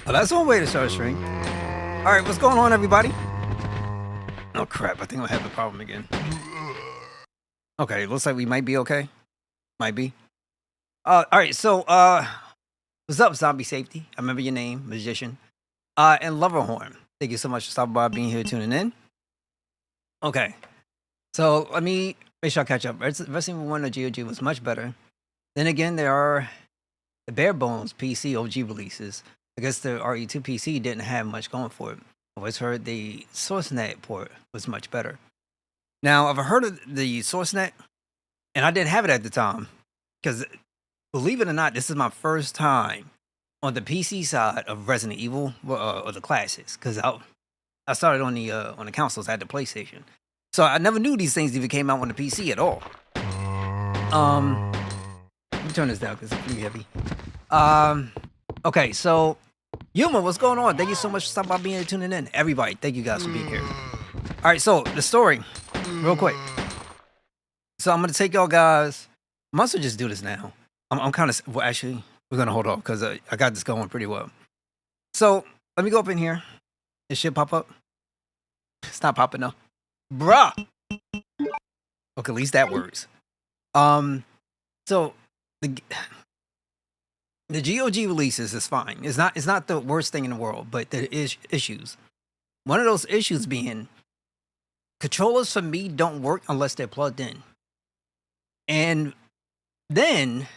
Well, that's one way to start a stream. All right, what's going on, everybody? Oh crap! I think I have a problem again. Okay, looks like we might be okay. Might be. All right. So, what's up, Zombie Safety? I remember your name, Magician. And Loverhorn. Thank you so much for stopping by, being here, tuning in. Okay. So let me make sure I catch up. Resident Evil 1 of GOG was much better. Then again, there are the bare bones PC OG releases. I guess the RE2 PC didn't have much going for it. I always heard the SourceNet port was much better. Now, I've heard of the SourceNet, and I didn't have it at the time. Because, believe it or not, this is my first time on the PC side of Resident Evil, or the classics. Because I started on the consoles, I had the PlayStation. So I never knew these things even came out on the PC at all. Let me turn this down because it's pretty heavy. Okay, so Yuma, what's going on? Thank you so much for stopping by, being here, tuning in. Everybody, thank you guys for being here. All right, so the story, real quick. So I'm gonna take y'all guys. I must just do this now. I'm kind of, well, actually, we're gonna hold off because I got this going pretty well. So let me go up in here. It should pop up. It's not popping though, bruh. Okay, at least that works. So the GOG releases is fine. It's not the worst thing in the world, but there is issues. One of those issues being controllers for me don't work unless they're plugged in. And then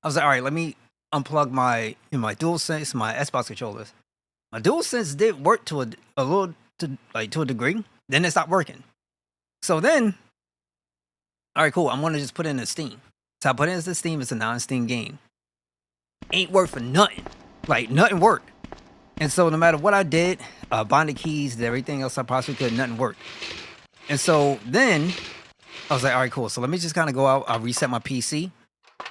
I was like, all right, let me unplug my DualSense, my Xbox controllers. My DualSense did work to a degree. Then it stopped working. So then, all right, cool. I'm gonna just put in a Steam. So I put in the Steam. It's a non-Steam game. Ain't work for nothing. Like nothing worked. And so no matter what I did, bind the keys, did everything else I possibly could, nothing worked. And so then I was like, all right, cool. So let me just kind of go out. I reset my PC,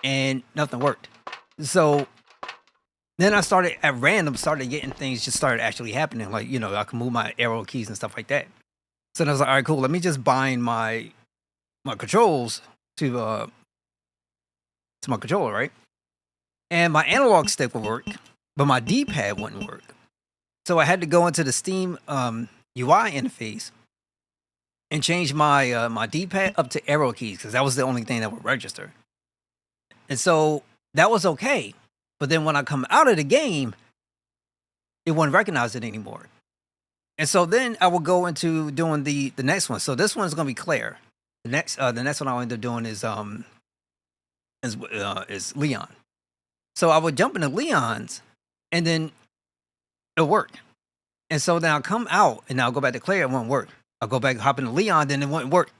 and nothing worked. So then I started at random, started getting things just started actually happening. Like, I can move my arrow keys and stuff like that. So then I was like, all right, cool. Let me just bind my controls to my controller, right? And my analog stick would work, but my D-pad wouldn't work. So I had to go into the Steam UI interface and change my my D-pad up to arrow keys because that was the only thing that would register. And so that was okay. But then when I come out of the game, it wouldn't recognize it anymore. And so then I will go into doing the next one. So this one's gonna be Claire. The next one I'll end up doing is Leon. So I would jump into Leon's, and then it'll work. And so then I'll come out, and I'll go back to Claire. It won't work. I'll go back, hop into Leon, then it won't work.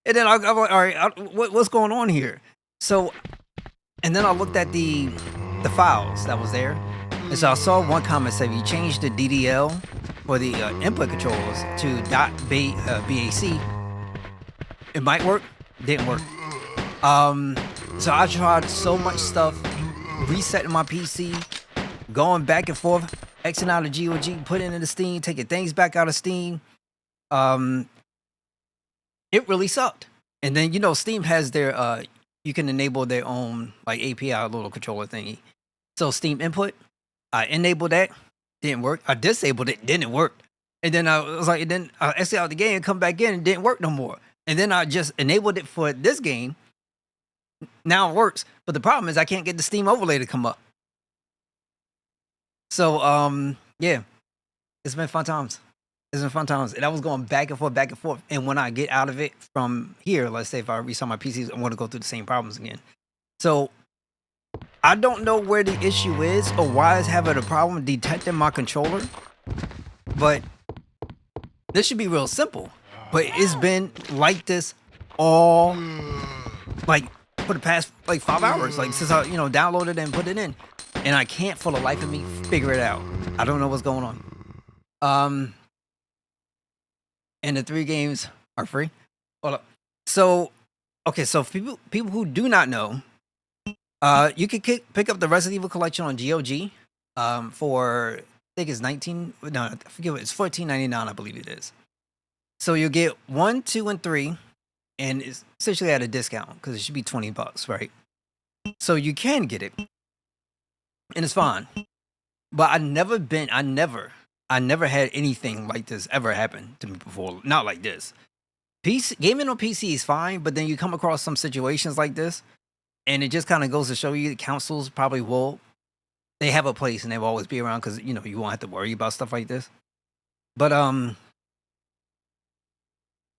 And then I'll like, all right, what's going on here? So, and then I looked at the files that was there, and so I saw one comment say, you change the DDL for the input controls to .bac, it might work. Didn't work. So I tried so much stuff, resetting my PC, going back and forth, Xing out of GOG, putting it into Steam, taking things back out of Steam. It really sucked. And then Steam has their you can enable their own like API little controller thingy. So Steam input, I enabled that, didn't work. I disabled it, didn't work. And then I was like, and then I exit out the game, come back in, and didn't work no more. And then I just enabled it for this game. Now it works, but the problem is I can't get the Steam overlay to come up. So yeah, it's been fun times. And I was going back and forth. And when I get out of it from here, let's say if I restart my PC, I want to go through the same problems again. So I don't know where the issue is or why it's having a problem detecting my controller, but this should be real simple. But it's been like this all for the past 5 hours, since I downloaded and put it in, and I can't for the life of me figure it out. I don't know what's going on. And the 3 games are free. Hold up. So okay, so people who do not know, you can pick up the Resident Evil collection on GOG for, I think it's I forget, it's $14.99, I believe it is. So you'll get 1, 2, and 3. And it's essentially at a discount because it should be $20, right? So you can get it, and it's fine. But I never had anything like this ever happen to me before. Not like this. PC gaming on PC is fine, but then you come across some situations like this, and it just kind of goes to show you that councils probably will. They have a place and they will always be around because you won't have to worry about stuff like this. But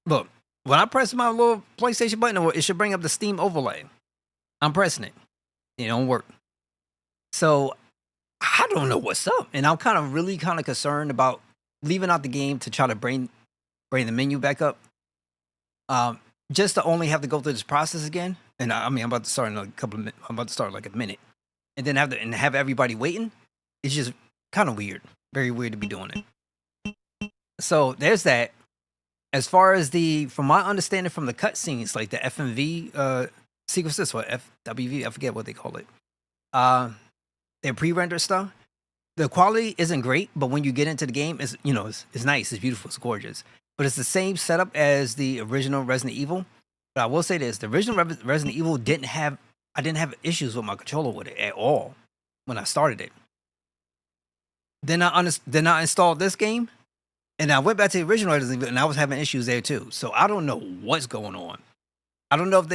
look, when I press my little PlayStation button, it should bring up the Steam overlay. I'm pressing it. It don't work. So I don't know what's up, and I'm really concerned about leaving out the game to try to bring the menu back up. Just to only have to go through this process again. And I'm about to start in a couple of minutes. I'm about to start like a minute, and then have everybody waiting. It's just kind of weird, very weird to be doing it. So there's that. As far as from my understanding from the cutscenes, like the FMV sequences or FWV, I forget what they call it. Their pre-rendered stuff. The quality isn't great, but when you get into the game, it's nice, it's beautiful, it's gorgeous. But it's the same setup as the original Resident Evil. But I will say this: the original Resident Evil I didn't have issues with my controller with it at all when I started it. Then I installed this game, and I went back to the original Resident Evil, and I was having issues there too. So I don't know what's going on. I don't know if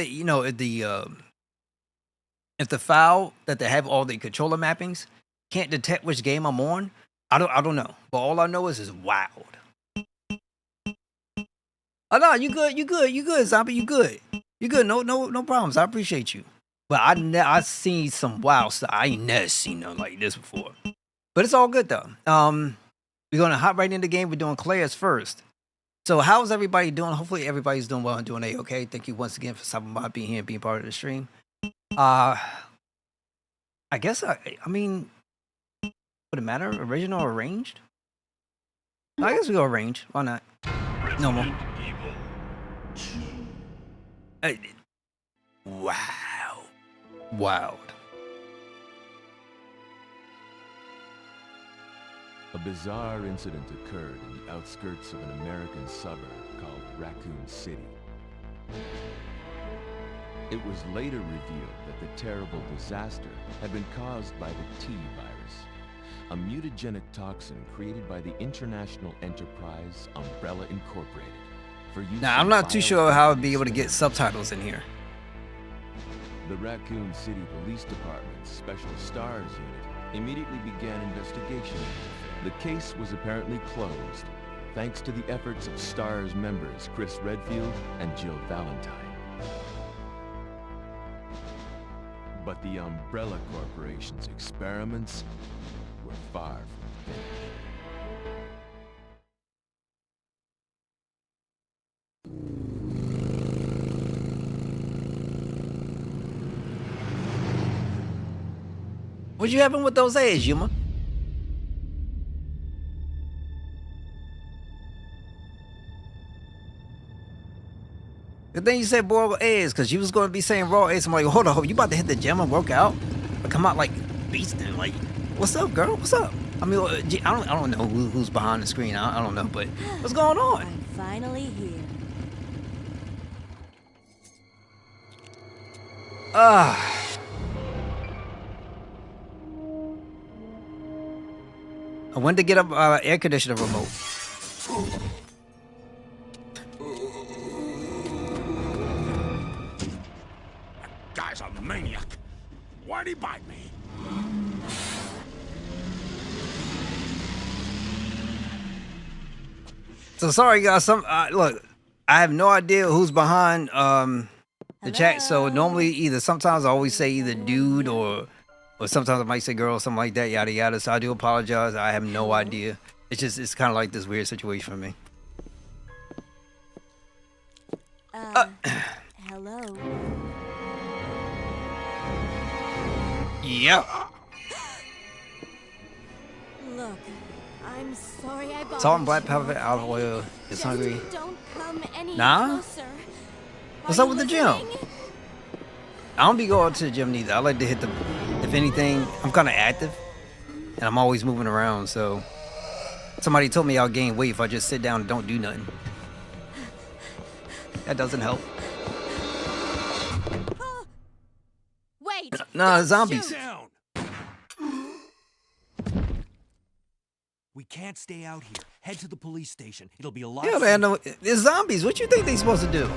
if the file that they have all the controller mappings can't detect which game I'm on. I don't know. But all I know is it's wild. Oh no, you good, Zombie, you good. No problems. I appreciate you. But I seen some wild stuff. I ain't never seen nothing like this before. But it's all good though. We're gonna hop right into the game. We're doing Claire's first. So how's everybody doing? Hopefully everybody's doing well and doing okay. Thank you once again for stopping by, being here, and being part of the stream. I guess I mean, would it matter original or arranged? I guess we go arranged. Why not? No more. Wow. Wild. A bizarre incident occurred in the outskirts of an American suburb called Raccoon City. It was later revealed that the terrible disaster had been caused by the T virus, a mutagenic toxin created by the international enterprise Umbrella Incorporated. Now, I'm not too sure how I'd be able to get subtitles in here. The Raccoon City Police Department's Special Stars Unit immediately began investigation. The case was apparently closed, thanks to the efforts of STARS members Chris Redfield and Jill Valentine. But the Umbrella Corporation's experiments were far from finished. What you having with those eggs, Yuma? Good thing you said boiled eggs, because you was going to be saying raw eggs. I'm like, hold on, you about to hit the gym and work out? Or come out like beasting, like, what's up, girl? What's up? I mean, I don't know who's behind the screen. I don't know, but what's going on? I'm finally here. I went to get a air conditioner remote. That guy's a maniac. Why'd he bite me? So sorry, guys. Look, I have no idea who's behind the chat. So normally, sometimes I always say either dude or sometimes I might say girl, something like that, yada yada. So I do apologize. I have no idea. It's kind of like this weird situation for me. Hello. Yep. Look, I'm sorry I bothered Salt and black you. pepper, olive oil. It's Just hungry. Don't come any Nah? closer. What's Are up you with the gym? listening? I don't be going to the gym neither. I like to hit if anything, I'm kind of active and I'm always moving around. So somebody told me I'll gain weight if I just sit down and don't do nothing. That doesn't help. Wait. Nah, don't zombies. shoot. Down. We can't stay out here. Head to the police station. It'll be a lot Yeah, safer. man. No, it's zombies. What you think they supposed to do?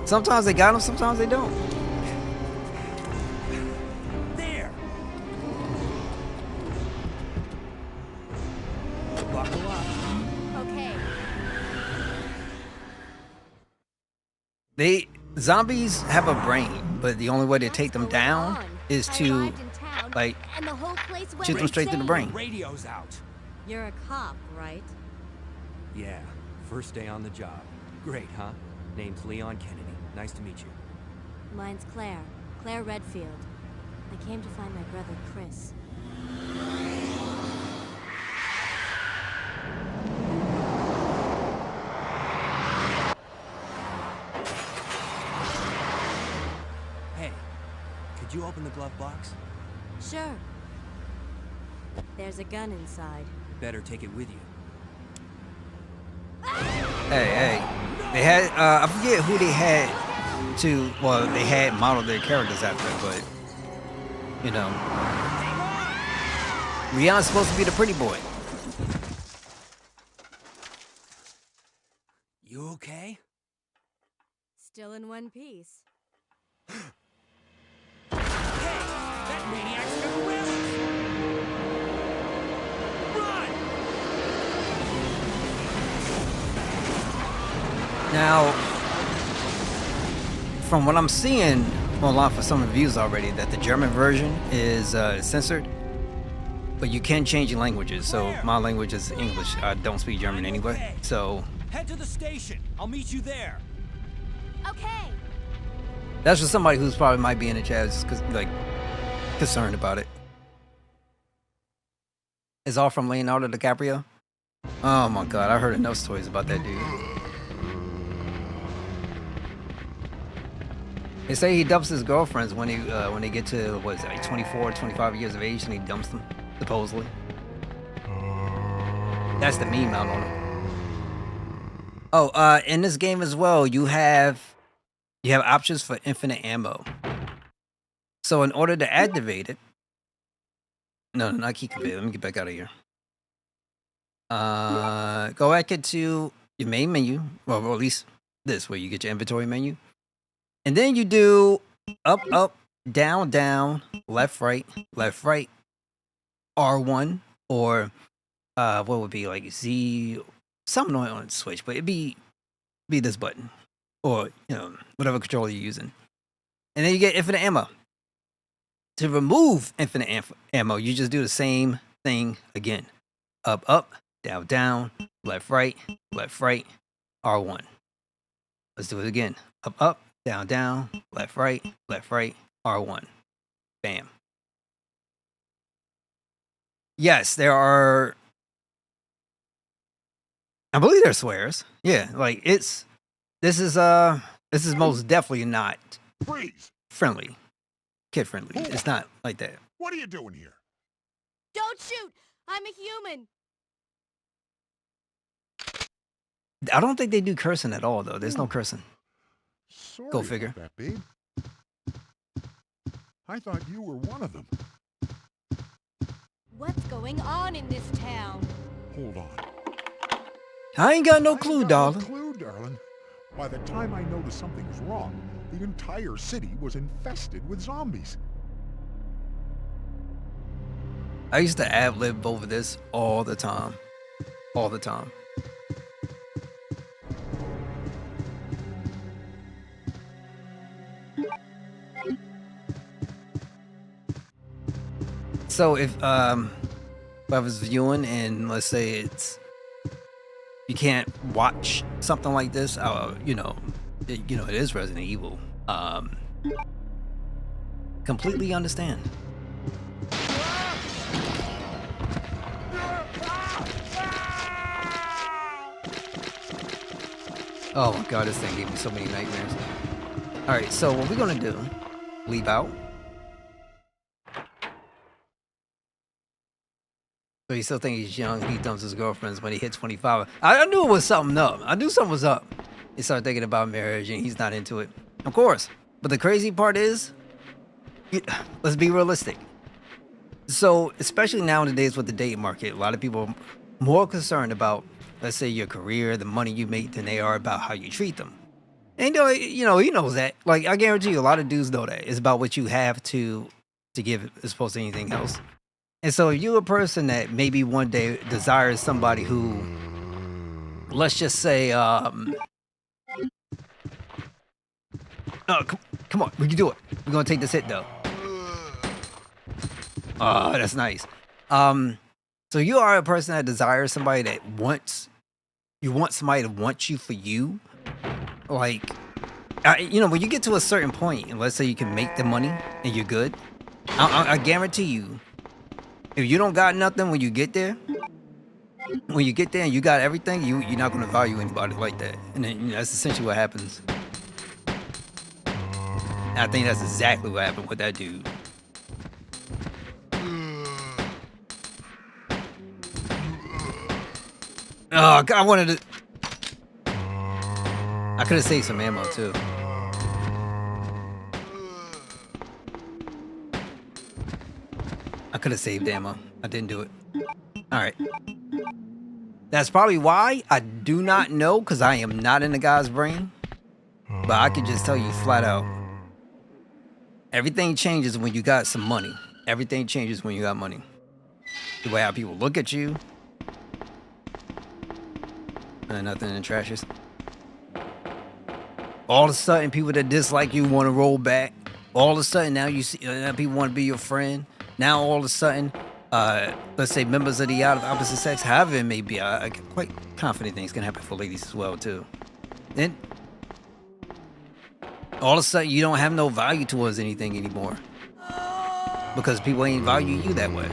Sometimes they got them, sometimes they don't. There. Buckle up. Okay. Zombies have a brain, but the only way to take them What's going down on? is I to arrived in town, like and the whole place went shoot them straight through the insane. brain. Radio's out. You're a cop, right? Yeah, first day on the job. Great, huh? Name's Leon Kennedy. Nice to meet you. Mine's Claire. Claire Redfield. I came to find my brother, Chris. Hey, could you open the glove box? Sure. There's a gun inside. Better take it with you. Hey, they had I forget who they had to. Well, they had modeled their characters after, but you know, Rion's supposed to be the pretty boy. You okay? Still in one piece. Hey, that maniac's gonna win! Run! Now, from what I'm seeing online for some reviews already, that the German version is censored, but you can change your languages. So my language is English. I don't speak German anyway. So Head to the station. I'll meet you there. Okay. that's for somebody who's probably might be in the chat, just like concerned about it. It's all from Leonardo DiCaprio. Oh my God, I heard enough stories about that dude. They say he dumps his girlfriends when they get to what is it, like 24, 25 years of age, and he dumps them supposedly. That's the meme out on him. Oh, in this game as well, you have options for infinite ammo. So in order to activate it, no, not keep it. Let me get back out of here. Go back into your main menu, well, or at least this, where you get your inventory menu. And then you do up, up, down, down, left, right, R1, or what would be like Z, something on the Switch, but it'd be this button, or you know, whatever controller you're using. And then you get infinite ammo. To remove infinite ammo, you just do the same thing again. Up, up, down, down, left, right, R1. Let's do it again. Up, up, down, down, left, right, R1. Bam. Yes, there are. I believe there's swears. Yeah, like this is most definitely not Freeze! friendly. Kid friendly. It's not like that. What are you doing here? Don't shoot! I'm a human! I don't think they do cursing at all though. There's no cursing. Sorry Go figure. about that, babe. I thought you were one of them. What's going on in this town? Hold on. I ain't got no I clue, ain't got darling. No clue, darling. By the time I noticed something was wrong, the entire city was infested with zombies. I used to ad-lib over this all the time. All the time. So if I was viewing and let's say you can't watch something like this, it is Resident Evil. Completely understand. Oh my God, this thing gave me so many nightmares. All right, so what we're gonna do? Leave out. So he still thinks he's young. He dumps his girlfriends when he hit 25. I knew it was something up. I knew something was up. He started thinking about marriage and he's not into it. Of course. But the crazy part is, let's be realistic. So, especially nowadays with the dating market, a lot of people are more concerned about, let's say, your career, the money you make, than they are about how you treat them. And he knows that. Like, I guarantee you, a lot of dudes know that. It's about what you have to give as opposed to anything else. And so, if you're a person that maybe one day desires somebody who, let's just say, oh, come on, we can do it. We're gonna take this hit though. Oh, that's nice. So you are a person that desires somebody that you want somebody to want you for you. Like, when you get to a certain point, and let's say you can make the money and you're good, I guarantee you, if you don't got nothing when you get there and you got everything, you're not going to value anybody like that. And then that's essentially what happens. And I think that's exactly what happened with that dude. Oh, God, I could have saved some ammo too. I could have saved ammo. I didn't do it. All right. That's probably why. I do not know, because I am not in the guy's brain. But I can just tell you flat out. Everything changes when you got some money. Everything changes when you got money. The way how people look at you. Nothing in the trashes. All of a sudden, people that dislike you want to roll back. All of a sudden, now you see people want to be your friend. Now, all of a sudden, let's say members of the opposite sex, however it may be, I'm quite confident things can happen for ladies as well too. Then, all of a sudden, you don't have no value towards anything anymore because people ain't value you that way.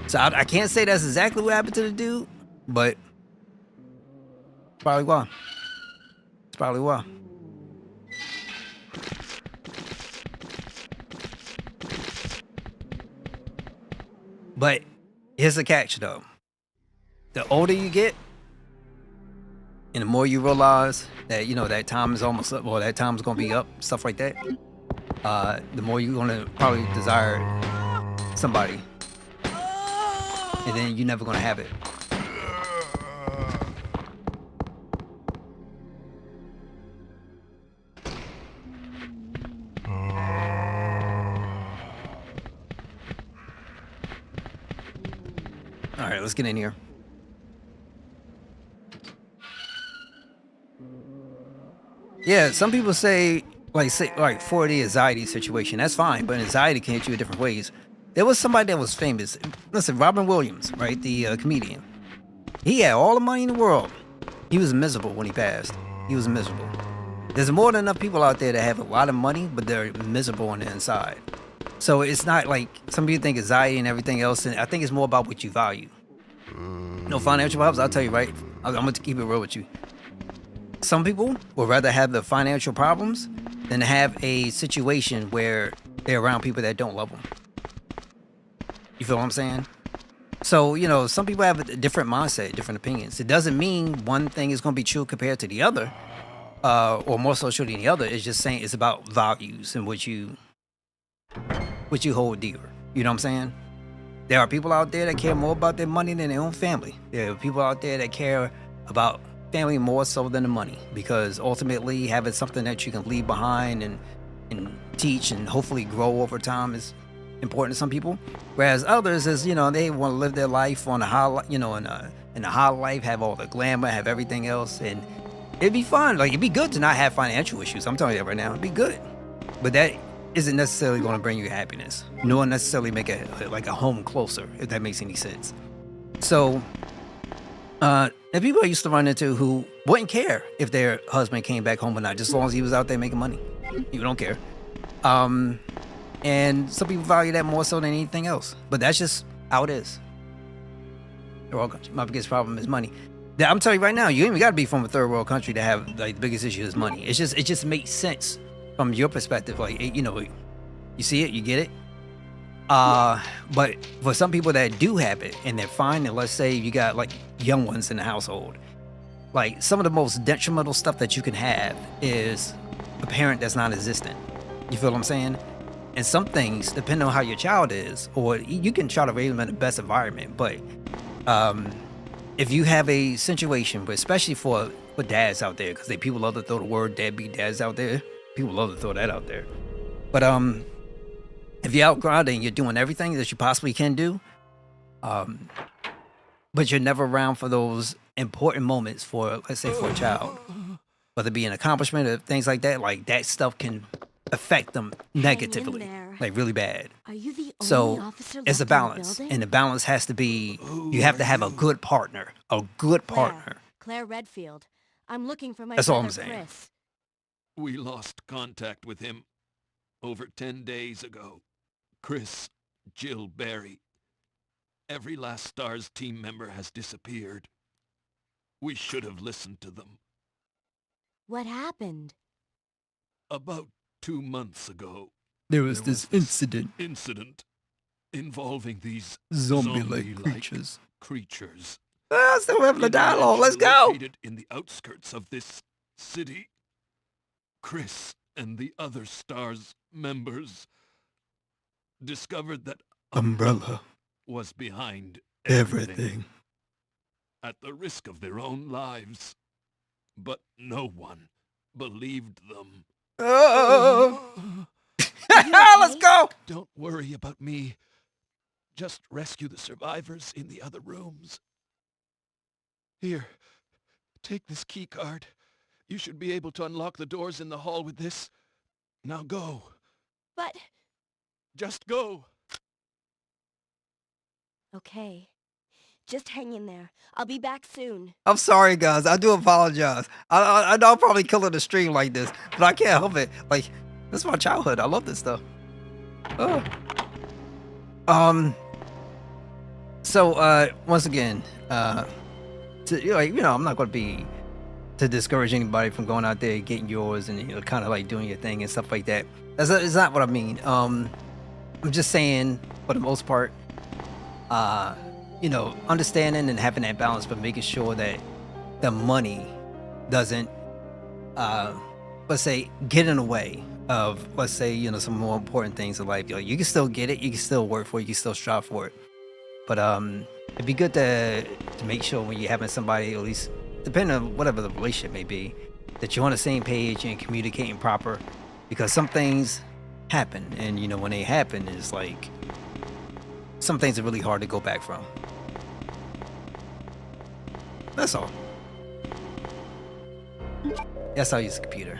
So I can't say that's exactly what happened to the dude, but probably why. It's probably why. But here's the catch, though. The older you get, and the more you realize that, that time is almost up, or that time's gonna be up, stuff like that, the more you're gonna probably desire somebody. And then you're never gonna have it. All right, let's get in here. Yeah, some people say for the anxiety situation, that's fine, but anxiety can hit you in different ways. There was somebody that was famous. Listen, Robin Williams, right, the comedian. He had all the money in the world. He was miserable when he passed. He was miserable. There's more than enough people out there that have a lot of money, but they're miserable on the inside. So it's not like some people think anxiety and everything else, and I think it's more about what you value. No financial problems, I'll tell you, right? I'm going to keep it real with you. Some people would rather have the financial problems than have a situation where they're around people that don't love them. You feel what I'm saying? So, some people have a different mindset, different opinions. It doesn't mean one thing is going to be true compared to the other, or more so true than the other. It's just saying it's about values and what you hold dear. You know what I'm saying? There are people out there that care more about their money than their own family. There are people out there that care about family more so than the money, because ultimately having something that you can leave behind and teach and hopefully grow over time is important to some people. Whereas others is, they want to live their life on a high, in a high life, have all the glamour, have everything else, and it'd be fun. Like, it'd be good to not have financial issues. I'm telling you that right now. It'd be good, but that isn't necessarily going to bring you happiness, nor necessarily make a home closer, if that makes any sense. So, the people I used to run into who wouldn't care if their husband came back home or not, just as long as he was out there making money. You don't care. And some people value that more so than anything else. But that's just how it is. My biggest problem is money. I'm telling you right now, you ain't even got to be from a third world country to have the biggest issue is money. It just makes sense from your perspective. You see it, you get it. But for some people that do have it and they're fine, and let's say you got young ones in the household, some of the most detrimental stuff that you can have is a parent that's non-existent. You feel what I'm saying? And some things, depending on how your child is, or you can try to raise them in the best environment, but if you have a situation, but especially for dads out there, because people love to throw the word deadbeat dads out there. People love to throw that out there. But if you're out grounding, you're doing everything that you possibly can do, but you're never around for those important moments for, let's say, for a child, whether it be an accomplishment or things like that stuff can affect them negatively, there. like really bad. Are you the only So officer it's left a in the balance, building? and the balance has to be, you have to have a good partner, Claire Redfield. I'm looking for my That's all brother I'm saying. Chris. We lost contact with him over 10 days ago. Chris, Jill, Barry. Every last STARS team member has disappeared. We should have listened to them. What happened? About 2 months ago, There was there this incident, incident involving these zombie-like zombie-like creatures. creatures. Still having the In a dialogue. Let's mansion go. located in the outskirts of this city. Chris and the other STARS members discovered that Umbrella, was behind everything. at the risk of their own lives. But no one believed them. Oh. Let's go. Don't worry about me. Just rescue the survivors in the other rooms. Here, take this key card. You should be able to unlock the doors in the hall with this. Now go. But... Just go. Okay. Just hang in there. I'll be back soon. I'm sorry, guys. I do apologize. I know I'm probably killing the stream like this, but I can't help it. Like, this is my childhood. I love this stuff. Oh. So, once again, I'm not going to be to discourage anybody from going out there and getting yours and kind of like doing your thing and stuff like that. That's not what I mean. I'm just saying, for the most part, understanding and having that balance, but making sure that the money doesn't, let's say, get in the way of, let's say, some more important things in life. You can still get it, you can still work for it, you can still strive for it. But it'd be good to make sure when you're having somebody, at least depending on whatever the relationship may be, that you're on the same page and communicating proper, because some things happen, and when they happen, it's like some things are really hard to go back from. That's all. Yes, I'll use the computer.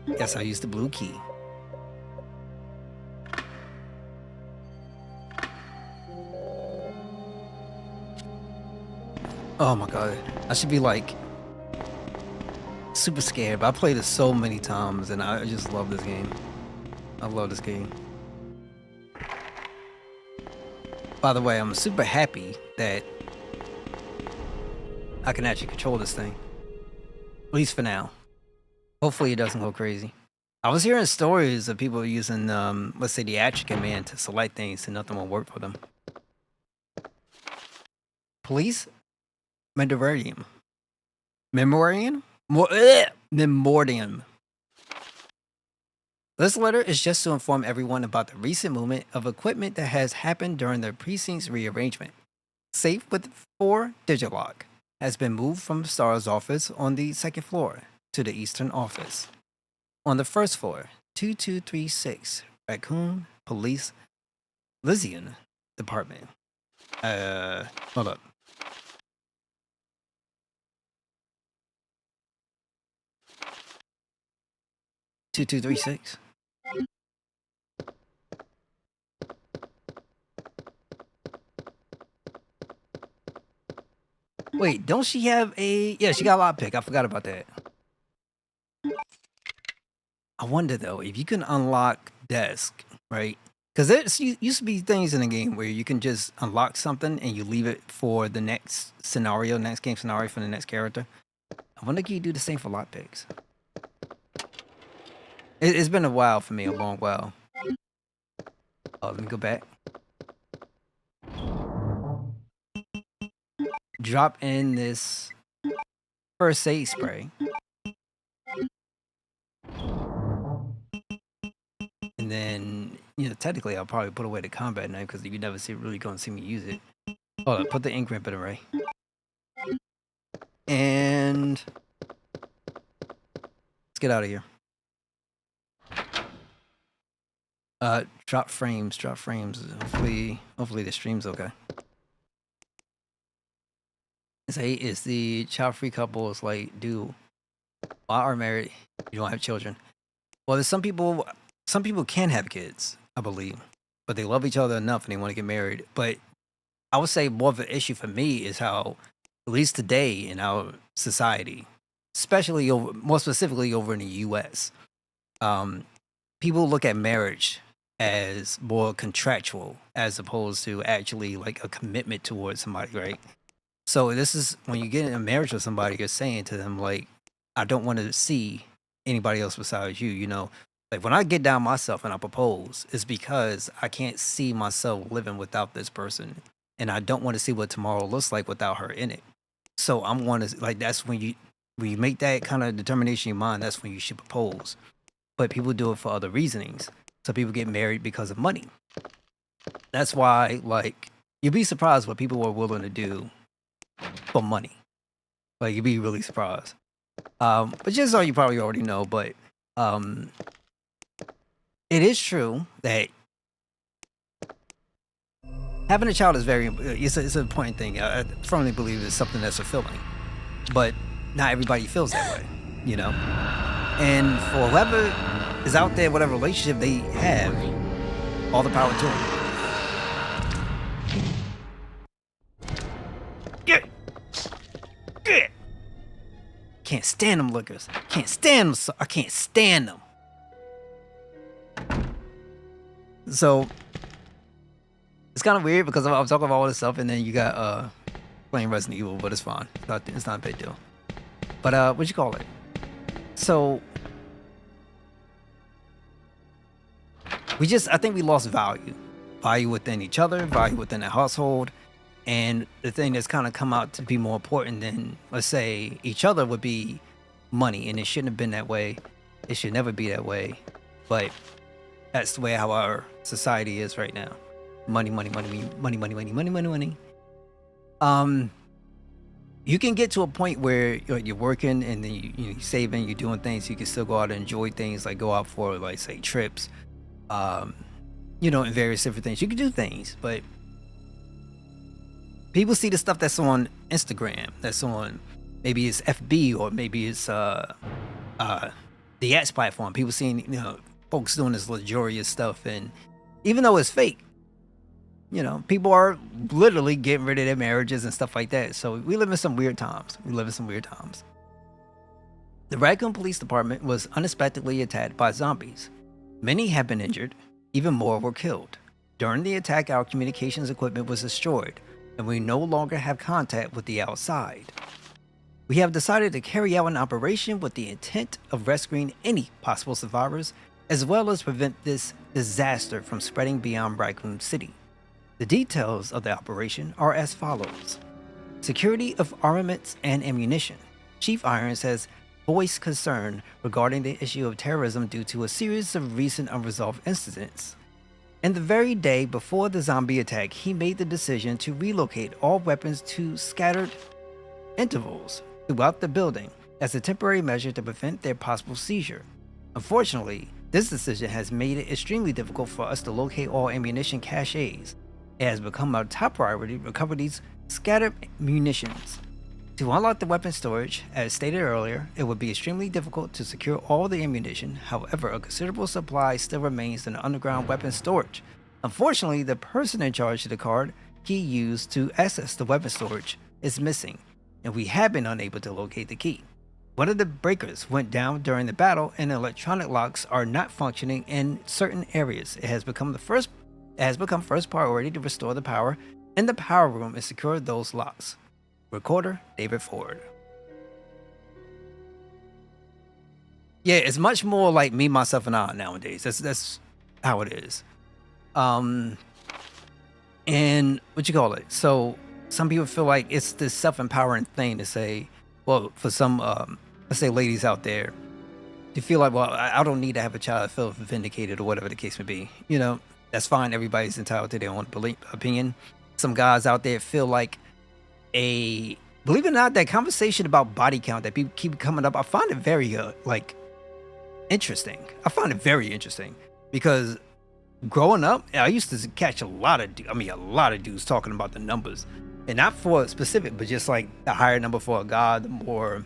Yes, I'll use the blue key. Oh my god. I should be like super scared, but I played it so many times and I just love this game. I love this game. By the way, I'm super happy that I can actually control this thing. At least for now. Hopefully it doesn't go crazy. I was hearing stories of people using, let's say, the action command to select things and nothing will work for them. Police? Memordium. Memordium? Memordium. This letter is just to inform everyone about the recent movement of equipment that has happened during the precinct's rearrangement. Safe with 4 Digilock has been moved from the STARS office on the 2nd floor to the Eastern office. On the 1st floor, 2236 Raccoon Police Lysian Department. Hold up. Two 236. Wait, don't she have a... Yeah, she got a lockpick. I forgot about that. I wonder, though, if you can unlock desk, right? Because there used to be things in the game where you can just unlock something and you leave it for the next scenario, next game scenario for the next character. I wonder if you do the same for lockpicks. It's been a while for me, a long while. Oh, let me go back. Drop in this first aid spray. And then, technically, I'll probably put away the combat knife because you never really going to see me use it. Hold up, put the ink ribbon away. And let's get out of here. Drop frames. Hopefully the stream's okay. Say is the child-free couple is like, dude, why are married? You don't have children. Well, there's some people can have kids, I believe, but they love each other enough and they want to get married. But I would say more of an issue for me is how, at least today in our society, especially more specifically over in the U.S., people look at marriage as more contractual as opposed to actually like a commitment towards somebody, right? So this is when you get in a marriage with somebody, you're saying to them like, I don't want to see anybody else besides you. Like when I get down myself and I propose, it's because I can't see myself living without this person, and I don't want to see what tomorrow looks like without her in it. So I'm going to like that's when you make that kind of determination in your mind. That's when you should propose. But people do it for other reasonings. So people get married because of money. That's why, like, you'd be surprised what people are willing to do for money. Like, you'd be really surprised. But just so you probably already know, but it is true that having a child is it's an important thing. I firmly believe it's something that's fulfilling. But not everybody feels that way, And for whoever is out there, whatever relationship they have, all the power to them. Get. Can't stand them lookers. Can't stand them. I can't stand them. So it's kind of weird because I'm talking about all this stuff, and then you got playing Resident Evil, but it's fine. It's not a big deal. But what you call it? So I think we lost value within each other, value within the household. And the thing that's kind of come out to be more important than, let's say, each other would be money. And it shouldn't have been that way. It should never be that way. But that's the way how our society is right now. Money. You can get to a point where you're working and then you're saving, you're doing things. You can still go out and enjoy things, like go out for, like, say, trips, and various different things. You can do things, but people see the stuff that's on Instagram, that's on, maybe it's FB or maybe it's the X platform. People seeing, folks doing this luxurious stuff, and even though it's fake, people are literally getting rid of their marriages and stuff like that. So we live in some weird times. The Raccoon Police Department was unexpectedly attacked by zombies. Many have been injured. Even more were killed. During the attack, our communications equipment was destroyed, and we no longer have contact with the outside. We have decided to carry out an operation with the intent of rescuing any possible survivors, as well as prevent this disaster from spreading beyond Raccoon City. The details of the operation are as follows. Security of armaments and ammunition. Chief Irons has voiced concern regarding the issue of terrorism due to a series of recent unresolved incidents. And the very day before the zombie attack, he made the decision to relocate all weapons to scattered intervals throughout the building as a temporary measure to prevent their possible seizure. Unfortunately, this decision has made it extremely difficult for us to locate all ammunition caches. It has become our top priority to recover these scattered munitions. To unlock the weapon storage, as stated earlier, it would be extremely difficult to secure all the ammunition. However, a considerable supply still remains in the underground weapon storage. Unfortunately, the person in charge of the card key used to access the weapon storage is missing, and we have been unable to locate the key. One of the breakers went down during the battle, and electronic locks are not functioning in certain areas. It has become first priority to restore the power in the power room and secure those locks. Recorder, David Ford. Yeah, it's much more like me, myself, and I nowadays. That's how it is. And what you call it? So some people feel like it's this self-empowering thing to say, well, for some, let's say ladies out there, You feel like, well, I don't need to have a child feel vindicated or whatever the case may be. You know, that's fine. Everybody's entitled to their own opinion. Some guys out there feel like believe it or not, that conversation about body count that people keep coming up, I find it very like interesting. I find it very interesting because growing up, I used to catch a lot of dudes talking about the numbers, and not for specific, but just like the higher number for a guy, the more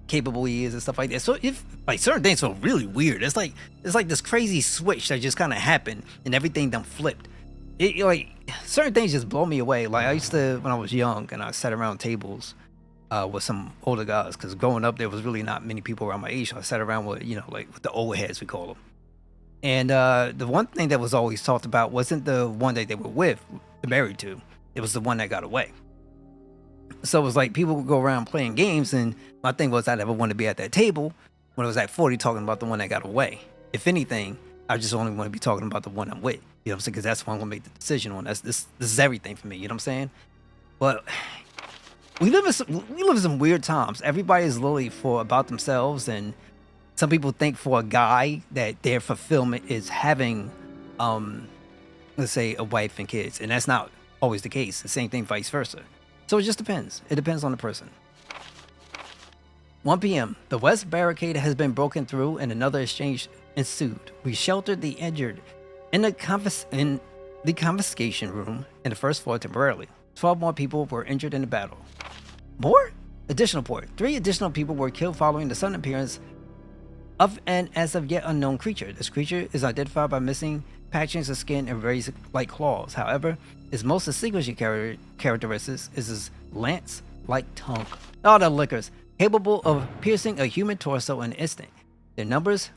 capable he is and stuff like that. So if like certain things feel really weird, it's like this crazy switch that just kind of happened and everything done flipped. It like certain things just blow me away. Like I used to when I was young and I sat around tables with some older guys, because growing up there was really not many people around my age. So I sat around with like with the old heads, we call them. And the one thing that was always talked about wasn't the one that they were with, married to. It was the one that got away. So it was like people would go around playing games, and my thing was I never want to be at that table when it was at 40 talking about the one that got away. If anything, I just only want to be talking about the one I'm with. You know what I'm saying? Because that's what I'm going to make the decision on. This is everything for me. You know what I'm saying? But we live in some weird times. Everybody is literally about themselves, and some people think for a guy that their fulfillment is having, let's say, a wife and kids, and that's not always the case. The same thing, vice versa. So it just depends. It depends on the person. 1 p.m. The West Barricade has been broken through and another exchange ensued. We sheltered the injured in the confiscation room in the first floor temporarily. 12 more people were injured in the battle. More? Additional report. 3 additional people were killed following the sudden appearance of an as of yet unknown creature. This creature is identified by missing patchings of skin and raised like claws. However, its most distinguishing characteristics is his lance-like tongue. All the liquors, capable of piercing a human torso in an instant. Their numbers,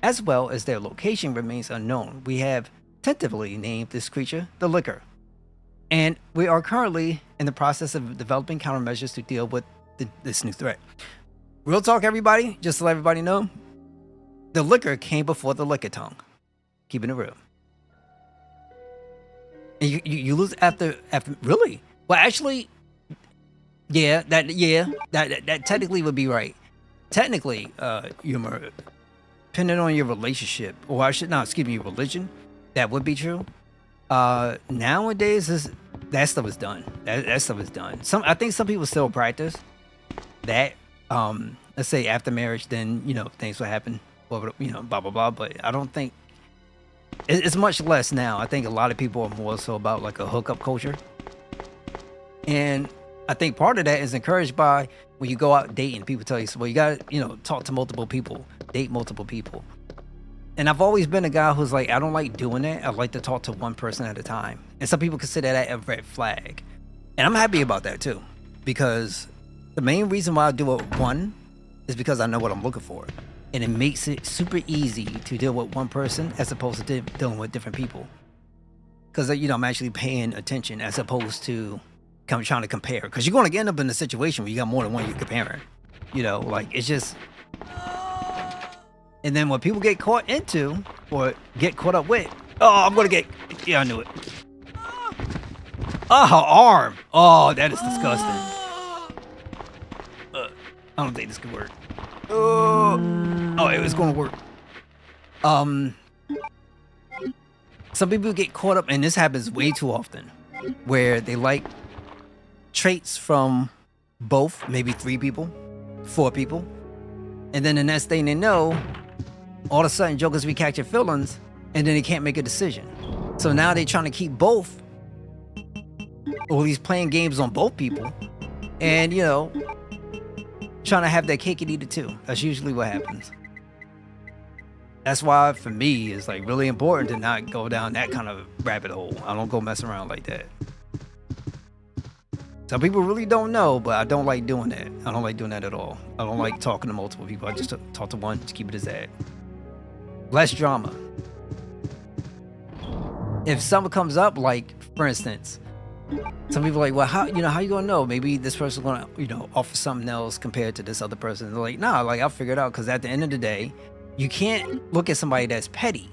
as well as their location, remains unknown. We have tentatively named this creature the Liquor, and we are currently in the process of developing countermeasures to deal with this new threat. Real talk, everybody, just to let everybody know, the Liquor came before the Liquor Tongue. Keeping it real. And you lose after really? Well, actually, yeah, that technically would be right. Technically, humor, depending on your relationship, or your religion, that would be true. Nowadays, that stuff is done. That stuff is done. I think some people still practice that. Let's say after marriage, then things will happen. Blah blah blah. But I don't think. It's much less now. I think a lot of people are more so about like a hookup culture. And I think part of that is encouraged by when you go out dating, people tell you, well, you got to, talk to multiple people, date multiple people. And I've always been a guy who's like, I don't like doing that. I like to talk to one person at a time. And some people consider that a red flag. And I'm happy about that too. Because the main reason why I do it one is because I know what I'm looking for. And it makes it super easy to deal with one person as opposed to dealing with different people. Because, I'm actually paying attention as opposed to trying to compare. Because you're going to end up in a situation where you got more than one you're comparing. It's just... And then when people get caught into or get caught up with... Oh, I'm going to get... Yeah, I knew it. Oh, her arm. Oh, that is disgusting. I don't think this could work. Oh, it was going to work. Some people get caught up, and this happens way too often, where they like traits from both, maybe 3 people, 4 people, and then the next thing they know, all of a sudden jokers be catching feelings, and then they can't make a decision. So now they're trying to keep both, or at least playing games on both people, and trying to have their cake and eat it too. That's usually what happens. That's why for me it's like really important to not go down that kind of rabbit hole. I don't go mess around like that. Some people really don't know, but I don't like doing that. I don't like doing that at all. I don't like talking to multiple people. I just talk to one, just keep it as that. Less drama. If something comes up, like for instance, some people are like, well, how you gonna know? Maybe this person's gonna, offer something else compared to this other person. They're like, nah, I'll figure it out. Because at the end of the day, you can't look at somebody that's petty.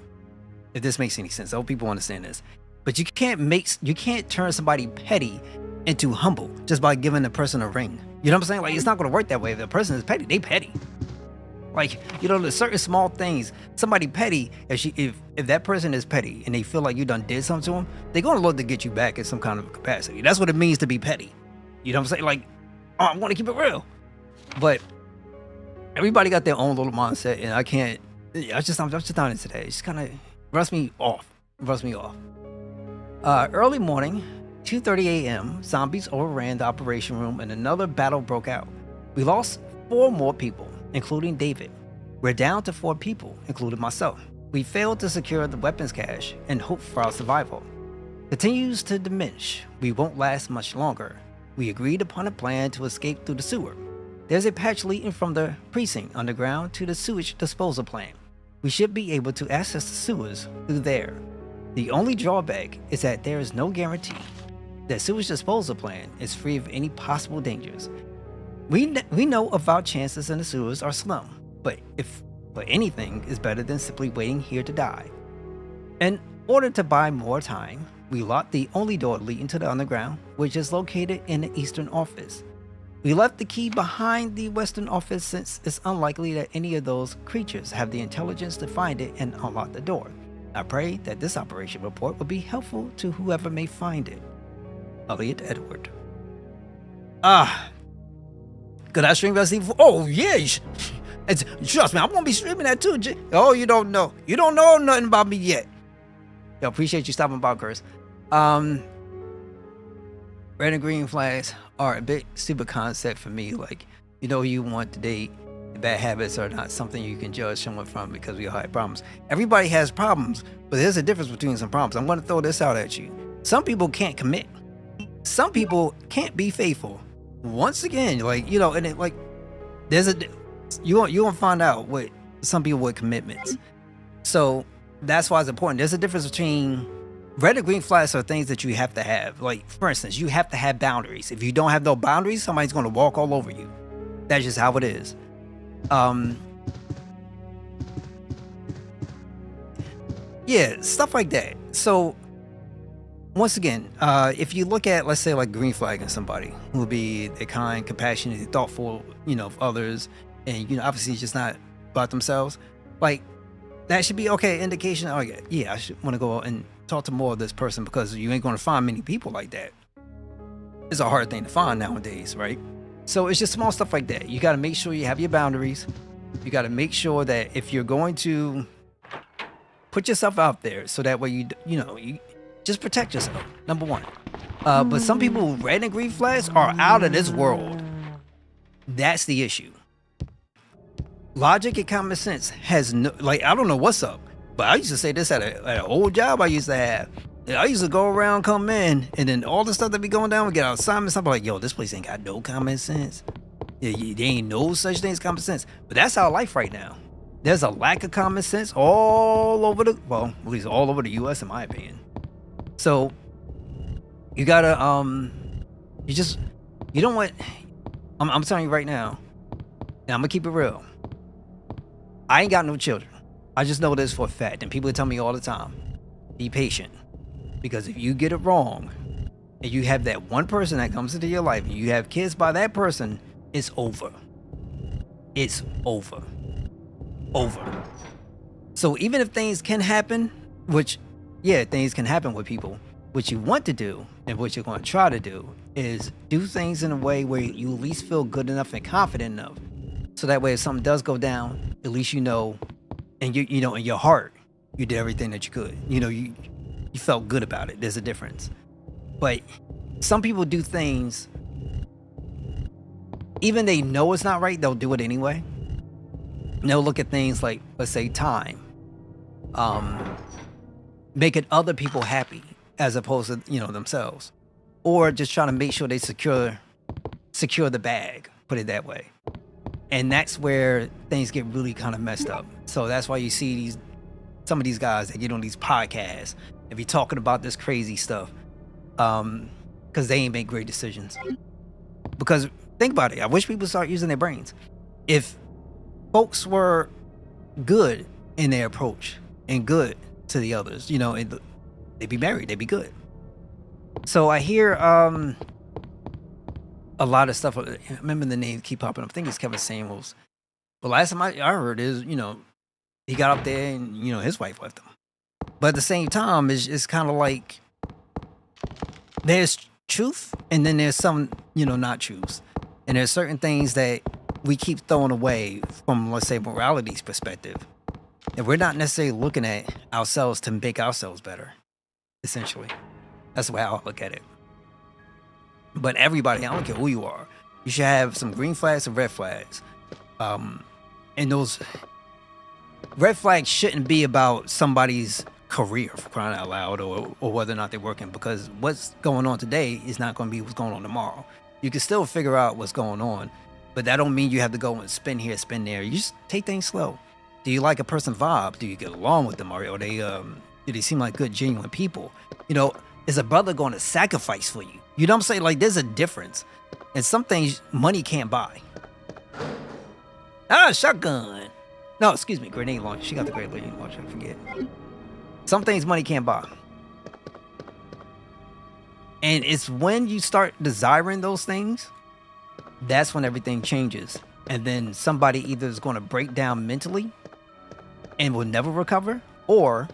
If this makes any sense, I hope people understand this. But you can't turn somebody petty into humble just by giving the person a ring. You know what I'm saying? Like, it's not gonna work that way. If the person is petty, they petty. Like, you know, there's certain small things. Somebody petty, if that person is petty and they feel like you done did something to them, they're gonna look to get you back in some kind of capacity. That's what it means to be petty. You know what I'm saying? Like, oh, I'm gonna keep it real. But everybody got their own little mindset, and I can't. I'm just not into that. It just kind of rubs me off. Early morning, 2:30 a.m. Zombies overran the operation room, and another battle broke out. We lost 4 more people, including David. We're down to 4 people, including myself. We failed to secure the weapons cache and hope for our survival. Continues to diminish. We won't last much longer. We agreed upon a plan to escape through the sewer. There's a patch leading from the precinct underground to the sewage disposal plant. We should be able to access the sewers through there. The only drawback is that there is no guarantee that sewage disposal plant is free of any possible dangers. We know of our chances in the sewers are slim, but anything is better than simply waiting here to die. In order to buy more time, we locked the only door leading to the underground, which is located in the eastern office. We left the key behind the western office since it's unlikely that any of those creatures have the intelligence to find it and unlock the door. I pray that this operation report will be helpful to whoever may find it. Elliot Edward. Could I stream Resident Evil? Oh yeah, trust me, I'm gonna be streaming that too. Oh, you don't know nothing about me yet. Yo, appreciate you stopping by, Curse. Red and green flags are a bit stupid concept for me. Like, you know, you want to date. Bad habits are not something you can judge someone from because we all have problems. Everybody has problems, but there's a difference between some problems. I'm going to throw this out at you. Some people can't commit. Some people can't be faithful. Once again, like, you know, and it, like, you won't find out what some people with commitments. So that's why it's important. There's a difference between red and green flags are things that you have to have. Like, for instance, you have to have boundaries. If you don't have no boundaries, somebody's going to walk all over you. That's just how it is. Yeah, stuff like that. So once again, if you look at, let's say, like green flag in somebody who will be they're kind, compassionate, thoughtful, you know, of others, and, you know, obviously it's just not about themselves, like, that should be okay indication. Oh yeah, I should want to go out and talk to more of this person, because you ain't going to find many people like that. It's a hard thing to find nowadays, right? So it's just small stuff like that. You got to make sure you have your boundaries. You got to make sure that if you're going to put yourself out there, so that way you just protect yourself. Number one. But some people, red and green flags, are out of this world. That's the issue. Logic and common sense has no, like, I don't know what's up, but I used to say this at an old job I used to have. I used to go around, come in, and then all the stuff that be going down, we get our assignments. I'm like, yo, this place ain't got no common sense. There ain't no such thing as common sense. But that's our life right now. There's a lack of common sense all over at least all over the U.S. in my opinion. So you gotta, you don't want. I'm telling you right now. And I'm gonna keep it real. I ain't got no children. I just know this for a fact, and people tell me all the time, be patient. Because if you get it wrong, and you have that one person that comes into your life, and you have kids by that person, it's over. It's over. So even if things can happen, which, yeah, things can happen with people, what you want to do, and what you're going to try to do, is do things in a way where you at least feel good enough and confident enough. So that way, if something does go down, at least you know, and you know, in your heart, you did everything that you could. You know, you felt good about it. There's a difference. But some people do things, even they know it's not right, they'll do it anyway. And they'll look at things like, let's say, time, making other people happy as opposed to, you know, themselves, or just trying to make sure they secure the bag, put it that way. And that's where things get really kind of messed up. So that's why you see some of these guys that get on these podcasts and be talking about this crazy stuff, because they ain't make great decisions. Because think about it, I wish people start using their brains. If folks were good in their approach and good to the others, you know, they'd be married, they'd be good. So I hear a lot of stuff. I remember the name keep popping up. I think it's Kevin Samuels. But last time I heard is, he got up there and, his wife left him. But at the same time, it's kind of like there's truth and then there's some, not truths. And there's certain things that we keep throwing away from, let's say, morality's perspective. And we're not necessarily looking at ourselves to make ourselves better, essentially. That's the way I look at it. But everybody, I don't care who you are, you should have some green flags and red flags. And those red flags shouldn't be about somebody's career, for crying out loud, or whether or not they're working, because what's going on today is not going to be what's going on tomorrow. You can still figure out what's going on, but that don't mean you have to go and spin here, spin there. You just take things slow. Do you like a person vibe? Do you get along with them? Or do they seem like good, genuine people? Is a brother going to sacrifice for you? You know what I'm saying? Like, there's a difference. And some things money can't buy. Shotgun. No, excuse me, grenade launcher. She got the grenade launcher, I forget. Some things money can't buy. And it's when you start desiring those things, that's when everything changes. And then somebody either is going to break down mentally and will never recover, or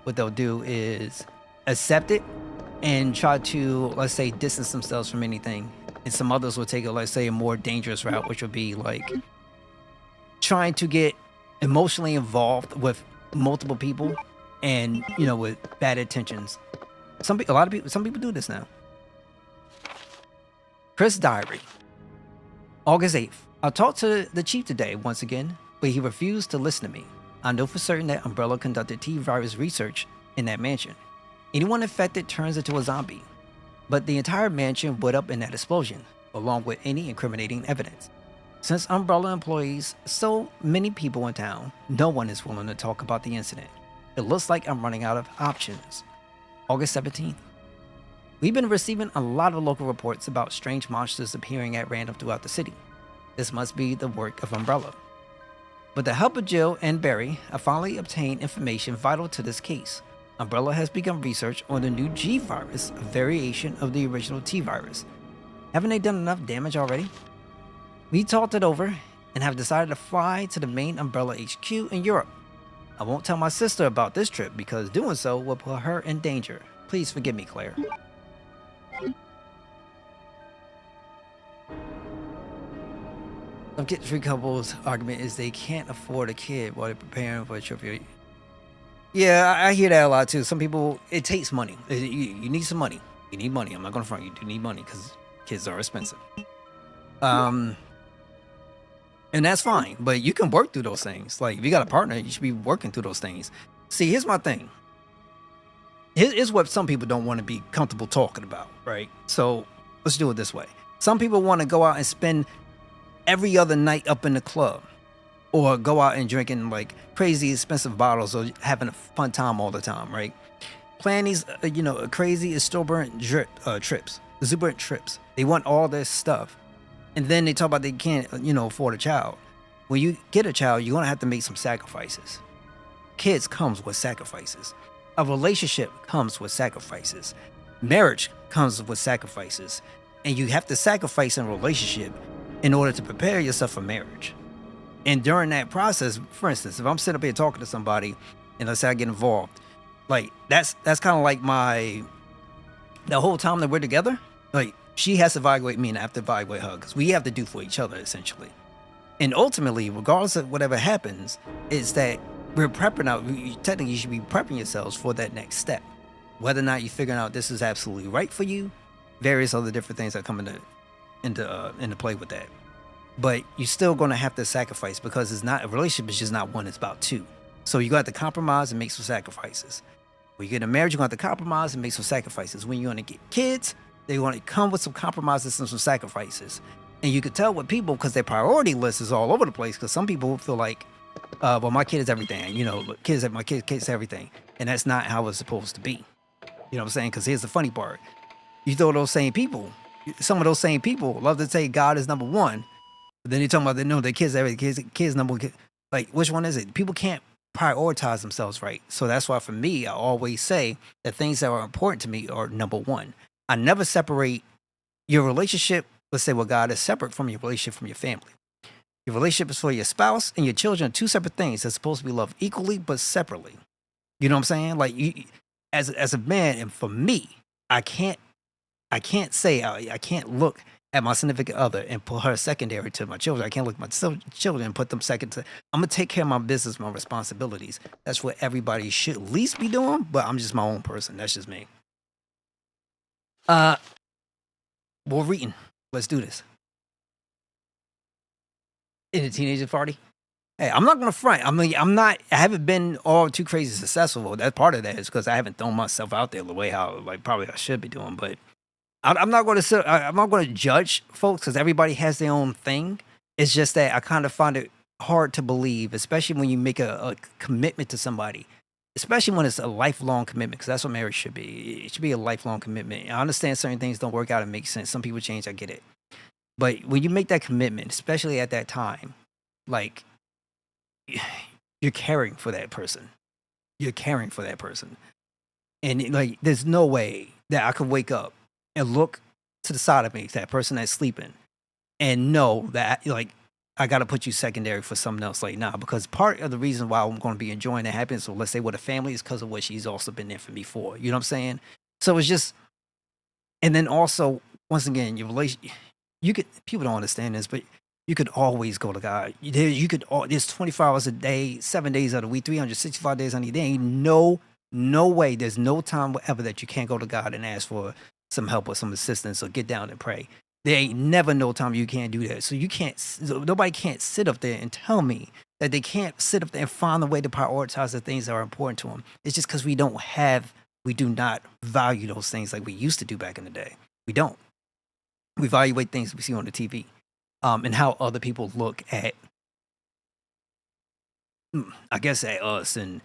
what they'll do is accept it and try to, let's say, distance themselves from anything. And some others will take, let's say, a more dangerous route, which would be like trying to get emotionally involved with multiple people and, with bad intentions. Some people do this now. Chris Diary. August 8th. I talked to the chief today once again, but he refused to listen to me. I know for certain that Umbrella conducted T-virus research in that mansion. Anyone infected turns into a zombie, but the entire mansion lit up in that explosion, along with any incriminating evidence. Since Umbrella employs so many people in town, no one is willing to talk about the incident. It looks like I'm running out of options. August 17th. We've been receiving a lot of local reports about strange monsters appearing at random throughout the city. This must be the work of Umbrella. With the help of Jill and Barry, I finally obtained information vital to this case. Umbrella has begun research on the new G virus, a variation of the original T virus. Haven't they done enough damage already? We talked it over and have decided to fly to the main Umbrella HQ in Europe. I won't tell my sister about this trip because doing so will put her in danger. Please forgive me, Claire. Some kid-free couples' argument is they can't afford a kid while they're preparing for a trip. Yeah, I hear that a lot too. Some people, it takes money. You need some money. You need money. I'm not going to front. You do need money because kids are expensive. And that's fine. But you can work through those things. Like, if you got a partner, you should be working through those things. See, here's my thing. Here's what some people don't want to be comfortable talking about, right? So let's do it this way. Some people want to go out and spend every other night up in the club, or go out and drinking like crazy expensive bottles, or having a fun time all the time, right? Plan these, crazy exuberant trips. They want all this stuff. And then they talk about they can't, afford a child. When you get a child, you're going to have to make some sacrifices. Kids comes with sacrifices. A relationship comes with sacrifices. Marriage comes with sacrifices. And you have to sacrifice in a relationship in order to prepare yourself for marriage. And during that process, for instance, if I'm sitting up here talking to somebody and let's say I get involved, like that's kind of like the whole time that we're together, like she has to evaluate me and I have to evaluate her because we have to do for each other essentially. And ultimately, regardless of whatever happens, is that we're prepping out. Technically, you should be prepping yourselves for that next step. Whether or not you're figuring out this is absolutely right for you, various other different things that come into play with that. But you're still going to have to sacrifice because it's not a relationship. It's just not one. It's about two. So you got to compromise and make some sacrifices. When you get in a marriage, you're going to have to compromise and make some sacrifices. When you're going to get kids, they want to come with some compromises and some sacrifices. And you could tell with people because their priority list is all over the place. Because some people feel like, well, my kid is everything. My kid's everything. And that's not how it's supposed to be. You know what I'm saying? Because here's the funny part. You throw those same people, some of those same people love to say God is number one. But then you're talking about, their kids, everything. Kids number one. Like, which one is it? People can't prioritize themselves right. So that's why for me, I always say that things that are important to me are number one. I never separate your relationship, let's say with God, is separate from your relationship from your family. Your relationship is for your spouse and your children are two separate things. They're supposed to be loved equally but separately. You know what I'm saying? Like you, as a man, and for me, I can't say I can't look at my significant other and put her secondary to my children. I can't look at my children and put them second to. I'm gonna take care of my business, my responsibilities. That's what everybody should at least be doing. But I'm just my own person. That's just me. Wolverine, let's do this. In a teenager party. Hey, I'm not gonna front. I mean, I haven't been all too crazy successful. That part of that is because I haven't thrown myself out there the way how like probably I should be doing. But I'm not going to I'm not going to judge folks because everybody has their own thing. It's just that I kind of find it hard to believe, especially when you make a commitment to somebody, especially when it's a lifelong commitment. Because that's what marriage should be. It should be a lifelong commitment. I understand certain things don't work out and make sense. Some people change. I get it. But when you make that commitment, especially at that time, like you're caring for that person. You're caring for that person. And like there's no way that I could wake up and look to the side of me, that person that's sleeping, and know that like I gotta put you secondary for something else. Like nah, because part of the reason why I'm gonna be enjoying that happiness, so let's say with a family, is because of what she's also been there for me for. You know what I'm saying? So it's just, and then also once again, your relation, you could, people don't understand this, but you could always go to God. There's 24 hours a day, 7 days out of the week, 365 days on the year. There ain't no way. There's no time whatever that you can't go to God and ask for some help or some assistance or get down and pray. There ain't never no time you can't do that. So nobody can't sit up there and tell me that they can't sit up there and find a way to prioritize the things that are important to them. It's just because we do not value those things like we used to do back in the day. We don't. We evaluate things we see on the TV, and how other people look at, I guess, at us, and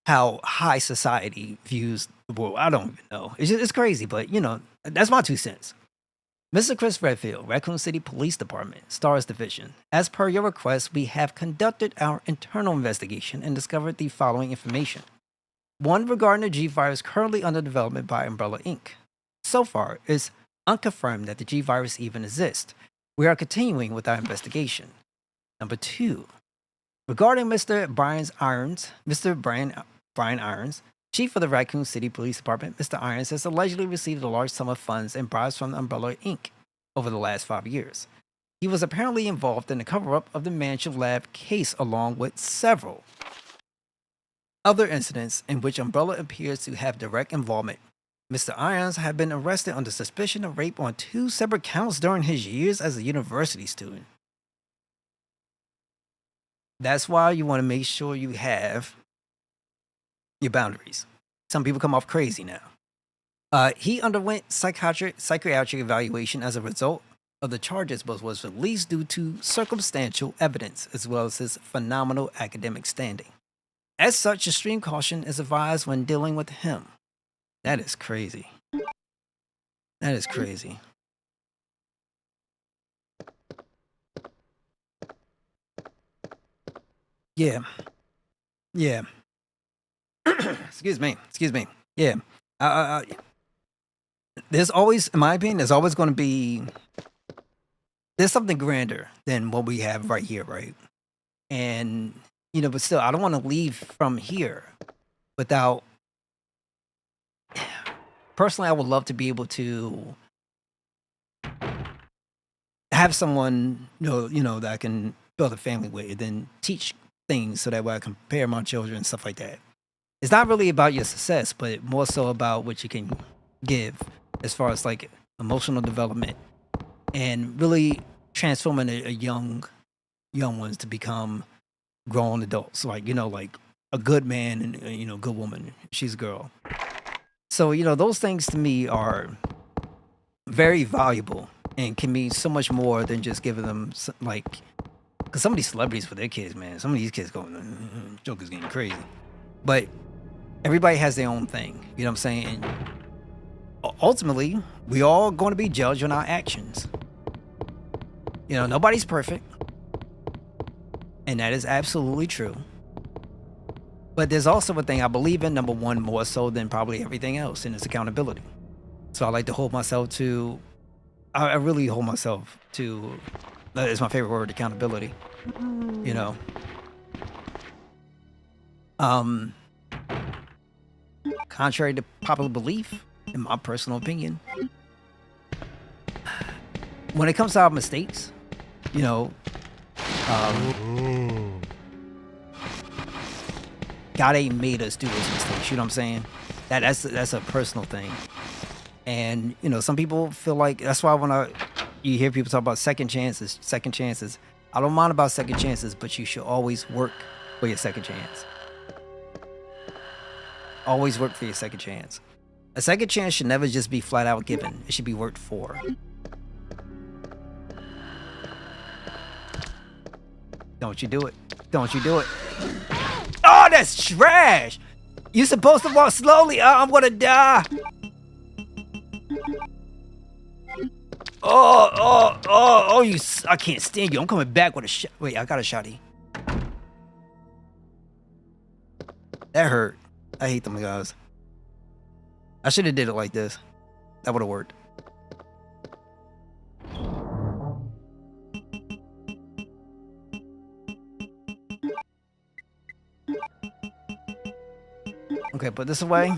how high society views the world. I don't even know. It's crazy, but you know, that's my 2 cents. Mr. Chris Redfield, Raccoon City Police Department, Stars Division. As per your request, we have conducted our internal investigation and discovered the following information. One regarding the G virus currently under development by Umbrella Inc. So far, it's unconfirmed that the G virus even exists. We are continuing with our investigation. Number 2, regarding Mr. Brian Irons, chief of the Raccoon City Police Department. Mr. Irons has allegedly received a large sum of funds and bribes from Umbrella Inc. over the last 5 years. He was apparently involved in the cover-up of the Mansion Lab case along with several other incidents in which Umbrella appears to have direct involvement. Mr. Irons had been arrested under suspicion of rape on 2 separate counts during his years as a university student. That's why you want to make sure you have your boundaries. Some people come off crazy now. He underwent psychiatric evaluation as a result of the charges, but was released due to circumstantial evidence as well as his phenomenal academic standing. As such, extreme caution is advised when dealing with him. That is crazy. That is crazy. Yeah. Yeah. Excuse me. Yeah. There's always, in my opinion, there's always going to be, there's something grander than what we have right here, right? And, you know, but still, I don't want to leave from here without, personally, I would love to be able to have someone, you know, that I can build a family with and then teach things so that way I can prepare my children and stuff like that. It's not really about your success, but more so about what you can give as far as like emotional development and really transforming a young ones to become grown adults. Like, you know, like a good man and, you know, good woman. She's a girl. So, you know, those things to me are very valuable and can mean so much more than just giving them like, because some of these celebrities for their kids, man, some of these kids going, Joker's getting crazy. But everybody has their own thing. You know what I'm saying? And ultimately, we all going to be judged on our actions. You know, nobody's perfect. And that is absolutely true. But there's also a thing I believe in, number one, more so than probably everything else, and it's accountability. So I like to hold myself to, I really hold myself to That is my favorite word, accountability. You know. Contrary to popular belief, in my personal opinion, when it comes to our mistakes, you know, God ain't made us do those mistakes. You know what I'm saying? That's a personal thing. And you know, some people feel like that's why when you hear people talk about second chances, I don't mind about second chances, but you should always work for your second chance. Always work for your second chance. A second chance should never just be flat out given. It should be worked for. Don't you do it. Don't you do it. Oh, that's trash. You supposed to walk slowly. Oh, I'm gonna die. Oh, I can't stand you. I'm coming back with a shot. Wait, I got a shotty. That hurt. I hate them guys. I should have did it like this. That would have worked. Okay, put this away.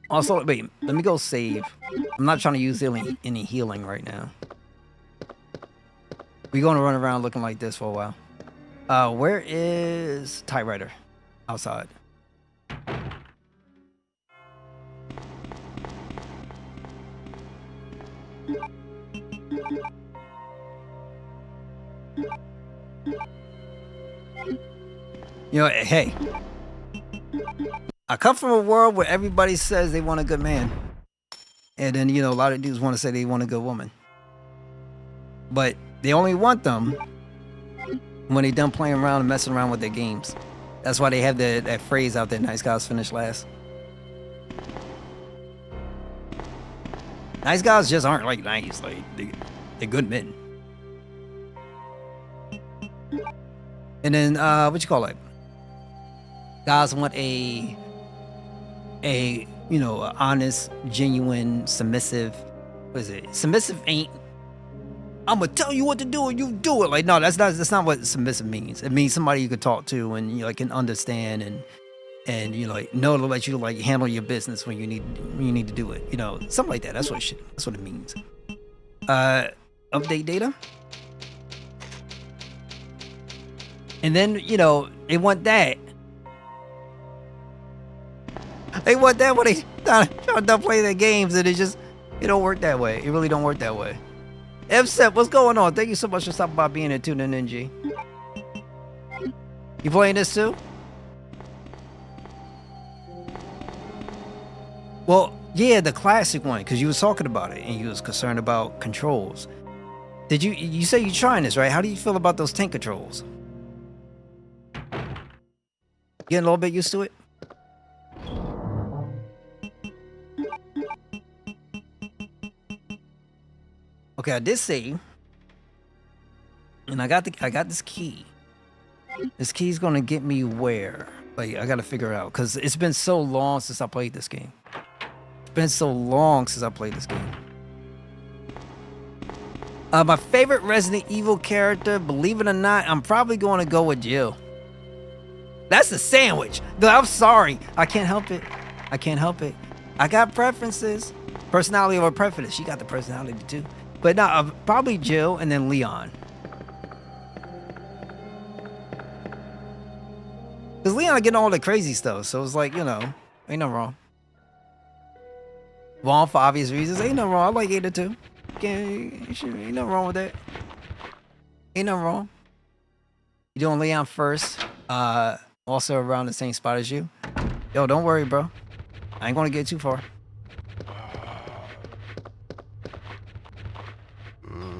Also, wait, let me go save. I'm not trying to use any healing right now. We're going to run around looking like this for a while. Where is Typewriter? Outside. You know, hey. I come from a world where everybody says they want a good man. And then, you know, a lot of dudes want to say they want a good woman. But they only want them when they done playing around and messing around with their games. That's why they have that phrase out there, nice guys finish last. Nice guys just aren't like nice. Like, they're good men. And then, what you call it? Guys want a you know, honest, genuine, submissive. What is it? Submissive ain't, I'm gonna tell you what to do and you do it. Like, no, that's not what submissive means. It means somebody you can talk to and you like can understand and you like know to let you like handle your business when you need to do it. You know, something like that. That's what it means. Update data. And then, you know, they want that. They want that when they trying to play their games, and it don't work that way. It really don't work that way. FSEP, what's going on? Thank you so much for stopping by, being here, tuning in, G. You playing this too? Well, yeah, the classic one, because you was talking about it, and you was concerned about controls. You say you trying this, right? How do you feel about those tank controls? Getting a little bit used to it? Okay, I did see, and I got this key. This key's gonna get me where? Like, I gotta figure it out, because it's been so long since I played this game. It's been so long since I played this game. My favorite Resident Evil character, believe it or not, I'm probably going to go with Jill. That's a sandwich. I'm sorry. I can't help it. I can't help it. I got preferences. Personality over preference. She got the personality too. But no, probably Jill and then Leon. Because Leon getting all the crazy stuff. So it's like, you know, ain't nothing wrong. Vaughn, for obvious reasons, ain't nothing wrong. I like Ada too. Ain't nothing wrong with that. Ain't nothing wrong. You doing Leon first. Also around the same spot as you. Yo, don't worry, bro. I ain't gonna get too far.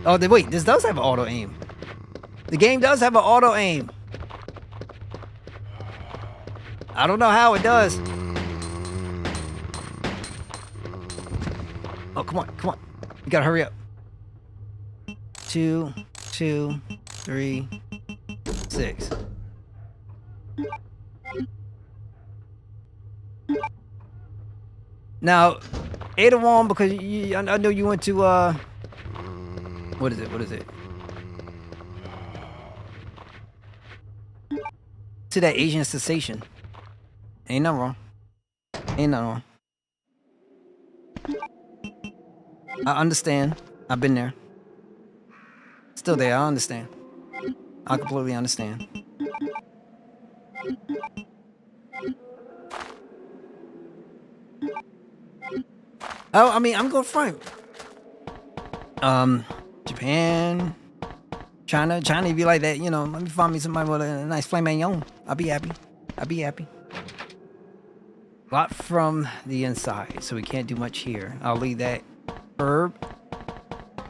Oh, wait, this does have an auto aim. The game does have an auto aim. I don't know how it does. Oh, come on. You gotta hurry up. 2, 2, 3, 6. Now, Ada Wong, because I know you went to, what is it? to that Asian sensation. Ain't nothing wrong. Ain't nothing wrong. I understand. I've been there. Still there. I understand. I completely understand. Oh, I mean, I'm going front. Japan, China, if you like that, you know, let me find me somebody with a nice flame mignon. I'll be happy. I'll be happy. Lot from the inside, so we can't do much here. I'll leave that herb.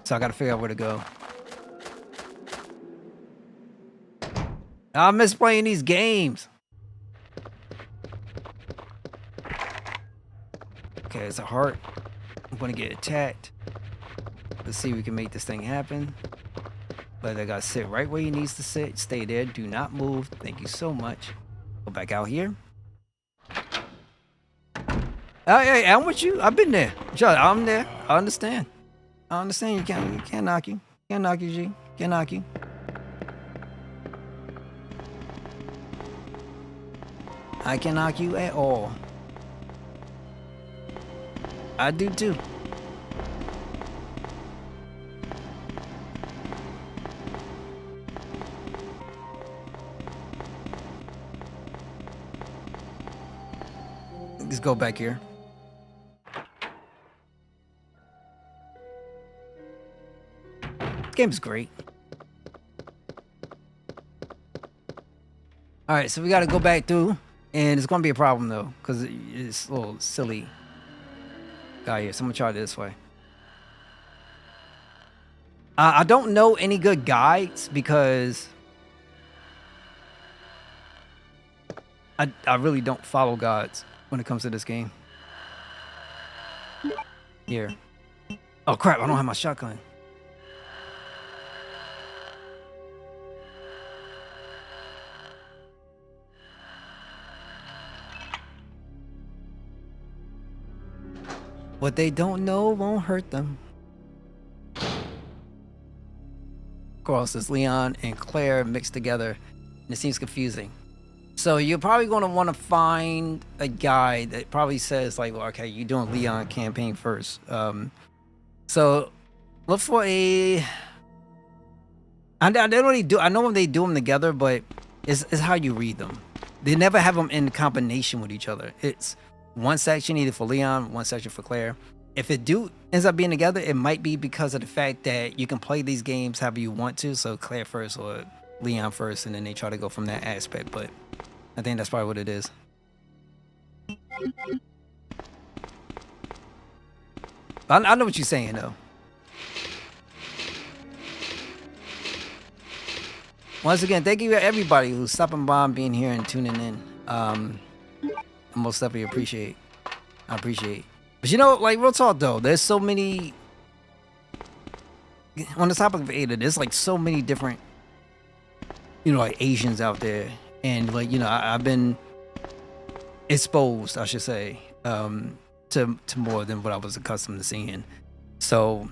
So I gotta figure out where to go. I miss playing these games. Okay, it's a heart. I'm gonna get attacked. Let's see if we can make this thing happen. But I gotta sit right where he needs to sit. Stay there. Do not move. Thank you so much. Go back out here. Hey, I'm with you. I've been there. I'm there. I understand. I understand. You can't knock you. Can't knock you, G. Can't knock you. I can't knock you at all. I do too. Let's go back here. This game's great. All right, so we got to go back through, and it's gonna be a problem though, because it's a little silly guy here. So I'm gonna try it this way. I don't know any good guides because I really don't follow guides when it comes to this game. Here. Oh crap! I don't have my shotgun. What they don't know won't hurt them. Of course, it's Leon and Claire mixed together, and it seems confusing. So you're probably going to want to find a guide that probably says like, well, okay, you're doing Leon campaign first. So look for a. I know when they do them together, but it's how you read them. They never have them in combination with each other. It's one section either for Leon, one section for Claire. If it ends up being together, it might be because of the fact that you can play these games however you want to. So Claire first or Leon first, and then they try to go from that aspect. But I think that's probably what it is. I know what you're saying though. Once again, thank you to everybody who's stopping by and being here and tuning in. I most definitely appreciate. I appreciate. But you know, like real talk though, there's so many. On the topic of Ada, there's like so many different, you know, like Asians out there, and like, you know, I've been exposed, I should say, to more than what I was accustomed to seeing. So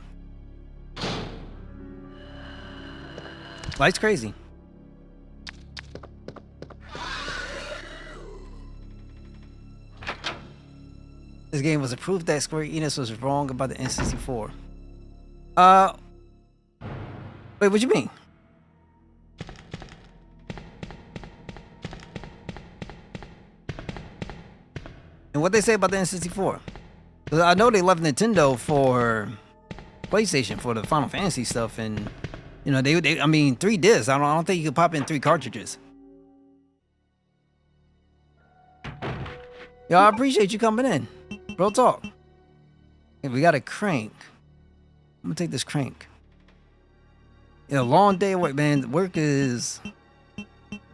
life's crazy. This game was approved that Square Enix was wrong about the N64. Wait, what you mean? And what they say about the N64? 'Cause I know they left Nintendo for PlayStation for the Final Fantasy stuff, and you know I mean 3 discs. I don't think you could pop in 3 cartridges. Yo, I appreciate you coming in. Real talk. Hey, we got a crank. I'm gonna take this crank. Yeah, long day of work, man. Work is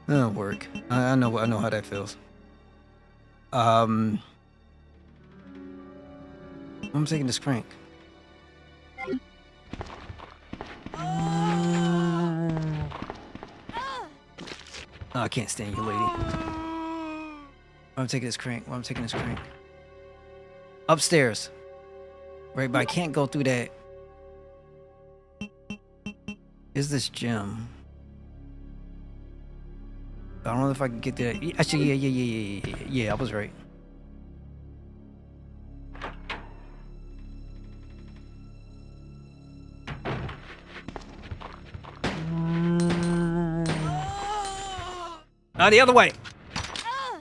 work. I know how that feels. I'm taking this crank. Oh, I can't stand you, lady. I'm taking this crank. Upstairs. Right, but I can't go through that. Is this gym? I don't know if I can get that. Actually, yeah, I was right. Oh, the other way.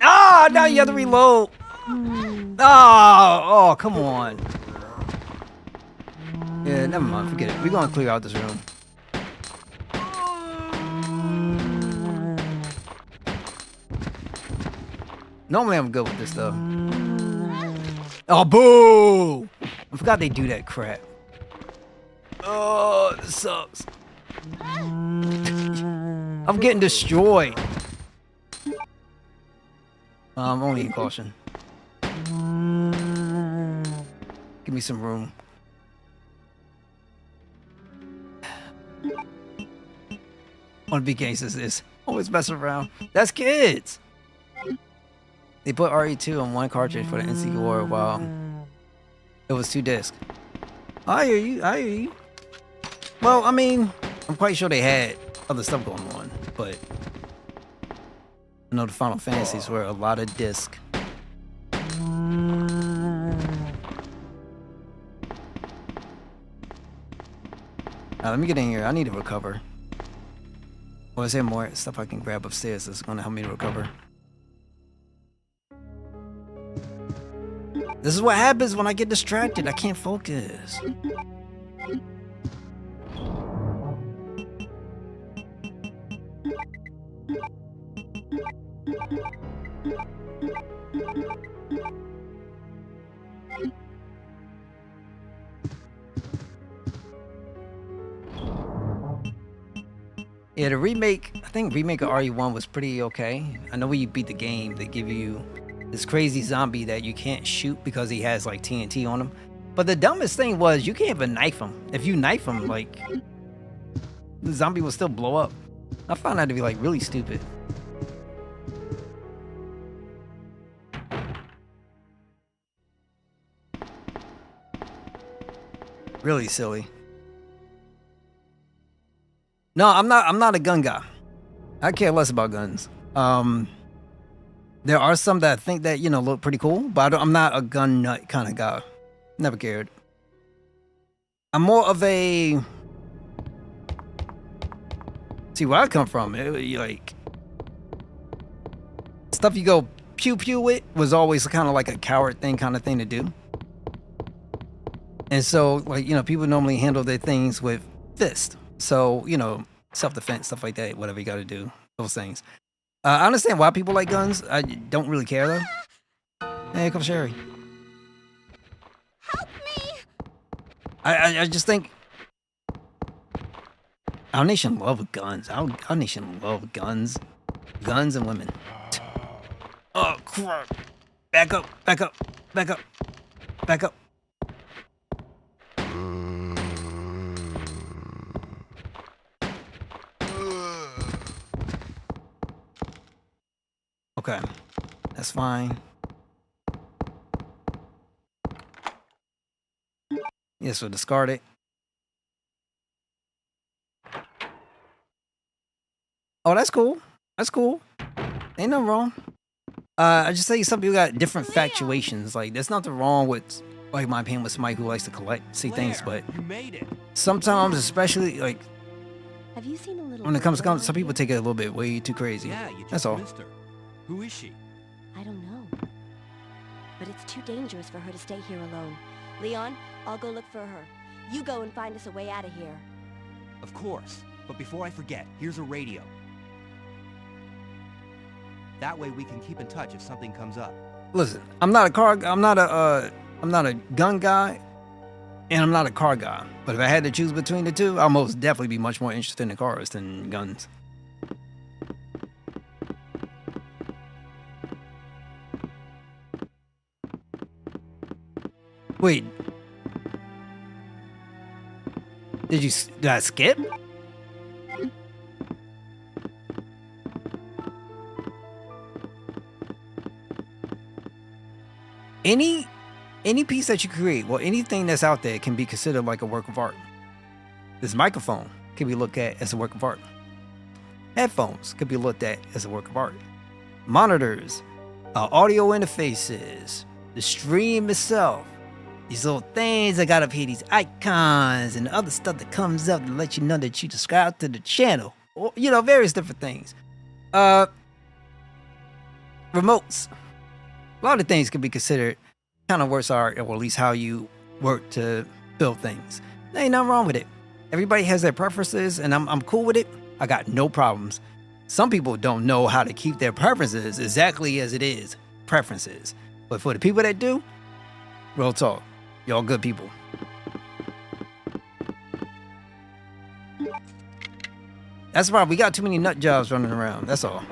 Ah, now you have to reload. Oh, come on. Yeah, never mind. Forget it. We're gonna clear out this room. Normally I'm good with this stuff. Oh, boo! I forgot they do that crap. Oh, this sucks. I'm getting destroyed. Only in caution. Give me some room. One of the big games is this. Always messing around. That's kids. They put RE2 on one cartridge for the NC War while it was 2 discs. I hear you. I hear you. Well, I mean, I'm quite sure they had other stuff going on, but I know the Final Fantasies were a lot of disc. Let me get in here. I need to recover. Or is there more stuff I can grab upstairs that's going to help me to recover? This is what happens when I get distracted. I can't focus. Yeah, the remake, I think remake of RE1 was pretty okay. I know when you beat the game, they give you this crazy zombie that you can't shoot because he has like TNT on him. But the dumbest thing was you can't even knife him. If you knife him, like, the zombie will still blow up. I found that to be like really stupid. Really silly. No, I'm not a gun guy. I care less about guns. There are some that I think that, you know, look pretty cool, but I'm not a gun nut kind of guy. Never cared. I'm more of a... See where I come from. Like, stuff you go pew pew with was always kind of like a coward thing kind of thing to do. And so, like, you know, people normally handle their things with fist. So, you know, self-defense, stuff like that, whatever you got to do, those things. I understand why people like guns. I don't really care, though. Hey, here comes Sherry. Help me! I just think our nation love guns. Our nation love guns. Guns and women. Oh, crap. Back up, back up, back up, back up. Okay, that's fine. Yes, we'll discard it. Oh, that's cool. That's cool. Ain't nothing wrong. I just say some people got different factuations. Like, there's nothing wrong with, like, my opinion with somebody who likes to see things, but You made it. sometimes, especially like Have you seen a little when it comes to girl guns, some out people here? take it a little bit way too crazy. Yeah, you just That's all. missed her. Who is she? I don't know. But it's too dangerous for her to stay here alone. Leon, I'll go look for her. You go and find us a way out of here. Of course. But before I forget, here's a radio. That way we can keep in touch if something comes up. Listen, I'm not a gun guy, and I'm not a car guy. But if I had to choose between the two, I'll most definitely be much more interested in cars than guns. Wait. Did I skip? Any piece that you create, well, anything that's out there can be considered like a work of art. This microphone can be looked at as a work of art. Headphones could be looked at as a work of art. Monitors, audio interfaces, the stream itself, these little things I got up here, these icons and other stuff that comes up to let you know that you subscribe to the channel, or various different things. Remotes, a lot of things could be considered kind of works art, or at least how you work to build things. There ain't nothing wrong with it. Everybody has their preferences, and I'm cool with it. I got no problems. Some people don't know how to keep their preferences exactly as it is, preferences. But for the people that do, real talk, y'all good people. That's right, we got too many nut jobs running around, that's all.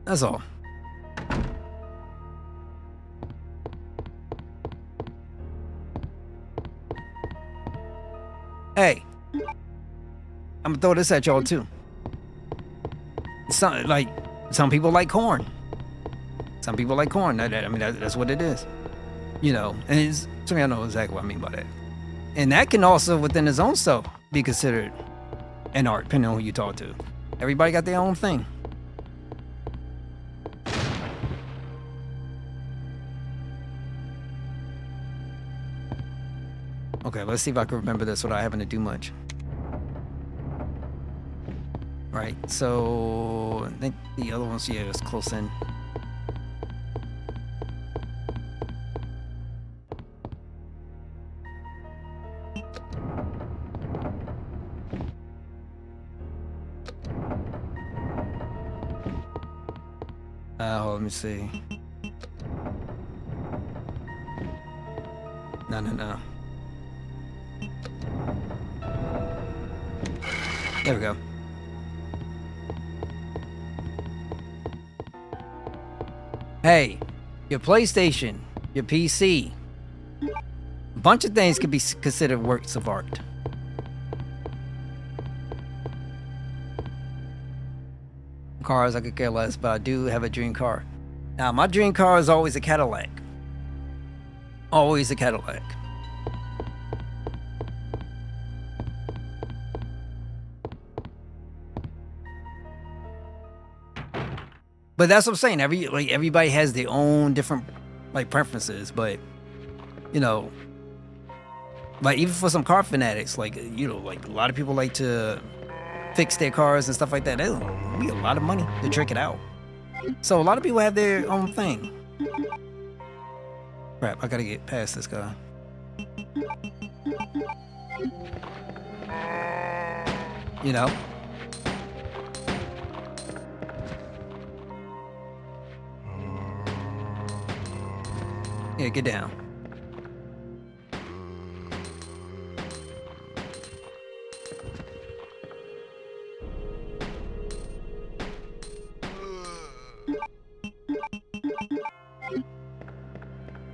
That's all. Hey, I'm gonna throw this at y'all too. Some people like corn. Some people like corn. That's what it is. And it's, to me, I know exactly what I mean by that. And that can also, within its own self, be considered an art, depending on who you talk to. Everybody got their own thing. Okay, let's see if I can remember this without having to do much. Right, so I think the other ones, yeah, it's close in. Let me see. No. There we go. Hey, your PlayStation, your PC, a bunch of things could be considered works of art. Cars, I could care less, but I do have a dream car. Now, my dream car is always a Cadillac. Always a Cadillac. But that's what I'm saying. Everybody has their own different preferences, but even for some car fanatics, a lot of people like to fix their cars and stuff like that. It'll be a lot of money to trick it out. So a lot of people have their own thing. Crap, I gotta get past this guy. Yeah, get down.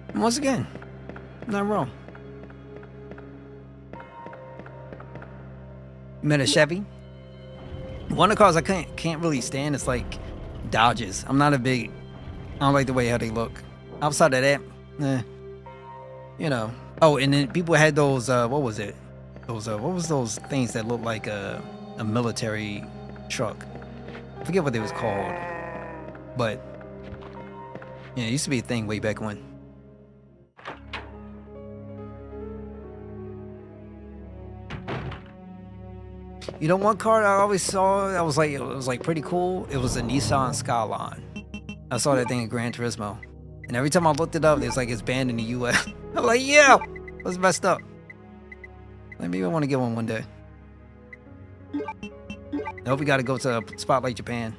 And once again, not wrong. Met a Chevy. One of the cars I can't really stand is Dodges. I don't like the way how they look. Outside of that, Oh, and then people had those, what was it? What was those things that looked like a military truck? I forget what they was called. But, it used to be a thing way back when. One car I always saw that was it was pretty cool. It was a Nissan Skyline. I saw that thing in Gran Turismo. And every time I looked it up, it's it's banned in the US. I'm like, yeah, that's messed up. Maybe I want to get one day. Nope, we got to go to Spotlight Japan.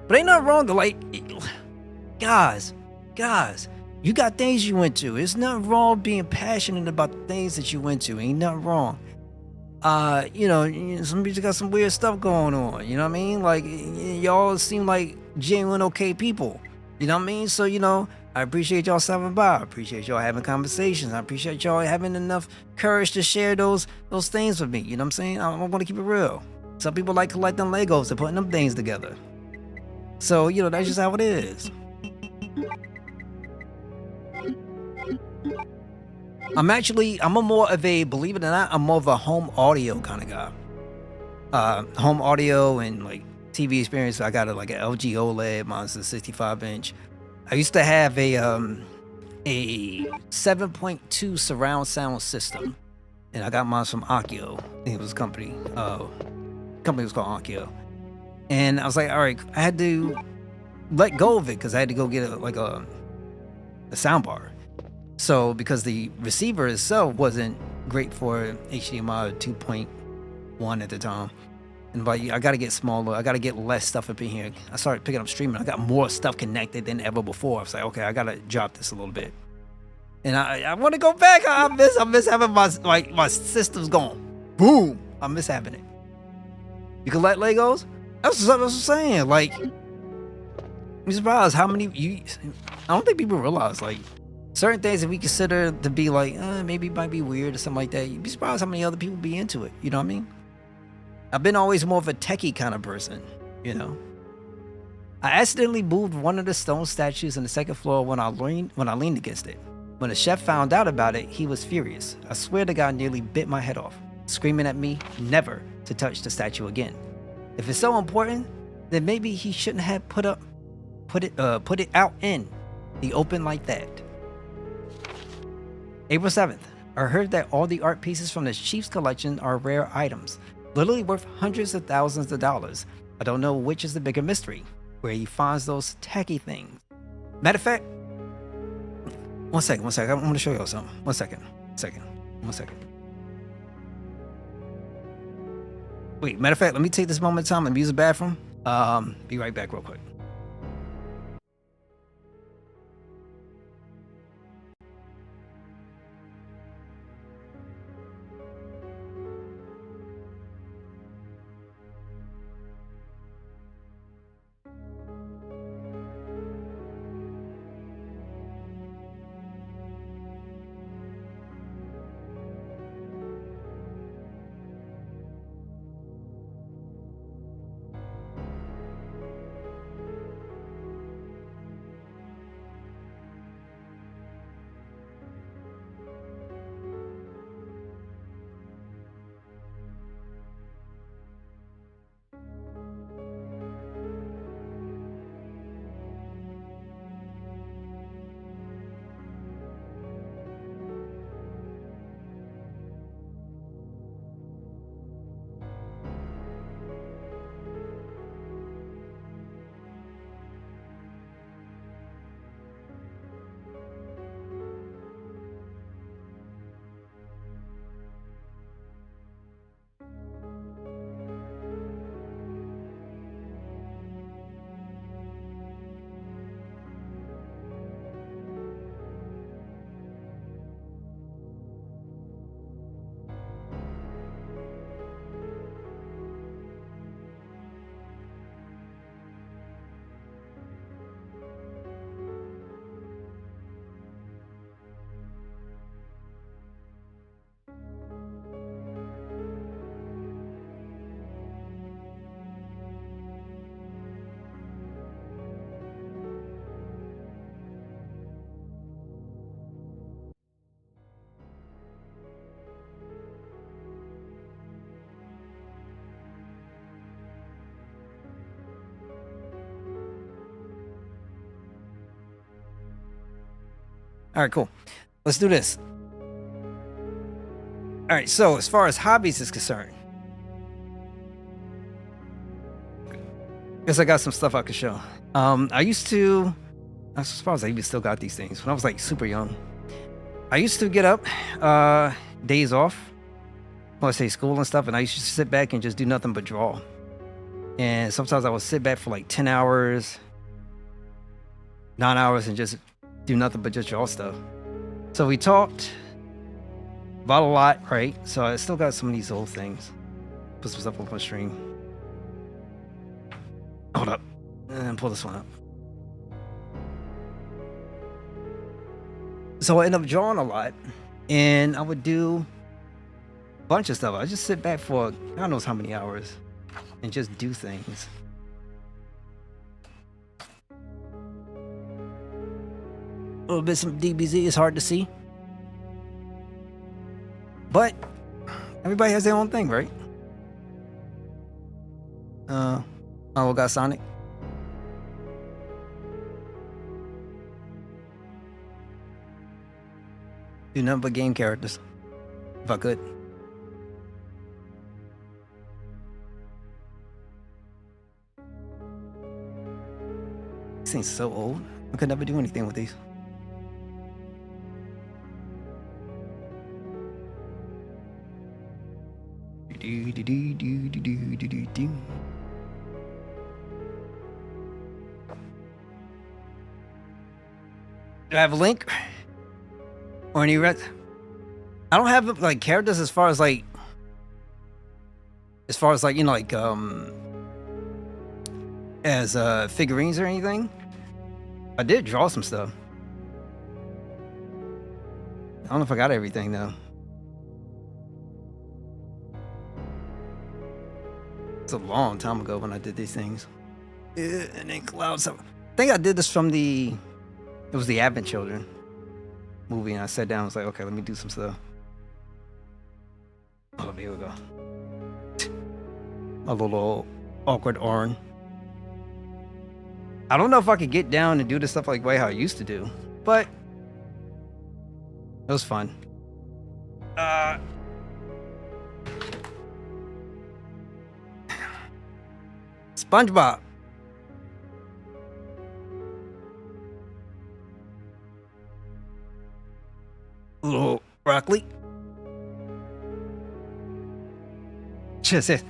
But ain't nothing wrong to guys, you got things you went to. It's nothing wrong being passionate about the things that you went to. Ain't nothing wrong. Some people got some weird stuff going on. You know what I mean? Y'all seem like genuine, okay people. You know what I mean? So, I appreciate y'all stopping by. I appreciate y'all having conversations. I appreciate y'all having enough courage to share those things with me. You know what I'm saying? I want to keep it real. Some people like collecting Legos and putting them things together. So, that's just how it is. I'm a more of a, believe it or not, I'm more of a home audio kind of guy. Home audio and like TV experience. I got like an LG OLED, mine's a 65-inch. I used to have a 7.2 surround sound system, and I got mine from Akio. I think it was a company. Company was called Akio. And I was like, all right, I had to let go of it because I had to go get a sound bar. So because the receiver itself wasn't great for HDMI 2.1 at the time, and but I got to get smaller. I got to get less stuff up in here. I started picking up streaming. I got more stuff connected than ever before. I was like, okay, I got to drop this a little bit. And I want to go back. I miss having my system's gone. Boom. I miss having it. You collect Legos? That's what I was saying. Like, I'm surprised how many I don't think people realize like certain things that we consider to be like maybe it might be weird or something like that. You'd be surprised how many other people be into it. You know what I mean? I've been always more of a techie kind of person, you know. I accidentally moved one of the stone statues on the second floor when I leaned against it. When the chef found out about it, he was furious. I swear the guy nearly bit my head off, screaming at me never to touch the statue again. If it's so important, then maybe he shouldn't have put it out in the open like that. April 7th. I heard that all the art pieces from the Chief's collection are rare items, literally worth hundreds of thousands of dollars. I don't know which is the bigger mystery, where he finds those tacky things. Matter of fact, one second. I want to show y'all something. One second. Wait, matter of fact, let me take this moment in time and use the bathroom. Be right back real quick. All right, cool. Let's do this. All right, so as far as hobbies is concerned, guess I got some stuff I could show. I'm surprised I even still got these things. When I was like super young, I used to get up, days off, let's say school and stuff, and I used to sit back and just do nothing but draw. And sometimes I would sit back for like 10 hours, 9 hours, and just do nothing but just draw stuff. So we talked about a lot, right? So I still got some of these old things. Put some stuff up on my stream. Hold up. And pull this one up. So I ended up drawing a lot, and I would do a bunch of stuff. I just sit back for God knows how many hours and just do things. A little bit some DBZ is hard to see. Everybody has their own thing, right? Oh, got Sonic. Do nothing but game characters. If I could. These things are so old. I could never do anything with these. Do I have a link? Or any red? I don't have like characters as far as like you know, like as figurines or anything. I did draw some stuff. I don't know if I got everything though. It's a long time ago when I did these things. And then clouds. I think I did this from it was the Advent Children movie, and I sat down and was like, okay, let me do some stuff. Oh, here we go. A little awkward Orin. I don't know if I could get down and do this stuff like way how I used to do, but it was fun. SpongeBob. Little broccoli. Just it.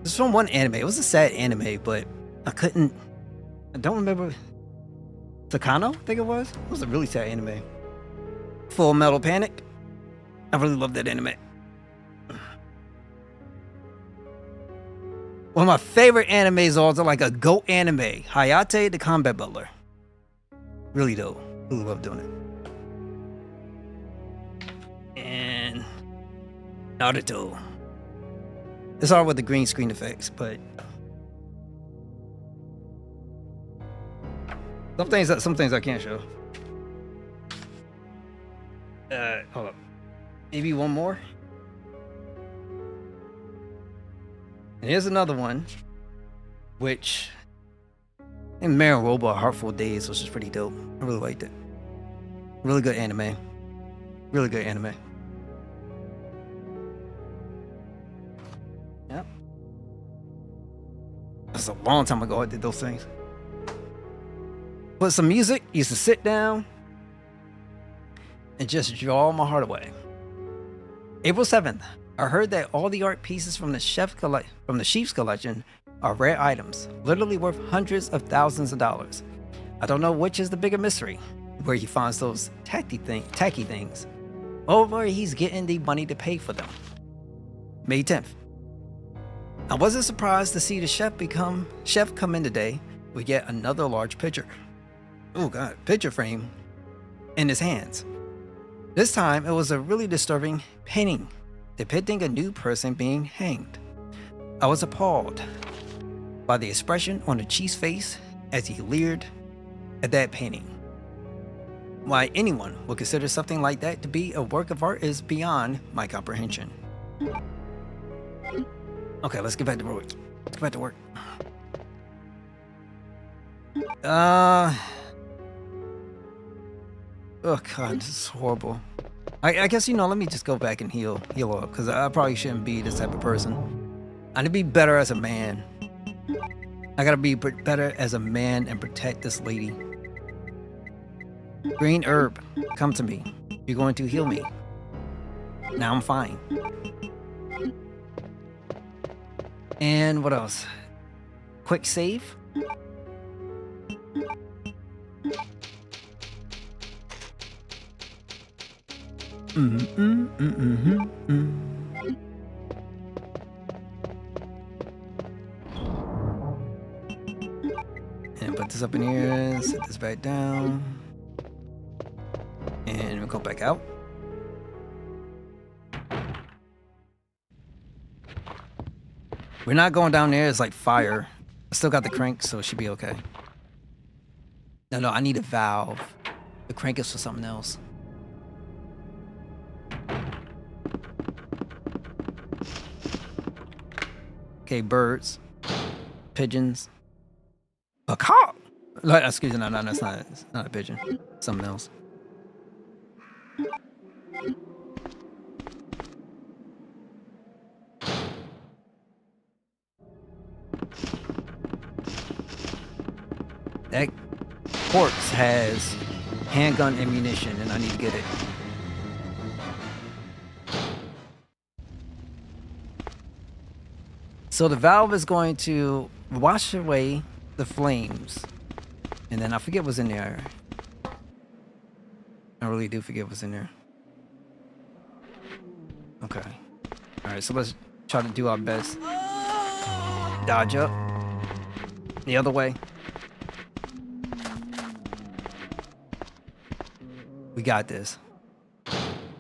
This is from one anime. It was a sad anime, but I don't remember. Takano, I think it was. It was a really sad anime. Full Metal Panic. I really love that anime. One of my favorite animes is also like a GOAT anime. Hayate the Combat Butler. Really dope. Really love doing it. And Naruto. It's hard with the green screen effects, but some things I can't show. Hold up. Maybe one more. And here's another one, which in Marin Robot Heartful Days, which is pretty dope. I really liked it. Really good anime. Really good anime. Yep. That's a long time ago I did those things. Put some music, used to sit down and just draw my heart away. April 7th, I heard that all the art pieces from the Sheep's collection are rare items, literally worth hundreds of thousands of dollars. I don't know which is the bigger mystery, where he finds those tacky things, or where he's getting the money to pay for them. May 10th. I wasn't surprised to see the chef come in today with yet another large picture. Oh god, picture frame in his hands. This time it was a really disturbing painting depicting a nude person being hanged. I was appalled by the expression on the chief's face as he leered at that painting. Why anyone would consider something like that to be a work of art is beyond my comprehension. Okay, let's get back to work. Let's get back to work. Oh god, this is horrible. I guess, you know, let me just go back and heal up, because I probably shouldn't be this type of person. I need to be better as a man. I gotta be better as a man and protect this lady. Green herb, come to me. You're going to heal me. Now I'm fine. And what else? Quick save. And put this up in here, set this back down. And we'll go back out. We're not going down there, it's like fire. I still got the crank, so it should be okay. No, I need a valve. The crank is for something else. Okay, birds, pigeons, a cock. Like, excuse me, no, that's not. It's not a pigeon. Something else. That corpse has handgun ammunition, and I need to get it. So the valve is going to wash away the flames. And then I forget what's in there. I really do forget what's in there. Okay. Alright, so let's try to do our best. Dodge up. The other way. We got this.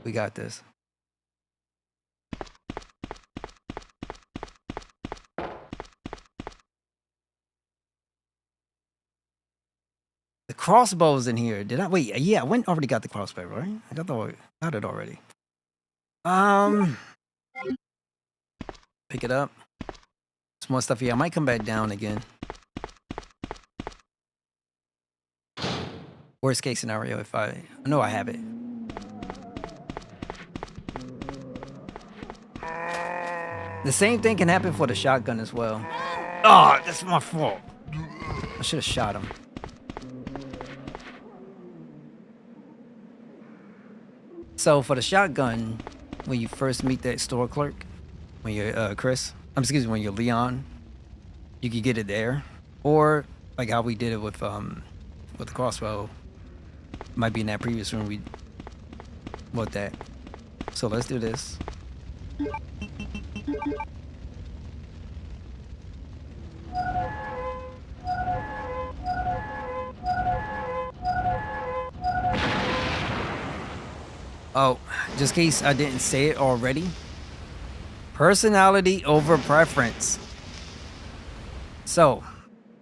We got this. The crossbow's in here. Did I wait? Yeah, I already got the crossbow, right? I got it already. Pick it up. Some more stuff here. I might come back down again. Worst case scenario, if I know I have it. The same thing can happen for the shotgun as well. Oh, that's my fault. I should have shot him. So for the shotgun, when you first meet that store clerk, when you're excuse me, when you're Leon, you can get it there, or like how we did it with the crossbow. Might be in that previous room we bought that. So let's do this. Oh, just in case I didn't say it already. Personality over preference. So,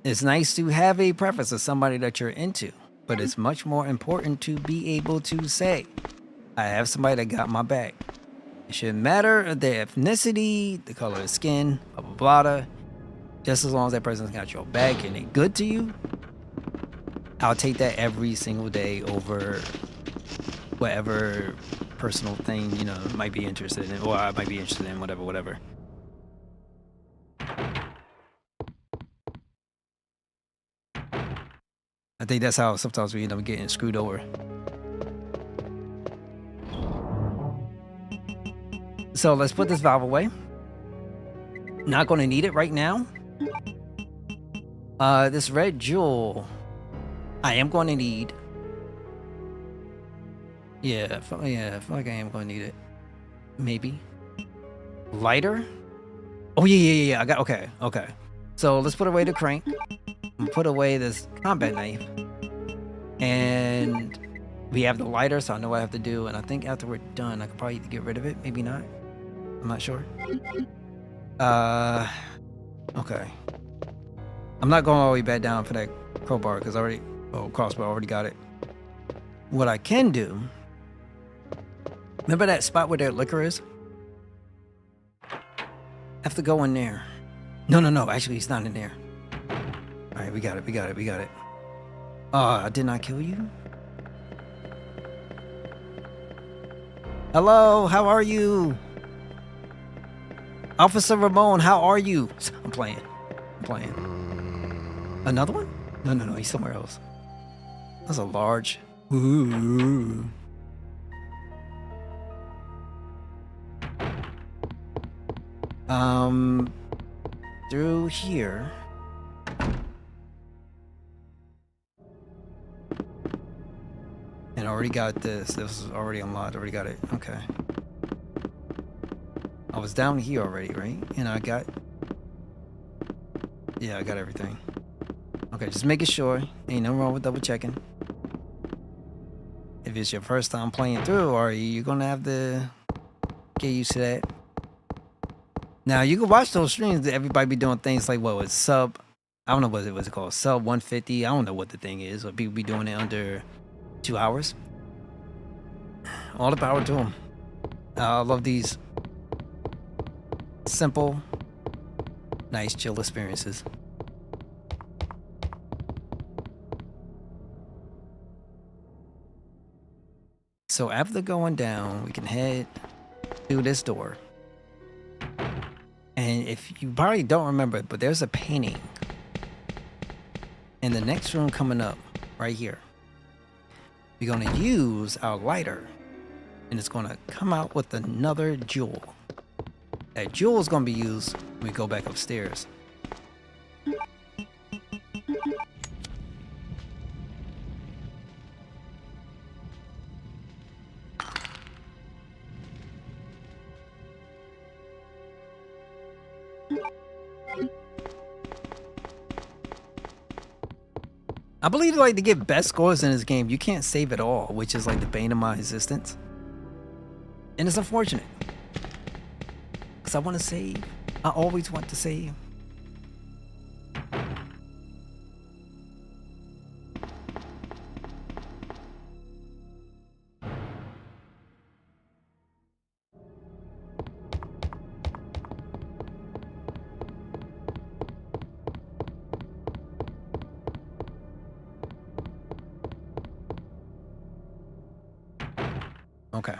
it's nice to have a preference of somebody that you're into, but it's much more important to be able to say, I have somebody that got my back. It shouldn't matter their ethnicity, the color of skin, blah, blah, blah. Just as long as that person's got your back and they're good to you, I'll take that every single day over whatever personal thing, you know, might be interested in, or I might be interested in, whatever. I think that's how sometimes we end up getting screwed over. So let's put this valve away. Not going to need it right now. This red jewel, I am going to need. Yeah, I feel like I am going to need it. Maybe. Lighter? Oh, yeah. I got, okay. So let's put away the crank. And put away this combat knife. And we have the lighter, so I know what I have to do. And I think after we're done, I could probably get rid of it. Maybe not. I'm not sure. Okay. I'm not going all the way back down for that crowbar because crossbow, I already got it. What I can do, remember that spot where that liquor is? I have to go in there. No, actually it's not in there. All right, we got it. I did not kill you? Hello, how are you? Officer Ramon, how are you? I'm playing. Another one? No, he's somewhere else. That's a large. Ooh. Through here. And I already got this. This is already unlocked. Already got it. Okay. I was down here already, right? And I got... Yeah, I got everything. Okay, just making sure. Ain't nothing wrong with double checking. If it's your first time playing through, or you're gonna have to get used to that. Now, you can watch those streams that everybody be doing things like, what was sub... I don't know what it was called. Sub 150. I don't know what the thing is. Or people be doing it under 2 hours. All the power to them. I love these simple Nice chill experiences. So after going down, we can head through this door. And if you probably don't remember it, but there's a painting in the next room coming up right here. We're going to use our lighter and it's going to come out with another jewel. That jewel is going to be used when we go back upstairs. I believe like to get best scores in this game, you can't save at all, which is like the bane of my existence. And it's unfortunate. Because I want to save. I always want to save. Okay.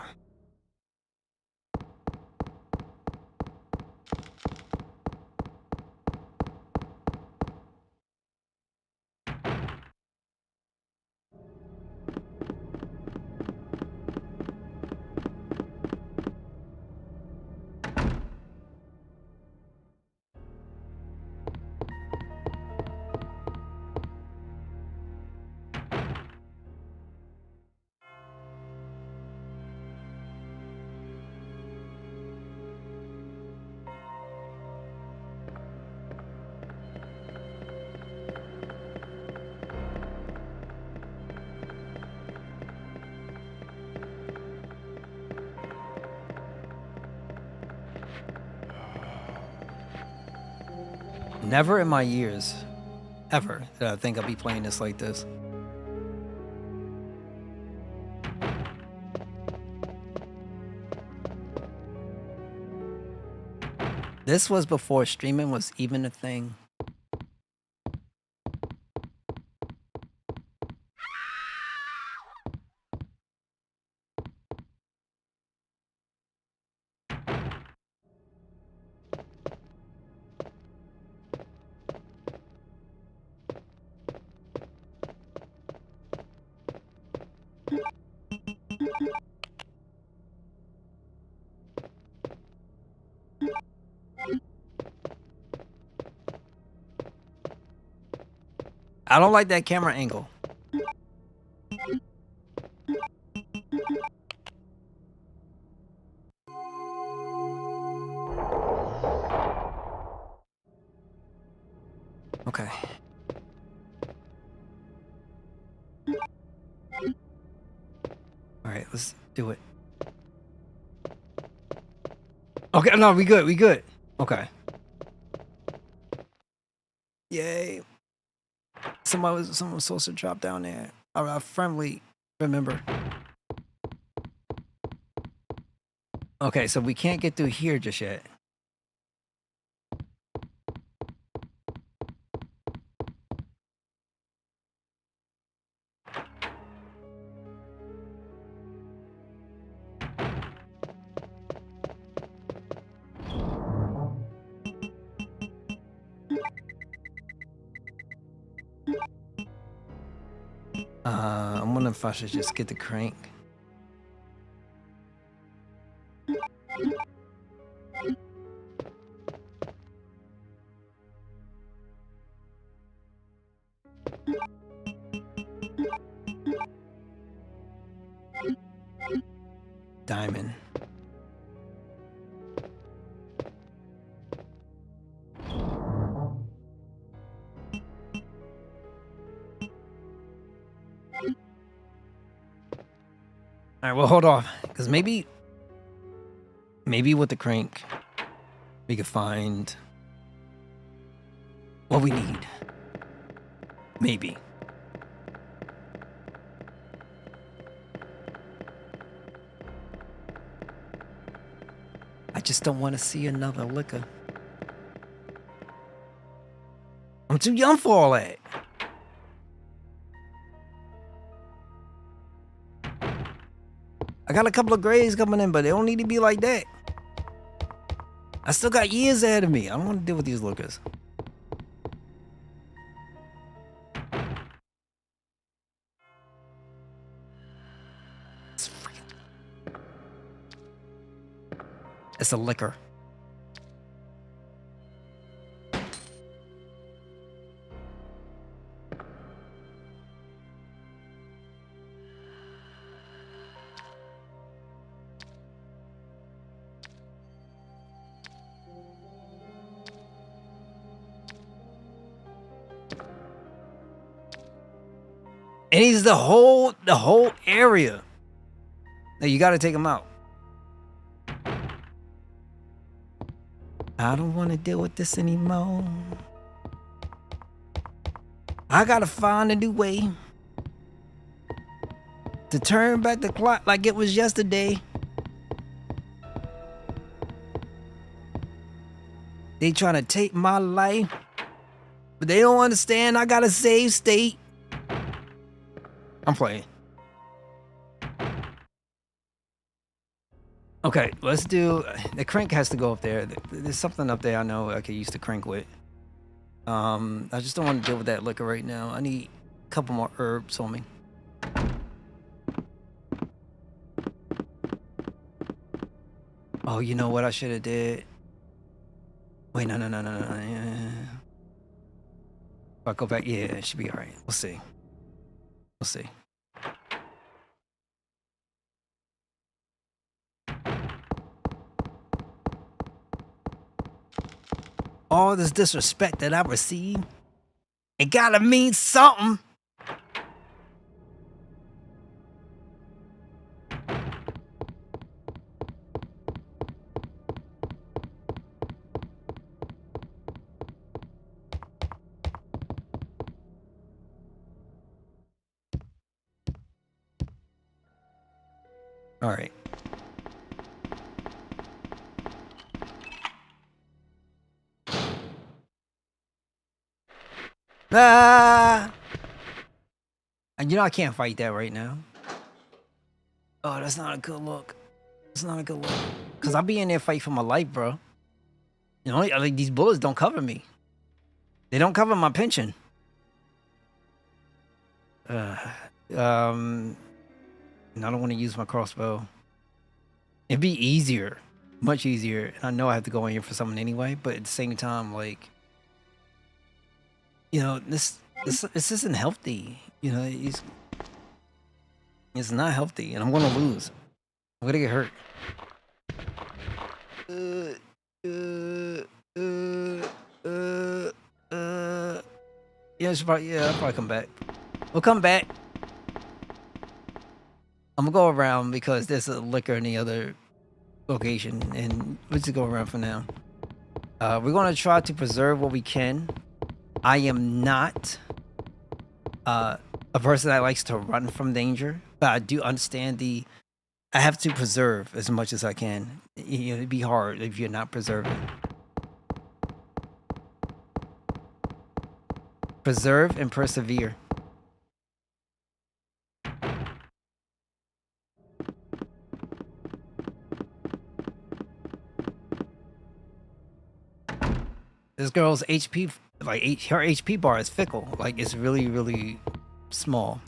Never in my years, ever, did I think I'd be playing this like this. This was before streaming was even a thing. I don't like that camera angle. Okay. All right, let's do it. Okay, no, we good, we good. Okay. Yay. Someone was supposed to drop down there. I firmly remember. Okay, so we can't get through here just yet. I'm wondering if I should just get the crank. Diamond. All right, well, hold off, because maybe with the crank, we could find what we need. Maybe. I just don't want to see another liquor. I'm too young for all that. I got a couple of grades coming in, but they don't need to be like that. I still got years ahead of me. I don't want to deal with these lookers. It's a liquor. And he's the whole area. Now you gotta take him out. I don't want to deal with this anymore. I gotta find a new way to turn back the clock like it was yesterday. They trying to take my life, but they don't understand I got a save state. I'm playing. Okay, let's do... The crank has to go up there. There's something up there I know I could use the crank with. I just don't want to deal with that liquor right now. I need a couple more herbs on me. Oh, you know what I should have did? Wait, no. Yeah. If I go back, yeah, it should be all right. We'll see. We'll see. All this disrespect that I receive, it gotta mean something. All right. Ah! And you know I can't fight that right now. Oh, that's not a good look. It's not a good look. Cause I'll be in there fight for my life, bro. You know, like these bullets don't cover me. They don't cover my pension. And I don't want to use my crossbow. It'd be easier, much easier. And I know I have to go in here for something anyway, but at the same time, like, you know, this isn't healthy. You know, it's not healthy, and I'm gonna lose. I'm gonna get hurt. Yeah, I'll probably come back. We'll come back. I'm gonna go around because there's a liquor in the other location, and we'll just go around for now. We're gonna try to preserve what we can. I am not a person that likes to run from danger, but I do understand I have to preserve as much as I can. You know, it'd be hard if you're not preserving. Preserve and persevere. This girl's HP, like her HP bar is fickle. Like it's really, really small.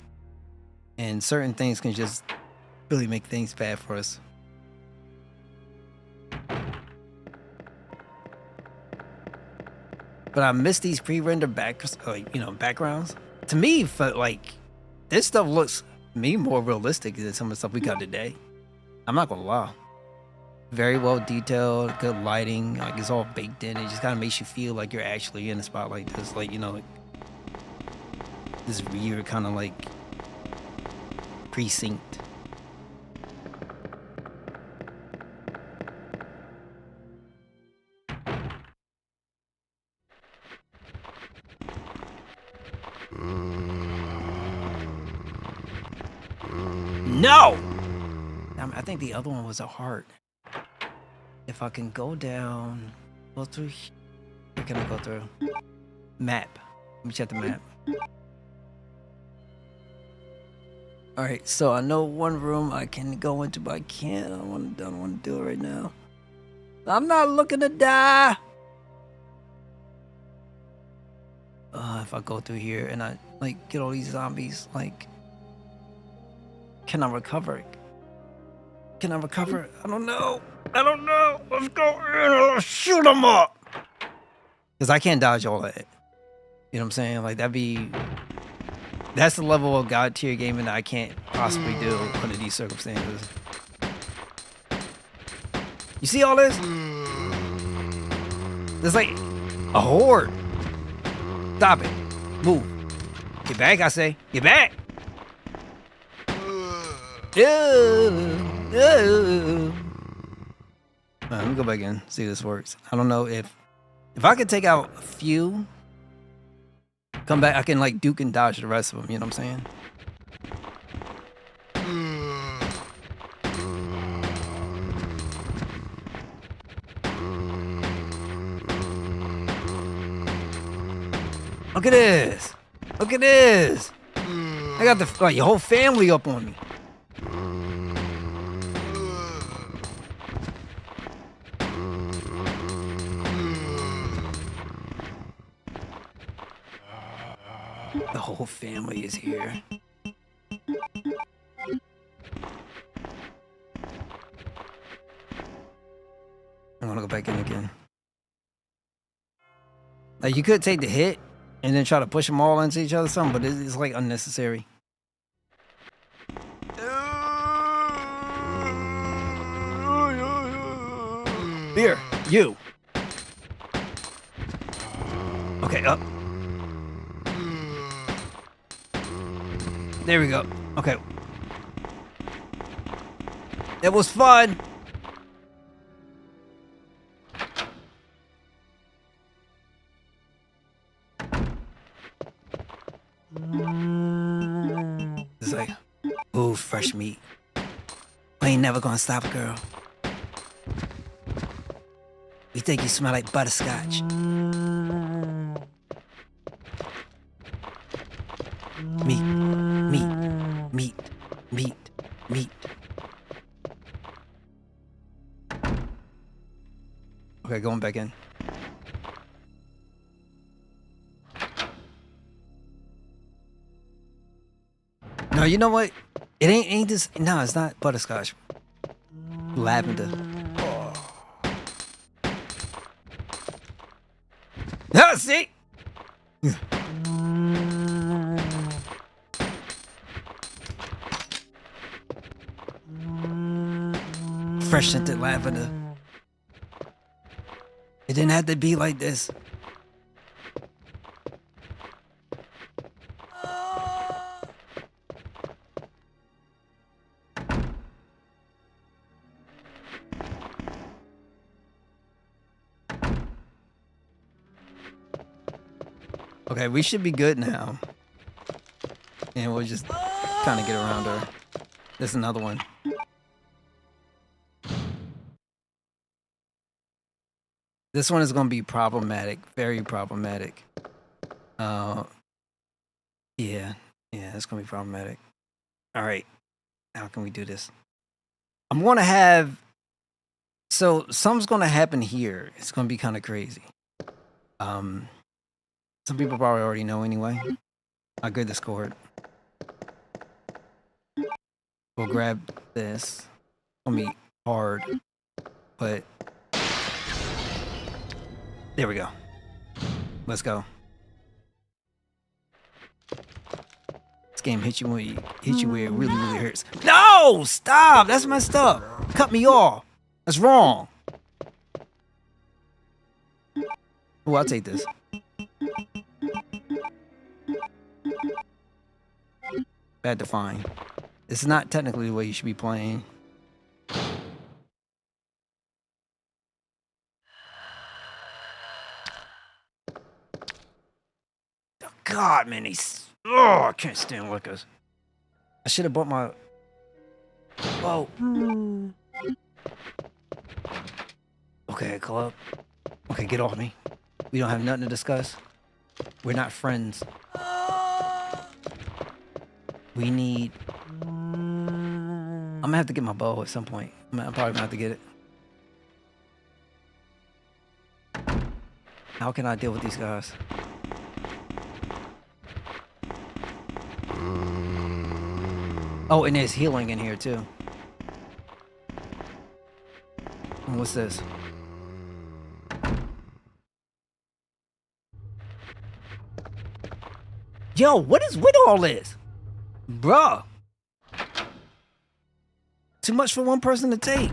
And certain things can just really make things bad for us. But I miss these pre-rendered backgrounds. To me, for like this stuff looks to me more realistic than some of the stuff we got today. I'm not gonna lie. Very well detailed, good lighting, like it's all baked in. It just kind of makes you feel like you're actually in a spot like this, like, you know, like this weird kind of like precinct. No! I think the other one was a heart. If I can go down, go through here. Where can I go through? Map. Let me check the map. Alright, so I know one room I can go into, but I can't. I don't want to do it right now. I'm not looking to die. If I go through here and I like get all these zombies, like, can I recover? Can I recover? I don't know. I don't know. Let's go in. Let's shoot them up. Because I can't dodge all that. You know what I'm saying? Like, that's the level of God tier gaming that I can't possibly do under these circumstances. You see all this? There's like a horde. Stop it. Move. Get back, I say. Get back. Let me go back in, see if this works. I don't know if I could take out a few, come back, I can like duke and dodge the rest of them, you know what I'm saying? Look at this. Look at this. I got like your whole family up on me. The whole family is here. I'm gonna go back in again. Like, you could take the hit and then try to push them all into each other, something, but it's like unnecessary. Here, you. Okay, up. There we go. Okay. It was fun. It's like, ooh, fresh meat. We ain't never gonna stop, girl. You think you smell like butterscotch? Meat, meat, meat, meat, meat. Okay, going back in. No, you know what? It ain't this. No, it's not butterscotch. Lavender. Ah, see? Fresh scented lavender. It didn't have to be like this. Okay, we should be good now. And we'll just kind of get around her. There's another one. This one is going to be problematic. Very problematic. Yeah, it's going to be problematic. All right. How can we do this? I'm going to have... So, something's going to happen here. It's going to be kind of crazy. Some people probably already know anyway. I'll get this cord. We'll grab this. It's gonna be hard, but there we go. Let's go. This game hits you where it really, really hurts. No! Stop! That's messed up. Cut me off. That's wrong. Oh, I'll take this. Bad to find. This is not technically the way you should be playing. Oh, God, man, I can't stand liquors. I should have bought my... Whoa. Okay, club. Okay, get off me. We don't have nothing to discuss. We're not friends. We need... I'm gonna have to get my bow at some point. I'm probably gonna have to get it. How can I deal with these guys? Oh, and there's healing in here too. And what's this? Yo, what is with all this? Bruh. Too much for one person to take.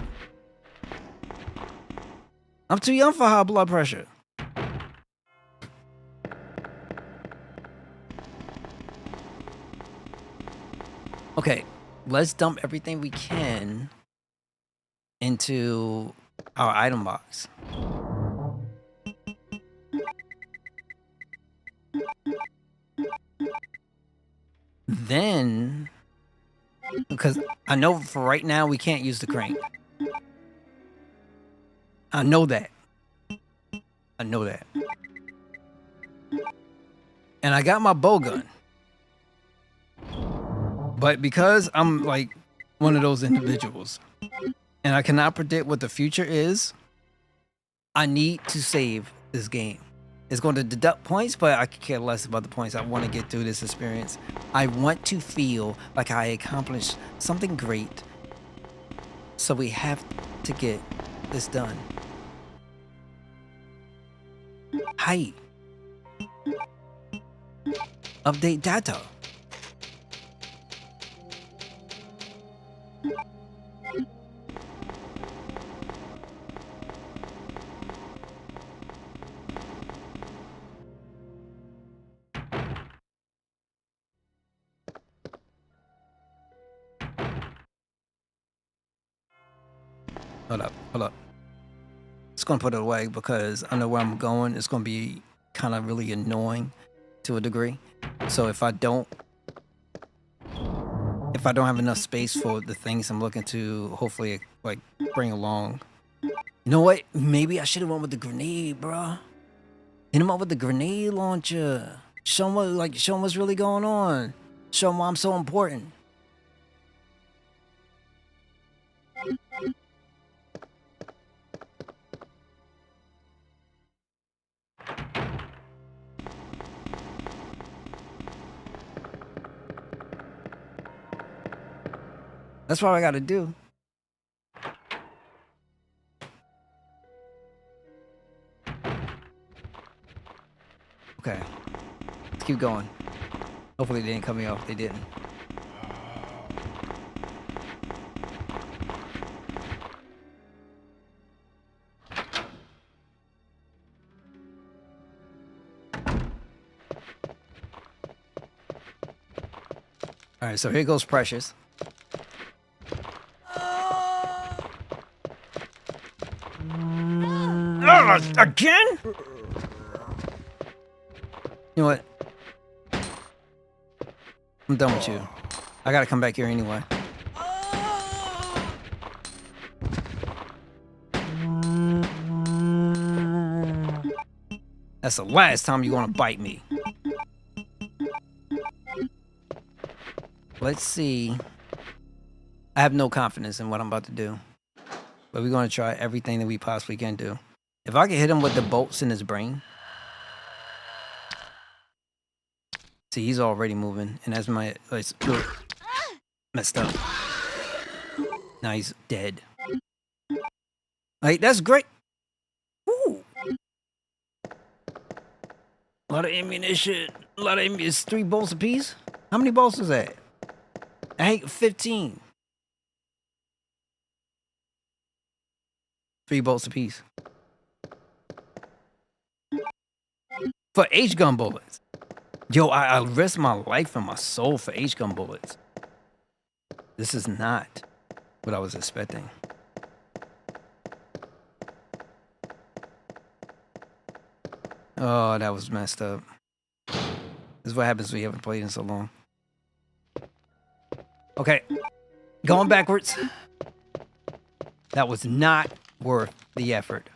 I'm too young for high blood pressure. Okay, let's dump everything we can into our item box. Then, because I know for right now we can't use the crane. I know that. I know that. And I got my bow gun. But because I'm like one of those individuals and I cannot predict what the future is, I need to save this game. It's going to deduct points, but I could care less about the points. I want to get through this experience. I want to feel like I accomplished something great. So we have to get this done. Hi. Update data. Hold up. Just gonna put it away because I know where I'm going. It's gonna be kind of really annoying to a degree. So if I don't have enough space for the things I'm looking to hopefully like bring along. You know what? Maybe I should have went with the grenade, bruh. Hit him up with the grenade launcher. Show him what's really going on. Show him why I'm so important. That's what I gotta do. Okay. Let's keep going. Hopefully they didn't cut me off. They didn't. Alright, so here goes Precious. Again? You know what? I'm done with you. I gotta come back here anyway. That's the last time you're gonna bite me. Let's see. I have no confidence in what I'm about to do. But we're gonna try everything that we possibly can do. If I can hit him with the bolts in his brain. See, he's already moving. And that's my... messed up. Now he's dead. Like, that's great. Ooh. A lot of ammunition. A lot of ammunition. It's 3 bolts apiece? How many bolts is that? I hate 15. 3 bolts apiece. For H-gun bullets. Yo, I risked my life and my soul for H-gun bullets. This is not what I was expecting. Oh, that was messed up. This is what happens when you haven't played in so long. Okay. Going backwards. That was not worth the effort.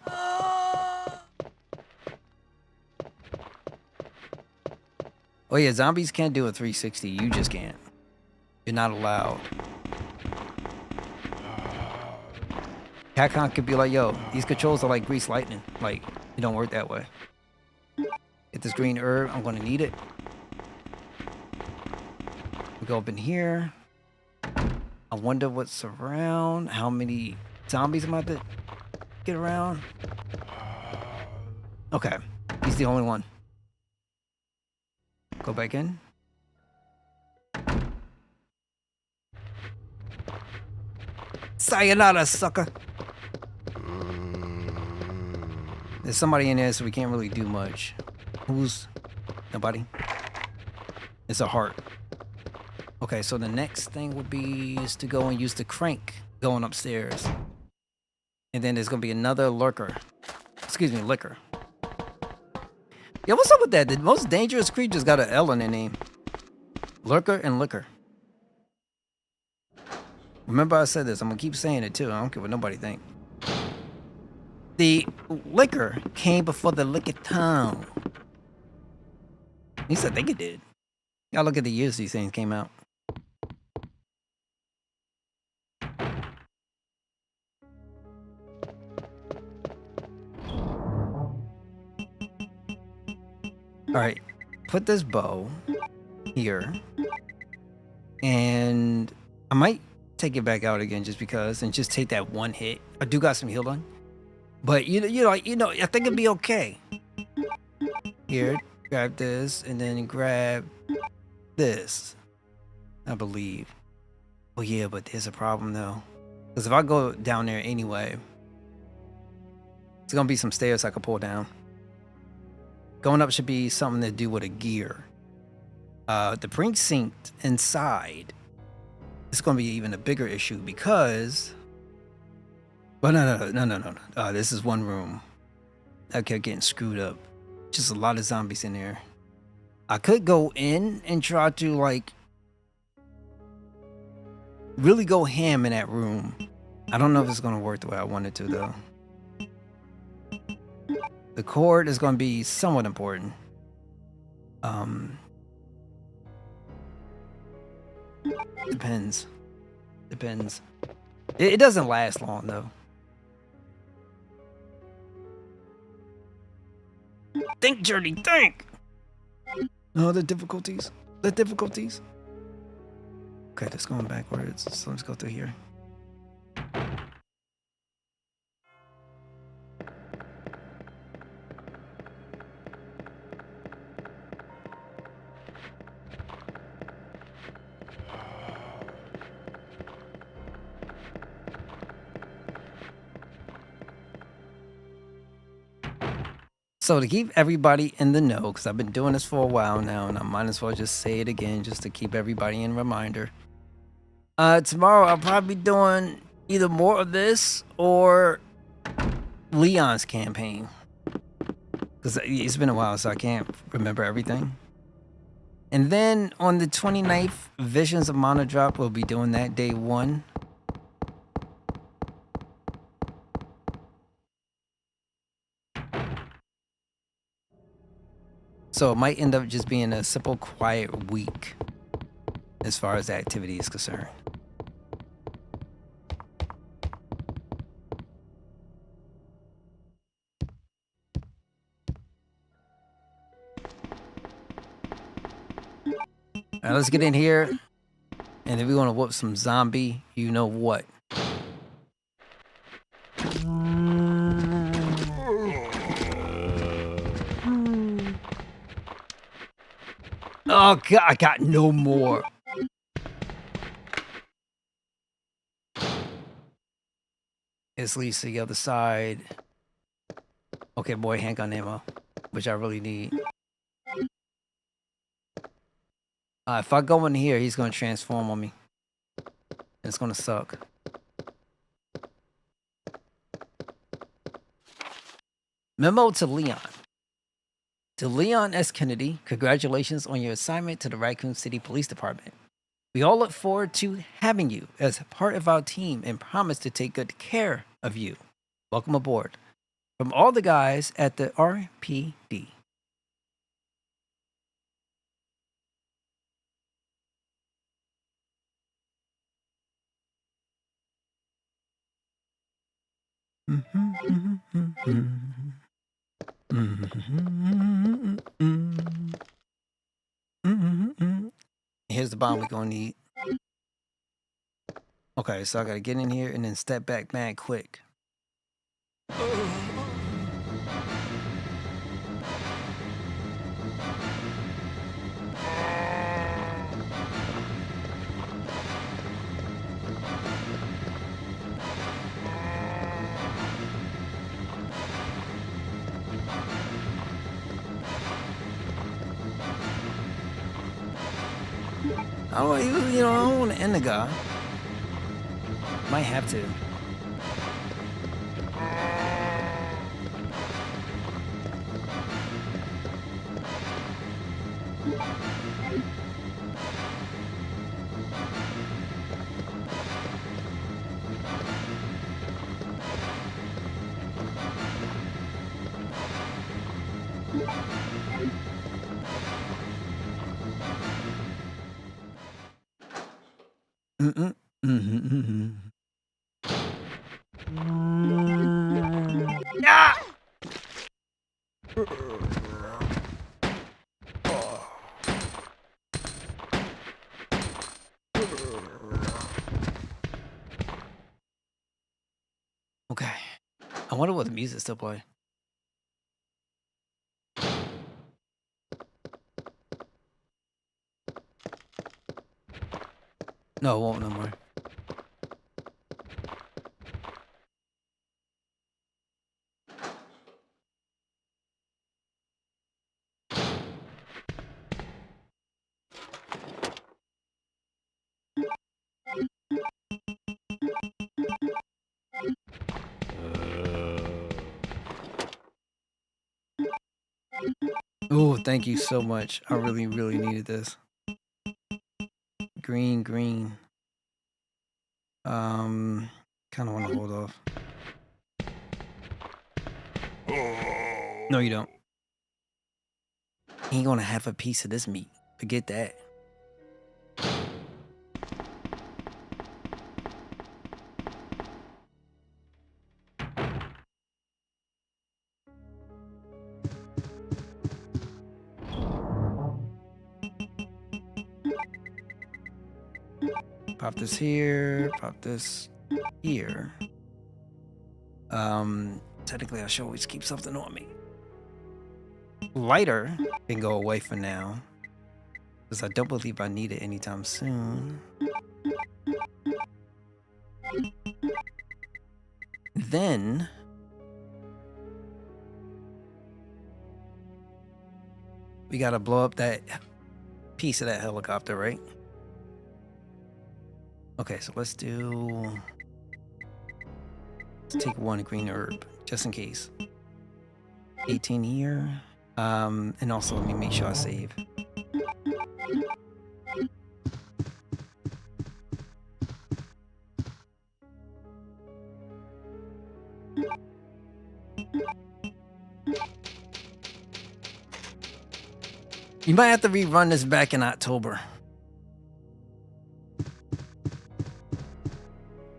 Oh yeah, zombies can't do a 360. You just can't. You're not allowed. Capcom could be like, yo, these controls are like grease lightning. Like, it don't work that way. Get this green herb. I'm gonna need it. We go up in here. I wonder what's around. How many zombies am I about to get around? Okay, he's the only one. Go back in. Sayonara, sucker. There's somebody in there, so we can't really do much. Who's? Nobody? It's a heart. Okay, so the next thing would be is to go and use the crank going upstairs. And then there's gonna be another lurker. Excuse me, liquor. Yeah, what's up with that? The most dangerous creatures got an L in their name. Lurker and liquor. Remember I said this, I'm gonna keep saying it too. I don't care what nobody think. The liquor came before the liquor town. At least I think it did. Gotta look at the years these things came out. Alright, put this bow here. And I might take it back out again just because and just take that one hit. I do got some healing. But you know, I think it'd be okay. Here, grab this and then grab this. I believe. Oh yeah, but there's a problem though. Because if I go down there anyway, it's gonna be some stairs I can pull down. Going up should be something to do with a gear. The precinct inside is gonna be even a bigger issue because. Well, no. This is one room. I kept getting screwed up. Just a lot of zombies in there. I could go in and try to like really go ham in that room. I don't know if it's gonna work the way I wanted to though. The cord is gonna be somewhat important. Depends. It doesn't last long though. Think, Journey, think! Oh, the difficulties. Okay, that's going backwards. So let's go through here. So to keep everybody in the know, because I've been doing this for a while now, and I might as well just say it again just to keep everybody in reminder. Tomorrow I'll probably be doing either more of this or Leon's campaign. Because it's been a while, so I can't remember everything. And then on the 29th, Visions of Mana Drop, we'll be doing that day 1. So it might end up just being a simple, quiet week as far as the activity is concerned. All right, let's get in here. And if we want to whoop some zombie, you know what. Oh, God, I got no more. It's leads to the other side. Okay, boy, handgun ammo, which I really need. If I go in here, he's going to transform on me. It's going to suck. Memo to Leon. To Leon S. Kennedy, congratulations on your assignment to the Raccoon City Police Department. We all look forward to having you as part of our team and promise to take good care of you. Welcome aboard. From all the guys at the RPD. Here's the bomb we're gonna need. Okay, so I gotta get in here and then step back mad quick. I don't, I don't want to end the guy. Might have to. Ah! Okay. I wonder what the music still play. No, it won't no more. Oh, thank you so much. I really, really needed this. Green, green. Kind of want to hold off. No, you don't. Ain't gonna have a piece of this meat. Forget that. Pop this here. Pop this here. Technically I should always keep something on me. Lighter can go away for now, because I don't believe I need it anytime soon. Then we gotta blow up that piece of that helicopter, right? Okay, so let's take one green herb, just in case. 18 here. And also let me make sure I save. You might have to rerun this back in October.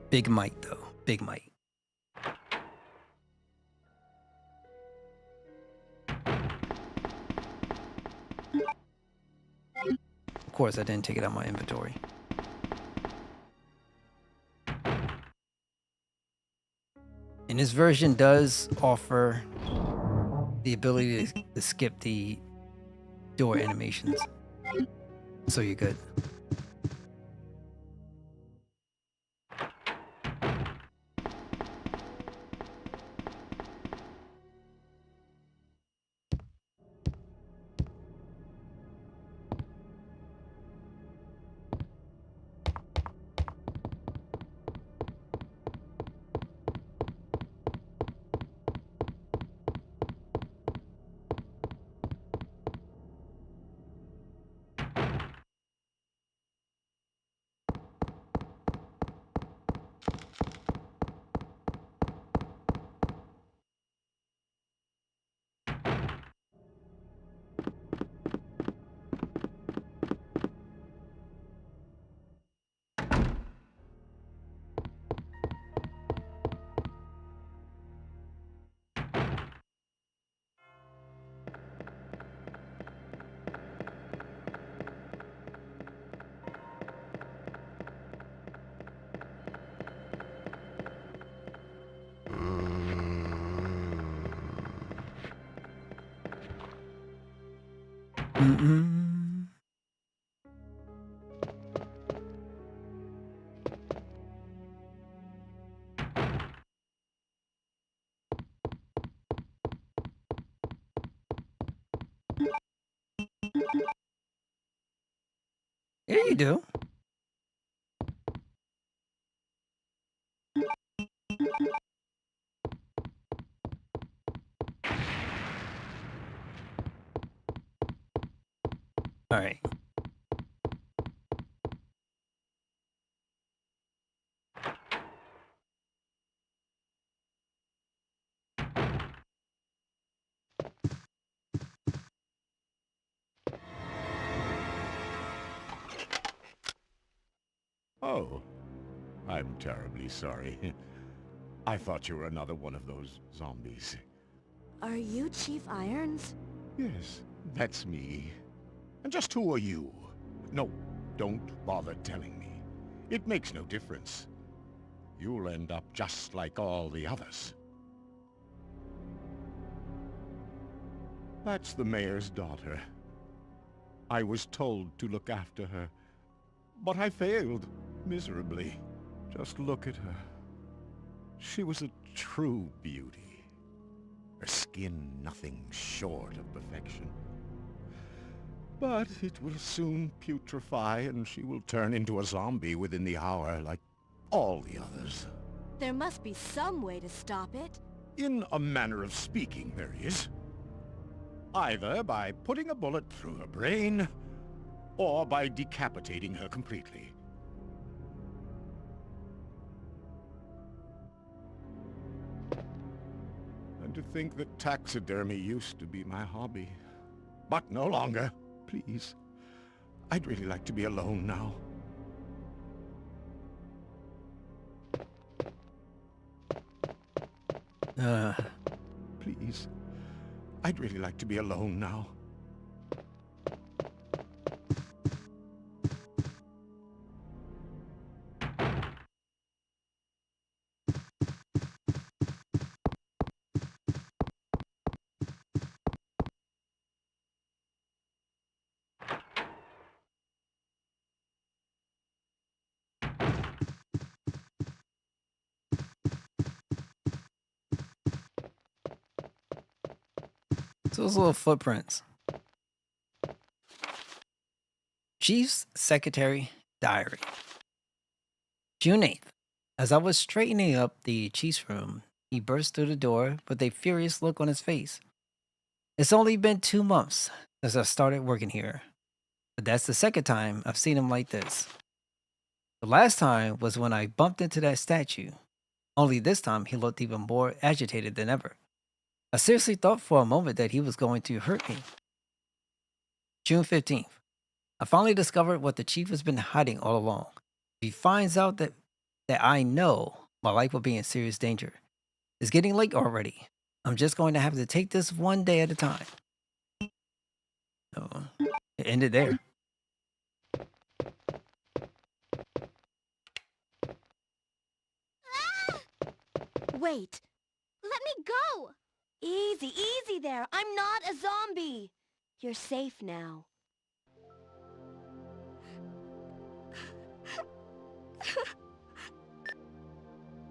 Big might though, big might. Of course, I didn't take it out of my inventory. And this version does offer the ability to skip the door animations. So you're good. Mm-mm. Yeah, you do. All right. Oh, I'm terribly sorry. I thought you were another one of those zombies. Are you Chief Irons? Yes, that's me. And just who are you? No, don't bother telling me. It makes no difference. You'll end up just like all the others. That's the mayor's daughter. I was told to look after her, but I failed miserably. Just look at her. She was a true beauty. Her skin nothing short of perfection. But it will soon putrefy and she will turn into a zombie within the hour like all the others. There must be some way to stop it. In a manner of speaking, there is. Either by putting a bullet through her brain, or by decapitating her completely. And to think that taxidermy used to be my hobby. But no longer. Please. I'd really like to be alone now. Please. I'd really like to be alone now. So those little footprints. Chief's Secretary Diary. June 8th. As I was straightening up the chief's room, he burst through the door with a furious look on his face. It's only been 2 months since I started working here, but that's the second time I've seen him like this. The last time was when I bumped into that statue, only this time he looked even more agitated than ever. I seriously thought for a moment that he was going to hurt me. June 15th. I finally discovered what the chief has been hiding all along. If he finds out that I know my life will be in serious danger. It's getting late already. I'm just going to have to take this one day at a time. Oh, it ended there. Wait. Let me go! Easy, easy there. I'm not a zombie. You're safe now.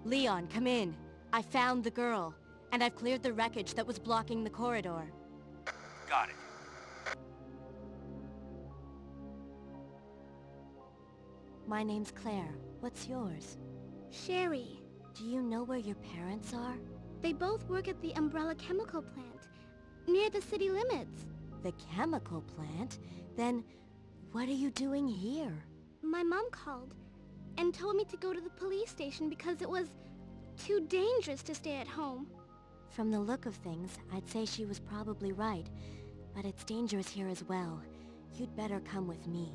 Leon, come in. I found the girl, and I've cleared the wreckage that was blocking the corridor. Got it. My name's Claire. What's yours? Sherry. Do you know where your parents are? They both work at the Umbrella Chemical Plant, near the city limits. The chemical plant? Then, what are you doing here? My mom called and told me to go to the police station because it was too dangerous to stay at home. From the look of things, I'd say she was probably right. But it's dangerous here as well. You'd better come with me.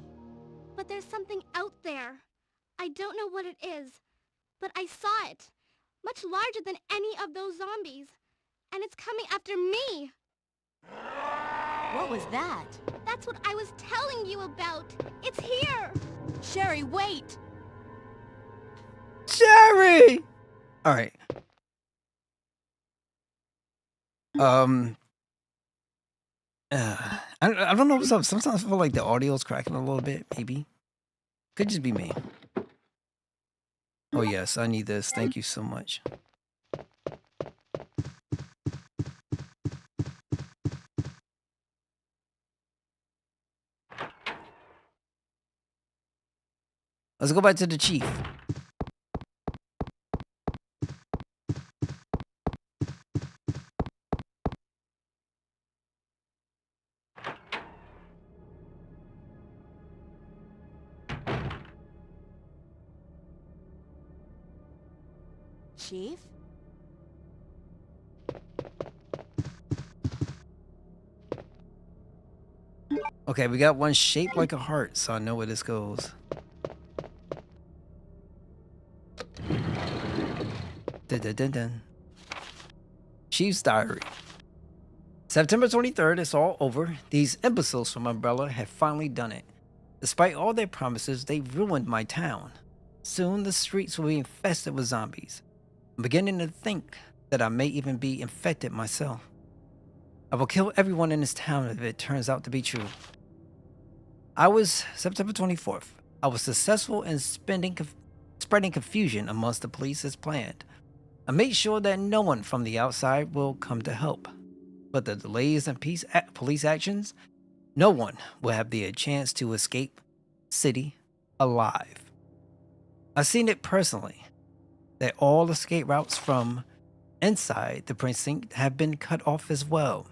But there's something out there. I don't know what it is, but I saw it. Much larger than any of those zombies. And it's coming after me. What was that? That's what I was telling you about. It's here. Sherry, wait! Sherry! All right. I I don't know what's up. Sometimes I feel like the audio's cracking a little bit. Maybe. Could just be me. Oh, yes. I need this. Thank you so much. Let's go back to the chief. Chief? Okay, we got one shaped like a heart, so I know where this goes. Dun, dun, dun, dun. Chief's Diary. September 23rd, it's all over. These imbeciles from Umbrella have finally done it. Despite all their promises, they ruined my town. Soon the streets will be infested with zombies. I'm beginning to think that I may even be infected myself. I will kill everyone in this town if it turns out to be true. September 24th. I was successful in spreading confusion amongst the police as planned. I made sure that no one from the outside will come to help. But the delays in police actions, no one will have the chance to escape city alive. I've seen it personally, that all escape routes from inside the precinct have been cut off as well.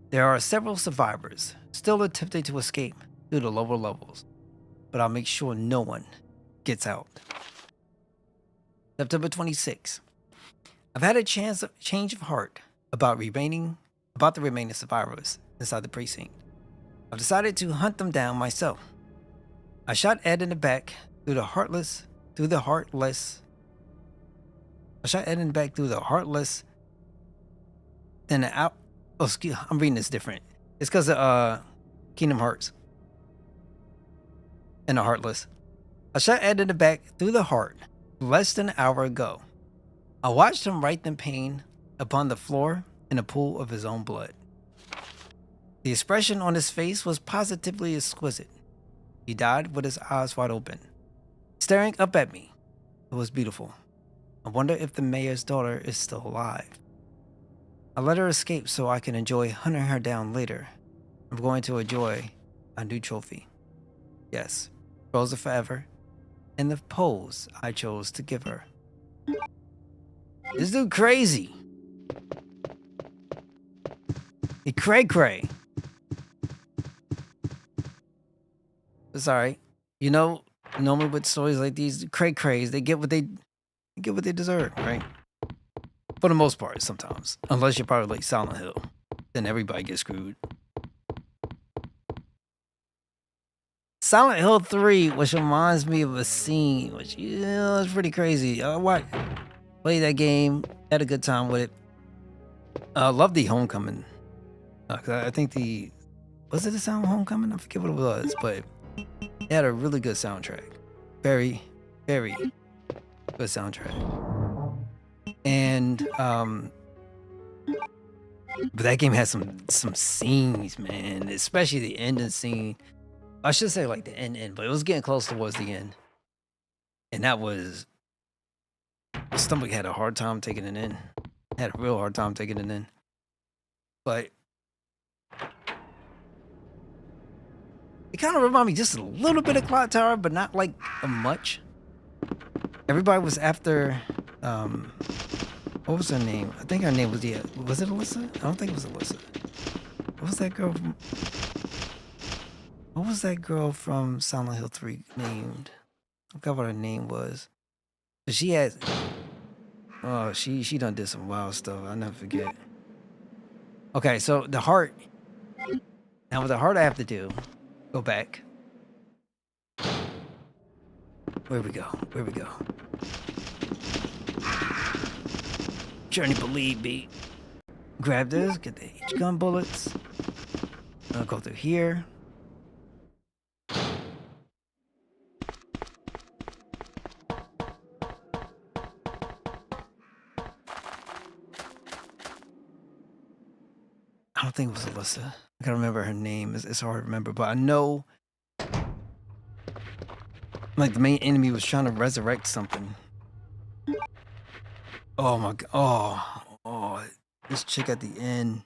There are several survivors still attempting to escape through the lower levels, but I'll make sure no one gets out. September 26th. I've had a change of heart about the remaining survivors inside the precinct. I've decided to hunt them down myself. I shot Ed in the back through the heartless. I shot Ed in the back through the heartless. Then the out. Oh, excuse. I'm reading this different. It's because of Kingdom Hearts and the heartless. I shot Ed in the back through the heart less than an hour ago. I watched him writhe in pain upon the floor in a pool of his own blood. The expression on his face was positively exquisite. He died with his eyes wide open, staring up at me. It was beautiful. I wonder if the mayor's daughter is still alive. I let her escape so I can enjoy hunting her down later. I'm going to enjoy a new trophy. Yes, Rosa forever, and the pose I chose to give her. This dude crazy. He cray. It's alright. You know, normally with stories like these, crays, they get what they deserve, right? For the most part, sometimes. Unless you're probably like Silent Hill. Then everybody gets screwed. Silent Hill 3, which reminds me of a scene, which, yeah, it's pretty crazy. Played that game, had a good time with it. Loved the Homecoming. I think was it the Sound of Homecoming? I forget what it was, but it had a really good soundtrack. Very, very good soundtrack. And but that game had some scenes, man, especially the ending scene. I should say like the end, but it was getting close towards the end. And that was, my stomach had a hard time taking it in. Had a real hard time taking it in. But it kind of reminded me just a little bit of Clock Tower, but not like much. Everybody was after, what was her name? I think her name was, was it Alyssa? I don't think it was Alyssa. What was that girl from Silent Hill 3 named? I forgot what her name was. But she had, she done did some wild stuff. I'll never forget. Okay, so the heart. Now with the heart I have to do, go back. Where we go? Journey Believe beat. Grab this, get the H-gun bullets. I'll go through here. think it was Alyssa. I can't remember her name. It's hard to remember, but I know like the main enemy was trying to resurrect something. Oh my god. Oh, this chick at the end,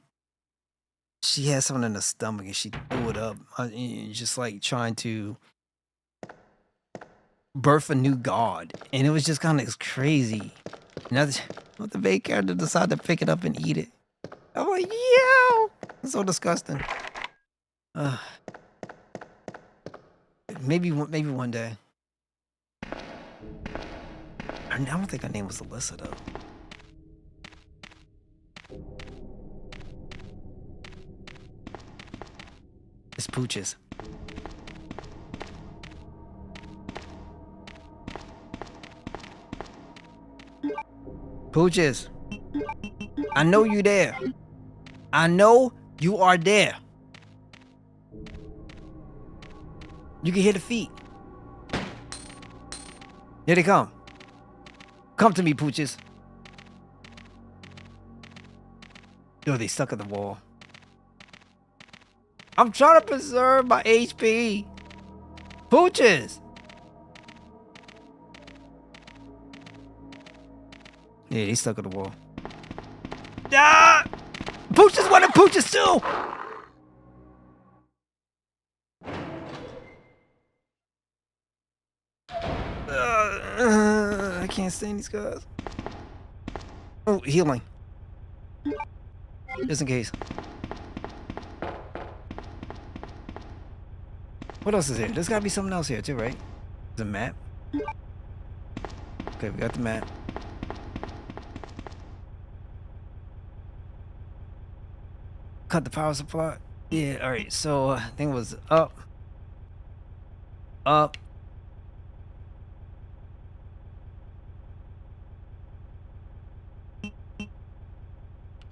she had something in her stomach and she threw it up. Just like trying to birth a new god. And it was just kind of crazy. And that's what the main character decided to pick it up and eat it. I'm like, yo! It's so disgusting. Maybe one day. I don't think her name was Alyssa though. It's Pooches. Pooches. I know you there. I know you are there. You can hear the feet. Here they come. Come to me, Pooches. Yo, they stuck at the wall. I'm trying to preserve my HP. Pooches. Yeah, they stuck at the wall. Ah! Pooches wanted Pooches too. I can't stand these guys. Oh, healing. Just in case. What else is here? There's gotta be something else here too, right? The map. Okay, we got the map. Cut the power supply. Yeah, alright, so I think it was up. Up.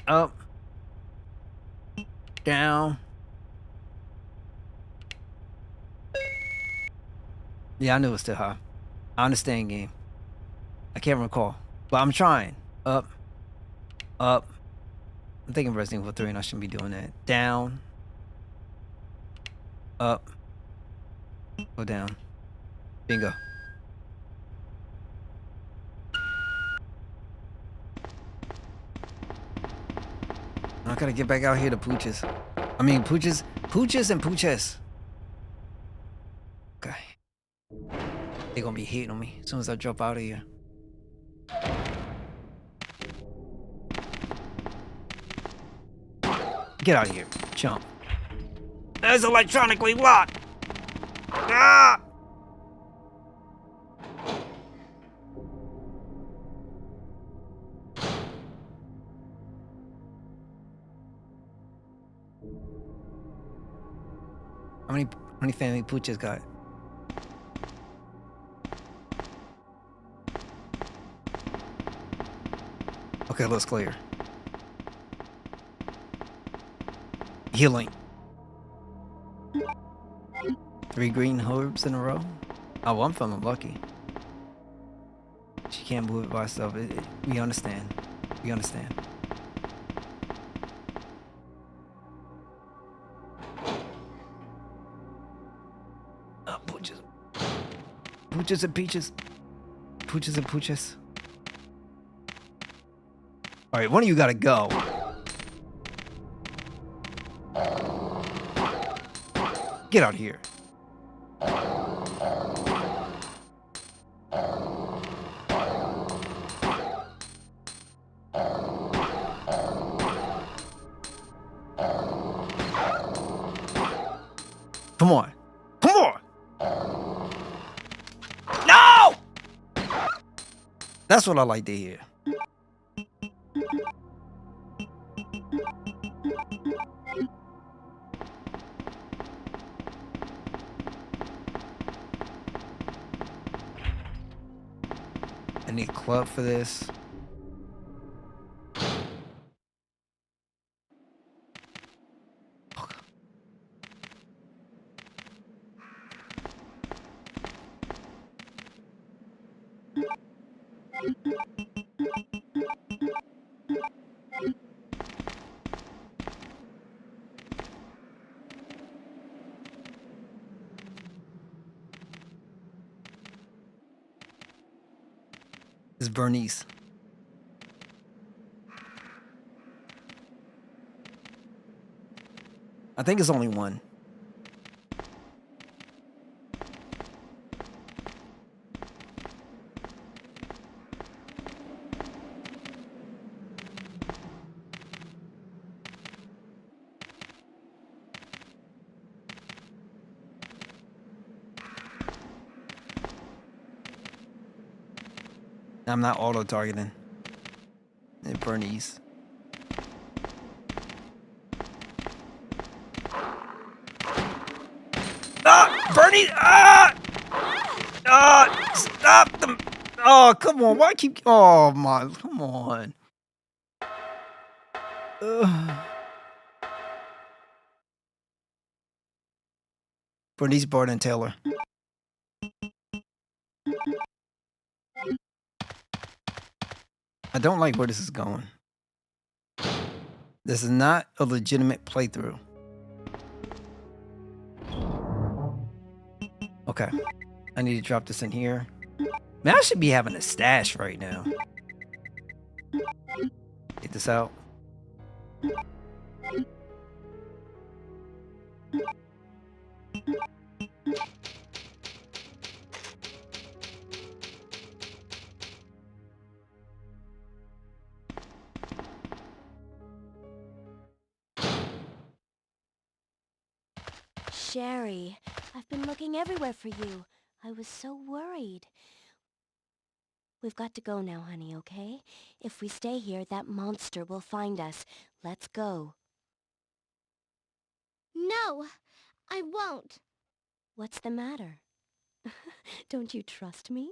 Up. Down. Yeah, I knew it was still high. I understand game. I can't recall. But I'm trying. Up. Up. I'm thinking Resident Evil 3 and I shouldn't be doing that. Down. Up. Go down. Bingo. I gotta get back out here to Pooches. I mean, Pooches and Pooches. Okay. They're gonna be hating on me as soon as I drop out of here. Get out of here, chump. That's electronically locked. Ah! How many family Pooches got? Okay, let's clear. Healing. 3 green herbs in a row. Oh, well, I'm feeling lucky. She can't move it by herself. We understand. We understand. Oh, Pooches. Pooches and peaches. Pooches and Pooches. Alright, one of you gotta go. Get out of here. Come on. Come on. No! That's what I like to hear. I need a club for this. It's Bernice. I think it's only one. I'm not auto-targeting. Bernice. Ah! Bernice! Ah! Ah! Stop them! Oh, come on. Why keep... Oh, my... Come on. Ugh. Bernice Barden Taylor. I don't like where this is going. This is not a legitimate playthrough. Okay. I need to drop this in here. Man, I should be having a stash right now. Get this out. Sherry, I've been looking everywhere for you. I was so worried. We've got to go now, honey, okay? If we stay here, that monster will find us. Let's go. No, I won't. What's the matter? Don't you trust me?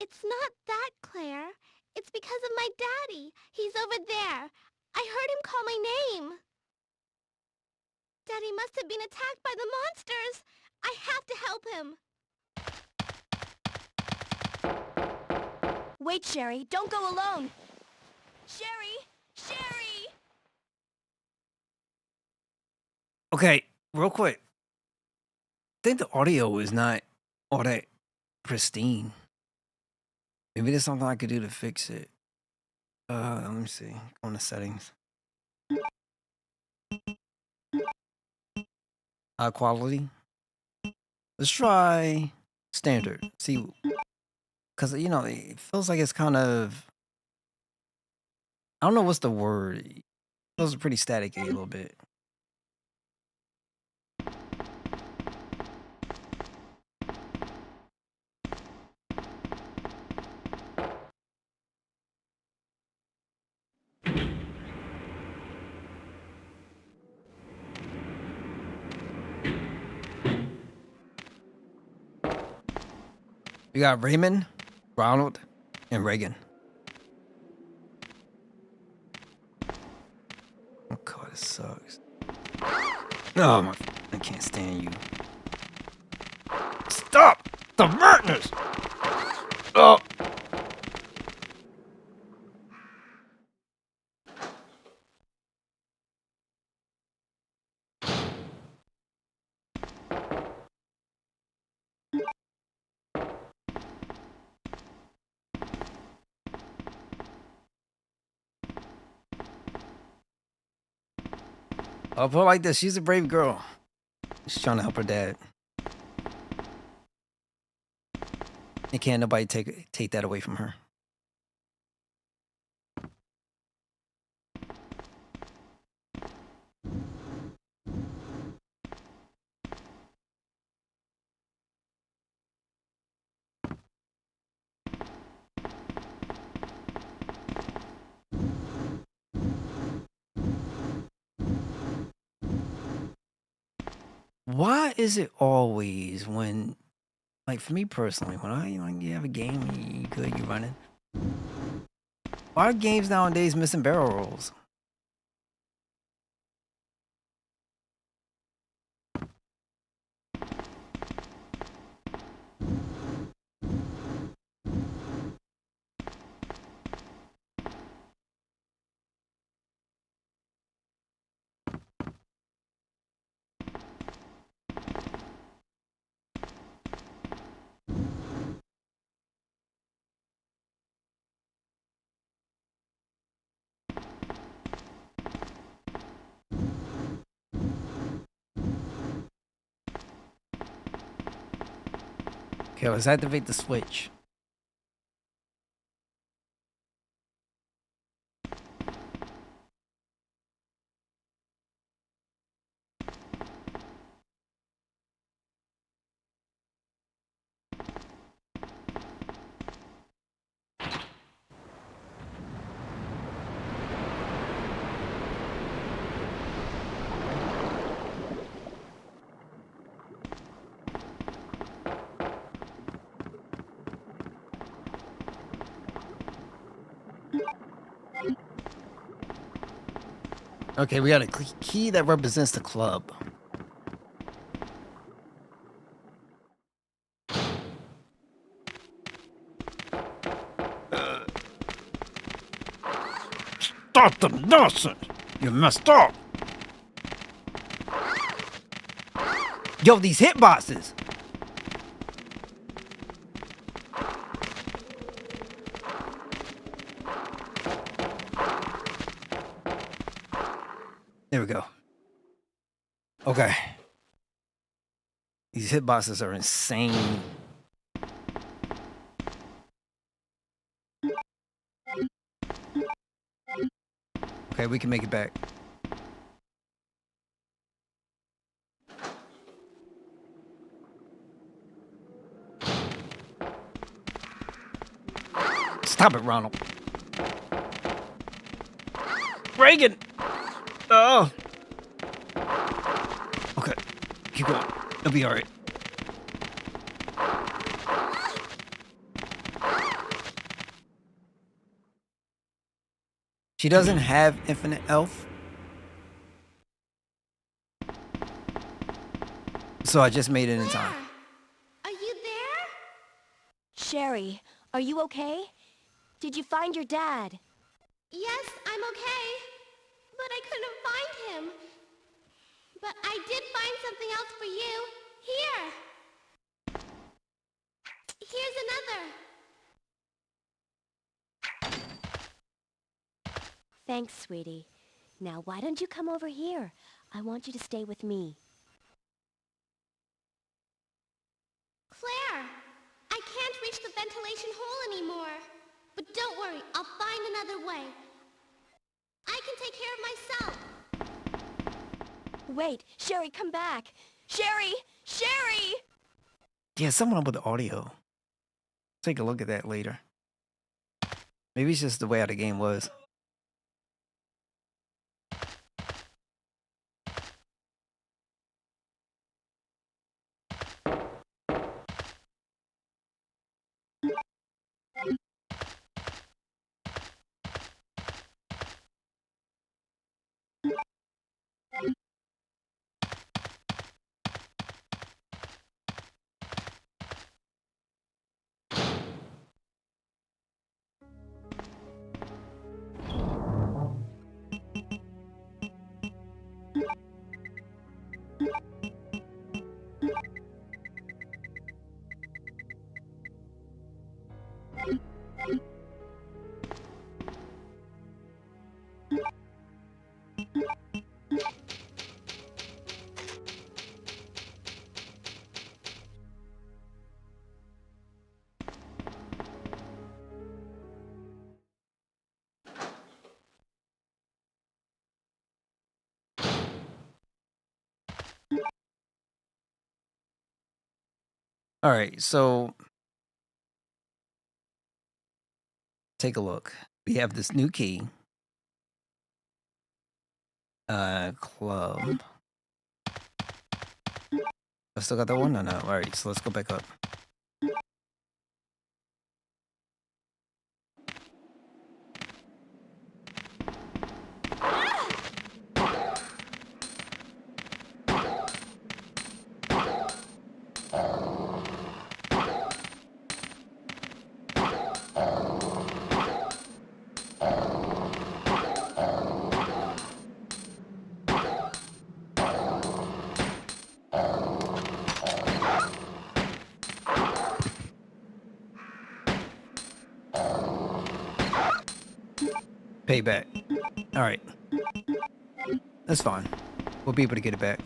It's not that, Claire. It's because of my daddy. He's over there. I heard him call my name. Daddy must have been attacked by the monsters. I have to help him. Wait, Sherry. Don't go alone. Sherry! Sherry! Okay, real quick. I think the audio is not all that pristine. Maybe there's something I could do to fix it. Let me see. Go on the settings. High quality. Let's try standard. See, because you know it feels like it's kind of. I don't know what's the word. It feels pretty staticky a little bit. We got Raymond, Ronald, and Reagan. Oh god, it sucks. Oh my! I can't stand you. Stop the madness! Oh. I'll put it like this. She's a brave girl. She's trying to help her dad. And can't nobody take that away from her. Why is it always when, like for me personally, when you have a game, you good, you running. Why are games nowadays missing barrel rolls? Okay, let's activate the switch. Okay, we got a key that represents the club. Stop the nonsense! You messed up! Yo, these hitboxes! There we go. Okay. These hitboxes are insane. Okay, we can make it back. Stop it, Ronald. Reagan! Oh! Okay, keep going. It'll be alright. She doesn't have infinite health. So I just made it in time. Are you there? Sherry, are you okay? Did you find your dad? Yes, I'm okay. But I couldn't find him. But I did find something else for you. Here. Here's another. Thanks, sweetie. Now, why don't you come over here? I want you to stay with me. Claire, I can't reach the ventilation hole anymore. But don't worry, I'll find another way. I can take care of myself. Wait, Sherry, come back. Sherry! Sherry! Yeah, someone with the audio. Take a look at that later. Maybe it's just the way how the game was. All right, so take a look. We have this new key. Club. I still got that one? No. All right, so let's go back up. Payback. All right. That's fine. We'll be able to get it back.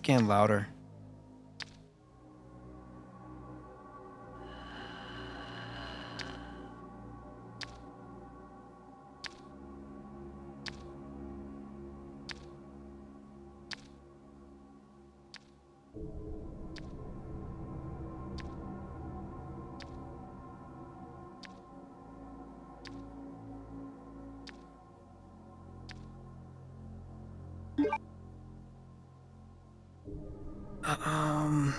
getting louder. Um.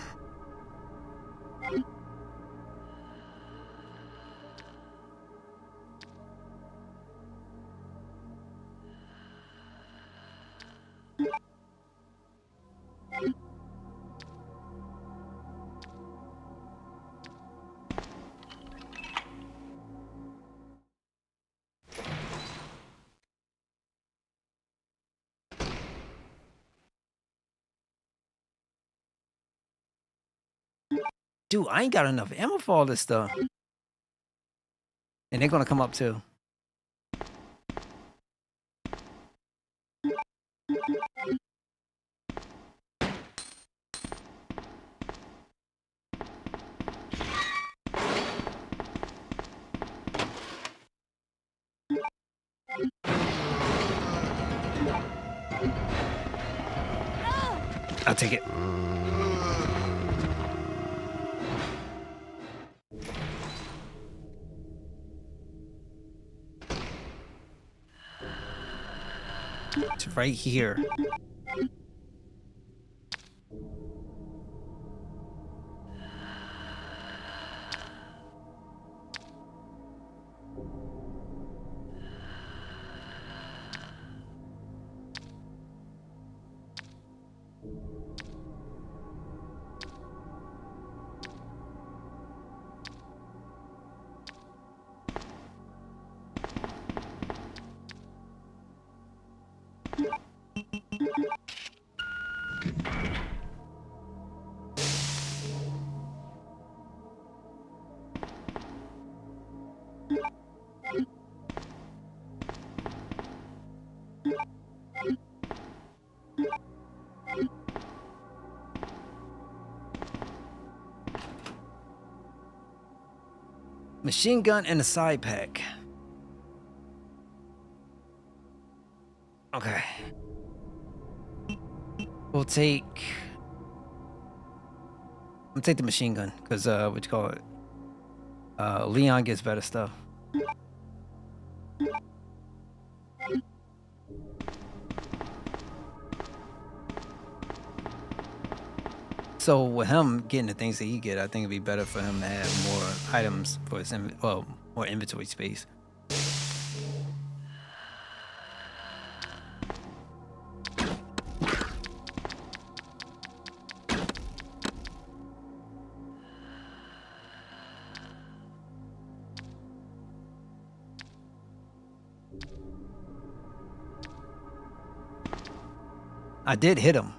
Dude, I ain't got enough ammo for all this stuff. And they're gonna come up too. I'll take it. It's right here. Machine gun and a side pack. Okay. We'll take... I'll take the machine gun, because, what you call it? Leon gets better stuff. So with him getting the things that he get, I think it'd be better for him to have more items for his more inventory space. I did hit him.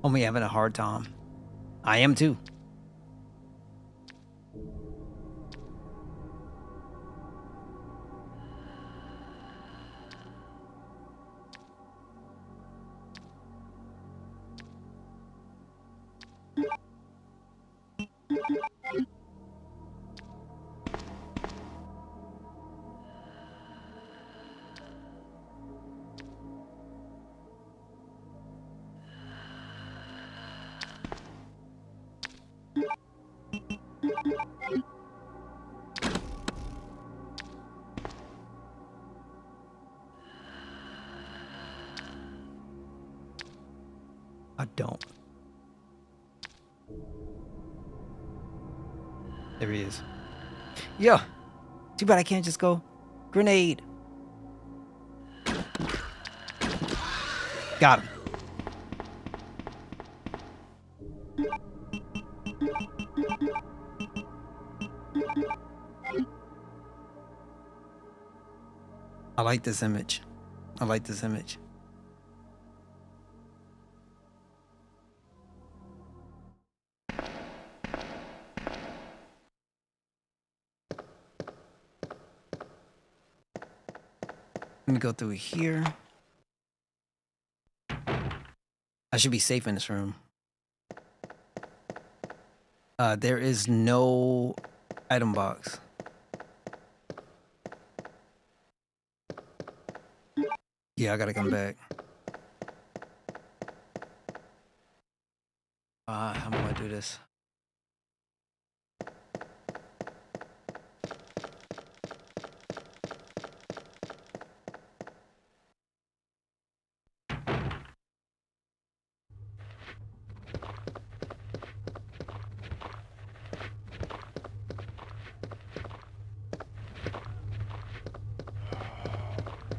Homie having a hard time. I am too. I don't. There he is. Yeah. Too bad I can't just go. Grenade. Got him. I like this image. I like this image. Let me go through here. I should be safe in this room. There is no item box. Yeah, I gotta come back. How do I do this?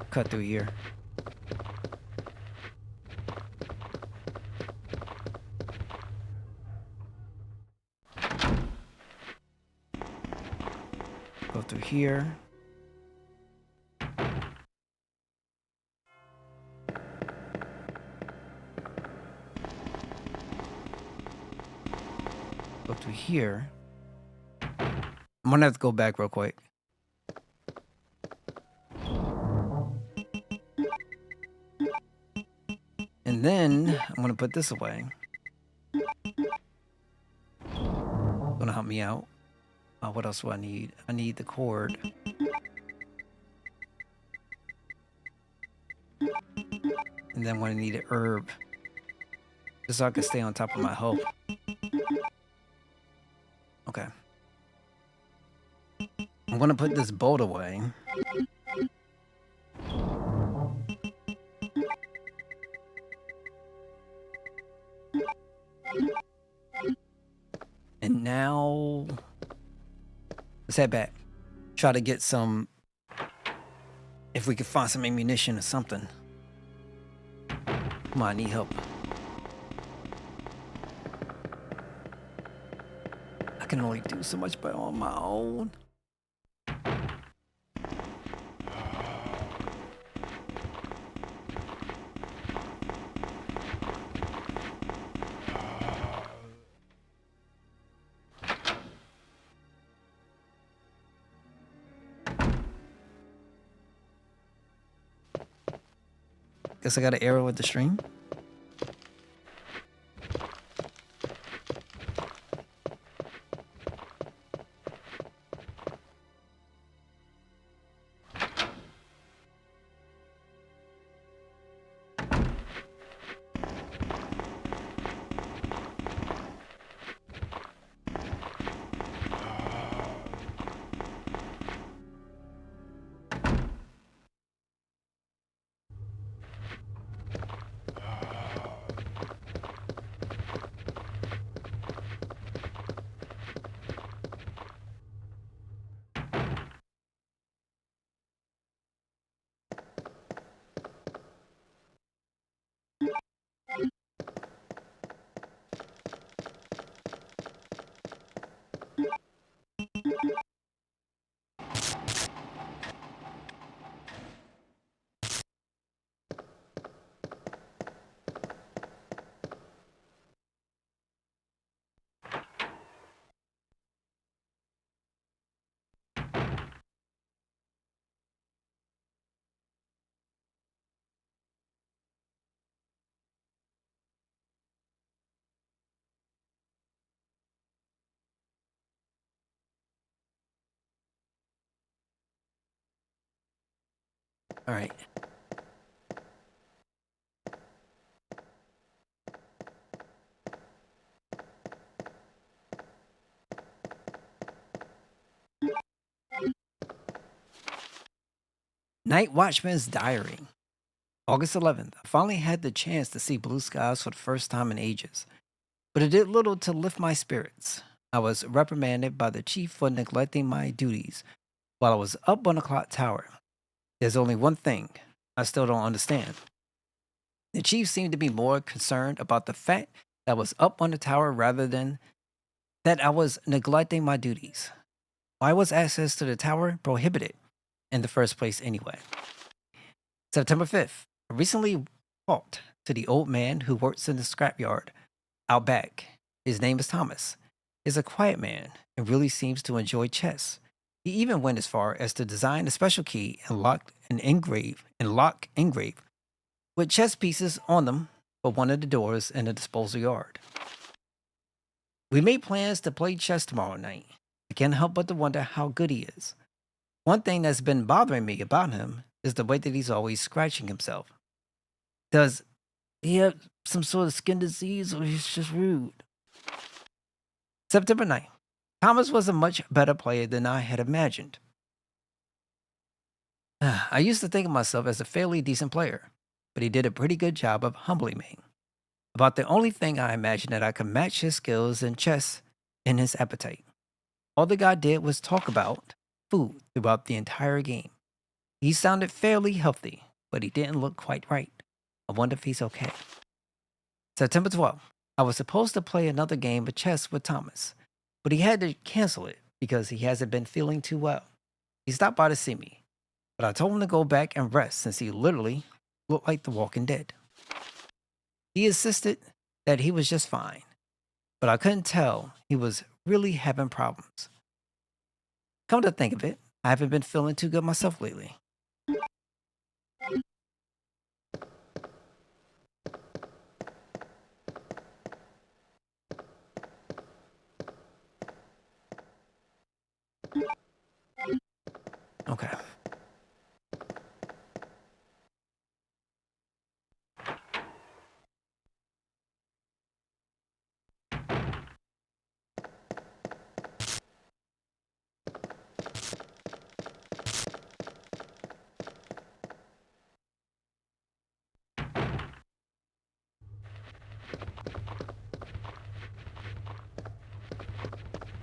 Cut through here. Go through here. Go through here. I'm gonna have to go back real quick. And then I'm gonna put this away. Gonna help me out. What else do I need? I need the cord. And then I'm gonna need an herb. Just so I can stay on top of my health. Okay. I'm gonna put this bolt away. And now let's head back. Try to get some, if we can find some ammunition or something. Come on, I need help. I can only do so much by on my own. Guess I got an arrow with the string. All right. Night Watchman's Diary. August 11th. I finally had the chance to see blue skies for the first time in ages, but it did little to lift my spirits. I was reprimanded by the chief for neglecting my duties while I was up on the clock tower. There's only one thing I still don't understand. The chief seemed to be more concerned about the fact that I was up on the tower rather than that I was neglecting my duties. Why was access to the tower prohibited in the first place anyway? September 5th. I recently talked to the old man who works in the scrapyard out back. His name is Thomas. He's a quiet man and really seems to enjoy chess. He even went as far as to design a special key and lock engrave with chess pieces on them for one of the doors in the disposal yard. We made plans to play chess tomorrow night. I can't help but to wonder how good he is. One thing that's been bothering me about him is the way that he's always scratching himself. Does he have some sort of skin disease or he's just rude? September 9th. Thomas was a much better player than I had imagined. I used to think of myself as a fairly decent player, but he did a pretty good job of humbling me. About the only thing I imagined that I could match his skills in chess and his appetite. All the guy did was talk about food throughout the entire game. He sounded fairly healthy, but he didn't look quite right. I wonder if he's okay. September 12th. I was supposed to play another game of chess with Thomas, but he had to cancel it because he hasn't been feeling too well. He stopped by to see me, but I told him to go back and rest since he literally looked like the Walking Dead. He insisted that he was just fine, but I couldn't tell he was really having problems. Come to think of it, I haven't been feeling too good myself lately. Okay.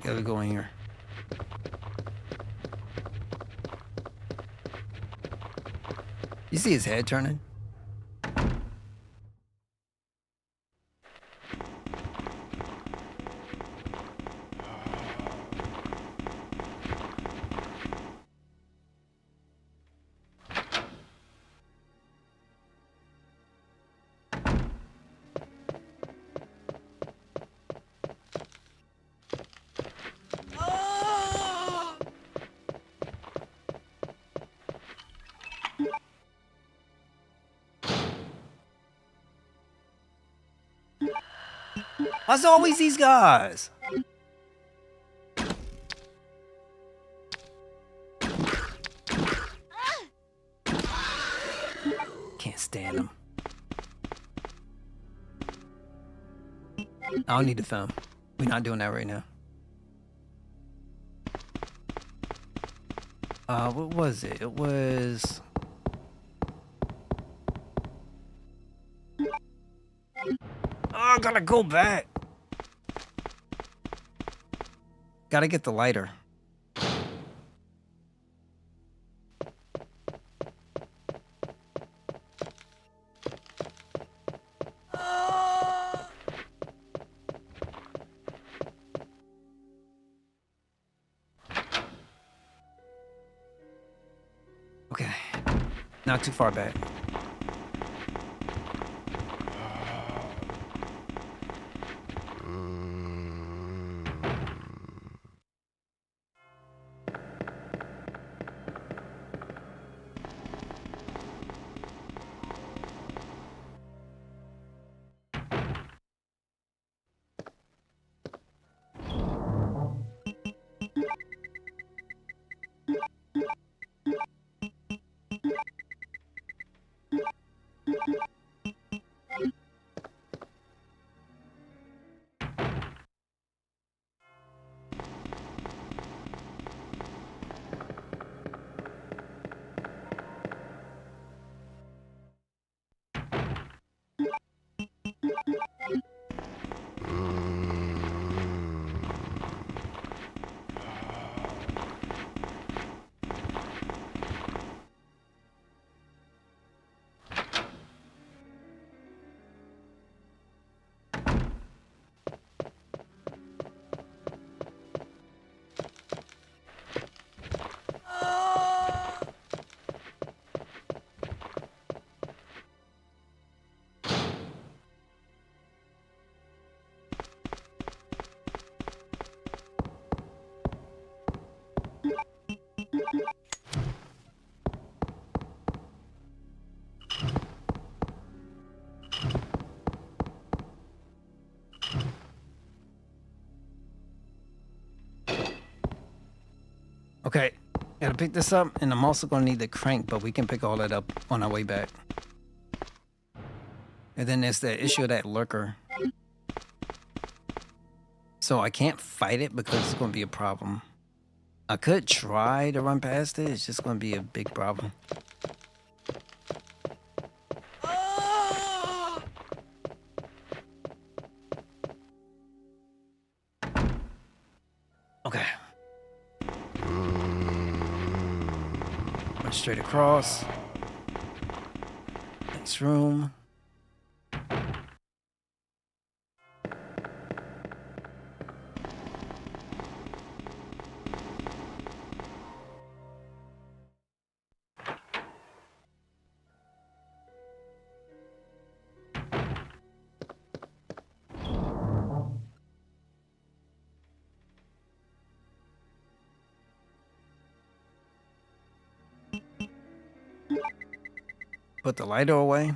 Gotta go in here. You see his head turning? Why's it always these guys? Can't stand them. I don't need to film. We're not doing that right now. What was it? It was... Oh, I gotta go back. Gotta get the lighter. Okay, not too far back. Okay, gotta pick this up, and I'm also gonna need the crank, but we can pick all that up on our way back. And then there's the issue of that lurker. So I can't fight it because it's gonna be a problem. I could try to run past it, it's just gonna be a big problem. Okay. Run straight across. Next room. Put the lighter away.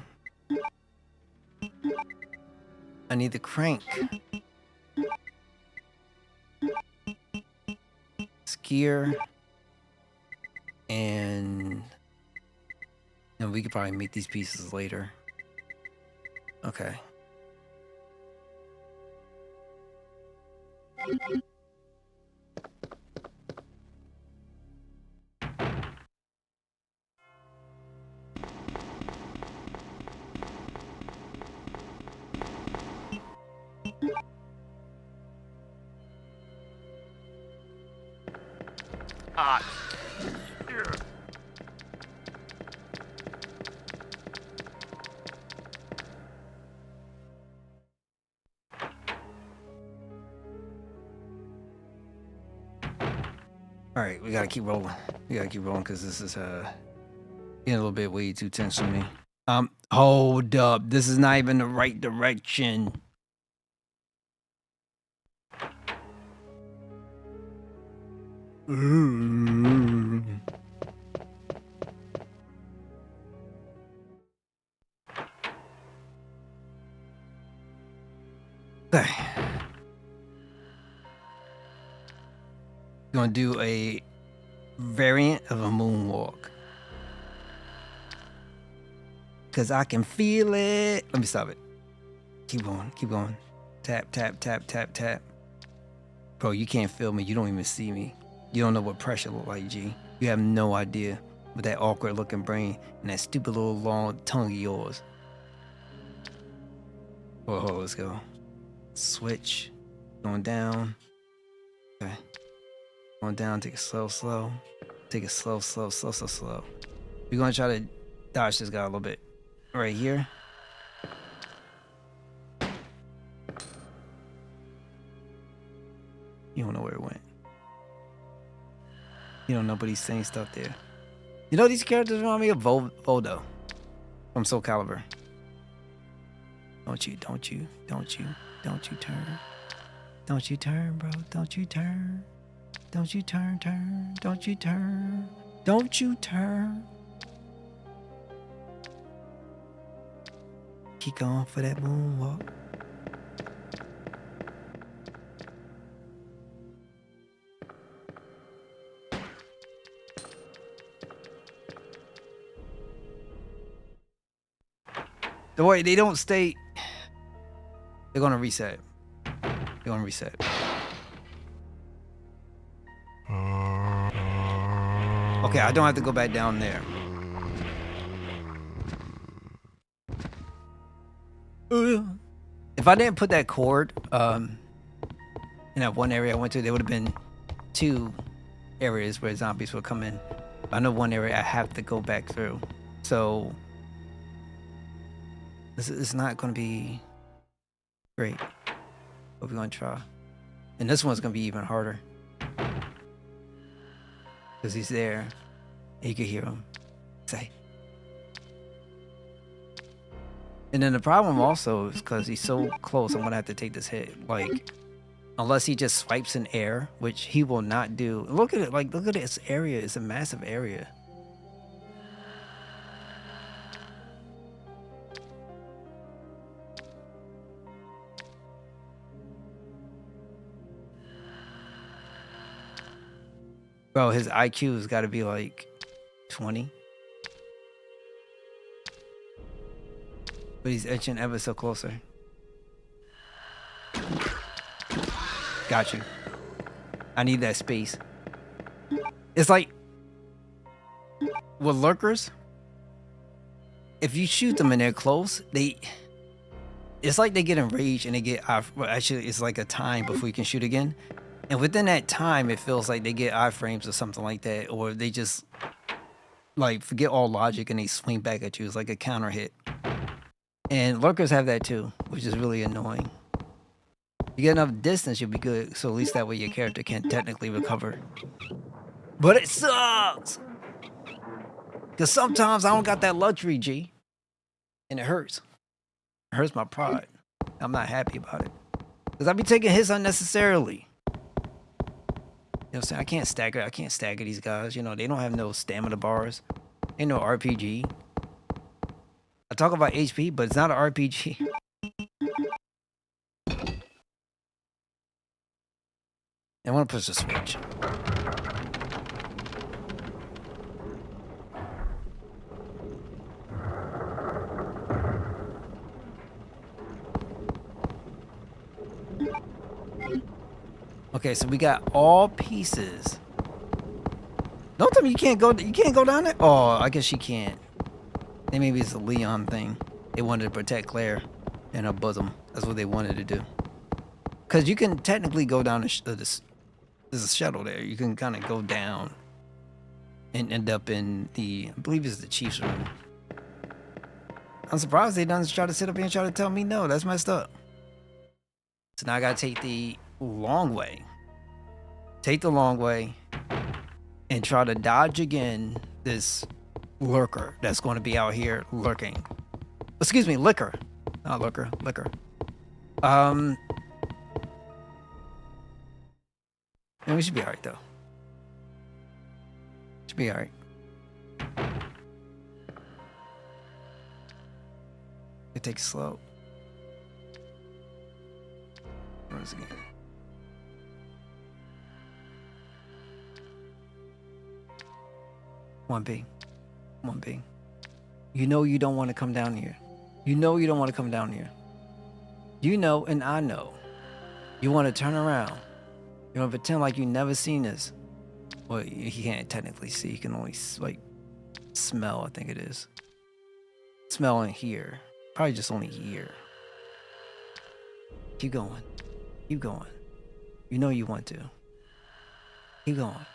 I need the crank. Skier. And we could probably make these pieces later. Okay. Ah. All right, we gotta keep rolling. We gotta keep rolling because this is getting a little bit way too tense for me. Hold up. This is not even the right direction. Okay. Gonna do a variant of a moonwalk. Cause I can feel it. Let me stop it. Keep going, keep going. Tap, tap, tap, tap, tap. Bro, you can't feel me. You don't even see me. You don't know what pressure look like, G. You have no idea with that awkward looking brain and that stupid little long tongue of yours. Whoa, let's go. Switch. Going down. Okay. Going down, take it slow, slow. Take it slow, slow, slow, slow, slow. We're gonna try to dodge this guy a little bit. Right here. You don't know where it went. You don't know, but he's saying stuff there. You know, these characters remind me of Voldo from Soul Calibur. Don't you turn. Don't you turn, bro. Don't you turn. Don't you turn. Don't you turn. Don't you turn. Keep going for that moonwalk. Don't worry, they don't stay. They're gonna reset. They're gonna reset. Okay, I don't have to go back down there. If I didn't put that cord in that one area I went to, there would have been 2 areas where zombies would come in. I know one area I have to go back through. So this is not going to be great, but we're going to try. And this one's going to be even harder because he's there and you can hear him say. And then the problem also is because he's so close, I'm going to have to take this hit. Like, unless he just swipes in air, which he will not do. Look at it. Like, look at this area. It's a massive area. Bro, Bro, his IQ has got to be like 20. But he's etching ever so closer. Got you. I need that space. It's like with lurkers, if you shoot them and they're close, it's like they get enraged and they get well, actually it's like a time before you can shoot again. And within that time, it feels like they get iframes or something like that, or they just like forget all logic and they swing back at you. It's like a counter hit. And lurkers have that too, which is really annoying. You get enough distance, you'll be good. So at least that way your character can technically recover. But it sucks! Because sometimes I don't got that luxury, G. And it hurts. It hurts my pride. I'm not happy about it. Because I be taking hits unnecessarily. You know what I'm saying? I can't stagger these guys. You know, they don't have no stamina bars. Ain't no RPG. I talk about HP, but it's not an RPG. I want to push the switch. Okay, so we got all pieces. Don't tell me you can't go down there? Oh, I guess she can't. Then maybe it's a Leon thing. They wanted to protect Claire and her bosom. That's what they wanted to do. Because you can technically go down this. There's a shuttle there. You can kind of go down and end up in I believe it's the Chief's room. I'm surprised they done try to sit up here and try to tell me no. That's messed up. So now I gotta take the long way. Take the long way and try to dodge again this lurker that's going to be out here lurking. Excuse me, liquor. Not lurker, liquor. And we should be alright though. Should be alright. It takes slow. Where is it again? One B. You know you don't want to come down here. You know you don't want to come down here. You know and I know. You want to turn around. You want to pretend like you never seen this. Well, he can't technically see. He can only like smell, I think it is. Smell and hear. Probably just only hear. Keep going. Keep going. You know you want to. Keep going.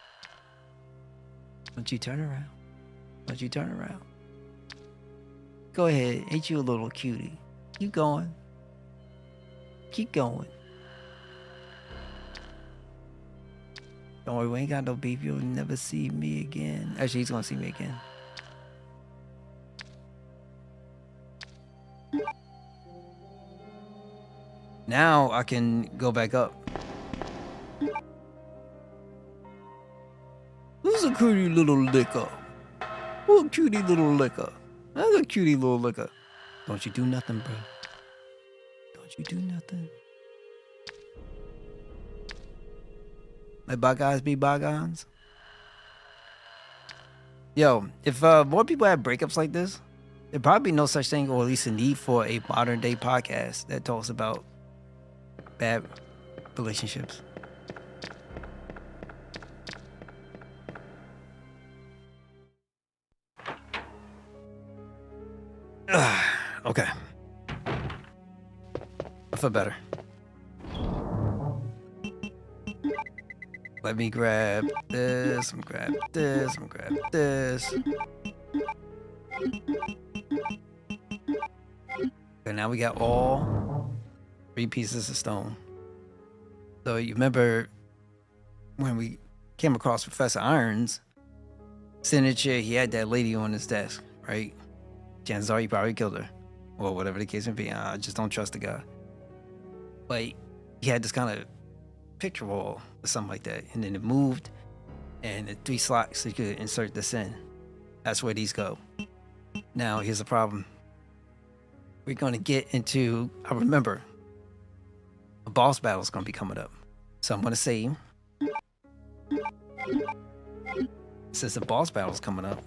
Don't you turn around. Don't you turn around. Go ahead. Ain't you a little cutie? Keep going. Keep going. Don't worry, we ain't got no beef. You'll never see me again. Actually, he's gonna see me again. Now I can go back up. Who's a cutie little licker? Who's a cutie little licker? That's a cutie little licker. Don't you do nothing, bro. Don't you do nothing. Let bygones be bygones. Yo, if more people had breakups like this, there'd probably be no such thing, or at least a need for a modern day podcast that talks about bad relationships. Okay. I feel better. Let me grab this, and grab this, and grab this. Okay, now we got all 3 pieces of stone. So you remember when we came across Professor Irons, sitting in a chair, he had that lady on his desk, right? Chances are he probably killed her, or whatever the case may be. I just don't trust the guy. But he had this kind of picture wall or something like that, and then it moved, and the 3 slots so you could insert this in. That's where these go. Now here's the problem. We're gonna get into, I remember, a boss battle is gonna be coming up, so I'm gonna save. Since the boss battle's coming up.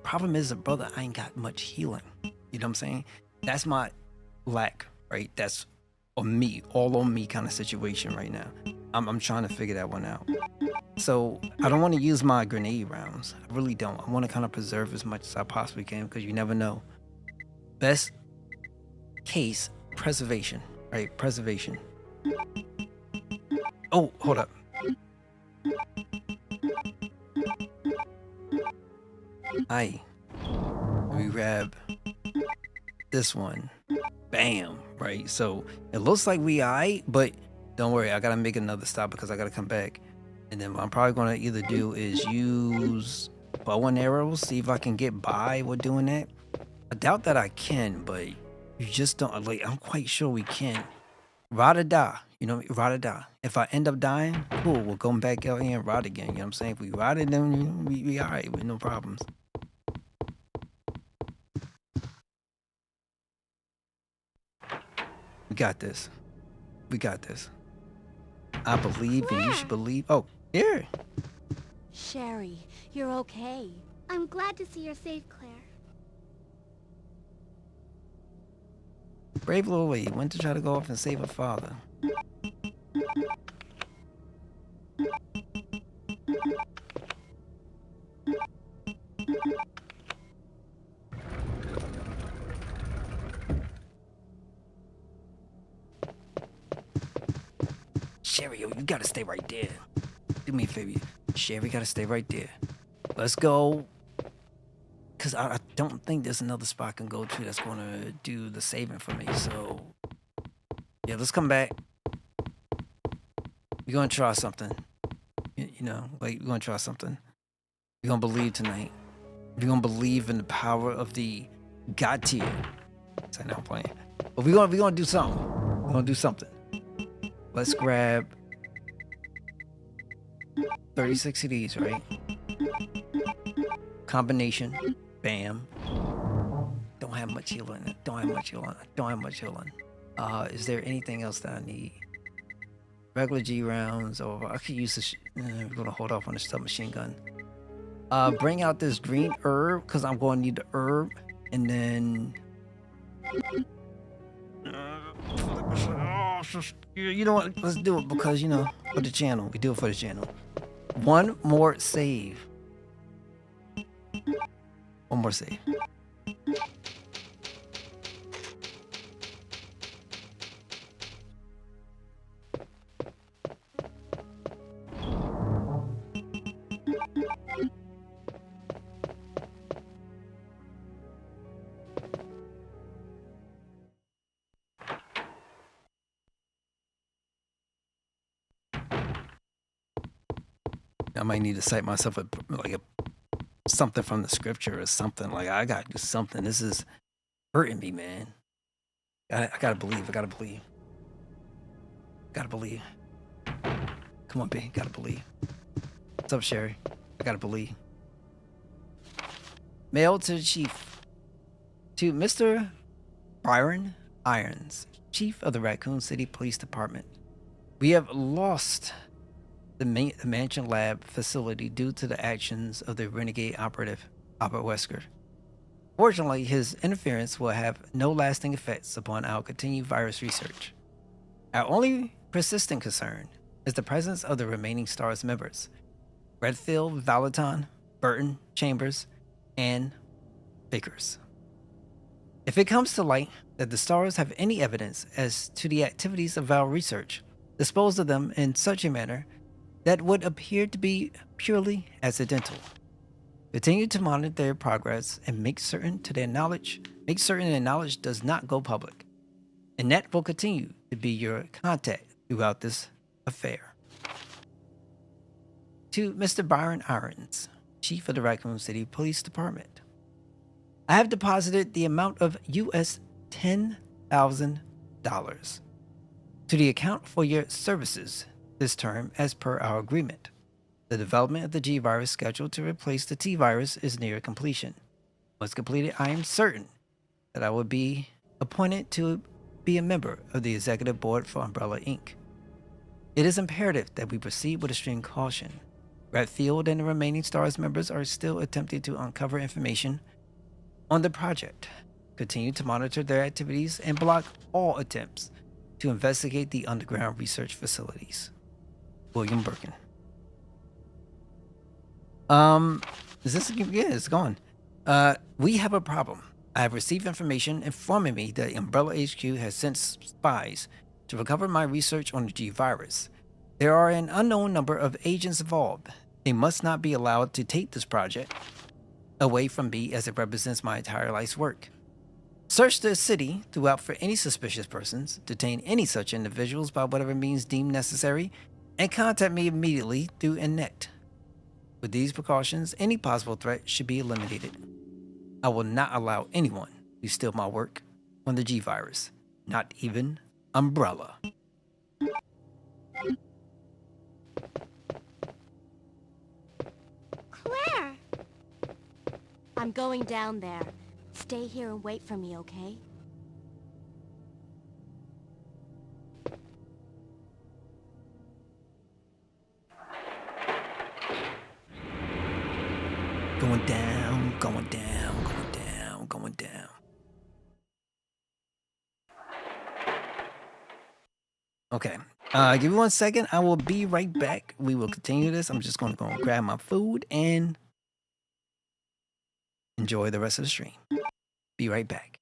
Problem is, brother, I ain't got much healing. You know what I'm saying? That's my lack, right? That's on me, all on me kind of situation right now. I'm trying to figure that one out. So I don't want to use my grenade rounds. I really don't. I want to kind of preserve as much as I possibly can because you never know. Best case, preservation, right? Preservation. Oh, hold up. Hi. We grab this one. Bam. Right. So it looks like we aight, but don't worry. I gotta make another stop because I gotta come back. And then what I'm probably gonna either do is use bow and arrows, see if I can get by with doing that. I doubt that I can, but you just don't like. I'm quite sure we can. Ride or die. You know, ride or die. If I end up dying, cool. We'll come back out here and ride again. You know what I'm saying? If we ride it, then we all right with no problems. We got this. We got this. I believe and you should believe. Oh, here. Sherry, you're okay. I'm glad to see you're safe, Claire. Brave little lady went to try to go off and save her father. Sherry, you gotta stay right there. Do me a favor. Sherry, gotta stay right there. Let's go. Because I don't think there's another spot I can go to that's going to do the saving for me. So, yeah, let's come back. We're going to try something. You know, like, we're going to try something. We're going to believe tonight. We're going to believe in the power of the God tier. I know I'm playing. But we're going to do something. We're going to do something. Let's grab 36 of these, right? Combination. Bam. Don't have much healing. Don't have much healing. Don't have much healing. Is there anything else that I need? Regular G rounds, or I could use this. We're gonna hold off on the submachine gun. Bring out this green herb because I'm going to need the herb, and then. You know what? Let's do it because you know for the channel. We do it for the channel. One more save. One more save. I might need to cite myself something from the scripture or something. Like I gotta do something. This is hurting me, man. I gotta believe. I gotta believe. Gotta believe. Come on, B. Gotta believe. What's up, Sherry? I gotta believe. Mail to the chief. To Mr. Byron Irons, chief of the Raccoon City Police Department. We have lost the Mansion Lab facility due to the actions of the renegade operative, Albert Wesker. Fortunately, his interference will have no lasting effects upon our continued virus research. Our only persistent concern is the presence of the remaining STARS members, Redfield, Valaton, Burton, Chambers, and Vickers. If it comes to light that the STARS have any evidence as to the activities of our research, dispose of them in such a manner that would appear to be purely accidental. Continue to monitor their progress and make certain their knowledge does not go public. And that will continue to be your contact throughout this affair. To Mr. Byron Irons, Chief of the Raccoon City Police Department. I have deposited the amount of US $10,000 to the account for your services this term as per our agreement. The development of the G virus scheduled to replace the T virus is near completion. Once completed, I am certain that I will be appointed to be a member of the executive board for Umbrella Inc. It is imperative that we proceed with extreme caution. Redfield and the remaining STARS members are still attempting to uncover information on the project. Continue to monitor their activities and block all attempts to investigate the underground research facilities. William Birkin. Is this? Yeah, it's gone. We have a problem. I have received information informing me that Umbrella HQ has sent spies to recover my research on the G virus. There are an unknown number of agents involved. They must not be allowed to take this project away from me as it represents my entire life's work. Search the city throughout for any suspicious persons, detain any such individuals by whatever means deemed necessary, and contact me immediately through Innect. With these precautions, any possible threat should be eliminated. I will not allow anyone to steal my work on the G virus, not even Umbrella. Claire! I'm going down there. Stay here and wait for me, okay? Going down, going down, going down, going down. Okay. Give me 1 second. I will be right back. We will continue this. I'm just going to go and grab my food and enjoy the rest of the stream. Be right back.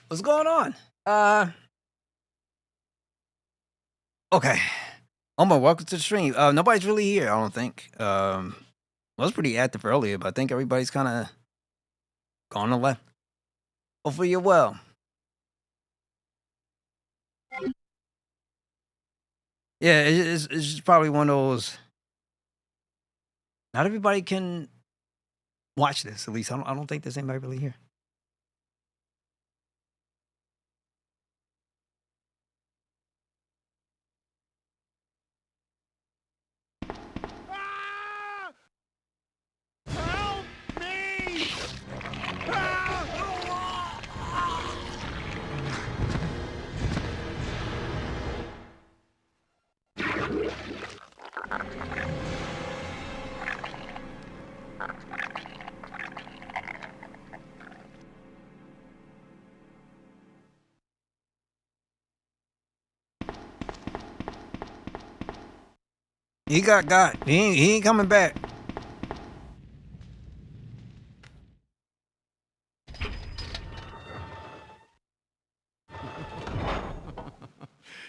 What's going on? Okay. Omar, welcome to the stream. Nobody's really here, I don't think. I was pretty active earlier, but I think everybody's kind of gone and left. Hopefully you're well. Yeah, it's just probably one of those. Not everybody can watch this. At least I don't think there's anybody really here. Ah! Help me! Ah! He got. He ain't coming back.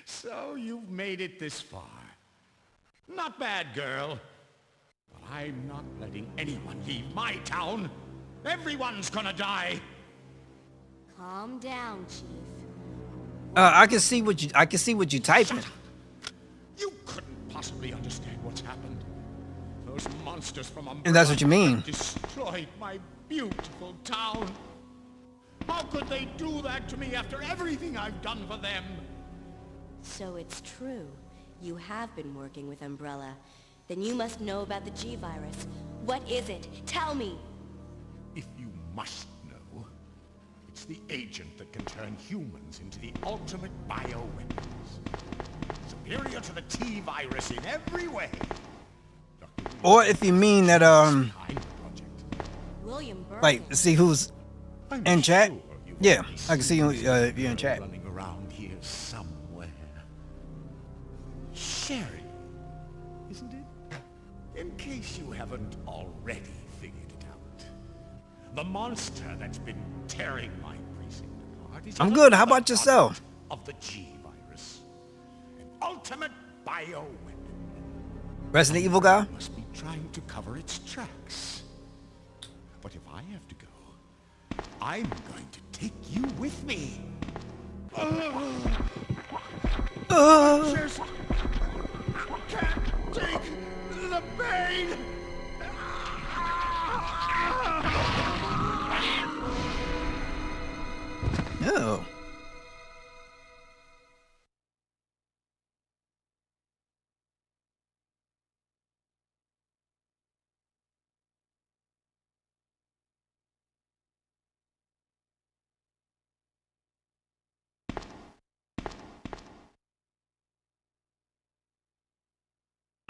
So you've made it this far. Not bad, girl. But I'm not letting anyone leave my town. Everyone's gonna die. Calm down, Chief. I can see what you typing. You couldn't possibly understand what's happened. Those monsters from Umbrella And that's what you mean. destroyed my beautiful town. How could they do that to me after everything I've done for them? So it's true. You have been working with Umbrella. Then you must know about the G-Virus. What is it? Tell me! If you must know, it's the agent that can turn humans into the ultimate bioweapons. Superior to the T-Virus in every way. Or if you mean that William Burton. like see who's I'm in chat. sure you've Yeah, already I can see you if you're in chat. running around here somewhere. Sherry, isn't it? In case you haven't already figured it out. The monster that's been tearing my precinct apart is I'm good. How another about yourself? of the G-Virus. An ultimate bioweapon. Resident Evil guy. Must be trying to cover its tracks. But if I have to go, I'm going to take you with me. Just can't take the pain. No.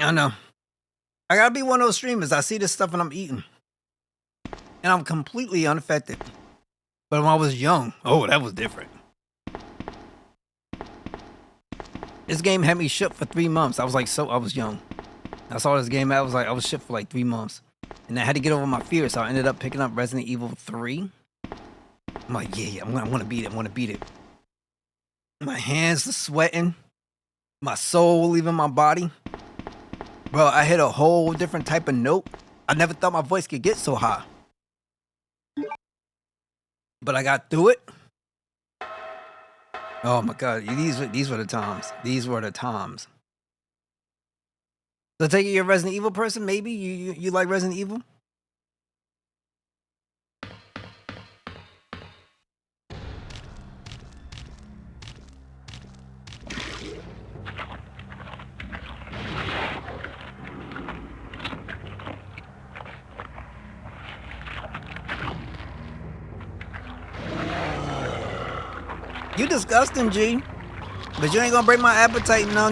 I know. I gotta be one of those streamers. I see this stuff and I'm eating. And I'm completely unaffected. But when I was young, oh, that was different. This game had me shook for 3 months. I was young. I saw this game, I was shook for like 3 months. And I had to get over my fear, so I ended up picking up Resident Evil 3. I'm like, yeah, I want to beat it. My hands are sweating. My soul leaving my body. Bro, I hit a whole different type of note. I never thought my voice could get so high. But I got through it. Oh my god, these were the times. These were the times. So take it you're a Resident Evil person, maybe? You like Resident Evil? You disgusting, G. But you ain't gonna break my appetite. No.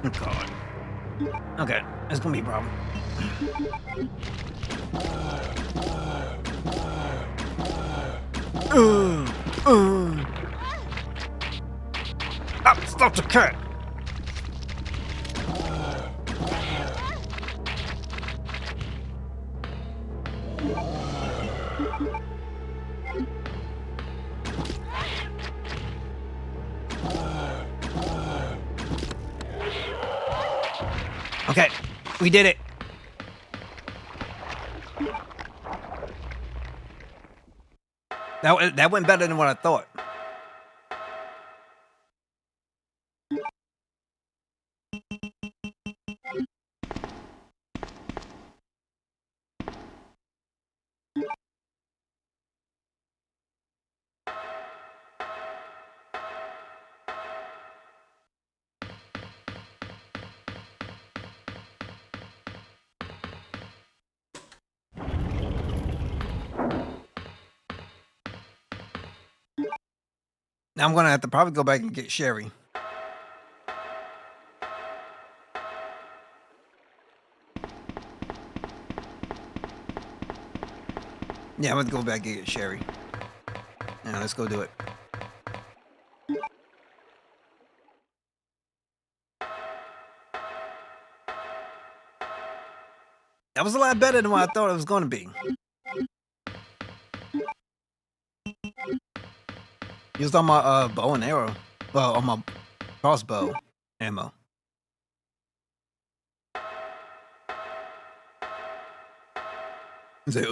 Oh, God. Okay, it's gonna be a problem. Stop the cat. Okay, we did it. That went better than what I thought. Now I'm gonna have to probably go back and get Sherry. Yeah, I'm gonna go back and get Sherry. Now let's go do it. That was a lot better than what I thought it was gonna be. Used on my bow and arrow. Well, on my crossbow ammo. It's like,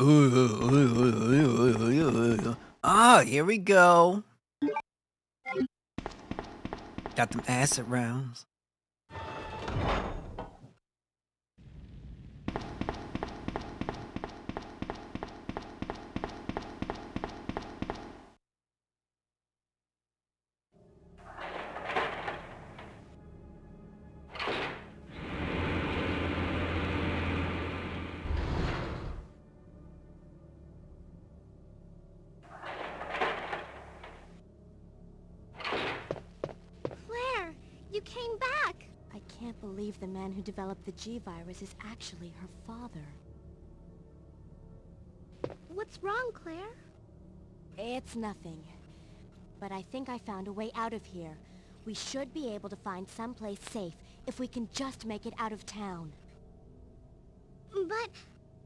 ah, here we go. Got them acid rounds. Claire, you came back. I can't believe the man who developed the G virus is actually her father. What's wrong, Claire? It's nothing. But I think I found a way out of here. We should be able to find someplace safe if we can just make it out of town. But...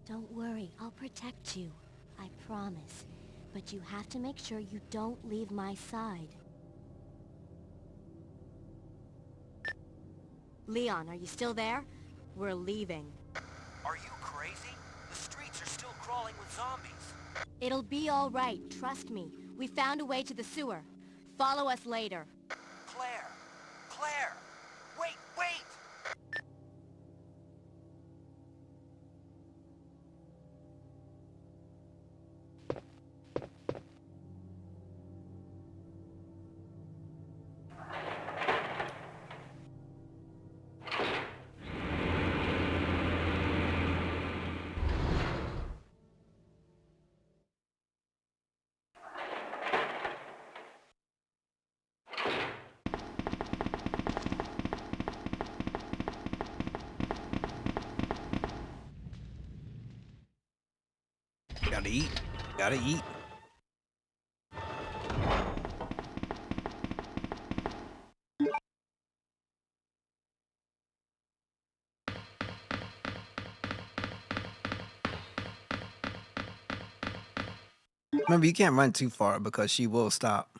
Don't worry, I'll protect you. I promise. But you have to make sure you don't leave my side. Leon, are you still there? We're leaving. Are you crazy? The streets are still crawling with zombies. It'll be all right, trust me. We found a way to the sewer. Follow us later. Claire! Claire! Wait, wait! Gotta eat. Gotta eat. Remember, you can't run too far because she will stop.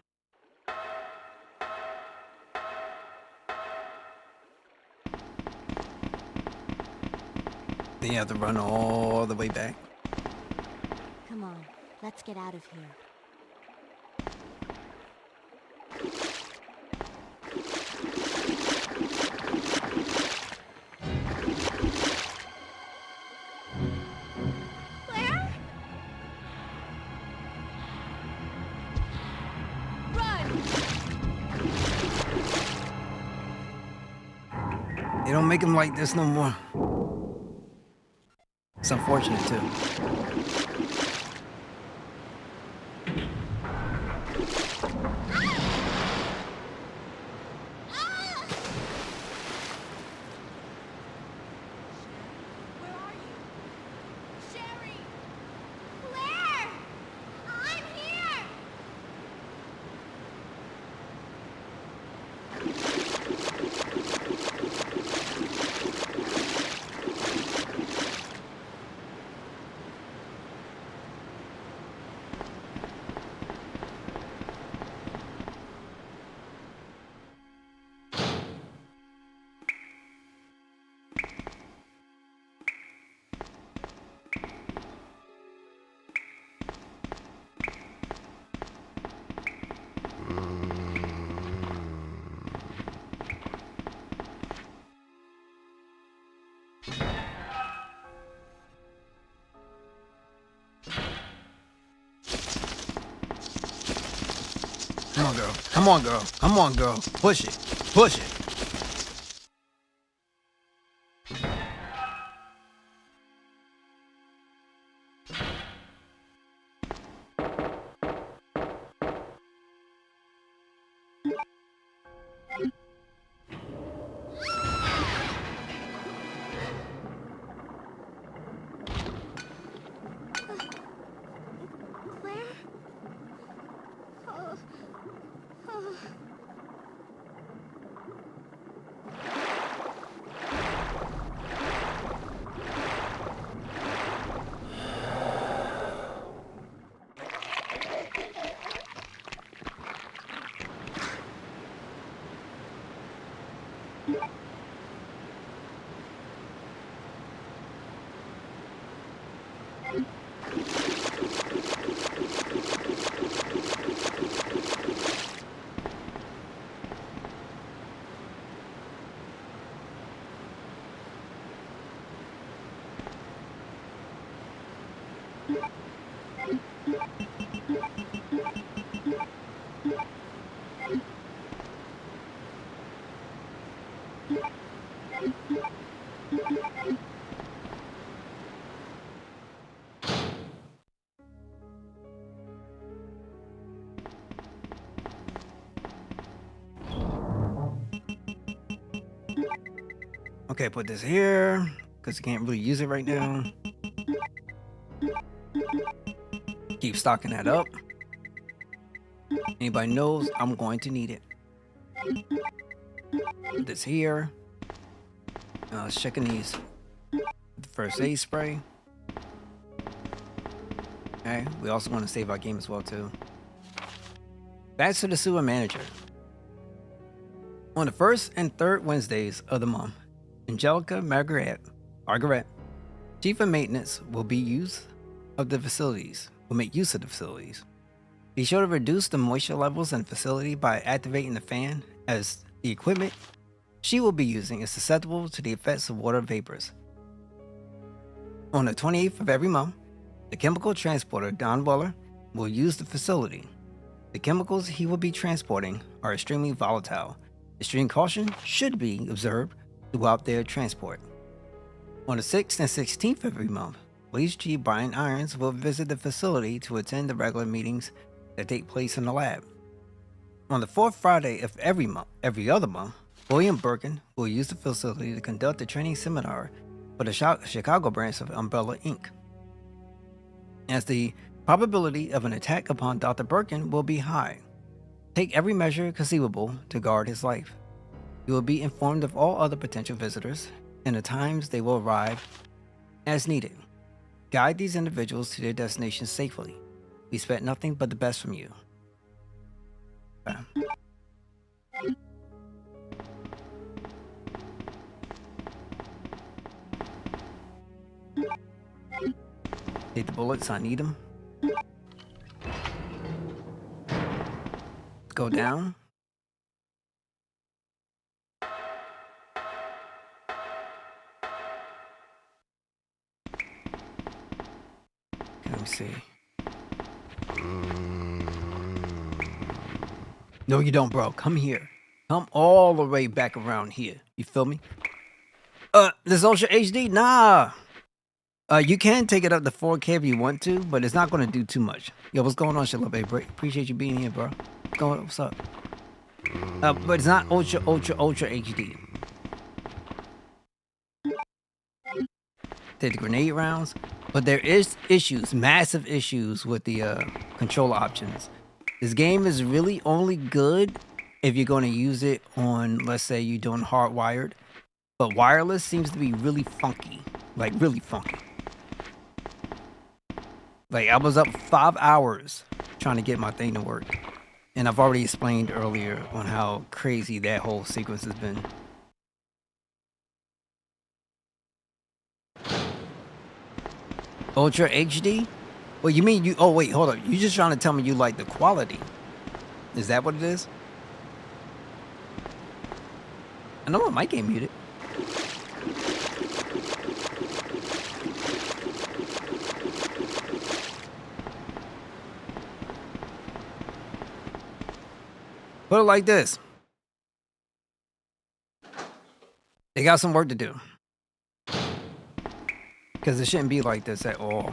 Then you have to run all the way back. Come on, let's get out of here. Claire? They don't make them like this no more. It's unfortunate too. Where are you? Sherry! Claire! I'm here! on, girl. Come on, girl. Come on, girl. Push it. Push it. Claire? Oh. Oh. Okay, put this here because I can't really use it right now. Keep stocking that up. Anybody knows I'm going to need it. Put this here. Let's check in these. The first aid spray. Okay, we also want to save our game as well too. Back to the sewer manager. On the first and third Wednesdays of the month, Angelica Margaret, Chief of Maintenance, will make use of the facilities. Be sure to reduce the moisture levels in the facility by activating the fan, as the equipment she will be using is susceptible to the effects of water vapors. On the 28th of every month, the chemical transporter Don Weller will use the facility. The chemicals he will be transporting are extremely volatile. Extreme caution should be observed throughout their transport. On the 6th and 16th of every month, Police Chief Brian Irons will visit the facility to attend the regular meetings that take place in the lab. On the 4th Friday of every other month, William Birkin will use the facility to conduct a training seminar for the Chicago branch of Umbrella Inc. As the probability of an attack upon Dr. Birkin will be high, take every measure conceivable to guard his life. You will be informed of all other potential visitors and the times they will arrive as needed. Guide these individuals to their destinations safely. We expect nothing but the best from you. Okay. Take the bullets, I need them. Go down. Let me see. No, you don't, bro. Come here. Come all the way back around here. You feel me? This Ultra HD? Nah. You can take it up to 4K if you want to, but it's not going to do too much. Yo, what's going on, Shalom, baby? Appreciate you being here, bro. What's up? But it's not Ultra HD. Take the grenade rounds. But there is issues, massive issues with the controller options. This game is really only good if you're going to use it on, let's say you're doing hardwired. But wireless seems to be really funky. Like, really funky. Like, I was up 5 hours trying to get my thing to work. And I've already explained earlier on how crazy that whole sequence has been. Ultra HD? Well, you mean you... Oh, wait, hold up. You're just trying to tell me you like the quality. Is that what it is? I know my mic ain't muted. Put it like this. They got some work to do. Because it shouldn't be like this at all.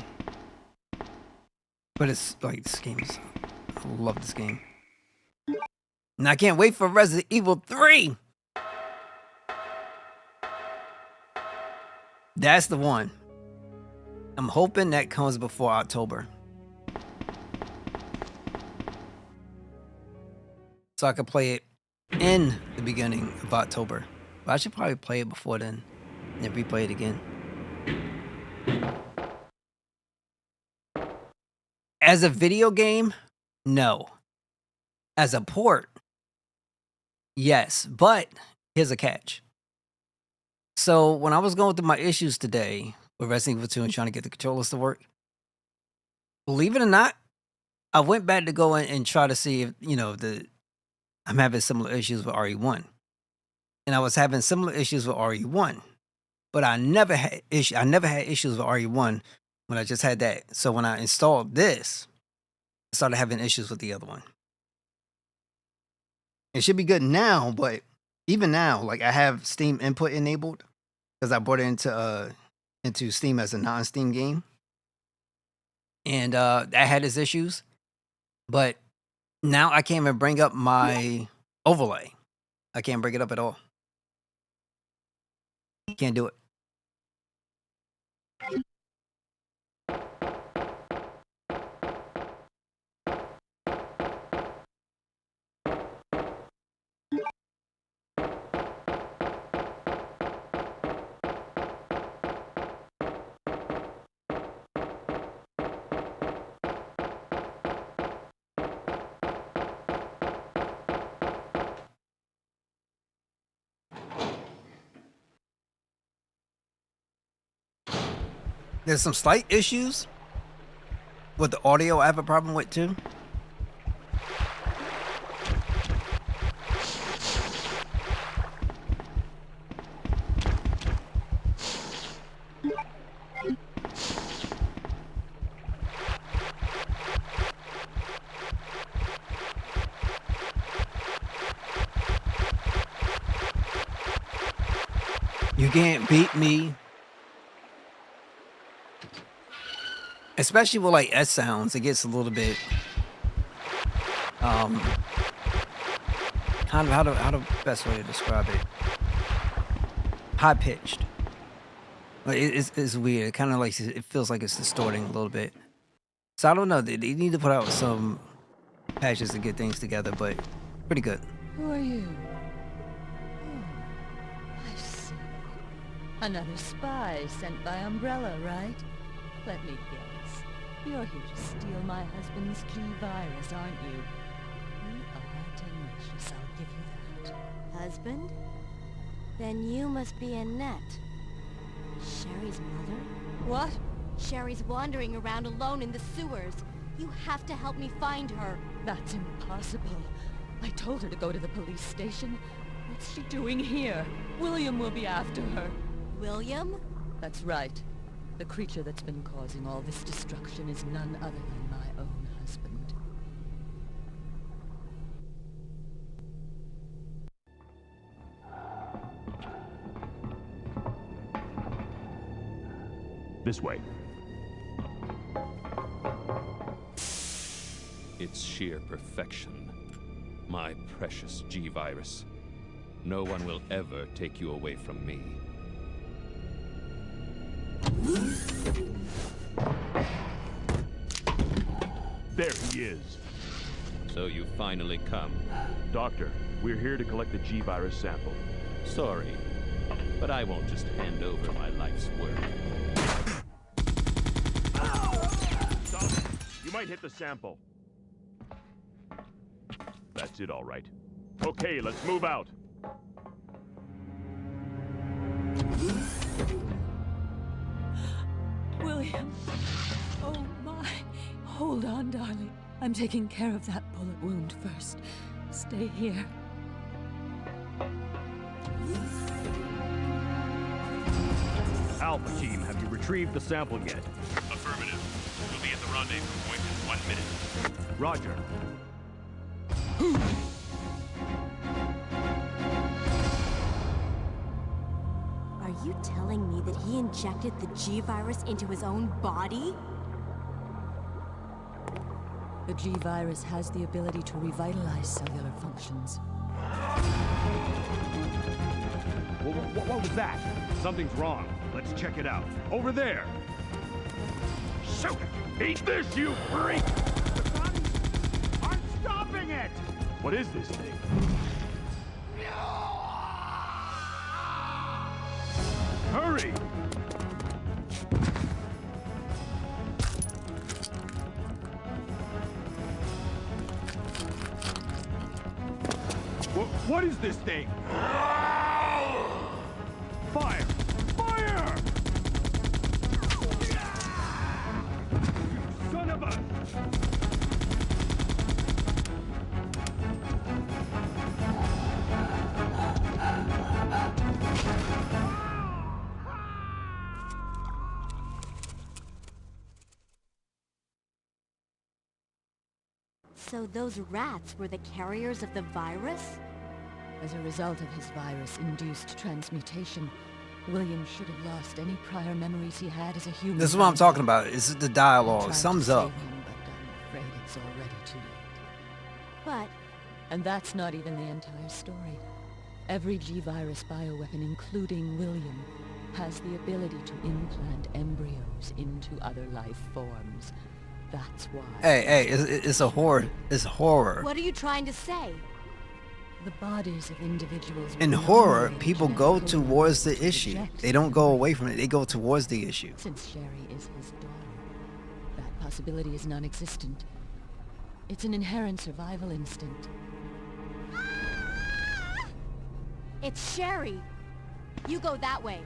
But it's like this game is... I love this game. And I can't wait for Resident Evil 3. That's the one. I'm hoping that comes before October. So I can play it in the beginning of October. But I should probably play it before then. And then replay it again. As a video game, no. As a port, yes. But here's a catch. So when I was going through my issues today with Resident Evil 2 and trying to get the controllers to work, believe it or not, I went back to go in and try to see if, I'm having similar issues with RE1. And I was having similar issues with RE1. But I never had issues with RE1 when I just had that. So when I installed this, I started having issues with the other one. It should be good now, but even now, like I have Steam input enabled because I brought it into Steam as a non-Steam game. And that had its issues. But now I can't even bring up my overlay. I can't bring it up at all. Can't do it. There's some slight issues with the audio I have a problem with too. You can't beat me. Especially with like S sounds, it gets a little bit kind of how the best way to describe it. High pitched. Like it's weird. It kind of like it feels like it's distorting a little bit. So I don't know. They need to put out some patches to get things together, but pretty good. Who are you? Oh, I see. Another spy sent by Umbrella, right? Let me guess. You're here to steal my husband's G-virus, aren't you? You are delicious, I'll give you that. Husband? Then you must be Annette. Sherry's mother? What? Sherry's wandering around alone in the sewers. You have to help me find her. That's impossible. I told her to go to the police station. What's she doing here? William will be after her. William? That's right. The creature that's been causing all this destruction is none other than my own husband. This way. It's sheer perfection. My precious G-virus. No one will ever take you away from me. There he is. So you finally come. Doctor, we're here to collect the G-virus sample. Sorry, but I won't just hand over my life's work. Stop! You might hit the sample. That's it, all right. Okay, let's move out. William. Oh my. Hold on, darling. I'm taking care of that bullet wound first. Stay here. Alpha team, have you retrieved the sample yet? Affirmative. We'll be at the rendezvous point in 1 minute. Roger. Are you telling me that he injected the G-Virus into his own body? The G-Virus has the ability to revitalize cellular functions. What was that? Something's wrong. Let's check it out. Over there! Shoot it! Eat this, you freak! The bodies aren't stopping it! What is this thing? Hurry! What is this thing? Fire! Fire! You son of a... So those rats were the carriers of the virus? As a result of his virus-induced transmutation, William should have lost any prior memories he had as a human. This is what I'm talking about. This is the dialogue. Sums up. Him, but I'm afraid it's already too late. But... And that's not even the entire story. Every G-Virus bioweapon, including William, has the ability to implant embryos into other life forms. That's why... Hey, it's a horror. It's horror. What are you trying to say? The bodies of individuals... In horror, people go towards the issue. They don't go away from it. They go towards the issue. Since Sherry is his daughter, that possibility is non-existent. It's an inherent survival instinct. It's Sherry! You go that way.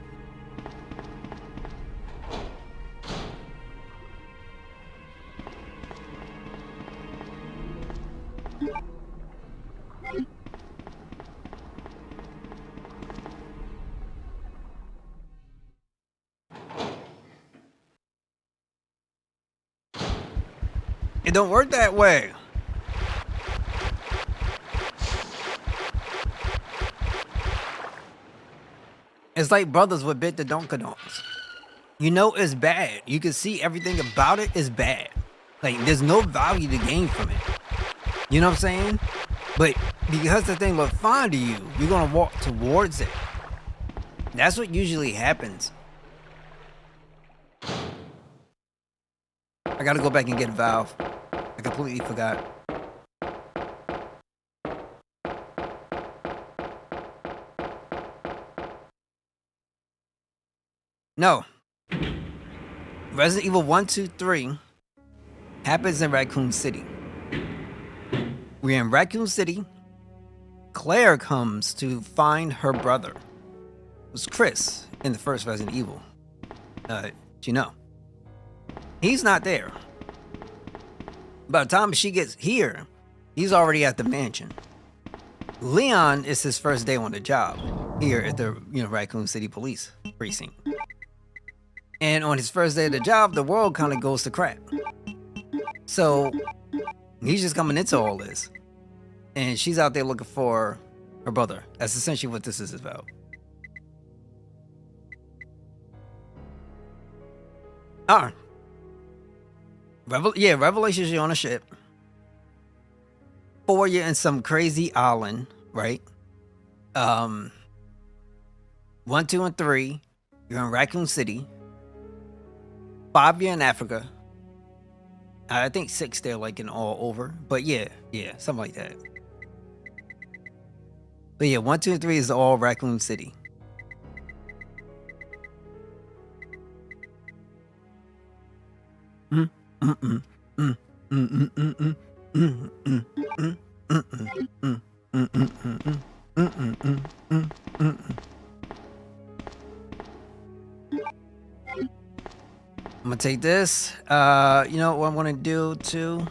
It don't work that way. It's like brothers with bit the donkadonks. You know it's bad. You can see everything about it is bad. Like there's no value to gain from it. You know what I'm saying? But because the thing looked fine to you, you're gonna walk towards it. That's what usually happens. I gotta go back and get a valve. I completely forgot. No. Resident Evil 1, 2, 3 happens in Raccoon City. We're in Raccoon City. Claire comes to find her brother. It was Chris in the first Resident Evil. You know. He's not there. By the time she gets here, he's already at the mansion. Leon is his first day on the job here at the Raccoon City Police Precinct. And on his first day of the job, the world kind of goes to crap. So he's just coming into all this. And she's out there looking for her brother. That's essentially what this is about. Revelations, you're on a ship. 4, you're in some crazy island, right? 1, 2, and 3, you're in Raccoon City. 5, you're in Africa. I think 6, they're like in all over. But yeah, something like that. But yeah, 1, 2, and 3 is all Raccoon City. I'm gonna take this. You know what I'm gonna do too?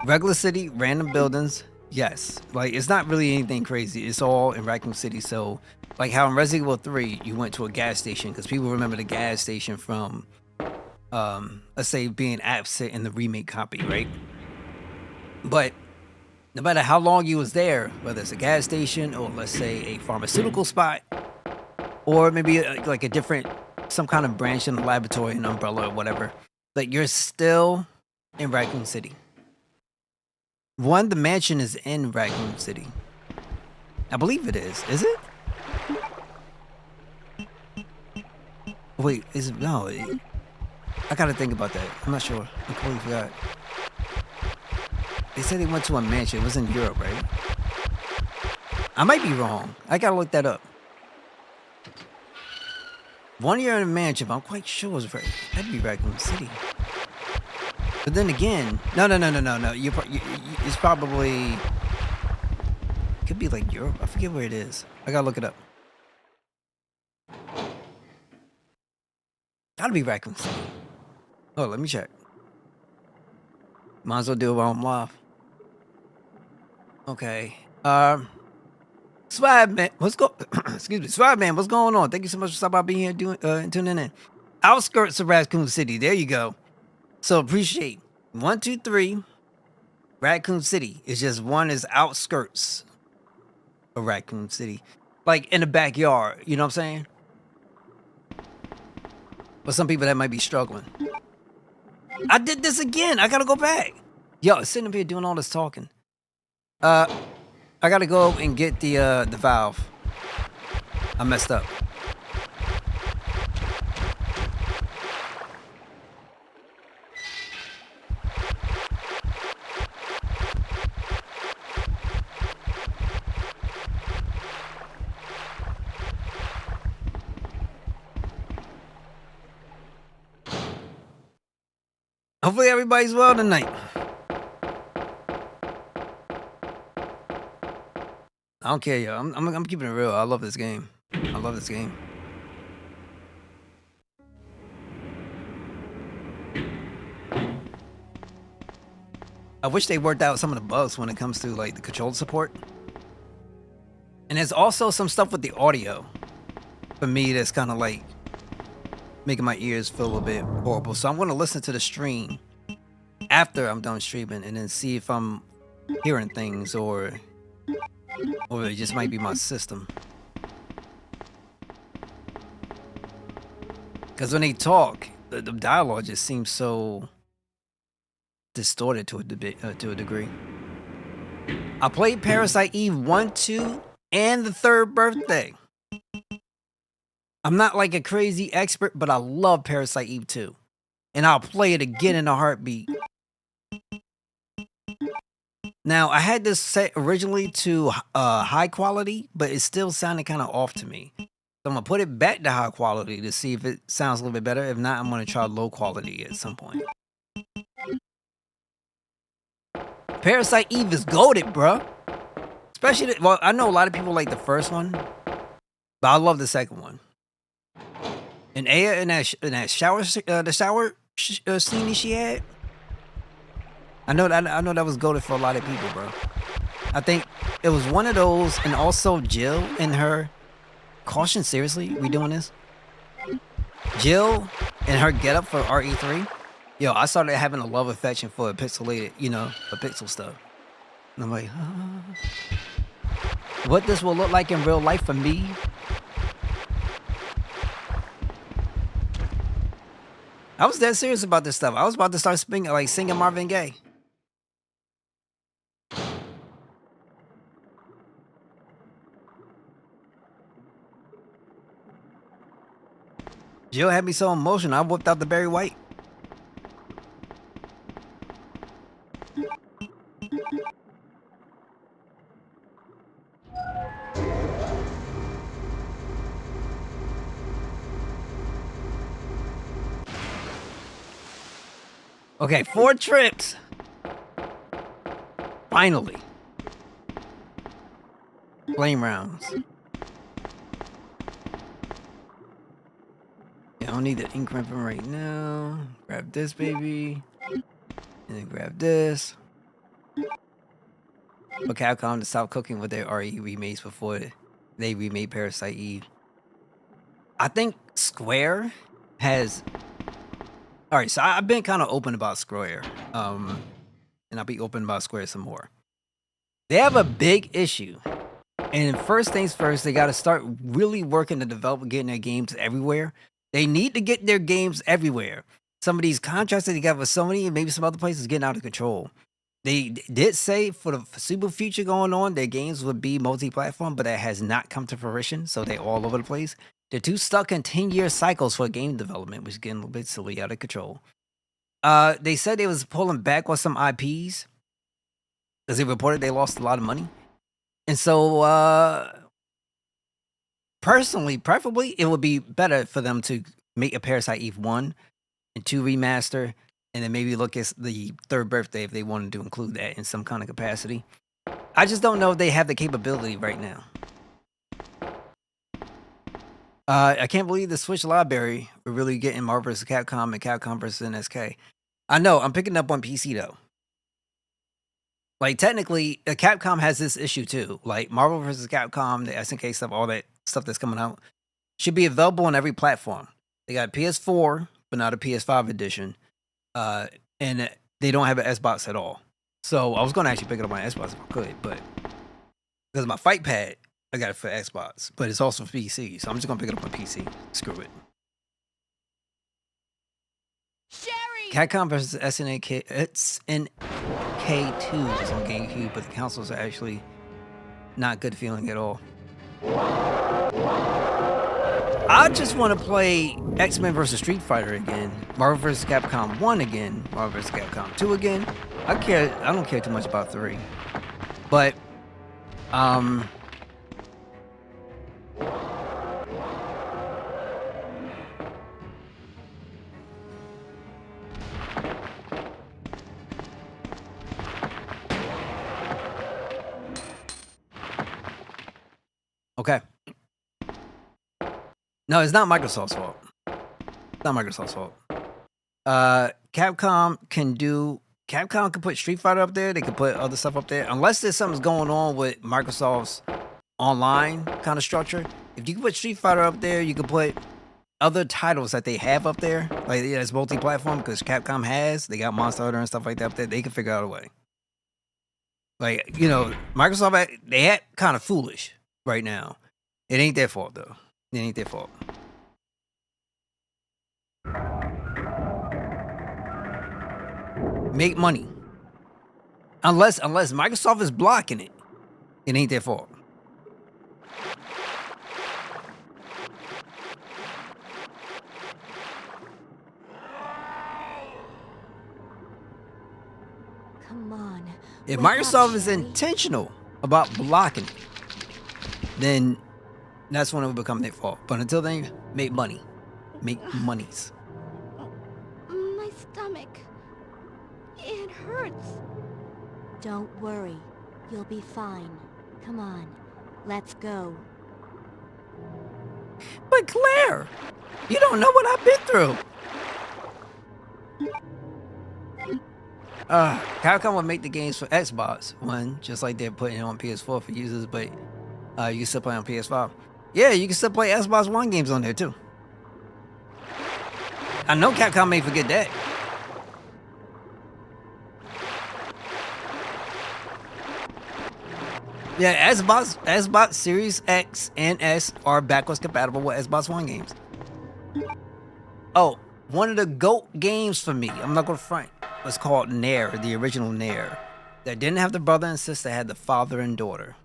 Regular city, random buildings. Yes, like it's not really anything crazy. It's all in Raccoon City. So, like how in Resident Evil 3, you went to a gas station because people remember the gas station from, let's say, being absent in the remake copy, right? But no matter how long you was there, whether it's a gas station or let's say a pharmaceutical spot, or maybe like a different, some kind of branch in the laboratory, an umbrella or whatever, like you're still in Raccoon City. One, the mansion is in Raccoon City. I believe it is. Is it? Wait, is it? No. I gotta think about that. I'm not sure. I completely forgot. They said they went to a mansion. It was in Europe, right? I might be wrong. I gotta look that up. 1 year in a mansion, but I'm quite sure it's right. That'd be Raccoon City. But then again, no. It's probably could be like Europe. I forget where it is. I gotta look it up. Gotta be Raccoon City. Oh, let me check. Might as well do it while I'm live. Okay. Swag man, excuse me, Swag man, what's going on? Thank you so much for stopping by, being here, doing and tuning in. Outskirts of Raccoon City. There you go. So appreciate 1, 2, 3. Raccoon City. It's just one is outskirts of Raccoon City, like in the backyard. You know what I'm saying? But some people that might be struggling. I did this again. I gotta go back. Yo, sitting up here doing all this talking. I gotta go and get the valve. I messed up. Hopefully everybody's well tonight. I don't care, yo. I'm keeping it real. I love this game. I love this game. I wish they worked out some of the bugs when it comes to like the controller support. And there's also some stuff with the audio for me that's kind of like making my ears feel a bit horrible. So I'm going to listen to the stream after I'm done streaming and then see if I'm hearing things or it just might be my system. Because when they talk, the dialogue just seems so distorted to a degree. I played Parasite Eve 1, 2, and the third birthday. I'm not like a crazy expert, but I love Parasite Eve 2. And I'll play it again in a heartbeat. Now, I had this set originally to high quality, but it still sounded kind of off to me. So I'm going to put it back to high quality to see if it sounds a little bit better. If not, I'm going to try low quality at some point. Parasite Eve is goated, bruh. Especially, well, I know a lot of people like the first one, but I love the second one. And Aya in that shower, the shower scene she had. I know that was goated for a lot of people, bro. I think it was one of those, and also Jill and her. Caution, seriously, we doing this? Jill and her getup for RE3. Yo, I started having a love affection for pixelated, for pixel stuff. And I'm like, what this will look like in real life for me? I was dead serious about this stuff. I was about to start singing Marvin Gaye. Jill had me so emotional, I whipped out the Barry White. Okay, 4 trips. Finally. Flame rounds. I don't need the ink ribbon right now. Grab this, baby. And then grab this. For Capcom to stop cooking with their RE remakes before they remade Parasite Eve. I think Square has... Alright, so I've been kind of open about Square. And I'll be open about Square some more. They have a big issue. And first things first, they got to start really working to develop getting their games everywhere. They need to get their games everywhere. Some of these contracts that they got with Sony and maybe some other places getting out of control. They did say for the foreseeable future going on, their games would be multi-platform, but that has not come to fruition. So they're all over the place. They're too stuck in 10-year cycles for game development, which is getting a little bit silly, out of control. They said they was pulling back on some IPs because they reported they lost a lot of money. And so, personally, preferably, it would be better for them to make a Parasite Eve 1 and 2 remaster, and then maybe look at the third birthday if they wanted to include that in some kind of capacity. I just don't know if they have the capability right now. I can't believe the Switch library we're really getting Marvel vs. Capcom and Capcom vs. NSK. I know, I'm picking up on PC though. Like, technically, Capcom has this issue too. Like, Marvel vs. Capcom, the SNK stuff, all that stuff that's coming out, should be available on every platform. They got PS4, but not a PS5 edition. And they don't have an Xbox at all. So, I was going to actually pick it up on Xbox if I could, but because my fight pad, I got it for Xbox, but it's also for PC. So, I'm just going to pick it up on PC. Screw it. Sherry! Capcom vs. SNK, it's in K2 is on GameCube, but the consoles are actually not good feeling at all. I just want to play X-Men vs. Street Fighter again, Marvel vs. Capcom 1 again, Marvel vs. Capcom 2 again. I don't care too much about 3. But okay. No, it's not Microsoft's fault. It's not Microsoft's fault. Capcom can put Street Fighter up there. They can put other stuff up there. Unless there's something's going on with Microsoft's online kind of structure. If you can put Street Fighter up there, you can put other titles that they have up there. Like, yeah, it's multi-platform because Capcom has. They got Monster Hunter and stuff like that up there. They can figure out a way. Like, you know, Microsoft, they act kind of foolish right now. It ain't their fault, though. It ain't their fault. Make money. Unless Microsoft is blocking it, it ain't their fault. Come on. If wake up, Microsoft is Sherry. intentional about blocking it, then that's when it will become their fault. But until then, make money. Make monies. My stomach. It hurts. Don't worry. You'll be fine. Come on. Let's go. But Claire, you don't know what I've been through. Capcom would make the games for Xbox One, just like they're putting it on PS4 for users, but you can still play on PS5. Yeah, you can still play Xbox One games on there too. I know Capcom may forget that. Yeah, Xbox Series X and S are backwards compatible with Xbox One games. Oh, one of the GOAT games for me, I'm not gonna front, was called Nair, the original Nair. That didn't have the brother and sister, had the father and daughter.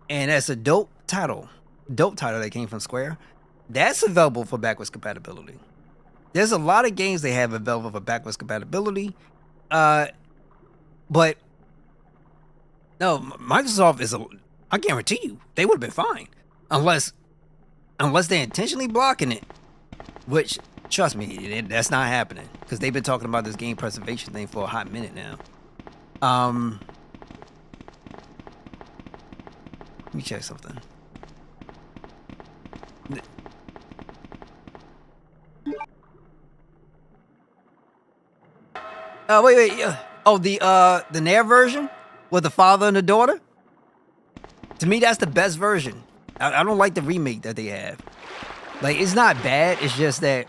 And that's a dope title that came from Square. That's available for backwards compatibility. There's a lot of games they have available for backwards compatibility. But no, Microsoft I guarantee you, they would have been fine. Unless they're intentionally blocking it. Which, trust me, that's not happening. Because they've been talking about this game preservation thing for a hot minute now. Let me check something. Wait. Oh, the Nair version with the father and the daughter. To me, that's the best version. I don't like the remake that they have. Like, it's not bad. It's just that,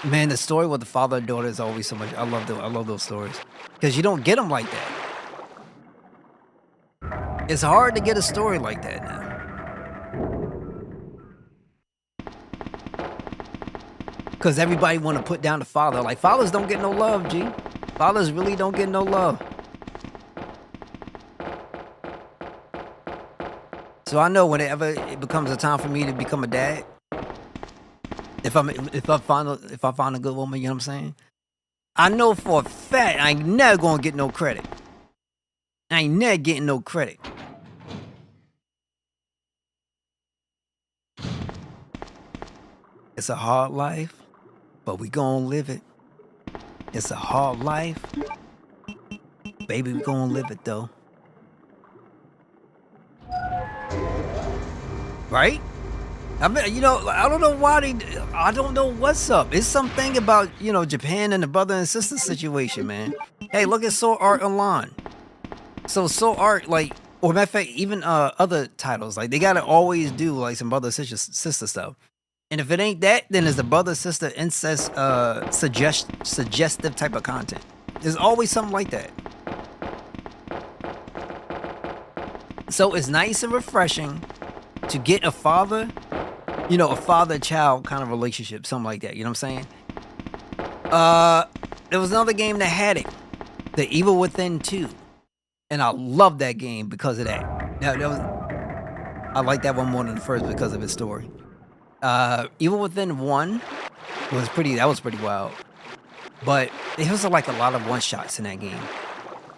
man, the story with the father and daughter is always so much. I love those stories because you don't get them like that. It's hard to get a story like that now. Because everybody want to put down the father. Like, fathers don't get no love, G. Fathers really don't get no love. So I know whenever it becomes a time for me to become a dad, if I find a good woman, you know what I'm saying? I know for a fact I ain't never gonna get no credit. I ain't never getting no credit. It's a hard life, but we gonna live it. It's a hard life. Baby, we gonna live it though. Right? I mean, you know, I don't know why I don't know what's up. It's something about, you know, Japan and the brother and sister situation, man. Hey, look at Sword Art Online. So Sword Art, like, or matter of fact, even other titles, like they gotta always do like some brother sister stuff. And if it ain't that, then it's the brother sister incest suggestive type of content. There's always something like that. So it's nice and refreshing to get a father, you know, a father-child kind of relationship, something like that. You know what I'm saying? There was another game that had it, The Evil Within 2, and I love that game because of that. I like that one more than the first because of its story. Evil Within 1 was pretty wild, but it was like a lot of one-shots in that game.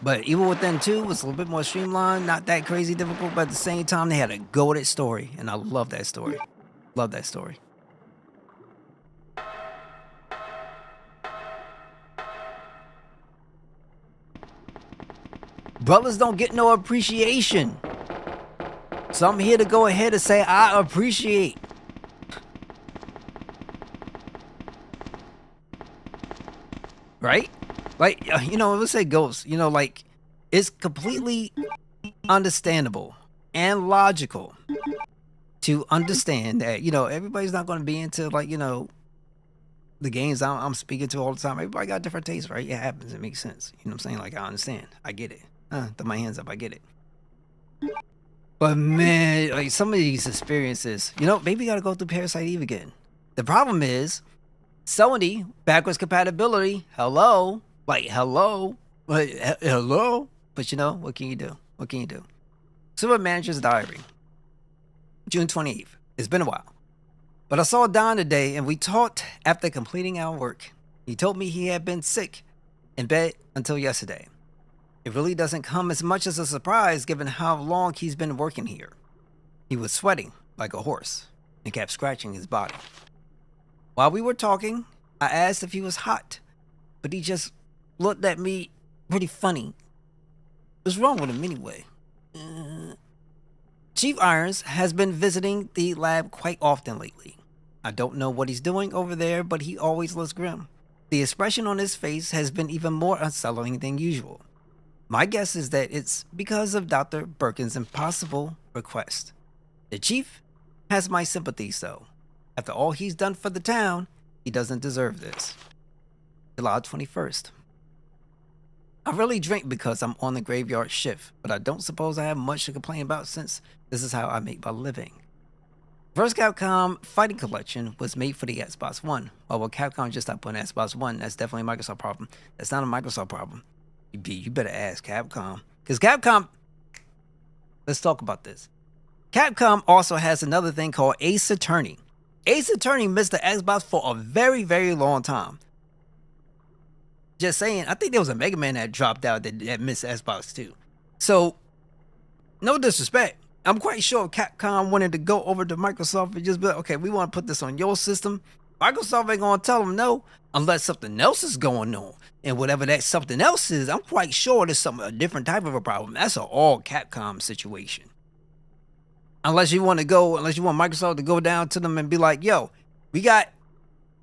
But Evil Within 2 was a little bit more streamlined, not that crazy difficult, but at the same time, they had a goated story, and I love that story. Love that story. Brothers don't get no appreciation. So I'm here to go ahead and say I appreciate. Right? Like, you know, let's say Ghost, you know, like, it's completely understandable and logical to understand that, you know, everybody's not going to be into, like, you know, the games I'm speaking to all the time. Everybody got different tastes, right? It happens. It makes sense. You know what I'm saying? Like, I understand. I get it. Throw my hands up. I get it. But, man, like, some of these experiences, you know, maybe got to go through Parasite Eve again. The problem is, Sony, backwards compatibility, hello? Like, hello? Like, hello? But, you know, what can you do? What can you do? Super Manager's Diary, June 28th. It's been a while. But I saw Don today, and we talked after completing our work. He told me he had been sick in bed until yesterday. It really doesn't come as much as a surprise given how long he's been working here. He was sweating like a horse and kept scratching his body. While we were talking, I asked if he was hot, but he just looked at me pretty funny. What's wrong with him anyway? Chief Irons has been visiting the lab quite often lately. I don't know what he's doing over there, but he always looks grim. The expression on his face has been even more unsettling than usual. My guess is that it's because of Dr. Birkin's impossible request. The chief has my sympathies, though. After all he's done for the town, he doesn't deserve this. July 21st. I really drink because I'm on the graveyard shift, but I don't suppose I have much to complain about since this is how I make my living. First Capcom Fighting Collection was made for the Xbox One. Well, Capcom just stopped putting Xbox One. That's definitely a Microsoft problem. That's not a Microsoft problem. You better ask Capcom. Because Capcom... Let's talk about this. Capcom also has another thing called Ace Attorney. Ace Attorney missed the Xbox for a very, very long time. Just saying, I think there was a Mega Man that dropped out that missed Xbox too. So, no disrespect. I'm quite sure if Capcom wanted to go over to Microsoft and just be like, okay, we want to put this on your system. Microsoft ain't going to tell them no unless something else is going on. And whatever that something else is, I'm quite sure there's a different type of a problem. That's an all Capcom situation. Unless you want Microsoft to go down to them and be like, yo, we got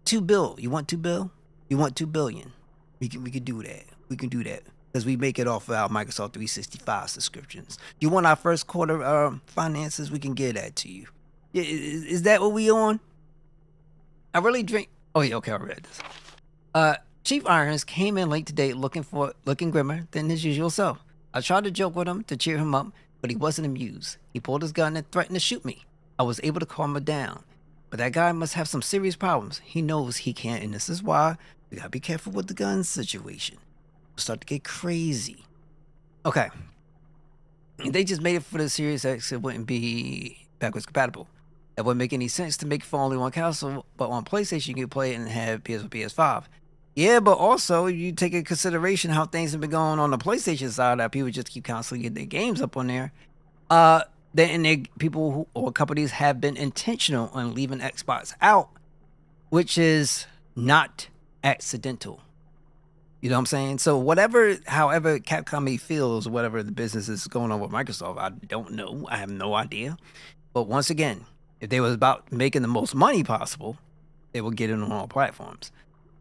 $2 billion. You want $2 billion? You want $2 billion? We can do that. We can do that. Because we make it off of our Microsoft 365 subscriptions. You want our first quarter finances? We can give that to you. Is that what we on? I really drink. Oh yeah, okay, I read this. Chief Irons came in late today looking grimmer than his usual self. I tried to joke with him to cheer him up, but he wasn't amused. He pulled his gun and threatened to shoot me. I was able to calm him down. But that guy must have some serious problems. He knows he can't, and this is why we gotta be careful with the gun situation. We'll start to get crazy. Okay. They just made it for the Series X. It wouldn't be backwards compatible. That wouldn't make any sense to make it for only one console, but on PlayStation you can play it and have PS or PS5. Yeah, but also you take into consideration how things have been going on the PlayStation side, that people just keep constantly getting their games up on there. People who, or companies have been intentional on leaving Xbox out, which is not accidental. You know what I'm saying? So however Capcom feels, whatever the business is going on with Microsoft, I don't know. I have no idea. But once again, if they was about making the most money possible, they would get it on all platforms.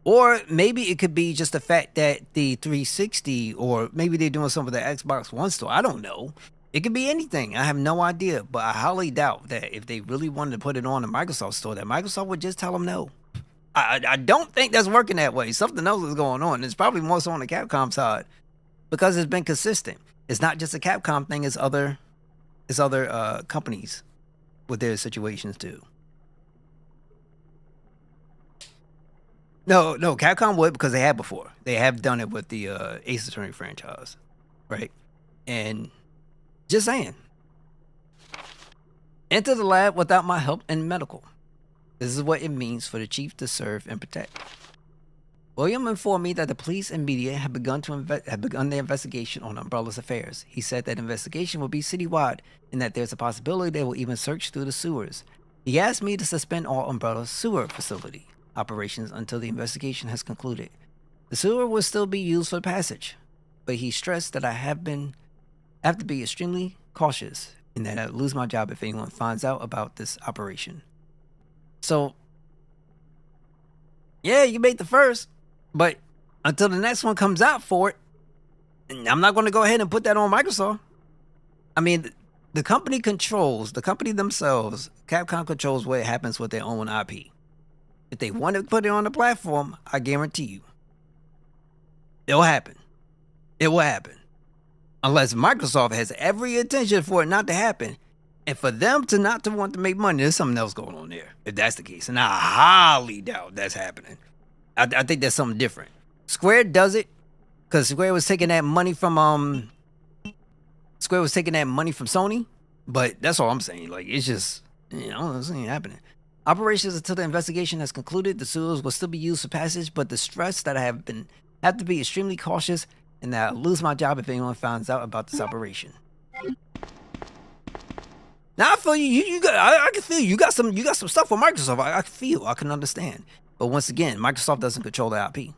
Or maybe it could be just the fact that the 360, or maybe they're doing some of the Xbox One store. I don't know. It could be anything. I have no idea. But I highly doubt that if they really wanted to put it on the Microsoft store, that Microsoft would just tell them no. I don't think that's working that way. Something else is going on. It's probably more so on the Capcom side because it's been consistent. It's not just a Capcom thing. It's other companies with their situations too. No, Capcom would, because they had before. They have done it with the Ace Attorney franchise, right? And just saying. Enter the lab without my help in medical. This is what it means for the chief to serve and protect. William informed me that the police and media have begun their investigation on Umbrella's affairs. He said that investigation will be citywide and that there's a possibility they will even search through the sewers. He asked me to suspend all Umbrella's sewer facility operations until the investigation has concluded. The sewer will still be used for passage, but he stressed that I have to be extremely cautious and that I'd lose my job if anyone finds out about this operation. So, yeah, you made the first, but until the next one comes out for it, I'm not going to go ahead and put that on Microsoft. I mean, the company themselves, Capcom controls what happens with their own IP. If they want to put it on the platform, I guarantee you, it'll happen. It will happen. Unless Microsoft has every intention for it not to happen. And for them to not to want to make money, there's something else going on there. If that's the case. And I highly doubt that's happening. I think that's something different. Square does it because Square was taking that money from Sony. But that's all I'm saying. Like, it's just, this ain't happening. Operations until the investigation has concluded. The sewers will still be used for passage, but the stress that I have to be extremely cautious and that I'll lose my job if anyone finds out about this operation. Now I feel you got. I can feel you got some stuff for Microsoft. I can understand. But once again, Microsoft doesn't control the IP.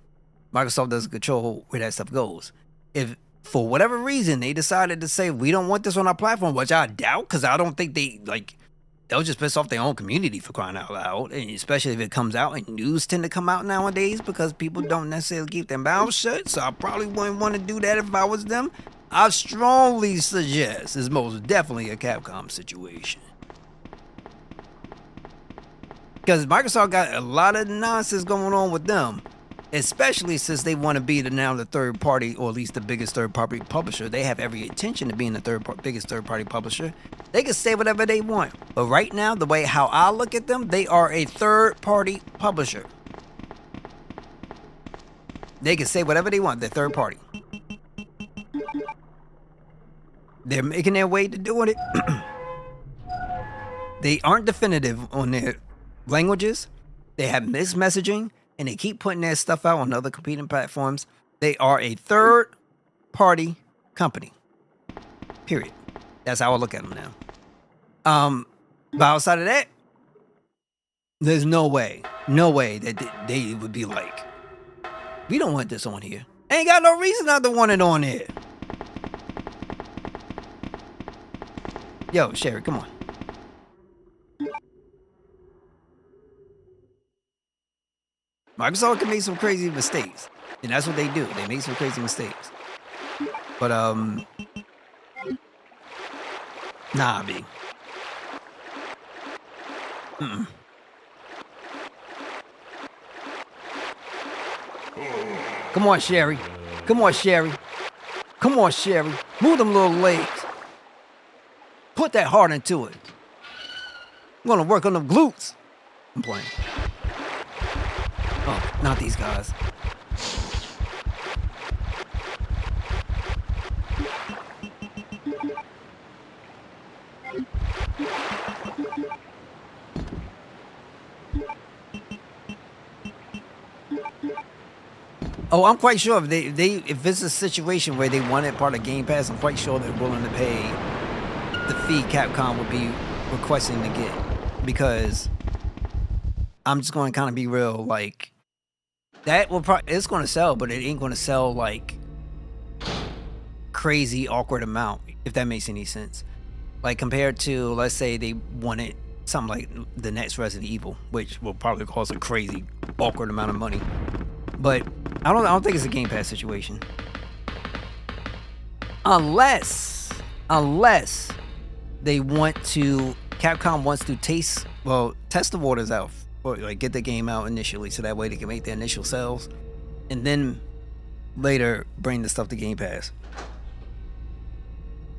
Microsoft doesn't control where that stuff goes. If for whatever reason they decided to say we don't want this on our platform, which I doubt, because I don't think they'll just piss off their own community for crying out loud, and especially if it comes out and news tend to come out nowadays because people don't necessarily keep their mouths shut. So I probably wouldn't want to do that if I was them. I strongly suggest it's most definitely a Capcom situation. Because Microsoft got a lot of nonsense going on with them, especially since they want to be the third party, or at least the biggest third party publisher. They have every intention of being the biggest third party publisher. They can say whatever they want. But right now, the way how I look at them, they are a third party publisher. They can say whatever they want. They're third party. They're making their way to doing it. They aren't definitive on their languages. They have mixed messaging, and they keep putting their stuff out on other competing platforms. They are a third-party company. Period. That's how I look at them now. But outside of that, there's no way that they would be like, we don't want this on here. Ain't got no reason not to want it on here. Yo, Sherry, come on. Microsoft can make some crazy mistakes. And that's what they do. They make some crazy mistakes. But, nah, B. Come on, Sherry. Come on, Sherry. Come on, Sherry. Move them little legs. put that heart into it. I'm gonna work on them glutes. I'm playing. Oh, not these guys. Oh, I'm quite sure if it's a situation where they want it part of Game Pass, I'm quite sure they're willing to pay the fee Capcom would be requesting to get, because I'm just going to kind of be real, like that will probably, it's going to sell, but it ain't going to sell like crazy awkward amount, if that makes any sense. Like compared to, let's say they wanted something like the next Resident Evil, which will probably cost a crazy awkward amount of money. But I don't think it's a Game Pass situation. Unless they want to, Capcom wants to test the waters out, or like get the game out initially, so that way they can make their initial sales, and then later bring the stuff to Game Pass.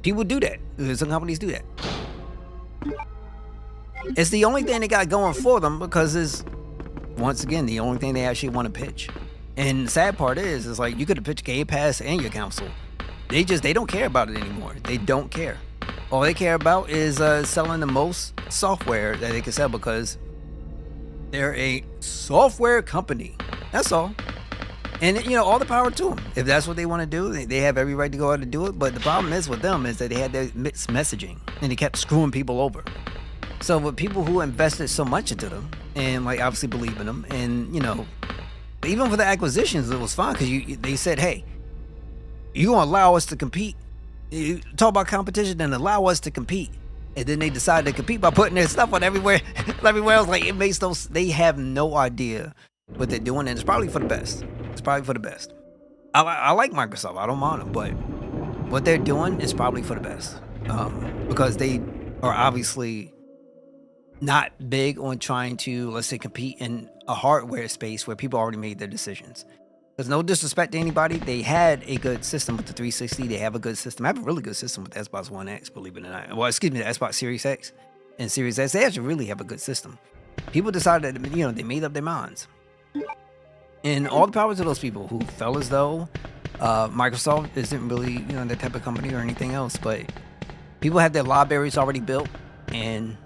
People do that. Some companies do that. It's the only thing they got going for them, because it's, once again, the only thing they actually want to pitch. And the sad part is like you could have pitched Game Pass and your console. They don't care about it anymore. They don't care. All they care about is selling the most software that they can sell, because they're a software company. That's all. And all the power to them. If that's what they want to do, they have every right to go out and do it. But the problem is with them is that they had their mixed messaging, and they kept screwing people over. So with people who invested so much into them, and like obviously believe in them, and even for the acquisitions, it was fine, because they said, hey, you gonna allow us to compete? You talk about competition and allow us to compete. And then they decided to compete by putting their stuff on everywhere else. Like, it makes they have no idea what they're doing, and it's probably for the best. It's probably for the best. I like Microsoft. I don't mind them, but what they're doing is probably for the best. Because they are obviously not big on trying to, let's say, compete in a hardware space where people already made their decisions. There's no disrespect to anybody. They had a good system with the 360. They have a good system. I have a really good system with the Xbox One X, believe it or not. Well, excuse me, the Xbox Series X and Series S. They actually really have a good system. People decided that, they made up their minds. And all the power to those people who felt as though Microsoft isn't really, that type of company or anything else. But people have their libraries already built, and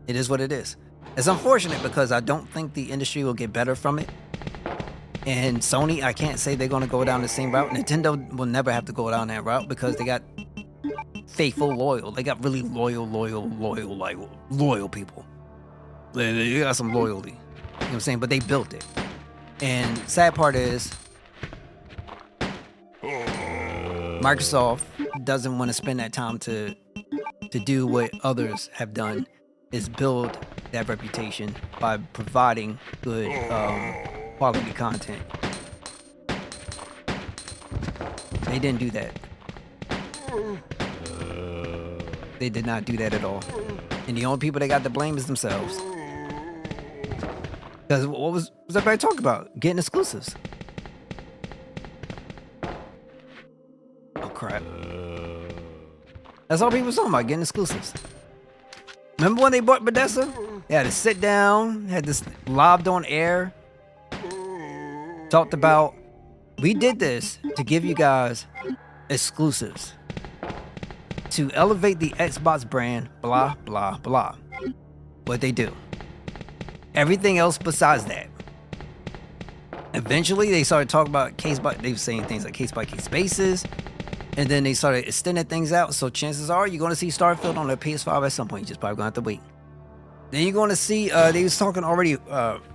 it is what it is. It's unfortunate, because I don't think the industry will get better from it. And Sony, I can't say they're going to go down the same route. Nintendo will never have to go down that route, because they got faithful, loyal. They got really loyal people. They got some loyalty. You know what I'm saying? But they built it. And sad part is, Microsoft doesn't want to spend that time to do what others have done, is build that reputation by providing good quality content. They didn't do that. They did not do that at all. And the only people that got to blame is themselves. Because what was everybody talking about? Getting exclusives. Oh crap. That's all people were talking about, getting exclusives. Remember when they bought Bethesda? They had to sit down, had this lobbed on air. Talked about, we did this to give you guys exclusives, to elevate the Xbox brand, blah, blah, blah. What they do. Everything else besides that. Eventually, they started talking about they were saying things like case-by-case basis, and then they started extending things out, so chances are you're going to see Starfield on the PS5 at some point. You're just probably going to have to wait. Then you're going to see, they was talking already,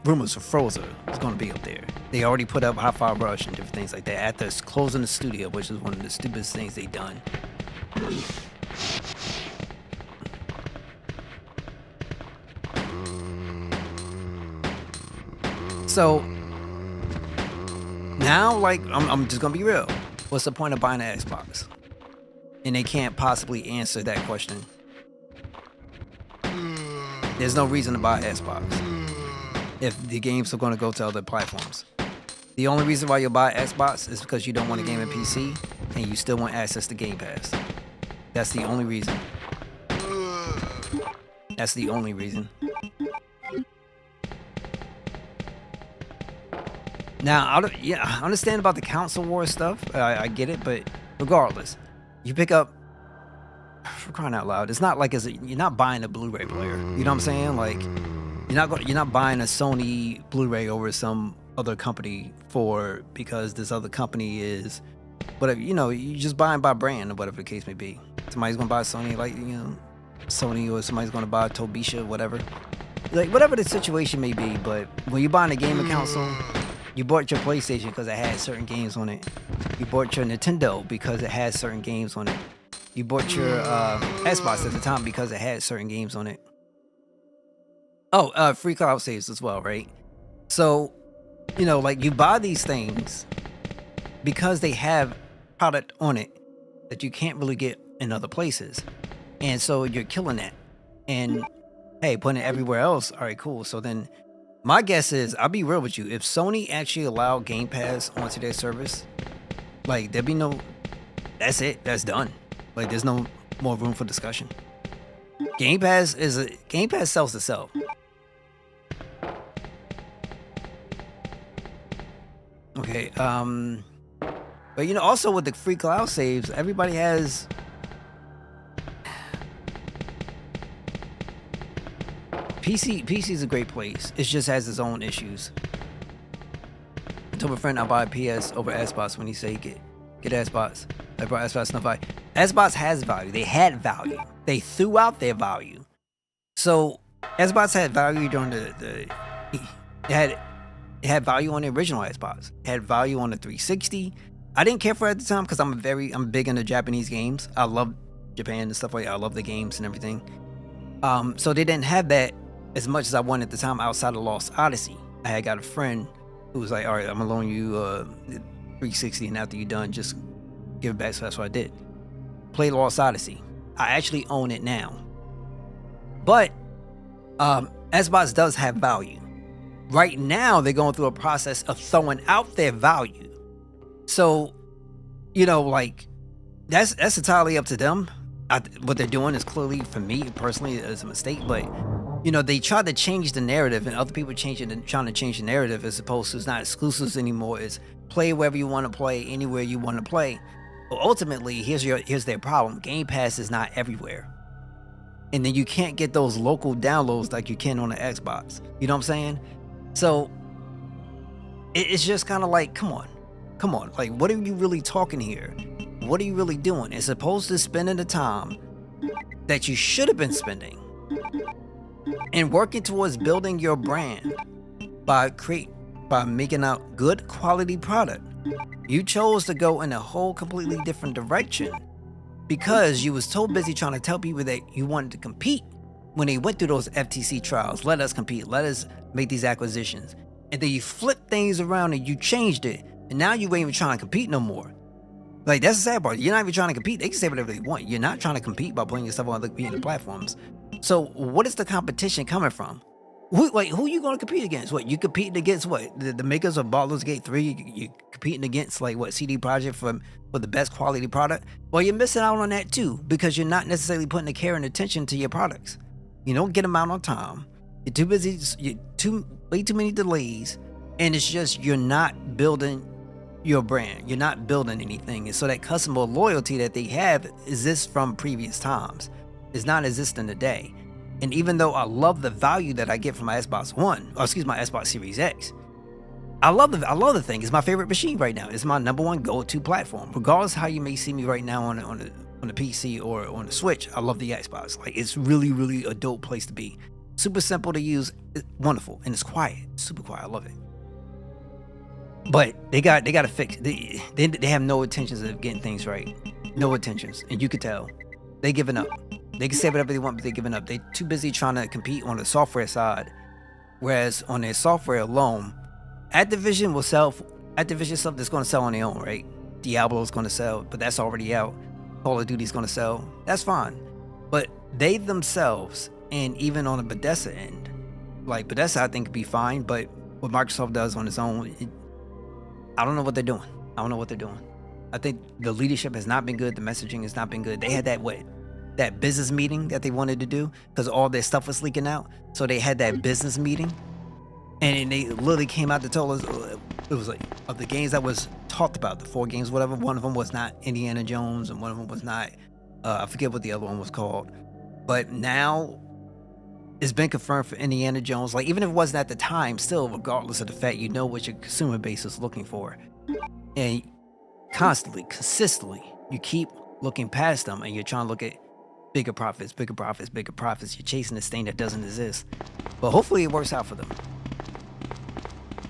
rumors of Frozen is going to be up there. They already put up Hi-Fi Rush and different things like that after closing the studio, which is one of the stupidest things they've done. So, now, like, I'm just going to be real. What's the point of buying an Xbox? And they can't possibly answer that question. There's no reason to buy an Xbox if the games are going to go to other platforms. The only reason why you'll buy an Xbox is because you don't want a game on PC and you still want access to Game Pass. That's the only reason. That's the only reason. Now, I understand about the console war stuff. I get it, but regardless, you pick up, for crying out loud, it's not like you're not buying a Blu-ray player. You know what I'm saying? Like, you're not buying a Sony Blu-ray over some other company because this other company is whatever. You know, you just buying by brand or whatever the case may be. Somebody's gonna buy Sony, like, you know, Sony, or somebody's gonna buy Tobisha, whatever. Like, whatever the situation may be. But when you're buying a gaming console, you bought your PlayStation because it had certain games on it. You bought your Nintendo because it had certain games on it. You bought your Xbox at the time because it had certain games on it. Oh, free cloud saves as well, right? So, you know, like, you buy these things because they have product on it that you can't really get in other places. And so you're killing that. And hey, putting it everywhere else, all right, cool. So then my guess is, I'll be real with you, if Sony actually allowed Game Pass onto their service, like, there'd be no, that's it, that's done. Like, there's no more room for discussion. Game Pass sells itself. Okay, but, you know, also with the free cloud saves, everybody has PC is a great place. It just has its own issues. I told a friend I buy a PS over Xbox when he said get Xbox. I brought Xbox, no value. Xbox has value. They had value. They threw out their value. So Xbox had value during it had value on the original Xbox. It had value on the 360. I didn't care for it at the time because I'm big into Japanese games. I love Japan and stuff like that. I love the games and everything. So they didn't have that as much as I wanted at the time outside of Lost Odyssey. I had got a friend who was like, all right, I'm gonna loan you 360, and after you're done, just give it back. So that's what I did. Play Lost Odyssey. I actually own it now. But Xbox does have value. Right now, they're going through a process of throwing out their value. So, you know, like, that's entirely up to them. What they're doing is clearly, for me personally, is a mistake. But, you know, they tried to change the narrative, and other people trying to change the narrative, as opposed to it's not exclusives anymore. It's play wherever you want to play, anywhere you want to play. But ultimately, here's their problem. Game Pass is not everywhere. And then you can't get those local downloads like you can on the Xbox. You know what I'm saying? So it's just kind of like, come on. Like, what are you really talking here? What are you really doing? As opposed to spending the time that you should have been spending and working towards building your brand by making out good quality product, you chose to go in a whole completely different direction because you was so busy trying to tell people that you wanted to compete when they went through those FTC trials. Let us compete. Let us make these acquisitions. And then you flipped things around and you changed it. And now you ain't even trying to compete no more. Like, that's the sad part. You're not even trying to compete. They can say whatever they want. You're not trying to compete by putting yourself on other competing platforms. So what is the competition coming from? Who are you going to compete against? What, you competing against what? The makers of Baldur's Gate 3? You competing against, like, what, CD Projekt for the best quality product? Well, you're missing out on that too, because you're not necessarily putting the care and attention to your products. You don't get them out on time. You're too busy. Way too many delays, and it's just you're not building your brand. You're not building anything, and so that customer loyalty that they have exists from previous times. It's not existing today. And even though I love the value that I get from my Xbox One, my Xbox Series X, I love the thing. It's my favorite machine right now. It's my number one go-to platform. Regardless how you may see me right now on the PC or on the Switch, I love the Xbox. Like, it's really, really a dope place to be. Super simple to use, it's wonderful, and it's quiet. Super quiet. I love it. But they got to fix. They have no intentions of getting things right. No intentions, and you could tell they giving up. They can say whatever they want, but they're giving up. They're too busy trying to compete on the software side, whereas on their software alone, Activision stuff that's going to sell on their own, right? Diablo's going to sell, but that's already out. Call of Duty's going to sell. That's fine, but they themselves, and even on the Bethesda end, like Bethesda, I think could be fine, but what Microsoft does on its own, I don't know what they're doing. I think the leadership has not been good. The messaging has not been good. They had that that business meeting that they wanted to do because all their stuff was leaking out. So they had that business meeting, and they literally came out to tell us it was like of the games that was talked about, the 4 games, whatever. One of them was not Indiana Jones, and one of them was not. I forget what the other one was called, but now it's been confirmed for Indiana Jones. Like even if it wasn't at the time, still, regardless of the fact, you know what your consumer base is looking for, and constantly, consistently, you keep looking past them, and you're trying to look at bigger profits, bigger profits, bigger profits. You're chasing this thing that doesn't exist, but hopefully it works out for them.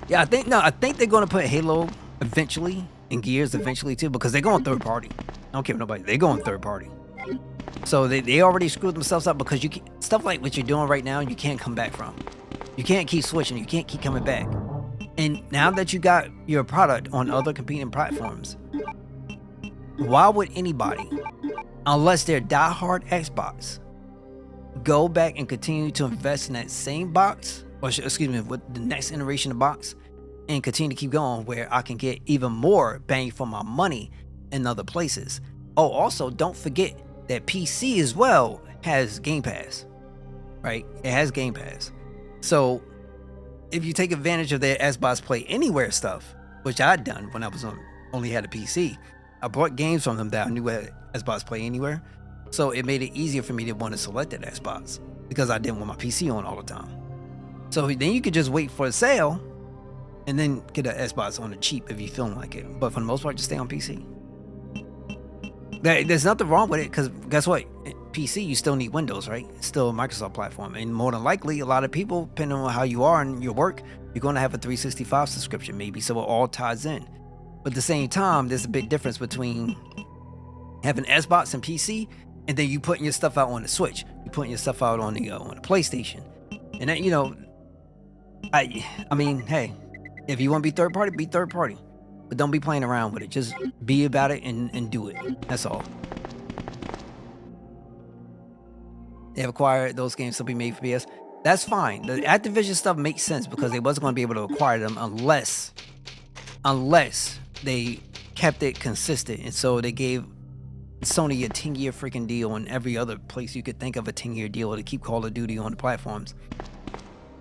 Yeah, I think they're going to put Halo eventually and Gears eventually too, because they're going third party. I don't care what nobody. They're going third party. So they already screwed themselves up because stuff like what you're doing right now, you can't come back from. You can't keep switching. You can't keep coming back. And now that you got your product on other competing platforms, why would anybody, unless they're diehard Xbox, go back and continue to invest in that same box, or excuse me, with the next iteration of box, and continue to keep going where I can get even more bang for my money in other places? Oh, also, don't forget that PC as well has Game Pass, right? It has Game Pass. So if you take advantage of their Xbox Play Anywhere stuff, which I'd done when I was only had a PC, I bought games from them that I knew had Xbox Play Anywhere. So it made it easier for me to want to select that Xbox because I didn't want my PC on all the time. So then you could just wait for a sale and then get an Xbox on the cheap if you feel like it. But for the most part, just stay on PC. There's nothing wrong with it because guess what? PC, you still need Windows, right? It's still a Microsoft platform. And more than likely, a lot of people, depending on how you are in your work, you're going to have a 365 subscription maybe. So it all ties in. But at the same time, there's a big difference between having Xbox and PC and then you putting your stuff out on the Switch. You're putting your stuff out on the PlayStation. And that, I mean, hey, if you want to be third party, be third party. But don't be playing around with it. Just be about it and do it. That's all. They have acquired those games to be made for PS. That's fine. The Activision stuff makes sense because they wasn't going to be able to acquire them unless they kept it consistent. And so they gave Sony a 10-year freaking deal and every other place you could think of a 10-year deal to keep Call of Duty on the platforms.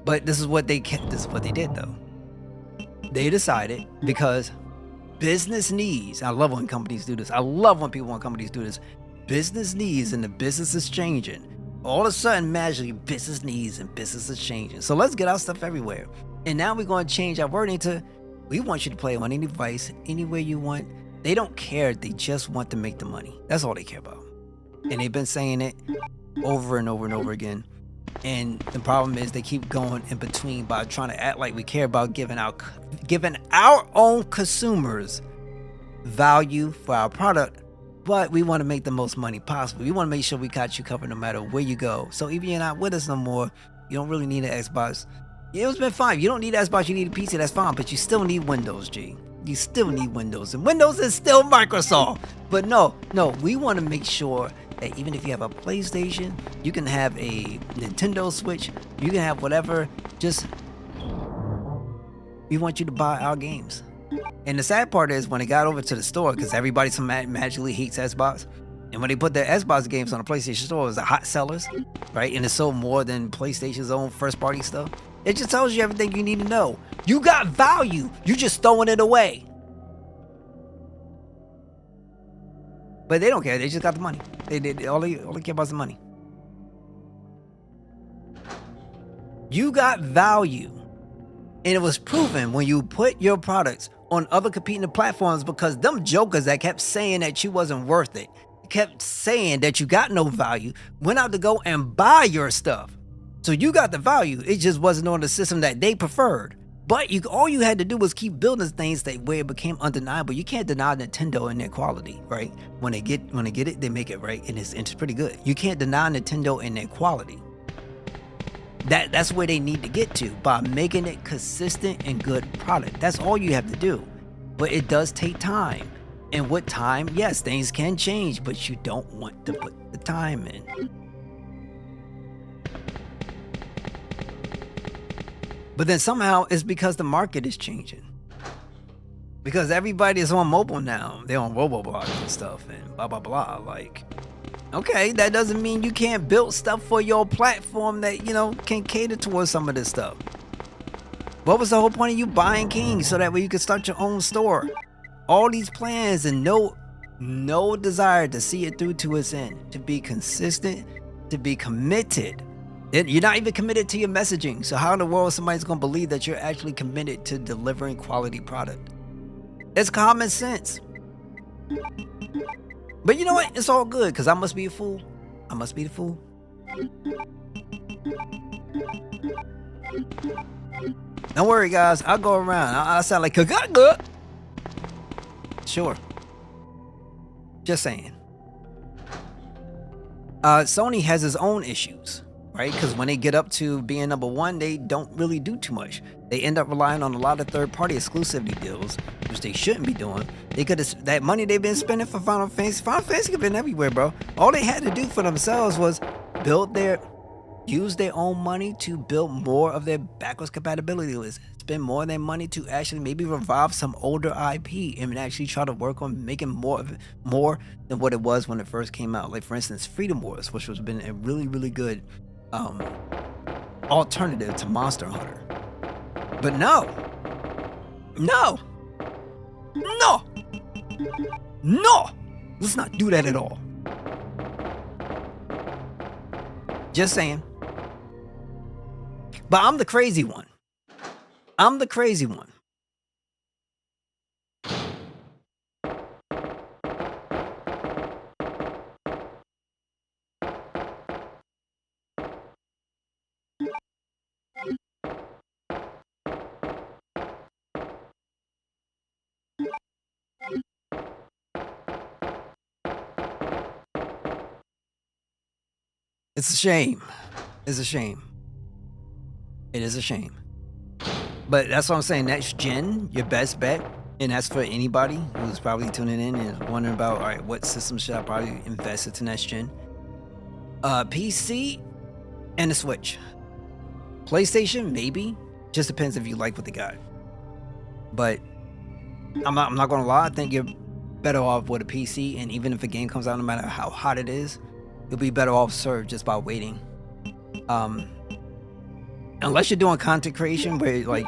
But this is what they did though. They decided because business needs. I love when companies do this. I love when people want companies do this. Business needs and the business is changing. All of a sudden, magically, business needs and business is changing. So let's get our stuff everywhere. And now we're going to change our wording to, we want you to play on any device, anywhere you want. They don't care. They just want to make the money. That's all they care about. And they've been saying it over and over and over again. And the problem is they keep going in between by trying to act like we care about giving our own consumers value for our product, but we want to make the most money possible. We want to make sure we got you covered no matter where you go. So even if you're not with us no more, you don't really need an Xbox. It's been fine. You don't need an Xbox, you need a PC, that's fine, but you still need Windows, G. You still need Windows, and Windows is still Microsoft. But no, we want to make sure that even if you have a PlayStation, you can have a Nintendo Switch, you can have whatever, just we want you to buy our games. And the sad part is when it got over to the store, because everybody magically hates Xbox, and when they put their Xbox games on the PlayStation Store, it was the hot sellers, right? And it sold more than PlayStation's own first-party stuff. It just tells you everything you need to know. You got value. You just throwing it away. But they don't care. They just got the money. They all they care about is the money. You got value. And it was proven when you put your products on other competing platforms, because them jokers that kept saying that you wasn't worth it, kept saying that you got no value, went out to go and buy your stuff. So you got the value. It just wasn't on the system that they preferred. But all you had to do was keep building things where it became undeniable. You can't deny Nintendo and their quality, right? When they get it, they make it right, and it's pretty good. You can't deny Nintendo and their quality. That's where they need to get to, by making it consistent and good product. That's all you have to do. But it does take time. And with time, yes, things can change, but you don't want to put the time in. But then somehow it's because the market is changing. Because everybody is on mobile now. They're on Roblox and stuff and blah, blah, blah. Like, Okay, that doesn't mean you can't build stuff for your platform that, you know, can cater towards some of this stuff. What was the whole point of you buying King so that way you could start your own store? All these plans and no desire to see it through to its end, to be consistent, to be committed. You're not even committed to your messaging. So how in the world is somebody's going to believe that you're actually committed to delivering quality product? It's common sense. But you know what? It's all good because I must be a fool. I must be the fool. Don't worry, guys. I'll go around. I sound like good. Sure. Just saying. Sony has its own issues, right? Because when they get up to being number one, they don't really do too much. They end up relying on a lot of third-party exclusivity deals, which they shouldn't be doing. They could have that money they've been spending for Final Fantasy. Final Fantasy could have been everywhere, bro. All they had to do for themselves was use their own money to build more of their backwards compatibility list. Spend more of their money to actually maybe revive some older IP and actually try to work on making more than what it was when it first came out. Like for instance, Freedom Wars, which has been a really, really good alternative to Monster Hunter. But no. Let's not do that at all. Just saying. But I'm the crazy one. It's a shame. It's a shame. It is a shame. But that's what I'm saying. Next gen, your best bet, and that's for anybody who's probably tuning in and wondering about, all right, what system should I probably invest into next gen? PC and the Switch. PlayStation, maybe. Just depends if you like what they got. But I'm not gonna lie. I think you're better off with a PC, and even if a game comes out, no matter how hot it is, you'll be better off served just by waiting. Unless you're doing content creation where like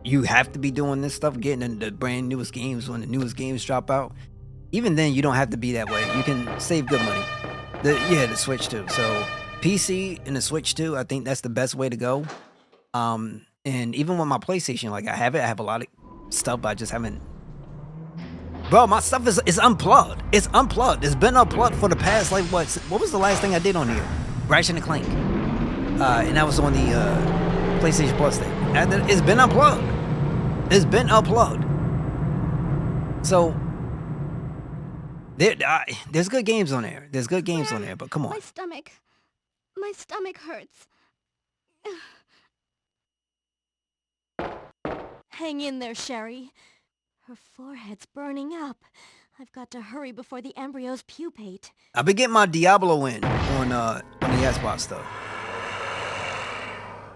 you have to be doing this stuff, getting the brand newest games when the newest games drop out. Even then, you don't have to be that way. You can save good money. The Switch too. So PC and the Switch too. I think that's the best way to go. And even with my PlayStation, like I have a lot of stuff, but I just haven't. Bro, my stuff is unplugged. It's unplugged. It's been unplugged for the past like what was the last thing I did on here? Ratchet and Clank. And that was on the PlayStation Plus thing. It's been unplugged. It's been unplugged. So there's good games on there. There's good games on there, but come on. My stomach hurts. Hang in there, Sherry. Her forehead's burning up. I've got to hurry before the embryos pupate. I've been getting my Diablo in on the Xbox stuff.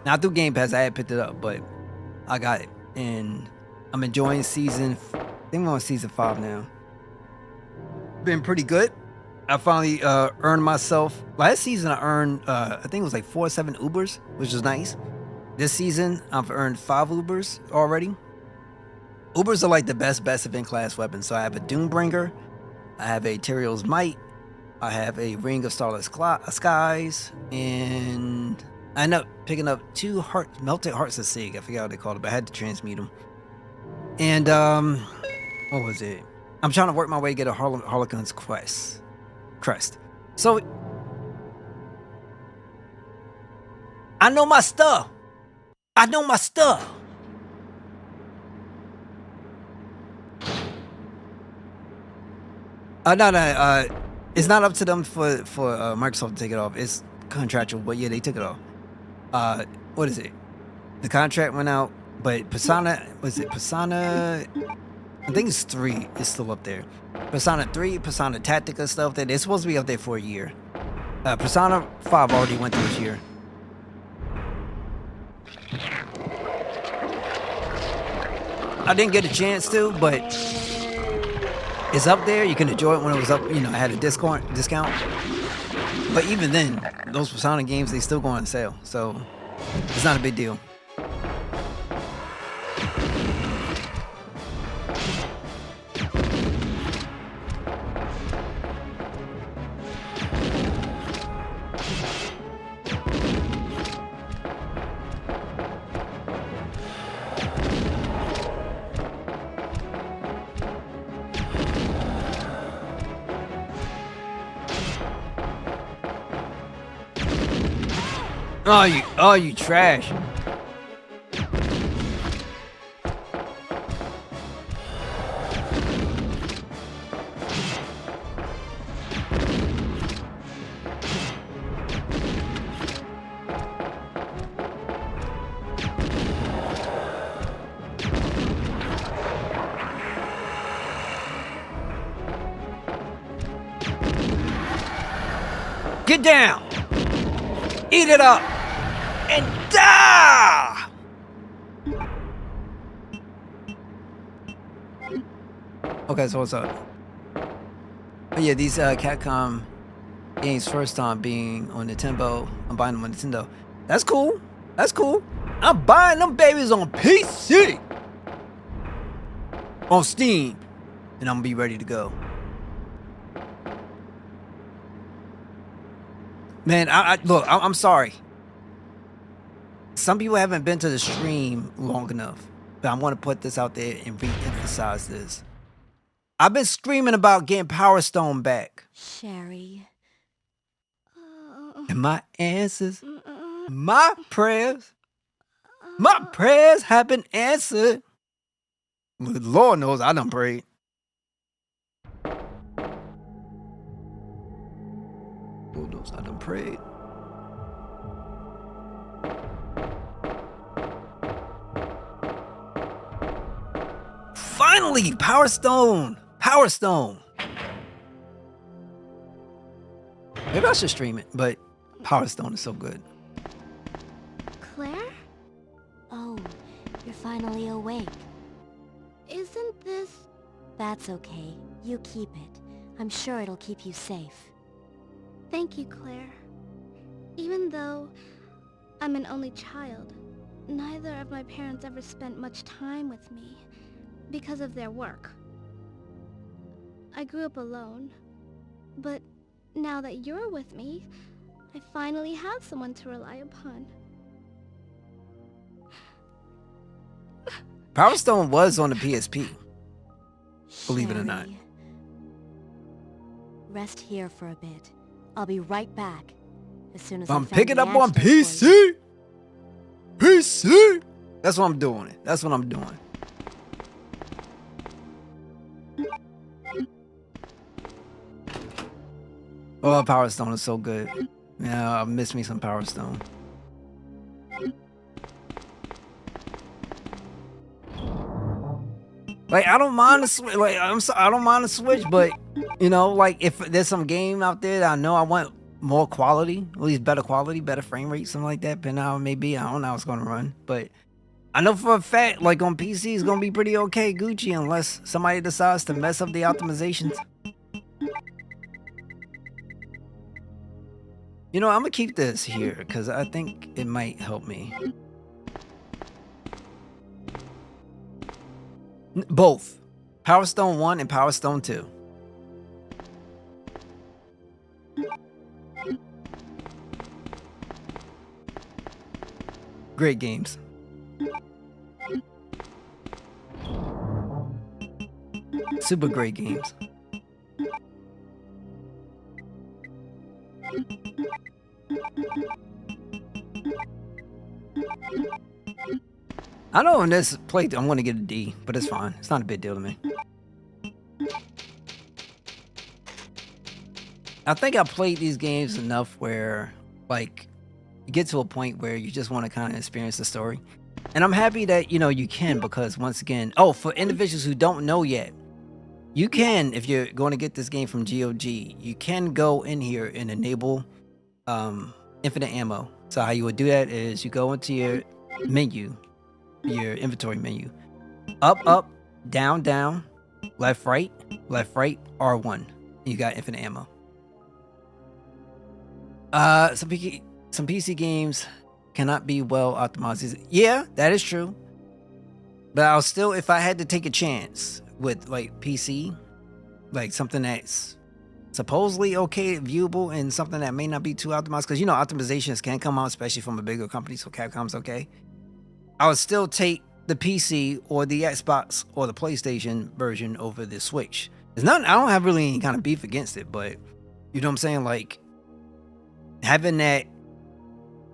Not through Game Pass, I had picked it up, but I got it. And I'm enjoying season, I think I'm on season 5 now. Been pretty good. I finally earned myself, last season I earned, I think it was like 4 or 7 Ubers, which is nice. This season, I've earned 5 Ubers already. Ubers are like the best event class weapons. So I have a Doombringer, I have a Tyrael's Might, I have a Ring of Starless Skies, and I ended up picking up 2 Melted Hearts of Sig. I forgot what they called it, but I had to transmute them. And what was it? I'm trying to work my way to get a Harlequin's crest. So I know my stuff. No. It's not up to them for Microsoft to take it off. It's contractual, but yeah, they took it off. What is it? The contract went out, but Persona, I think it's 3. It's still up there. Persona 3, Persona Tactica stuff, that it's supposed to be up there for a year. Persona 5 already went through this year. I didn't get a chance to, but it's up there. You can enjoy it when it was up. You know, I had a discount. But even then, those Persona games, they still go on sale. So it's not a big deal. Oh, you trash. Get down. Eat it up. And die! Okay, so what's up? But yeah, these Capcom games first time being on Nintendo. I'm buying them on Nintendo. That's cool. That's cool. I'm buying them babies on PC. On Steam. And I'm gonna be ready to go. Man, look, I'm sorry. Some people haven't been to the stream long enough, but I want to put this out there and re-emphasize this. I've been screaming about getting Power Stone back. Sherry. And my answers, my prayers have been answered. The Lord knows I done prayed. Lord knows I done prayed. Finally, Power Stone. Power Stone. Maybe I should stream it, but Power Stone is so good. Claire? Oh, you're finally awake. Isn't this... That's okay. You keep it. I'm sure it'll keep you safe. Thank you, Claire. Even though I'm an only child, neither of my parents ever spent much time with me because of their work. I grew up alone, but now that you're with me, I finally have someone to rely upon. Power Stone was on the PSP. Believe it or not. Sherry. Rest here for a bit. I'll be right back. As soon as I'm I've found picking the up on antidote for you. PC. PC. That's what I'm doing. That's what I'm doing. Oh, Power Stone is so good. Yeah, I miss me some Power Stone. Like I don't mind the switch. Like I don't mind the switch, but you know, like if there's some game out there that I know I want more quality, at least better quality, better frame rate, something like that. But now maybe I don't know how it's gonna run, but I know for a fact, like on PC, it's gonna be pretty okay, Gucci, unless somebody decides to mess up the optimizations. You know, I'm gonna keep this here because I think it might help me. Both Power Stone 1 and Power Stone 2. Great games. Super great games. I know in this playthrough I'm gonna get a D, but it's fine. It's not a big deal to me. I think I played these games enough where, like, you get to a point where you just want to kind of experience the story. And I'm happy that, you know, you can, because once again, oh, for individuals who don't know yet, you can, if you're going to get this game from GOG, you can go in here and enable infinite ammo. So how you would do that is you go into your menu, your inventory menu, up, down, left, right, R1. You got infinite ammo. Some PC games cannot be well optimized. Yeah, that is true. But I'll still, if I had to take a chance with like PC, like something that's supposedly okay, viewable, and something that may not be too optimized, because optimizations can come out, especially from a bigger company, so Capcom's okay. I would still take the PC or the Xbox or the PlayStation version over the Switch. There's nothing, I don't have really any kind of beef against it, but you know what I'm saying? Like having that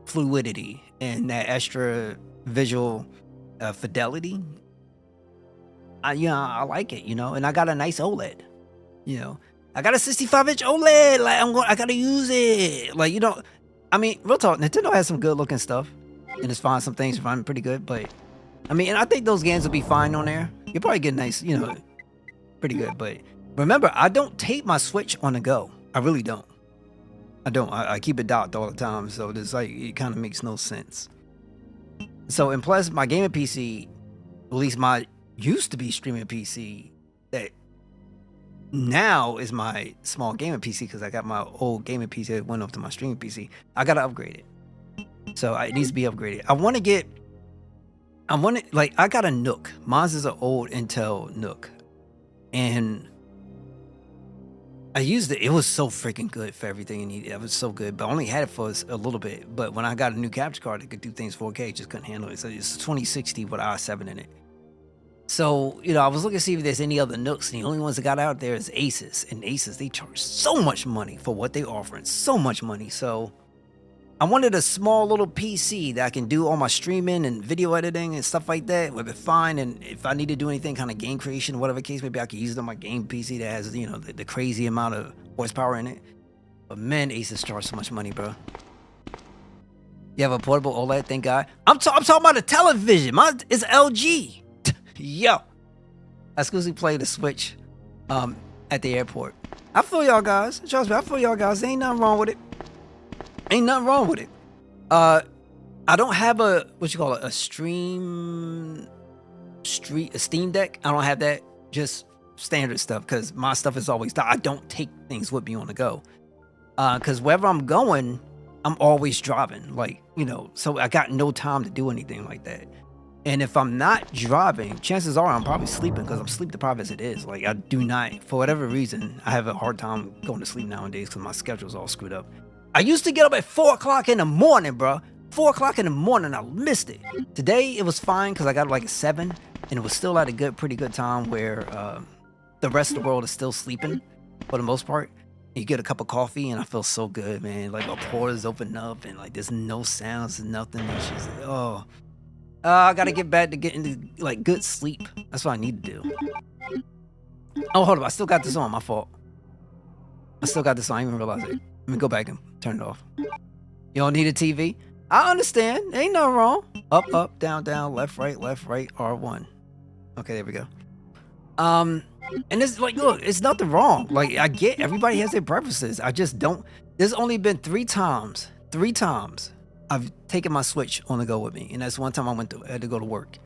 fluidity and that extra visual fidelity, I like it, and I got a nice OLED, I got a 65-inch OLED, like I gotta use it, like I mean, real talk, Nintendo has some good looking stuff, and it's fine, some things run pretty good, but I mean, and I think those games will be fine on there. You'll probably get nice, pretty good, but remember, I don't tape my Switch on the go. I really don't. I keep it docked all the time, so it's like, it kind of makes no sense. So, and plus, my gaming PC, at least my used to be streaming PC, that now is my small gaming PC, because I got my old gaming PC that went up to my streaming PC. I gotta upgrade it. So, it needs to be upgraded. I got a Nook. Mine's is an old Intel Nook. And I used it. It was so freaking good for everything it needed. It was so good, but I only had it for a little bit. But when I got a new capture card that could do things 4K, just couldn't handle it. So it's 2060 with i7 in it. So, I was looking to see if there's any other Nooks. And the only ones that got out there is Asus. And Asus, they charge so much money for what they offering. So much money. So I wanted a small little PC that I can do all my streaming and video editing and stuff like that. Would be fine. And if I need to do anything kind of game creation, whatever case, maybe I could use it on my game PC that has, the crazy amount of horsepower in it. But man, Asus charge so much money, bro. You have a portable OLED, thank God. I'm talking about a television. Mine is LG. Yo. I exclusively play the Switch at the airport. I feel y'all guys. Trust me, I feel y'all guys. There ain't nothing wrong with it. Ain't nothing wrong with it. I don't have a Steam Deck. I don't have that. Just standard stuff, because my stuff is always. I don't take things with me on the go. Because wherever I'm going, I'm always driving. Like, so I got no time to do anything like that. And if I'm not driving, chances are I'm probably sleeping, because I'm sleep deprived as it is. Like, I do not, for whatever reason, I have a hard time going to sleep nowadays because my schedule's all screwed up. I used to get up at 4 o'clock in the morning, bro. 4 o'clock in the morning, I missed it. Today, it was fine because I got like a 7, and it was still at a pretty good time where the rest of the world is still sleeping for the most part. You get a cup of coffee, and I feel so good, man. Like, my pores open up, and like there's no sounds and nothing. It's just, I gotta get back to getting like good sleep. That's what I need to do. Oh, hold up, I still got this on. My fault. I still got this on. I didn't even realize it. Let me go back and turn it off. You don't need a TV? I understand. Ain't nothing wrong. Up, up, down, down, left, right, R1. Okay, there we go. And it's like, look, it's nothing wrong. Like, I get everybody has their preferences. I just don't. There's only been 3 times I've taken my Switch on the go with me, and that's one time I had to go to work.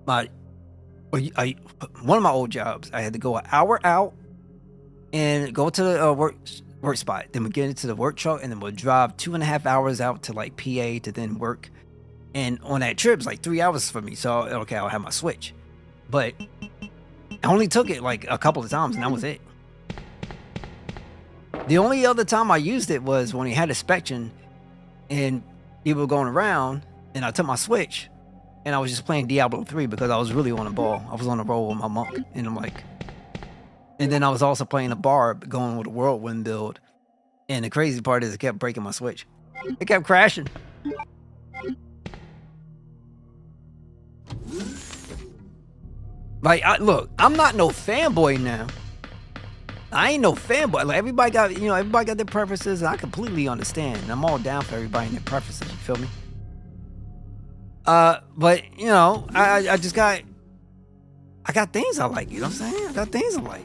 One of my old jobs, I had to go an hour out and go to the work spot. Then we get into the work truck, and then we'll drive 2.5 hours out to like PA to then work. And on that trip, it's like 3 hours for me. So okay, I'll have my Switch, but I only took it like a couple of times, and that was it. The only other time I used it was when we had inspection, and people were going around, and I took my Switch, and I was just playing Diablo 3 because I was really on a ball. I was on a roll with my monk, and and then I was also playing a barb, going with a whirlwind build. And the crazy part is it kept breaking my Switch. It kept crashing. Like, look, I'm not no fanboy now. I ain't no fanboy. Like, everybody got their preferences, and I completely understand. And I'm all down for everybody and their preferences. You feel me? But I got things I like. You know what I'm saying? I got things I like.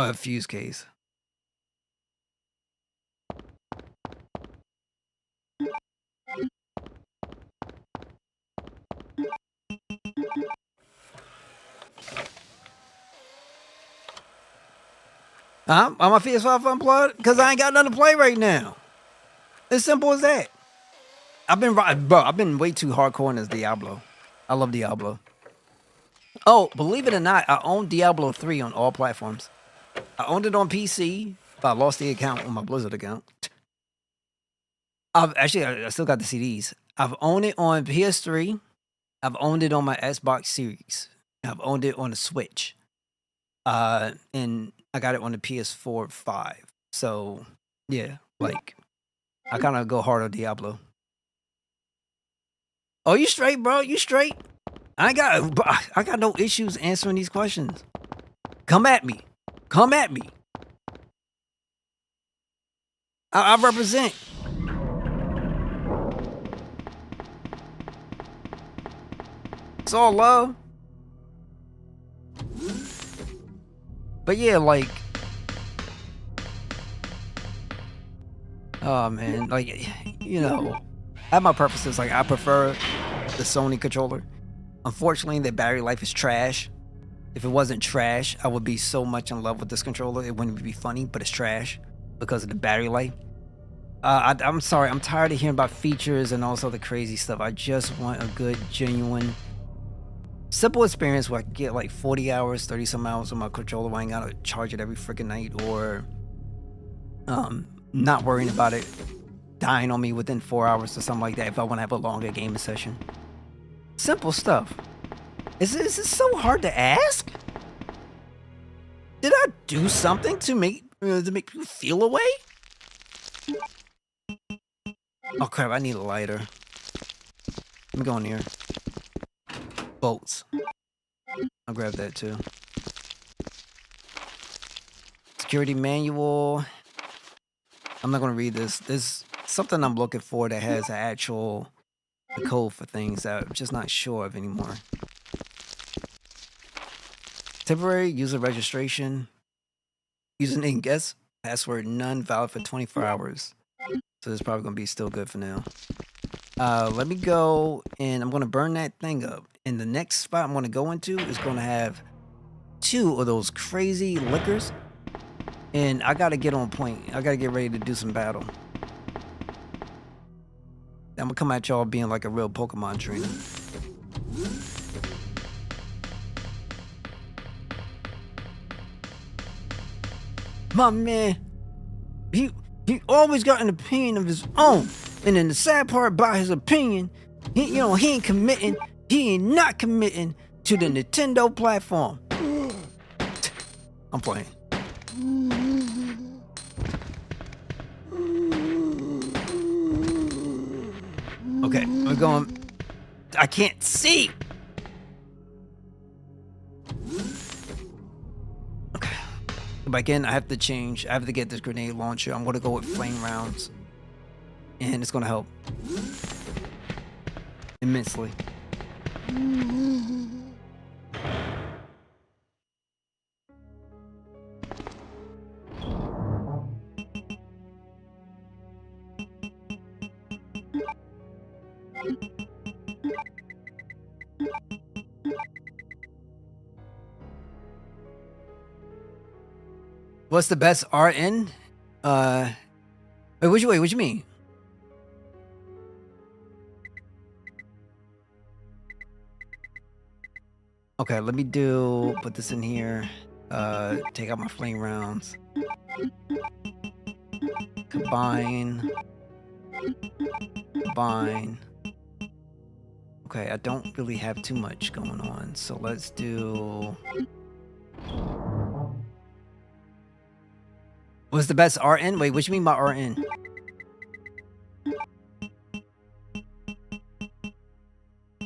A fuse case. I'm a PS5 unplugged because I ain't got nothing to play right now. As simple as that. I've been way too hardcore in this Diablo. I love Diablo. Oh, believe it or not, I own Diablo 3 on all platforms. I owned it on PC, but I lost the account on my Blizzard account. I still got the CDs. I've owned it on PS3. I've owned it on my Xbox Series. I've owned it on the Switch. And I got it on the PS4 5. So, yeah, like, I kind of go hard on Diablo. Oh, you straight, bro? You straight? I got no issues answering these questions. Come at me. Come at me. I represent. It's all love. But yeah, like, oh man, like, you know, I have my preferences. Like, I prefer the Sony controller. Unfortunately, the battery life is trash. If it wasn't trash, I would be so much in love with this controller. It wouldn't be funny, but it's trash because of the battery life. I'm sorry, I'm tired of hearing about features and all this other crazy stuff. I just want a good, genuine, simple experience where I can get like 40 hours, 30 some hours on my controller where I ain't gotta charge it every freaking night, or not worrying about it dying on me within 4 hours or something like that if I want to have a longer gaming session. Simple stuff. Is it so hard to ask? Did I do something to make you feel away? Oh crap, I need a lighter. Let me go in here. Bolts. I'll grab that too. Security manual. I'm not gonna read this. There's something I'm looking for that has an actual code for things that I'm just not sure of anymore. Temporary user registration. Username guess. Password none, valid for 24 hours. So it's probably gonna be still good for now. Let me go and I'm gonna burn that thing up. And the next spot I'm gonna go into is gonna have 2 of those crazy liquors. And I gotta get on point. I gotta get ready to do some battle. I'm gonna come at y'all being like a real Pokemon trainer. My man, he always got an opinion of his own. And then the sad part about his opinion, he ain't committing. He ain't not committing to the Nintendo platform. I'm playing. Okay, we're going. I can't see. Okay. Go back in. I have to change. I have to get this grenade launcher. I'm going to go with flame rounds. And it's going to help immensely. What's the best RN? Wait, what you mean? Okay, let me put this in here. Take out my flame rounds. Combine. Okay, I don't really have too much going on, so let's do... What's the best RN? Wait, what you mean by RN?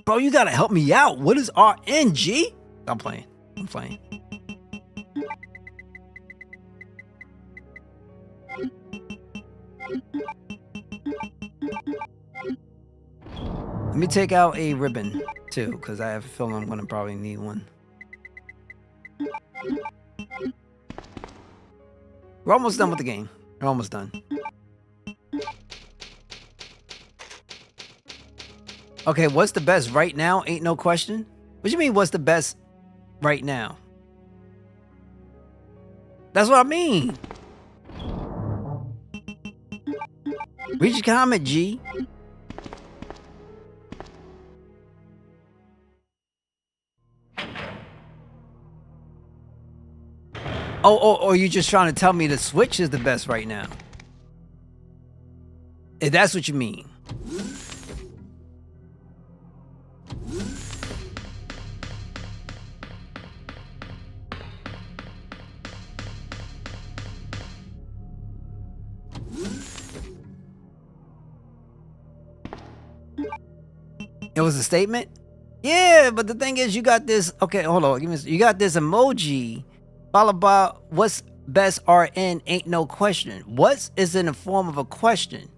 Bro, you gotta help me out. What is RNG? I'm playing. Let me take out a ribbon, too, because I have a feeling I'm gonna probably need one. We're almost done with the game. We're almost done. Okay, what's the best right now? Ain't no question. What do you mean, what's the best right now? That's what I mean. Read your comment, G. Oh, you just trying to tell me the Switch is the best right now? If that's what you mean. It was a statement? Yeah, but the thing is, you got this. Okay, hold on. Give me. You got this emoji followed by what's best RN ain't no question. What's is in the form of a question,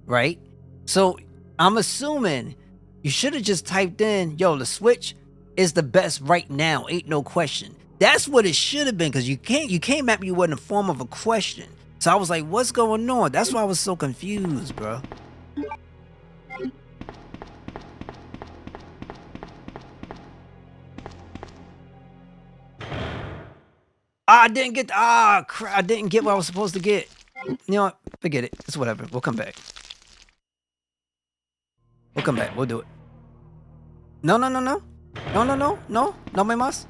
right? So I'm assuming you should have just typed in, yo, the Switch is the best right now. Ain't no question. That's what it should have been, because you came at me with in the form of a question. So I was like, what's going on? That's why I was so confused, bro. I didn't get crap, I didn't get what I was supposed to get. You know what? Forget it. It's whatever. We'll come back. We'll come back. We'll do it. No. No me más.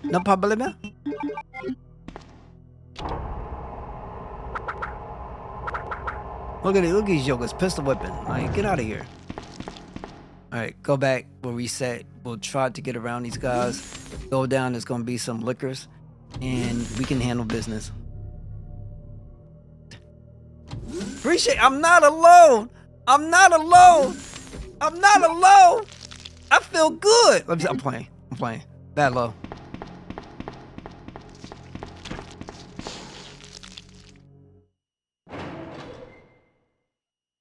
No problema. Look at these jokers. Pistol whipping. Alright, get out of here. Alright, go back. We'll reset. We'll try to get around these guys. Go down. There's going to be some liquors. And we can handle business. Appreciate. I'm not alone. I'm not alone. I'm not alone. I feel good. I'm playing. I'm playing. Bad low.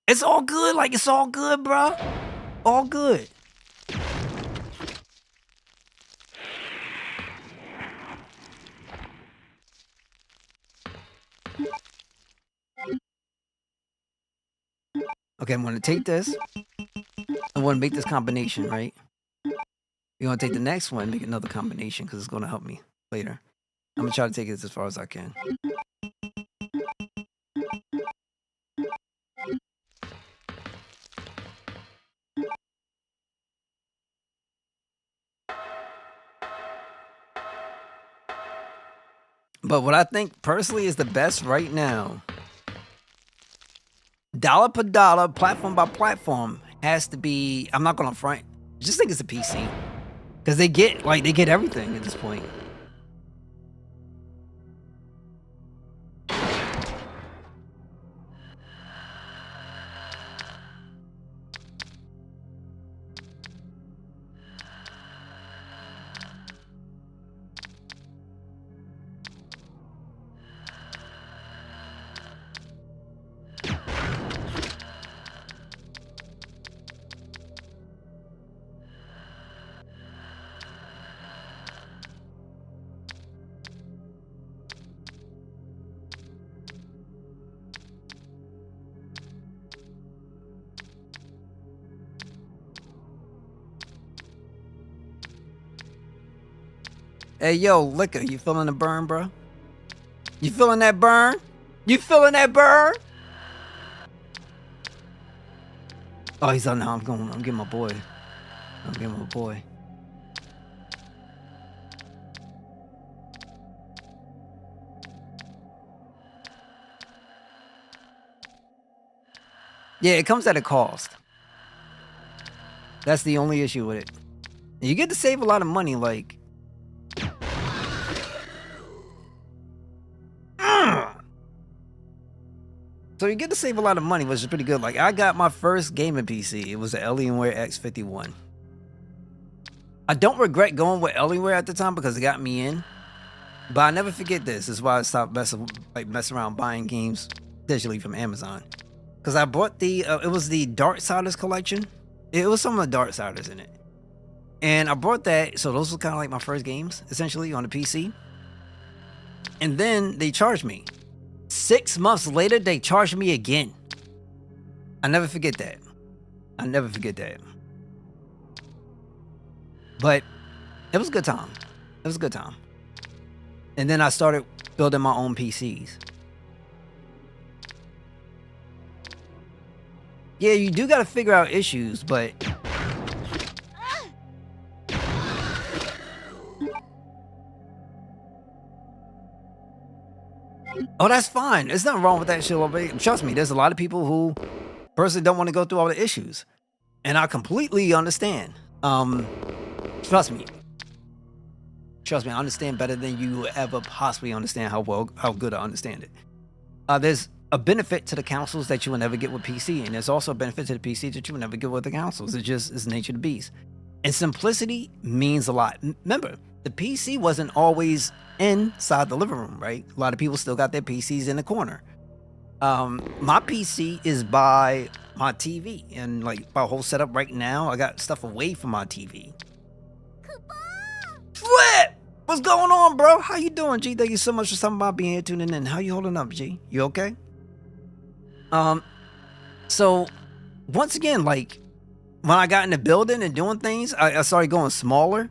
It's all good. Like, it's all good, bro. All good. Okay, I'm going to take this. I want to make this combination, right? You're going to take the next one and make another combination because it's going to help me later. I'm going to try to take it as far as I can. But what I think personally is the best right now, dollar per dollar, platform by platform, has to be, I'm not going to front, just think it's a PC. Because they get everything at this point. Hey, yo, Liquor, you feeling the burn, bro? You feeling that burn? You feeling that burn? Oh, he's on now. I'm getting my boy. I'm getting my boy. Yeah, it comes at a cost. That's the only issue with it. You get to save a lot of money, like. So you get to save a lot of money, which is pretty good. Like, I got my first gaming PC. It was the Alienware X51. I don't regret going with Alienware at the time because it got me in. But I never forget this. This is why I stopped messing around buying games digitally from Amazon. Because I bought the, it was the Darksiders collection. It was some of the Darksiders in it. And I bought that, so those were kind of like my first games, essentially, on the PC. And then they charged me. 6 months later, they charged me again. I never forget that. I never forget that. But it was a good time. It was a good time. And then I started building my own PCs. Yeah, you do got to figure out issues, but... Oh, that's fine. There's nothing wrong with that shit. But trust me, there's a lot of people who personally don't want to go through all the issues. And I completely understand. Trust me. Trust me, I understand better than you ever possibly understand how good I understand it. There's a benefit to the consoles that you will never get with PC, and there's also a benefit to the PC that you will never get with the consoles. It's just it's nature of the beast. And simplicity means a lot. Remember, the PC wasn't always inside the living room, right? A lot of people still got their PCs in the corner. My PC is by my TV, and like my whole setup right now, I got stuff away from my TV. What? What's going on, bro? How you doing, G? Thank you so much for stopping by, being here, tuning in. How you holding up, G? You okay? So once again, like when I got in the building and doing things, I started going smaller,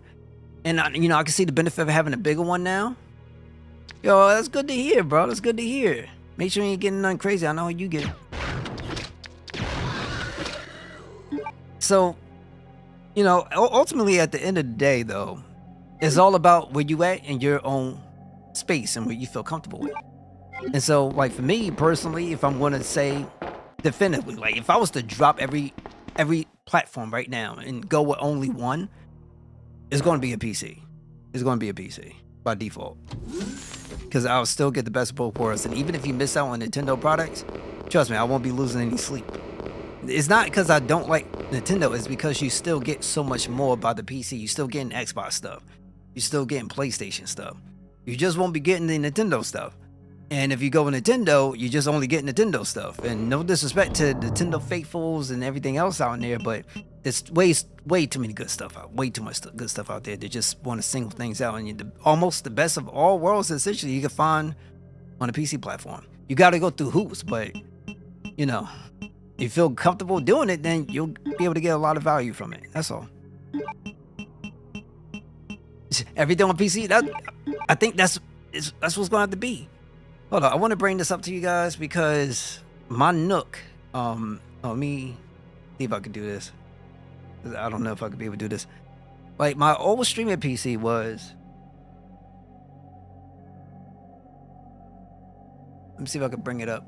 and I can see the benefit of having a bigger one now. Yo, that's good to hear, bro. That's good to hear. Make sure you ain't getting nothing crazy. I know how you get. So, ultimately at the end of the day, though, it's all about where you at in your own space and what you feel comfortable with. And so, like for me personally, if I'm going to say definitively, like if I was to drop every platform right now and go with only one, it's going to be a PC. It's going to be a PC by default. Because I'll still get the best of both worlds. And even if you miss out on Nintendo products, trust me, I won't be losing any sleep. It's not because I don't like Nintendo. It's because you still get so much more by the PC. You still getting Xbox stuff. You still getting PlayStation stuff. You just won't be getting the Nintendo stuff. And if you go with Nintendo, you just only get Nintendo stuff. And no disrespect to Nintendo faithfuls and everything else out there, but there's way too many good stuff out. Way too much good stuff out there. They just want to single things out. And almost the best of all worlds, essentially, you can find on a PC platform. You got to go through hoops, but if you feel comfortable doing it, then you'll be able to get a lot of value from it. That's all. Everything on PC, I think that's what's going to have to be. Hold on, I want to bring this up to you guys because my Nook, let me see if I can do this. I don't know if I could be able to do this. Like my old streaming PC was, let me see if I can bring it up.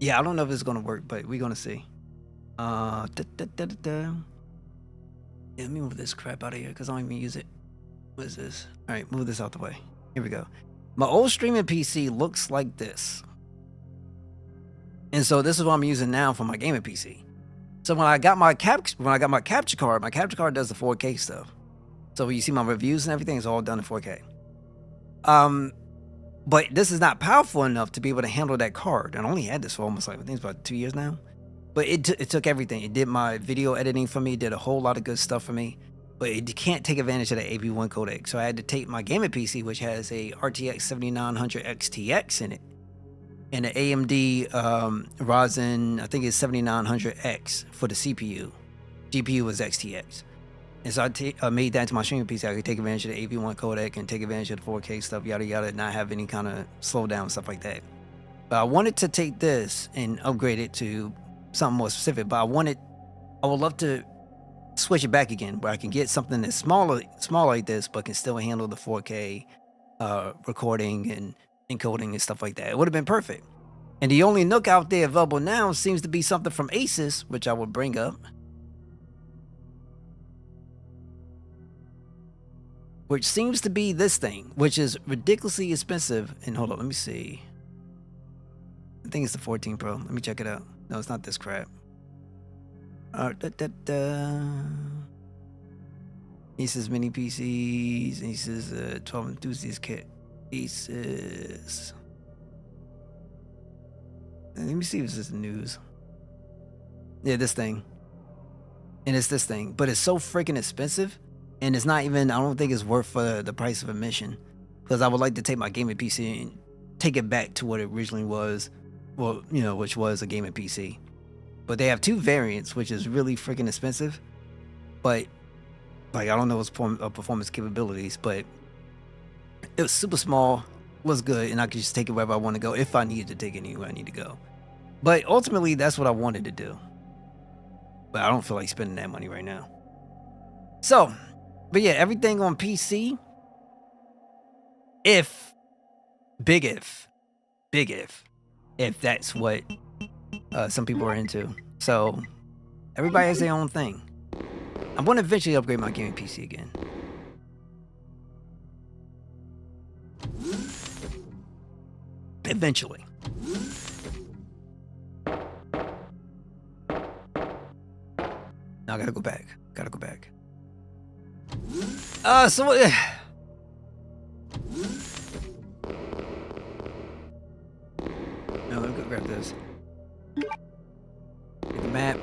Yeah, I don't know if it's gonna work, but we're gonna see. Yeah, let me move this crap out of here because I don't even use it. What is this? All right, move this out the way. Here we go. My old streaming PC looks like this. And so this is what I'm using now for my gaming PC. So when I got my capture card, my capture card does the 4K stuff. So when you see my reviews and everything, it's all done in 4K. But this is not powerful enough to be able to handle that card. And I only had this for almost I think it's about 2 years now. But it took everything. It did my video editing for me, did a whole lot of good stuff for me. But it can't take advantage of the AV1 codec. So I had to take my gaming PC, which has a RTX 7900 XTX in it, and an AMD Ryzen, I think it's 7900X for the CPU. GPU was XTX. And so I made that into my streaming PC. I could take advantage of the AV1 codec and take advantage of the 4K stuff, yada yada, not have any kind of slowdown, stuff like that. But I wanted to take this and upgrade it to something more specific. But I would love to switch it back again, where I can get something that's smaller like this, but can still handle the 4K recording and encoding and stuff like that. It would have been perfect. And the only Nook out there available now seems to be something from Asus, which I will bring up. Which seems to be this thing, which is ridiculously expensive. And hold on, let me see. I think it's the 14 Pro. Let me check it out. No, it's not this crap. Asus mini PCs. Asus 12 enthusiast kit. Asus. Let me see if this is news. Yeah, this thing. and it's this thing, but it's so freaking expensive, and it's not even. I don't think it's worth the price of admission, because I would like to take my gaming PC and take it back to what it originally was. Well, you know, which was a gaming PC. But they have two variants, which is really freaking expensive. But like, I don't know its performance capabilities, but it was super small, was good, and I could just take it wherever I want to go if I needed to take it anywhere I need to go. But ultimately, that's what I wanted to do. But I don't feel like spending that money right now. So, but yeah, everything on PC. Big if that's what some people are into. So everybody has their own thing. I'm going to eventually upgrade my gaming PC again. Eventually. Now I gotta go back. So no, let me go grab this. Get the map.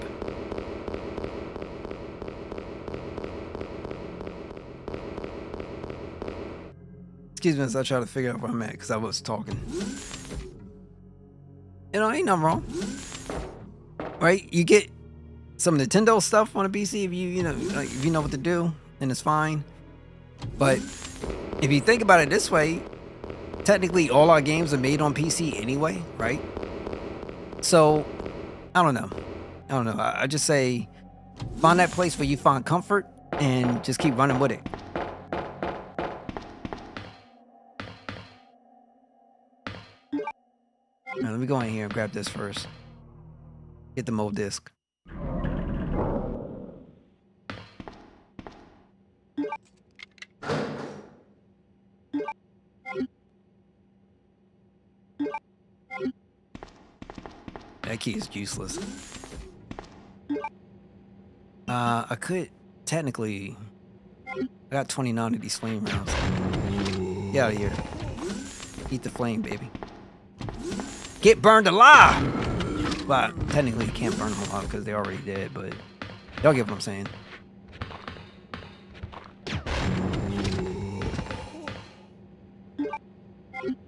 Excuse me as I try to figure out where I'm at because I was talking. You know, ain't nothing wrong. Right? You get some Nintendo stuff on a PC if you know, like, if you know what to do, then it's fine. But if you think about it this way, technically all our games are made on PC anyway, right? So I don't know. I just say find that place where you find comfort and just keep running with it. Now, let me go in here and grab this first. Get the mode disc. That key is useless. I could technically. I got 29 of these flame rounds. Get out of here. Eat the flame, baby. Get burned alive! Well, technically you can't burn them alive because they're already dead, but y'all get what I'm saying.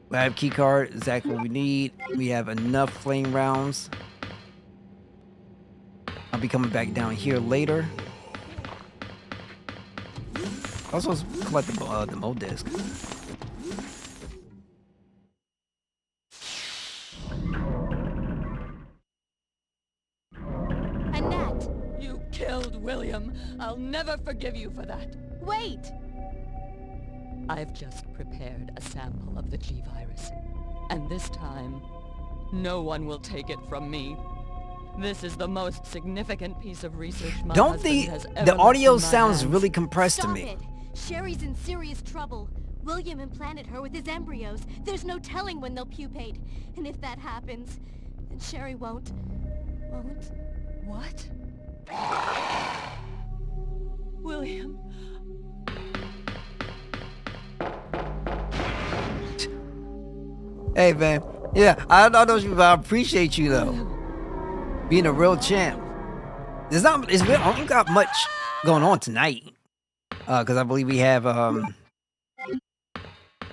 We have key card, exactly what we need. We have enough flame rounds. I'll be coming back down here later. Also, collect the mode disc. Annette! You killed William. I'll never forgive you for that. Wait! I've just prepared a sample of the G-Virus. And this time, no one will take it from me. This is the most significant piece of research my husband has ever the audio left in my sounds hands. really compressed Stop to me. it! Sherry's in serious trouble. William implanted her with his embryos. There's no telling when they'll pupate. And if that happens, then Sherry won't... What? William. Hey, man. Yeah, I don't know you, but I appreciate you, though. Being a real champ. I don't got much going on tonight. Because I believe we have, you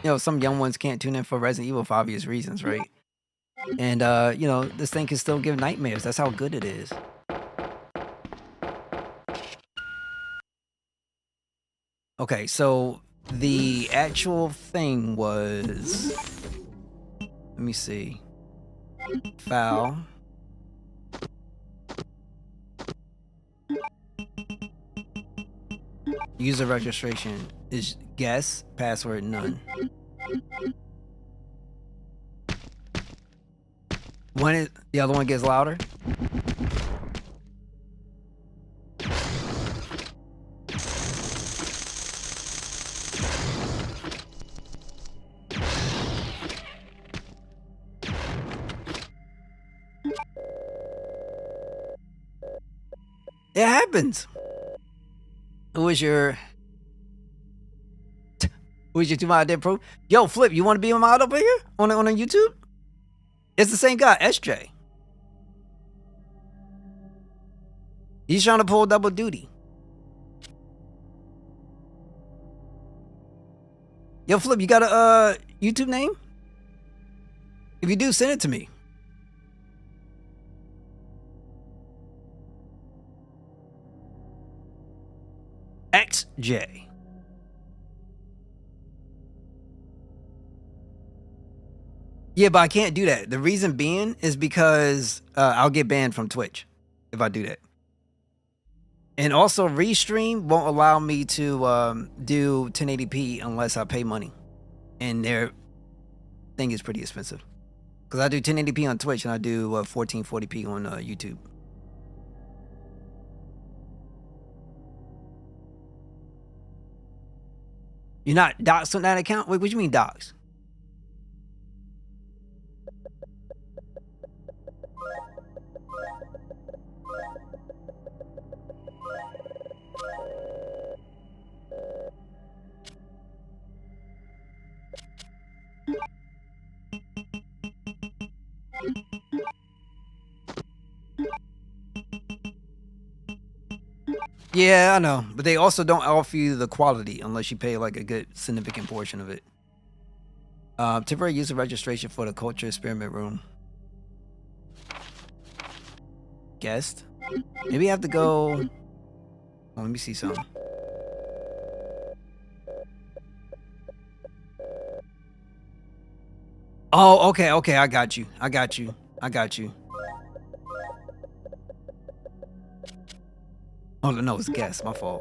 know, some young ones can't tune in for Resident Evil for obvious reasons, right? And, you know, this thing can still give nightmares. That's how good it is. Okay, so the actual thing was... Let me see. Foul. User registration is guess, password none. The other one gets louder. It happens. Who is your 2 mod dead pro? Yo, Flip, you want to be a mod over here on YouTube? It's the same guy, SJ. He's trying to pull double duty. Yo, Flip, you got a YouTube name? If you do, send it to me. XJ. Yeah, but I can't do that. The reason being is because I'll get banned from Twitch if I do that. And also, Restream won't allow me to do 1080p unless I pay money. And their thing is pretty expensive. Because I do 1080p on Twitch and I do 1440p on YouTube. You're not doxxed on that account? Wait, what do you mean doxxed? Yeah, I know. But they also don't offer you the quality unless you pay like a good significant portion of it. Temporary user registration for the Culture Experiment Room. Guest? Maybe I have to go... Oh, let me see something. Oh, okay, okay, I got you. I got you. I got you. Oh, no, it's guest. My fault.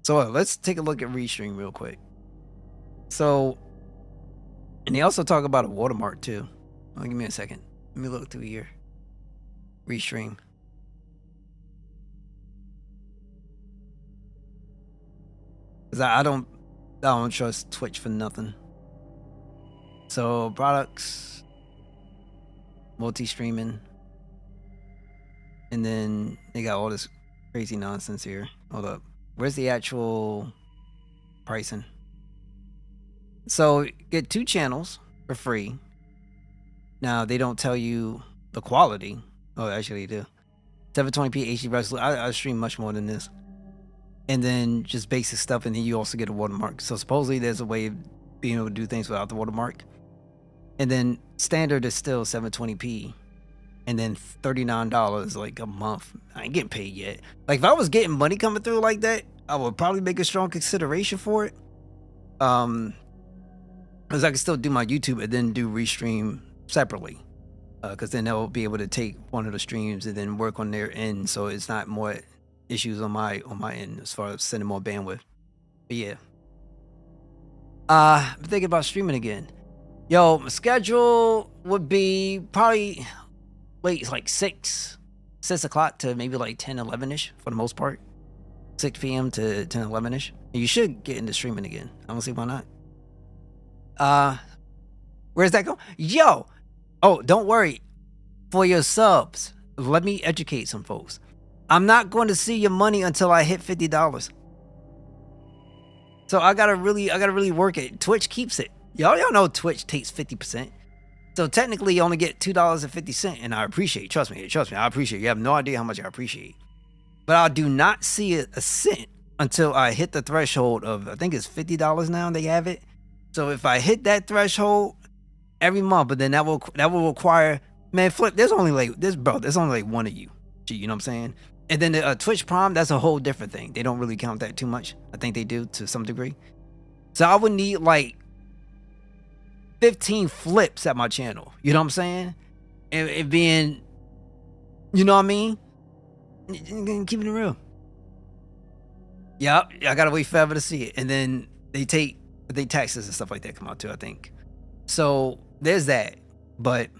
So let's take a look at Restream real quick. So, and they also talk about a watermark too. Oh, give me a second. Let me look through here. Restream. Cause I don't trust Twitch for nothing. So products, multi-streaming, and then they got all this crazy nonsense here. Hold up. Where's the actual pricing? So get 2 channels for free. Now they don't tell you the quality. Oh, actually they do. 720p HD resolution. I stream much more than this. And then just basic stuff, and then you also get a watermark. So supposedly there's a way of being able to do things without the watermark. And then standard is still 720p. And then $39 like a month. I ain't getting paid yet. Like if I was getting money coming through like that, I would probably make a strong consideration for it. Because I can still do my YouTube and then do Restream separately. Because then they'll be able to take one of the streams and then work on their end, so it's not more issues on my end as far as sending more bandwidth. But yeah. I'm thinking about streaming again. Yo, my schedule would be probably late. It's like 6 o'clock to maybe like 10, 11-ish for the most part. 6 p.m. to 10, 11-ish. You should get into streaming again. I don't see why not. Where's that going? Yo! Oh, don't worry. For your subs, let me educate some folks. I'm not going to see your money until I hit $50. So I gotta really work it. Twitch keeps it. Y'all know Twitch takes 50%. So technically you only get $2.50, and I appreciate, trust me, I appreciate. You have no idea how much I appreciate. But I do not see a cent until I hit the threshold of, I think it's $50 now they have it. So if I hit that threshold every month, but then that will require, man, Flip, there's only like one of you. You know what I'm saying? And then the Twitch Prime, that's a whole different thing. They don't really count that too much. I think they do to some degree. So I would need like 15 flips at my channel. You know what I'm saying? And it being, you know what I mean? Keeping it real. Yep, I gotta wait forever to see it. And then they taxes and stuff like that come out too, I think. So there's that. But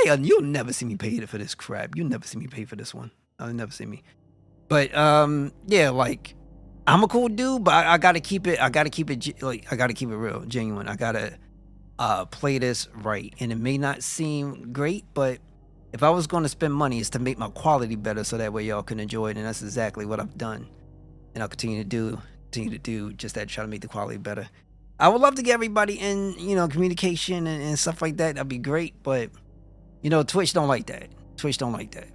you'll never see me pay for this crap. You'll never see me pay for this one. I'll never see me. But yeah, like I'm a cool dude, but I gotta keep it. I gotta keep it real, genuine. I gotta play this right, and it may not seem great, but If I was going to spend money, it's to make my quality better, so that way y'all can enjoy it, and that's exactly what I've done, and I'll continue to do just that, try to make the quality better. I would love to get everybody in, communication and stuff like that. That'd be great, but Twitch don't like that. Twitch don't like that.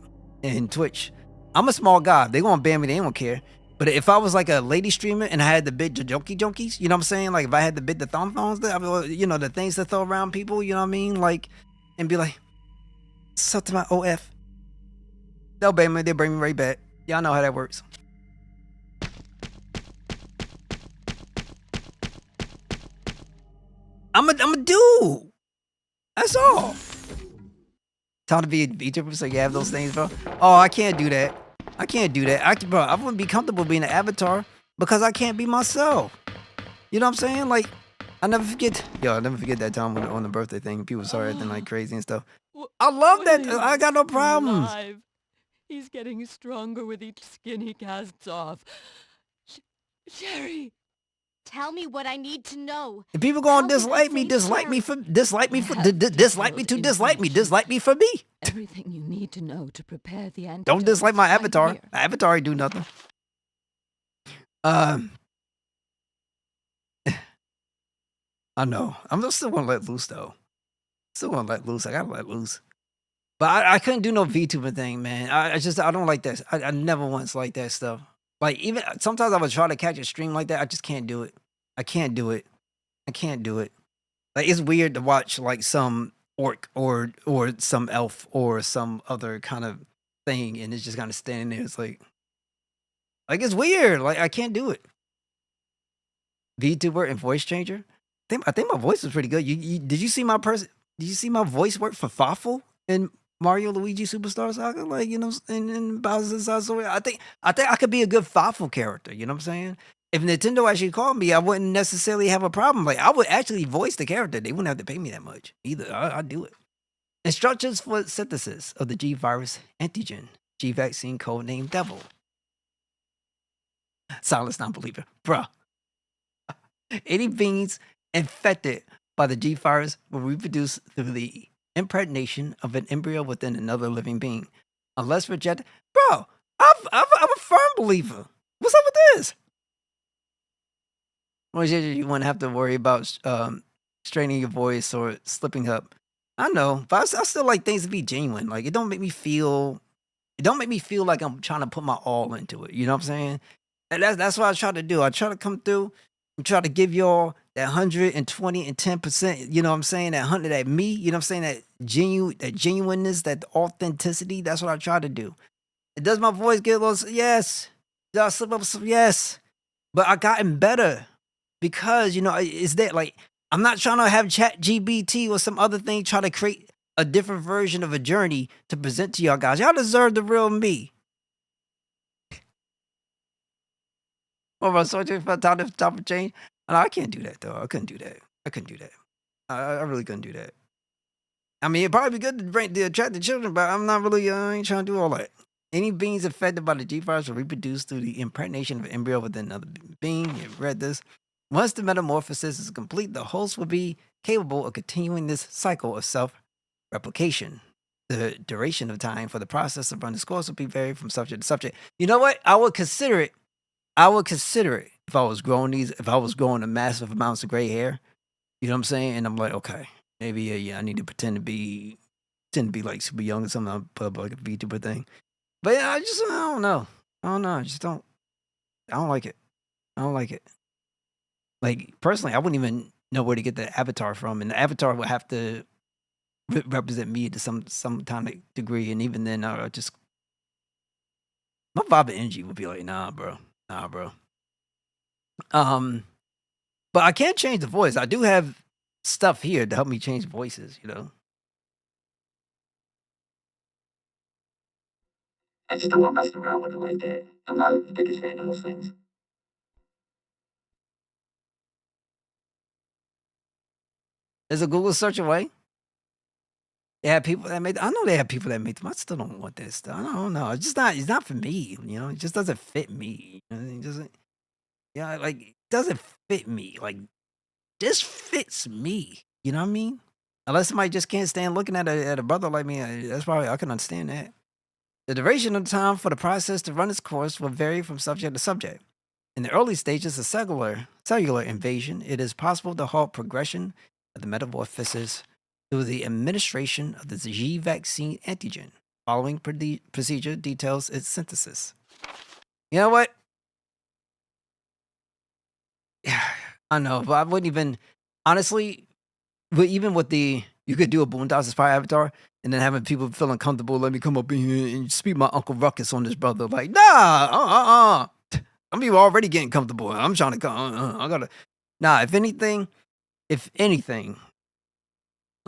And Twitch, I'm a small guy. They gonna ban me. They don't care. But if I was like a lady streamer and I had the big junkies, you know what I'm saying? Like if I had the big the thongs, the things to throw around people, you know what I mean? Like, and be like, suck to my OF. They'll ban me. They'll bring me right back. Y'all know how that works. I'm a dude. That's all. Time to be a VTuber, so you have those things, bro. Oh, I can't do that. I can't do that. Bro, I wouldn't be comfortable being an avatar because I can't be myself. You know what I'm saying? Like, I never forget that time on the birthday thing. People started acting like crazy and stuff. I love that. I got no problems. Alive. He's getting stronger with each skin he casts off. Sherry! Tell me what I need to know. If people gonna How did dislike I me, save dislike me Sherry? for dislike me for dislike me to dislike me, dislike me for me. Everything you need to know to prepare the antidote. Don't dislike my is right avatar. here. My avatar ain't do nothing. I know. I'm still gonna let loose though. Still gonna let loose. I gotta let loose. But I couldn't do no VTuber thing, man. I don't like that. I never once liked that stuff. Like even sometimes I would try to catch a stream like that. I just can't do it. I can't do it. I can't do it. Like it's weird to watch like some orc or some elf or some other kind of thing, and it's just kind of standing there. It's like it's weird. Like I can't do it. VTuber and voice changer. I think my voice was pretty good. Did you see my person? Did you see my voice work for Fawful in Mario Luigi Superstar Saga? Like in Bowser's Inside. I think I could be a good Fawful character. You know what I'm saying? If Nintendo actually called me, I wouldn't necessarily have a problem. Like I would actually voice the character. They wouldn't have to pay me that much either. I'd do it. Instructions for synthesis of the G virus antigen. G vaccine codename Devil. Silence non-believer. Bruh. Any beings infected by the G virus will reproduce through the impregnation of an embryo within another living being. Unless rejected. Bro, I'm a firm believer. What's up with this? Well, you wouldn't have to worry about straining your voice or slipping up. I know, but I still like things to be genuine. Like it don't make me feel like I'm trying to put my all into it. You know what I'm saying? And that's what I try to do. I try to come through and try to give y'all that 120 and 10%. You know what I'm saying? That 100, that me. You know what I'm saying? That genuineness, that authenticity. That's what I try to do. And does my voice get a little? Yes. Does I slip up some? Yes. But I gotten better. Because, it's that, like, I'm not trying to have ChatGPT or some other thing try to create a different version of a journey to present to y'all guys. Y'all deserve the real me. What about searching for time to change? No, I can't do that, though. I couldn't do that. I really couldn't do that. I mean, it'd probably be good to attract the children, but I'm not really, I ain't trying to do all that. Any beings affected by the G virus will reproduce through the impregnation of an embryo within another being. You read this. Once the metamorphosis is complete, the host will be capable of continuing this cycle of self-replication. The duration of time for the process of running its course will be varied from subject to subject. You know what? I would consider it if I was growing the massive amounts of gray hair. You know what I'm saying? And I'm like, okay, maybe yeah, I need to pretend to be like super young or something. I'll put up like a VTuber thing. But yeah, I don't know. I don't like it. Like, personally, I wouldn't even know where to get the avatar from, and the avatar would have to represent me to some kind of degree, and even then, I would just my vibe and energy would be like, nah, bro. But I can't change the voice. I do have stuff here to help me change voices, I just don't want messing around with it like that. I'm not the biggest fan of those things. There's a Google search away. They have people that make. I know they have people that make them. I still don't want that stuff. I don't know. It's just not. It's not for me. It just doesn't fit me. It doesn't. Yeah, like it doesn't fit me. Like this fits me. You know what I mean? Unless somebody just can't stand looking at a brother like me, that's probably I can understand that. The duration of time for the process to run its course will vary from subject to subject. In the early stages of cellular invasion, it is possible to halt progression of the metamorphosis through the administration of the G vaccine antigen. Following procedure details its synthesis. You know what? Yeah, I know, but I wouldn't even honestly. But even with you could do a Boondocks Spy avatar, and then having people feeling comfortable. Let me come up in here and speak my Uncle Ruckus on this brother. Like, nah, I'm people already getting comfortable. I'm trying to come. I gotta. Nah, if anything, I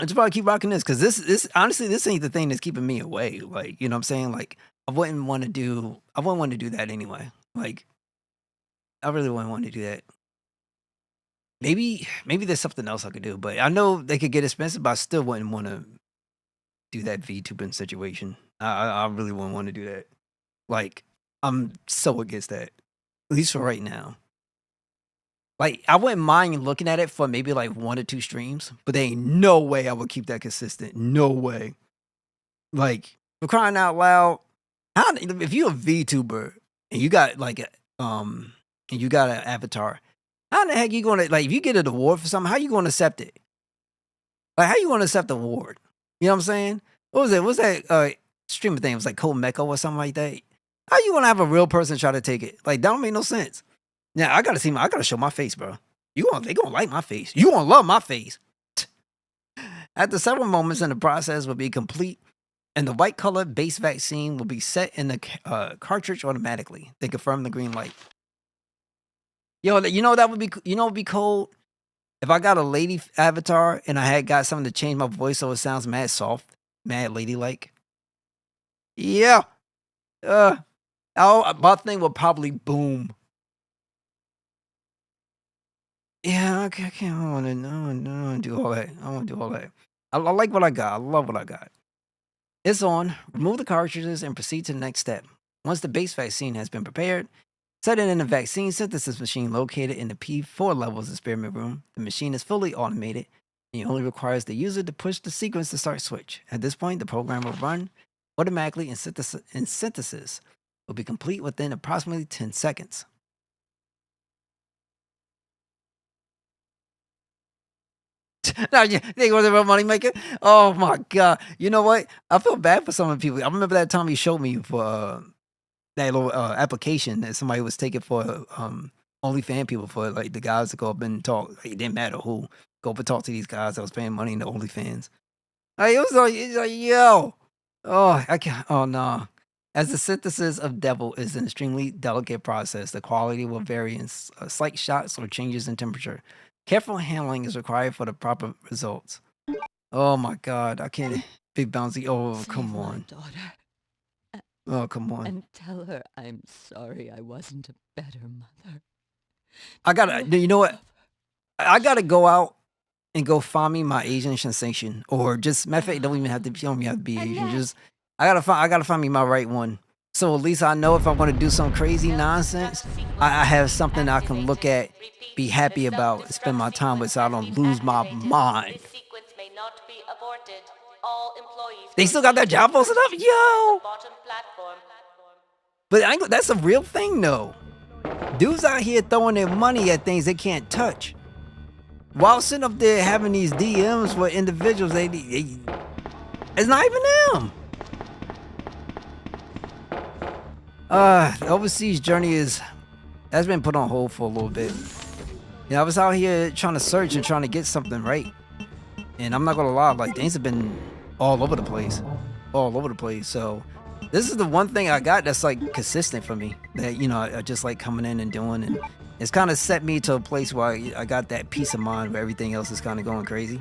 just probably keep rocking this because this honestly, this ain't the thing that's keeping me away. Like, you know what I'm saying? Like, I wouldn't want to do that anyway. Like, I really wouldn't want to do that. Maybe there's something else I could do, but I know they could get expensive, but I still wouldn't want to do that VTubing situation. I really wouldn't want to do that. Like, I'm so against that, at least for right now. Like, I wouldn't mind looking at it for maybe like 1 or 2 streams, but there ain't no way I would keep that consistent. No way. Like, for crying out loud, if you're a VTuber and you got like and you got an avatar, how the heck you gonna like if you get an award for something, how you gonna accept it? Like, how you gonna accept the award? You know what I'm saying? What was it? What's that streamer thing? It was like Cold Mecha or something like that. How you gonna have a real person try to take it? Like, that don't make no sense. Now I gotta show my face, bro. They gonna like my face. You gonna love my face. After several moments in the process will be complete, and the white color base vaccine will be set in the cartridge automatically. They confirm the green light. Yo, you know that would be it'd be cold if I got a lady avatar and I had got something to change my voice so it sounds mad soft, mad ladylike. Yeah. My thing will probably boom. Yeah, okay, I can't. I want to do all that. I want to do all that. I like what I got. I love what I got. It's on. Remove the cartridges and proceed to the next step. Once the base vaccine has been prepared, set it in a vaccine synthesis machine located in the P4 levels experiment room. The machine is fully automated, and it only requires the user to push the sequence to start switch. At this point, the program will run automatically, and synthesis will be complete within approximately 10 seconds. No, you think it was a real money maker? Oh my god! You know what? I feel bad for some of the people. I remember that time he showed me for that little application that somebody was taking for OnlyFans people, for like the guys to go up and talk. Like, it didn't matter who, go up and talk to these guys that was paying money in the OnlyFans. Like, it's like, yo, oh, I can't. Oh no. As the synthesis of devil is an extremely delicate process, the quality will vary in slight shots or changes in temperature. Careful handling is required for the proper results. Oh my god, I can't. Big bouncy. Oh, Save come my on. daughter. Oh, come on. And tell her I'm sorry I wasn't a better mother. I gotta, you know what? I gotta go out and go find me my Asian sensation. Or just, matter of fact, you don't even have to be Asian. Just, I gotta find me my right one. So at least I know if I'm gonna do some crazy nonsense, I have something I can look at, be happy about, and spend my time with, so I don't lose my mind. They still got that job posted up? Yo! But that's a real thing, though. Dudes out here throwing their money at things they can't touch. While sitting up there having these DMs for individuals, it's not even them. The overseas journey that's been put on hold for a little bit. I was out here trying to search and trying to get something right. And I'm not gonna lie, like, things have been all over the place. So this is the one thing I got that's like consistent for me. That, I just like coming in and doing, and it's kind of set me to a place where I got that peace of mind where everything else is kind of going crazy.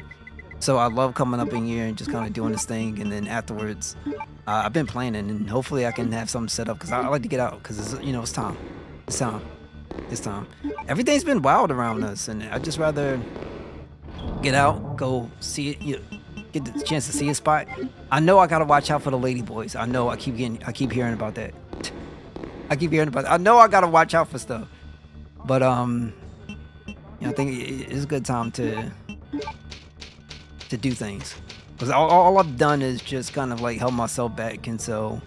So I love coming up in here and just kind of doing this thing, and then afterwards, I've been planning, and hopefully I can have something set up, because I like to get out, because it's time. It's time. Everything's been wild around us, and I'd just rather get out, go see it, get the chance to see a spot. I know I gotta watch out for the lady boys. I know I keep hearing about that. I know I gotta watch out for stuff. But I think it's a good time to to do things. Because all I've done is just kind of like held myself back. And so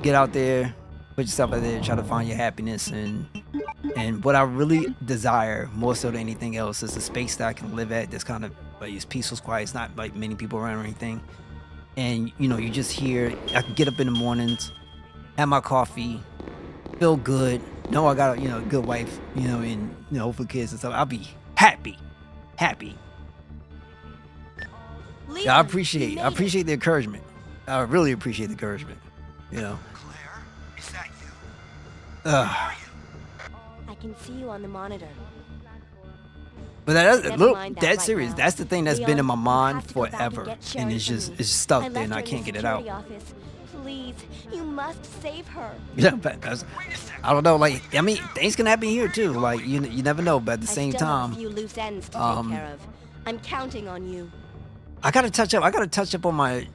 get out there, put yourself out there, try to find your happiness. And what I really desire more so than anything else is a space that I can live at that's kind of like it's peaceful, it's quiet. It's not like many people around or anything. And, you know, you just hear, I can get up in the mornings, have my coffee, feel good. Know I got a, you know, a good wife, you know, and, you know, hopefully kids and stuff. I'll be happy. Yeah, I appreciate the encouragement. I really appreciate the encouragement, you know. Claire, is that you? I can see you on the monitor. But that's Never look, mind that that's right serious. now. That's the thing that's been Leon, in my you mind have to go back and forever, get and Sherry it's for just me. it's stuck I there, and I left her in can't the get it out. security office. Please, you must save her. Yeah, but I don't know. Like, I mean, things can happen here too. Like, you never know. But at the same I still have time, a few loose ends to take care of. I'm counting on you. I gotta touch up. I gotta touch up on my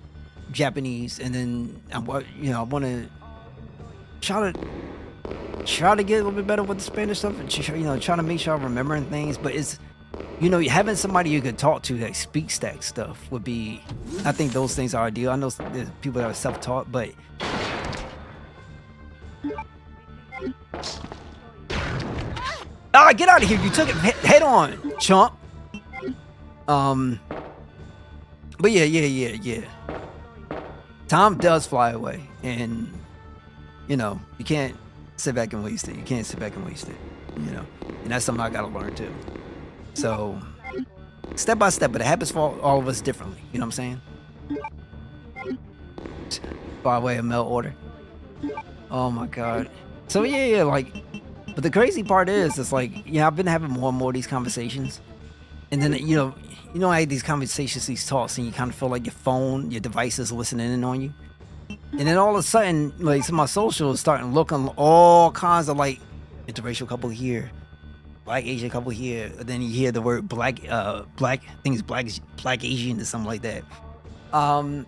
Japanese, and then I want to try to get a little bit better with the Spanish stuff, and trying to make sure I'm remembering things. But it's, having somebody you could talk to that speaks that stuff would be. I think those things are ideal. I know there's people that are self-taught, but. Ah, get out of here! You took it head on, chump. But yeah. Time does fly away, and you can't sit back and waste it. And that's something I gotta learn too. So, step by step, but it happens for all of us differently. You know what I'm saying? By way of mail order. Oh my God. So yeah, but the crazy part is, it's like, I've been having more and more of these conversations, and then I had these conversations, these talks, and you kind of feel like your phone, your device is listening in on you. And then all of a sudden, like, some of my socials starting looking all kinds of like interracial couple here, black Asian couple here. And then you hear the word black things, black Asian or something like that. And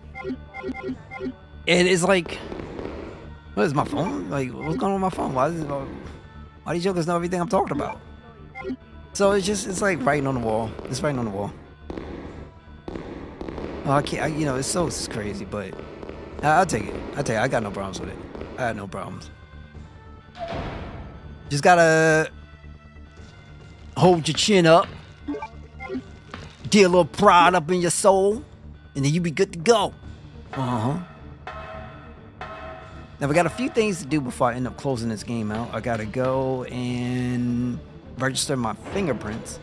it's like, what is my phone? Like, what's going on with my phone? Why these jokers know everything I'm talking about? So it's like writing on the wall. It's writing on the wall. Oh, I can't, it's crazy, but I'll take it. I got no problems with it. I got no problems. Just gotta hold your chin up, get a little pride up in your soul, and then you be good to go. Now we got a few things to do before I end up closing this game out. I gotta go and register my fingerprints.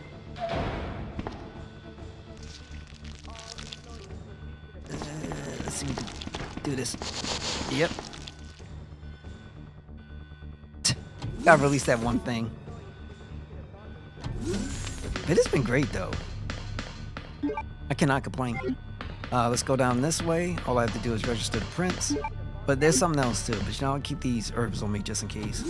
Let's see, do this. Yep. Gotta release that one thing. It has been great though. I cannot complain. Let's go down this way. All I have to do is register the prints. But there's something else too. But I'll keep these herbs on me just in case.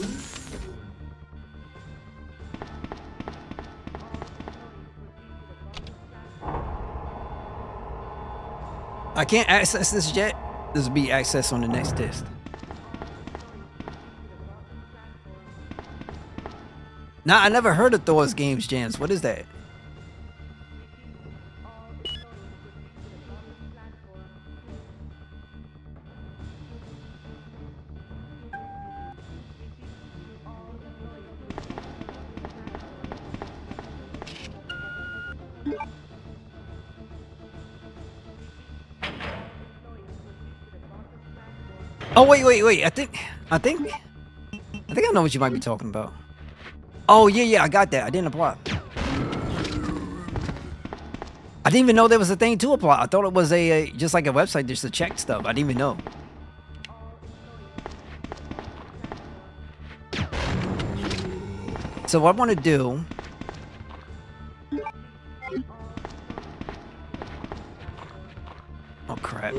I can't access this yet. This will be accessed on the next disc. Nah, I never heard of Thor's Games Jams. What is that? Oh, wait. I think I know what you might be talking about. Oh, yeah, I got that. I didn't apply. I didn't even know there was a thing to apply. I thought it was just like a website just to check stuff. I didn't even know. So what I want to do... Oh, crap.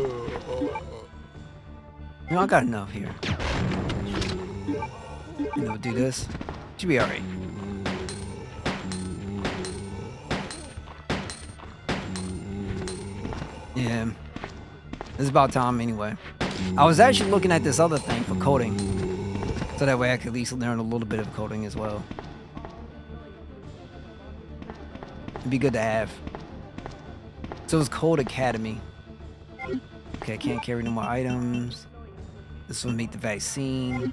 I got enough here. Do this. Should be alright. Yeah. It's about time anyway. I was actually looking at this other thing for coding. So that way I could at least learn a little bit of coding as well. It'd be good to have. So it's Code Academy. Okay, I can't carry no more items. This will make the vaccine.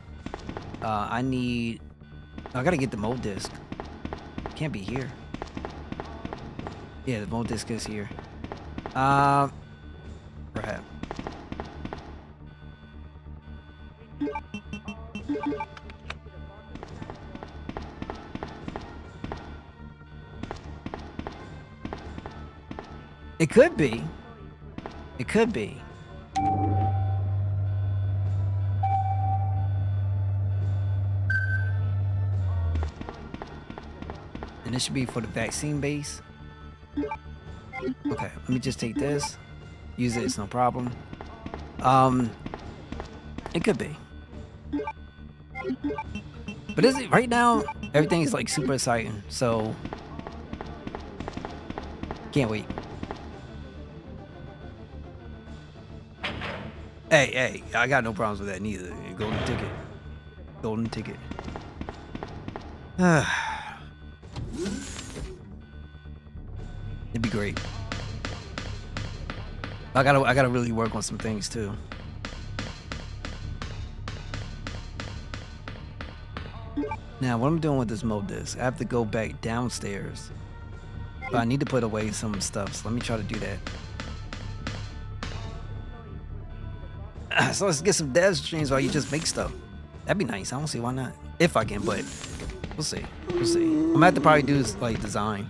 I gotta get the mold disc. Can't be here. Yeah, the mold disc is here. Perhaps. It could be. It could be. And this should be for the vaccine base. Okay, let me just take this. Use it, it's no problem. It could be. But is it right now? Everything is like super exciting, so can't wait. Hey, I got no problems with that neither. Golden ticket. Golden ticket. It'd be great. I gotta really work on some things too. Now, what I'm doing with this mold disc, I have to go back downstairs. But I need to put away some stuff, so let me try to do that. So let's get some dev streams while you just make stuff. That'd be nice. I don't see why not. If I can, but we'll see. We'll see. I'm gonna have to probably do like design.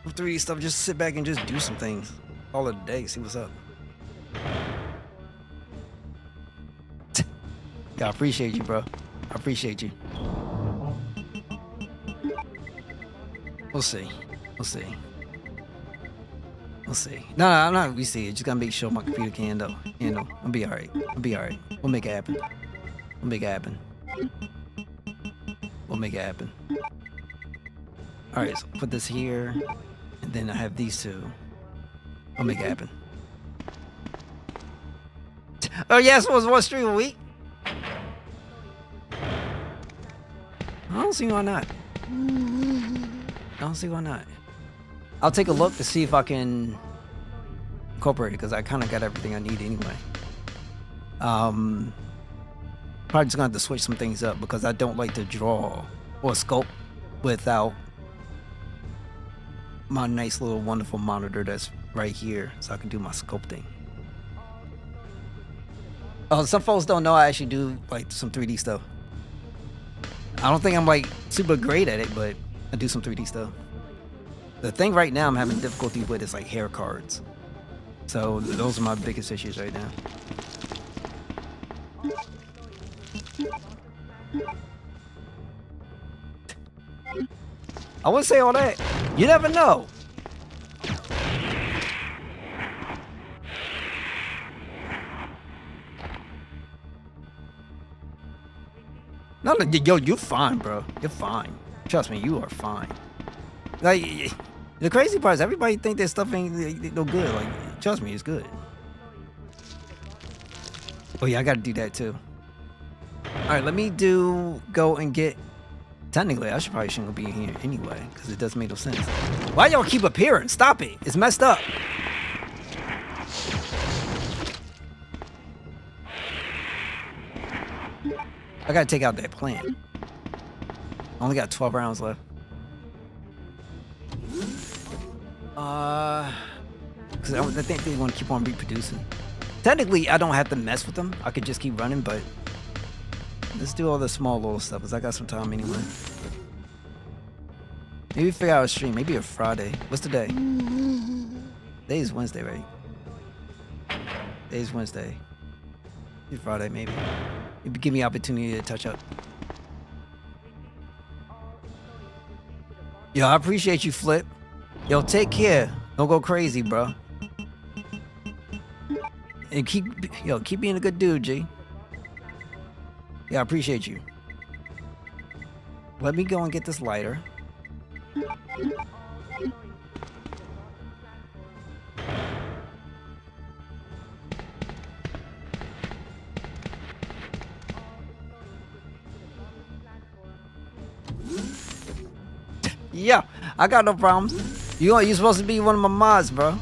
3D stuff, just sit back and just do some things. All of the day, see what's up. Yeah, I appreciate you, bro. I appreciate you. We'll see. We'll see. We'll see. No, I'm not. We see it. Just gotta make sure my computer can handle. I'll be all right. I'll be all right. We'll make it happen. We'll make it happen. We'll make it happen. All right. So put this here, and then I have these two. We'll make it happen. Oh yes, it was one stream a week. I don't see why not. I don't see why not. I'll take a look to see if I can incorporate it because I kind of got everything I need anyway. Probably just gonna have to switch some things up because I don't like to draw or sculpt without my nice little wonderful monitor that's right here so I can do my sculpting. Oh, some folks don't know I actually do like some 3D stuff. I don't think I'm like super great at it, but I do some 3D stuff. The thing right now I'm having difficulty with is like hair cards. So those are my biggest issues right now. I wouldn't say all that. You never know. No, yo, you're fine, bro. You're fine. Trust me, you are fine. Like, the crazy part is everybody think their stuff ain't no good. Like, trust me, it's good. Oh yeah, I gotta do that too. All right, let me go and get. Technically, I probably shouldn't be here anyway because it doesn't make no sense. Why y'all keep appearing? Stop it! It's messed up. I gotta take out that plant. I only got 12 rounds left. Because I think they want to keep on reproducing. Technically, I don't have to mess with them. I could just keep running, but let's do all the small little stuff because I got some time anyway. Maybe figure out a stream. Maybe a Friday. What's the day? Today is Wednesday, right? Today's Wednesday. Maybe Friday, maybe. Maybe give me an opportunity to touch up. Yo, I appreciate you, Flip. Yo, take care. Don't go crazy, bro. And keep being a good dude, G. Yeah, I appreciate you. Let me go and get this lighter. Yeah, I got no problems. You're supposed to be one of my mods, bro.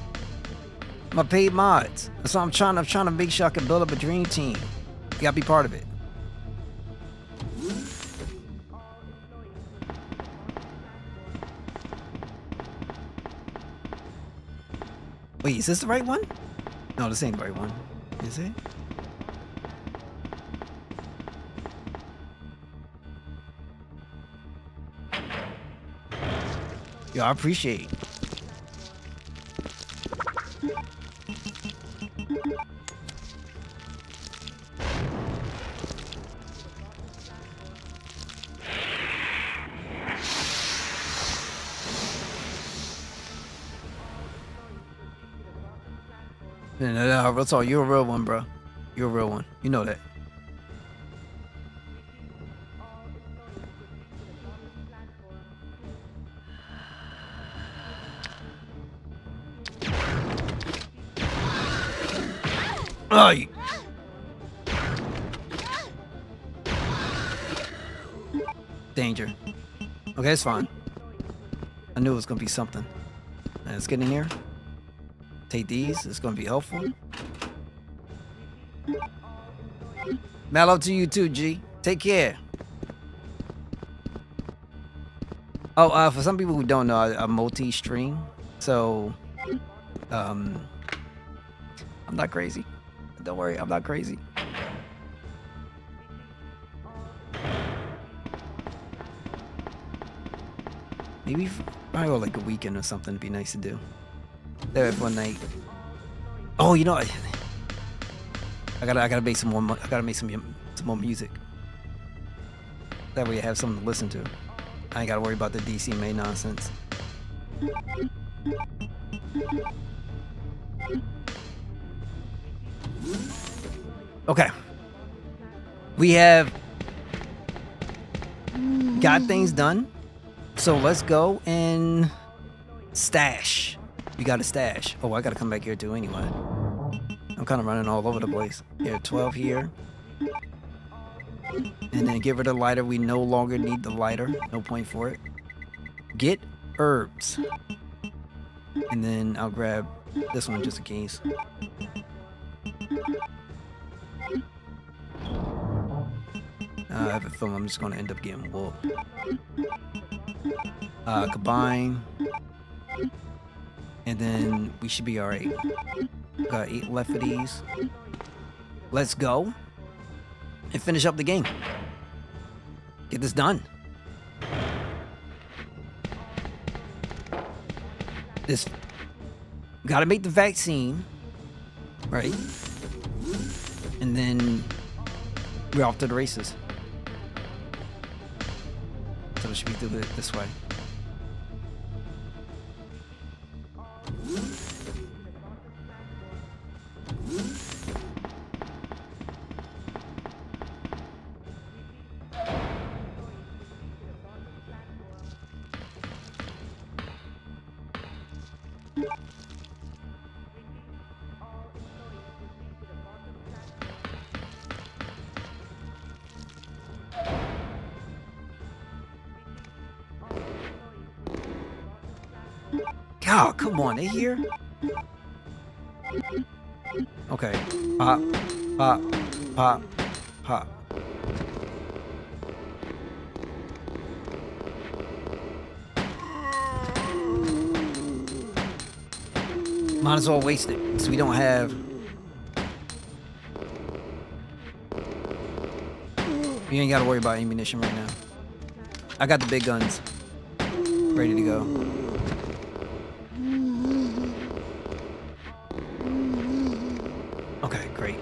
My paid mods. That's what I'm trying to make sure I can build up a dream team. You gotta be part of it. Wait, is this the right one? No, this ain't the right one. Is it? Yo, I appreciate it. No, real talk, you're a real one, bro. You're a real one. You know that. Oh, danger. Okay, it's fine. I knew it was gonna be something. Let's get in here. Take these. It's gonna be helpful. Mellow to you too, G. Take care. Oh, for some people who don't know, I multi-stream, so I'm not crazy. Don't worry, I'm not crazy. Maybe probably go like a weekend or something. Would be nice to do. There one night. Oh, you know, I gotta make some more. I gotta make some more music. That way I have something to listen to. I ain't gotta worry about the DC May nonsense. Okay. We have got things done. So let's go and stash. We got a stash. Oh, I gotta come back here too anyway. I'm kind of running all over the place. Here, 12 here. And then get rid of the lighter. We no longer need the lighter. No point for it. Get herbs. And then I'll grab this one just in case. I have a feeling I'm just going to end up getting wool. Combine. And then we should be alright. Got 8 left of these. Let's go. And finish up the game. Get this done. This. Gotta make the vaccine. Right? And then we're off to the races. So we should be doing it this way. God, come on, they here? Okay. Pop, pop, pop, pop. Might as well waste it, so we don't have... You ain't gotta worry about ammunition right now. I got the big guns. Ready to go. Okay, great.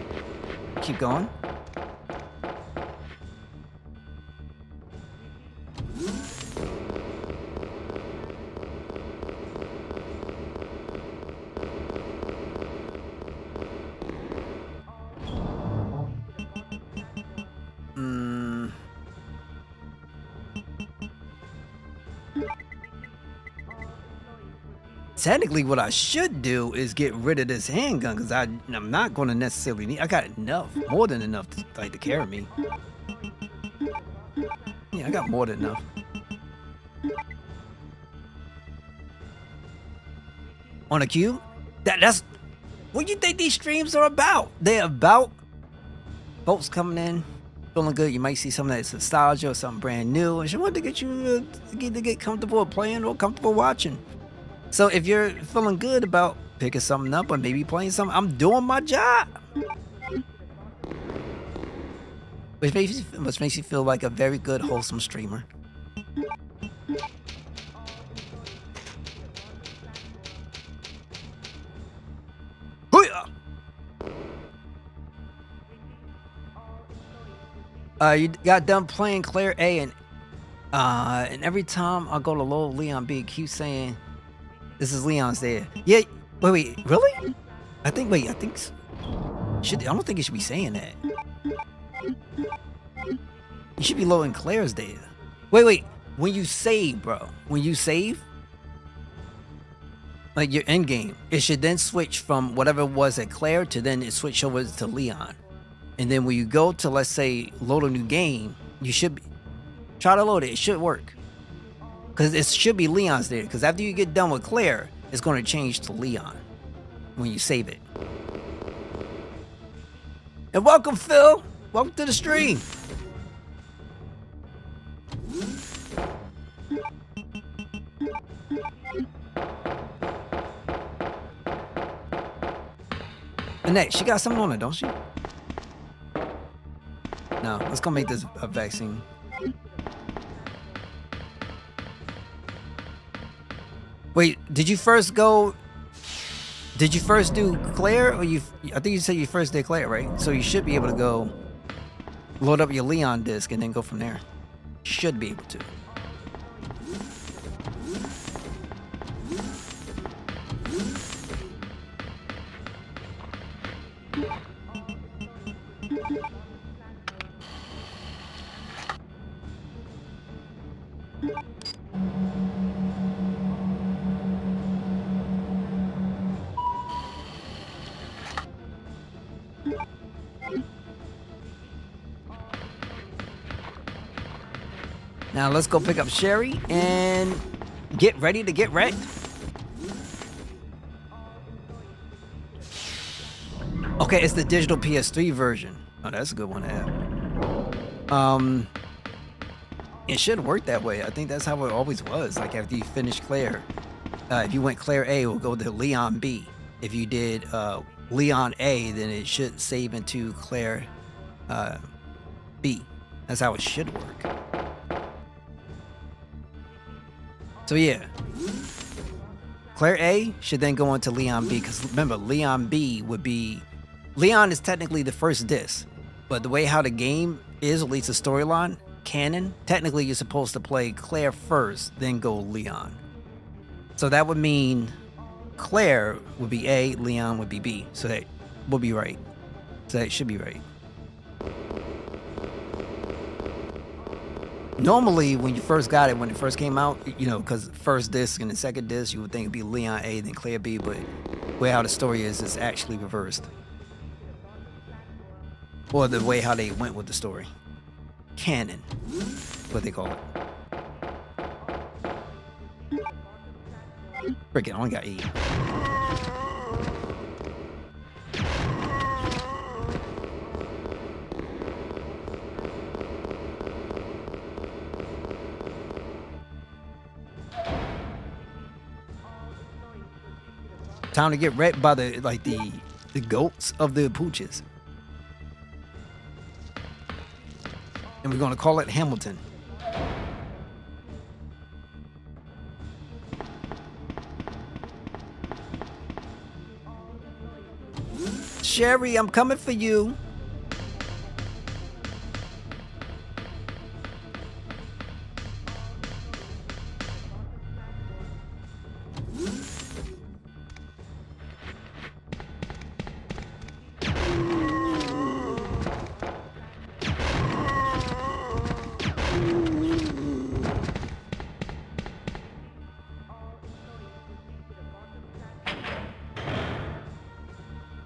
Keep going. Technically, what I should do is get rid of this handgun because I'm not going to necessarily need. I got enough, more than enough to carry me. Yeah, I got more than enough. on a cube. That's what you think these streams are about. They're about folks coming in, feeling good. You might see something that's nostalgia or something brand new, and she wanted to get you to get comfortable playing or comfortable watching. So if you're feeling good about picking something up or maybe playing something, I'm doing my job. Which makes you feel like a very good, wholesome streamer. You got done playing Claire A, and every time I go to load Leon B, it keeps saying, "This is Leon's there." Yeah. Wait, really? I think. I don't think it should be saying that. You should be loading Claire's data. Wait. When you save, bro. When you save, like your end game, it should then switch from whatever it was at Claire to then it switch over to Leon. And then when you go to, let's say, load a new game, you should try to load it. It should work. Because it should be Leon's there. Because after you get done with Claire, it's going to change to Leon when you save it. And welcome, Phil. Welcome to the stream. Annette, she got something on her, don't she? No, let's go make this a vaccine. Wait, did you first do Claire, or I think you said you first did Claire, right? So you should be able to go load up your Leon disc and then go from there. Should be able to. Now let's go pick up Sherry and get ready to get wrecked. Okay, it's the digital PS3 version. Oh, that's a good one to have. It should work that way. I think that's how it always was. Like after you finish Claire, if you went Claire A, it will go to Leon B. If you did Leon A, then it should save into Claire B. That's how it should work. So yeah, Claire A should then go on to Leon B, because remember, Leon B would be... Leon is technically the first disc, but the way how the game is, at least the storyline, canon, technically you're supposed to play Claire first, then go Leon. So that would mean Claire would be A, Leon would be B. So that would be right. So that should be right. Normally, when you first got it, when it first came out, you know, because first disc and the second disc, you would think it'd be Leon A, then Claire B, but the way how the story is, it's actually reversed. Or the way how they went with the story. Canon, what they call it. Freaking, I only got 8. Time to get wrecked by the goats of the pooches. And we're gonna call it Hamilton. Sherry, I'm coming for you.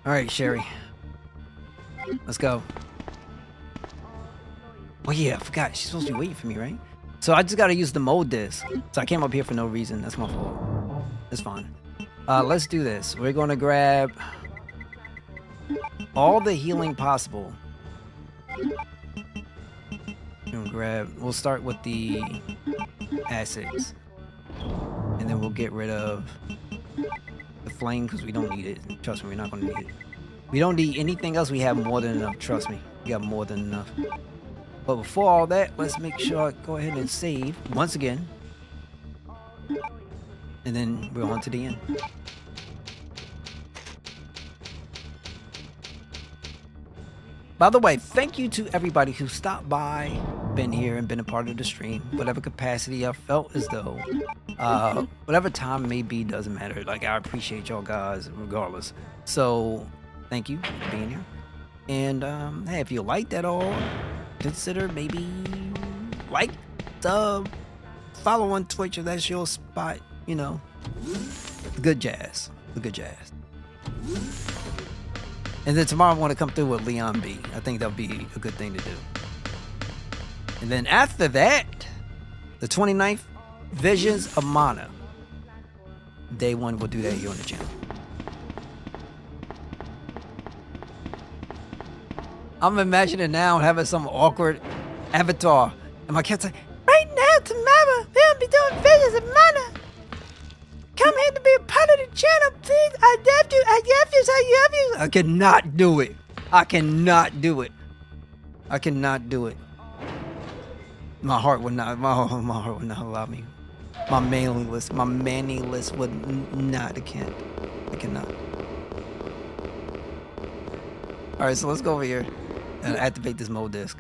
All right, Sherry. Let's go. Oh yeah, I forgot. She's supposed to be waiting for me, right? So I just gotta use the mode disc. So I came up here for no reason. That's my fault. It's fine. Let's do this. We're gonna grab all the healing possible. We'll start with the acids. And then we'll get rid of the flame because we don't need it. Trust me, we're not gonna need it. We don't need anything else. We have more than enough. Trust me, we got more than enough. But before all that, let's make sure I go ahead and save once again. And then we're on to the end. By the way, thank you to everybody who stopped by, been here, and been a part of the stream. Whatever capacity I felt as though, whatever time may be, doesn't matter. Like, I appreciate y'all guys regardless. So, thank you for being here. And, hey, if you liked that all, consider maybe like, follow on Twitch if that's your spot, you know. The good jazz. The good jazz. And then tomorrow I want to come through with Leon B. I think that'll be a good thing to do. And then after that, the 29th, Visions of Mana. Day 1, we'll do that here on the channel. I'm imagining now having some awkward avatar. And my cat's like, right now, tomorrow, we'll be doing Visions of Mana. Come here to be a part of the channel, please. I love you. I love you. I love you. I cannot do it. I cannot do it. I cannot do it. My heart would not. My heart would not allow me. My manliness would not. I can't. I cannot. All right, so let's go over here and activate this mode disc.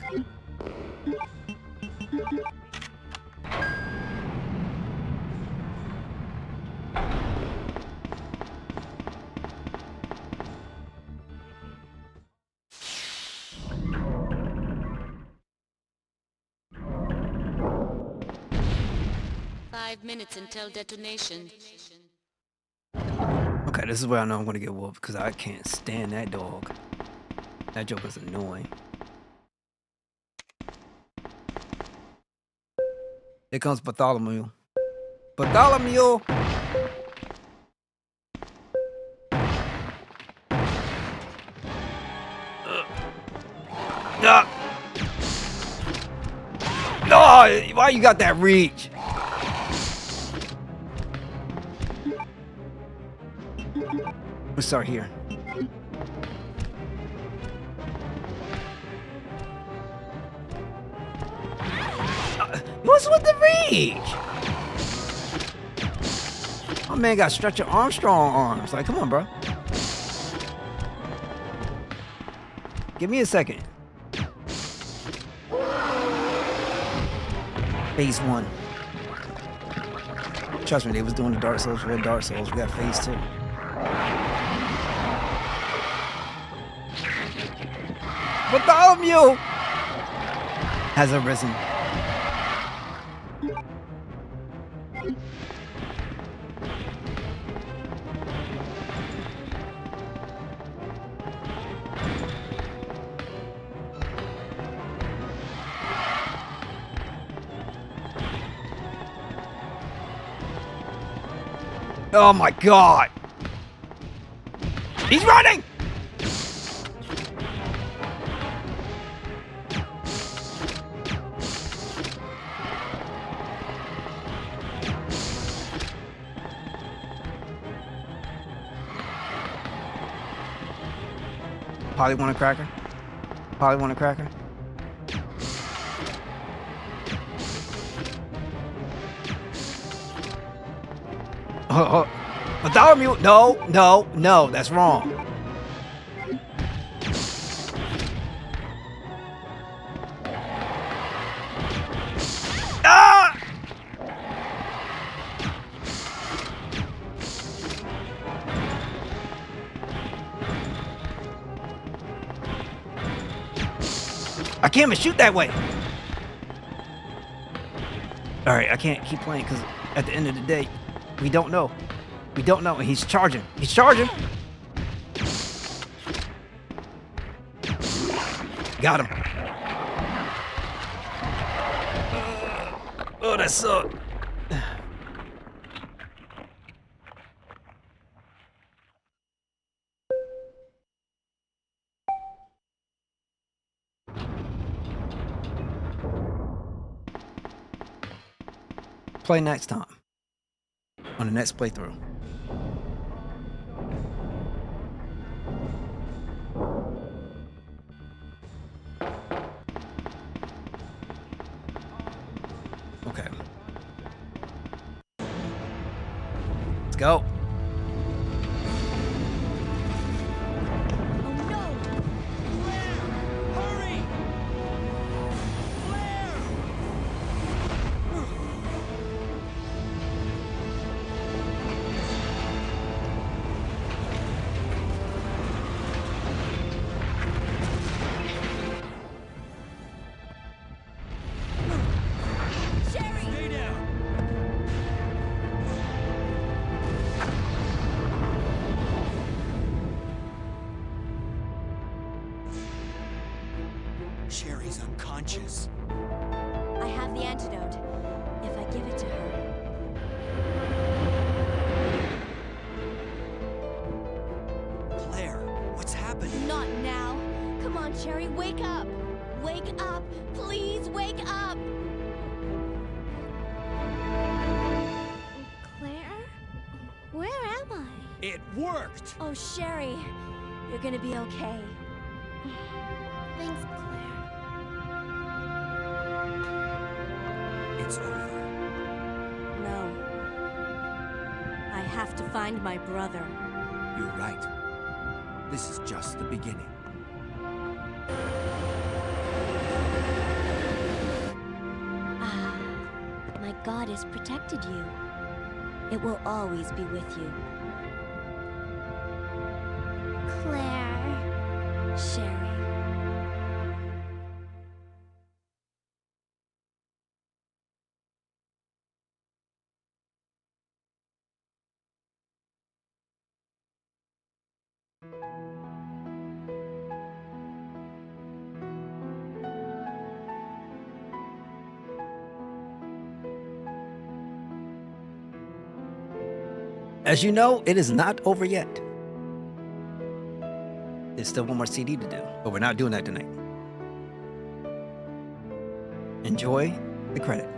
Minutes until detonation. Okay, this is where I know I'm gonna get whooped because I can't stand that dog. That joke is annoying. Here comes Bartholomew. Bartholomew! No, why you got that reach? Let's start here. What's with the reach? My man got Stretcher Armstrong arms. Like, come on, bro. Give me a second. Phase 1. Trust me, they was doing the Dark Souls. We got Dark Souls. We got Phase 2. Bartholomew has arisen. Oh my God! He's running! Probably want a cracker. Probably want a cracker. Oh, Bartholomew, no, that's wrong. Ah! I can't even shoot that way. All right, I can't keep playing because at the end of the day, we don't know. We don't know. And he's charging. He's charging. Got him. Oh, that sucked. play next time on the next playthrough. Okay. Let's go. Sherry's unconscious. I have the antidote. If I give it to her. Claire, what's happening? Not now. Come on, Sherry, wake up. Wake up. Please wake up. Claire? Where am I? It worked! Oh, Sherry, you're gonna be okay. Thanks, Claire. It's over. No. I have to find my brother. You're right. This is just the beginning. Ah, my God has protected you. It will always be with you. Claire. Sherry. As you know, it is not over yet. There's still one more CD to do, but we're not doing that tonight. Enjoy the credits.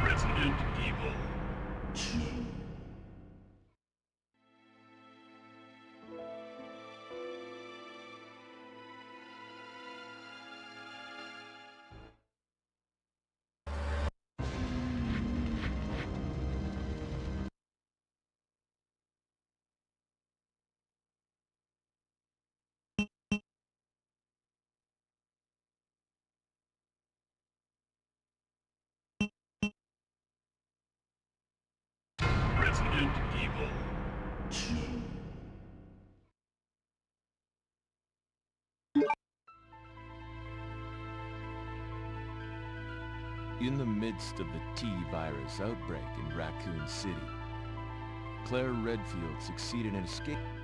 Resident Evil 2. Resident Evil 2. In the midst of the T-virus outbreak in Raccoon City, Claire Redfield succeeded in escaping.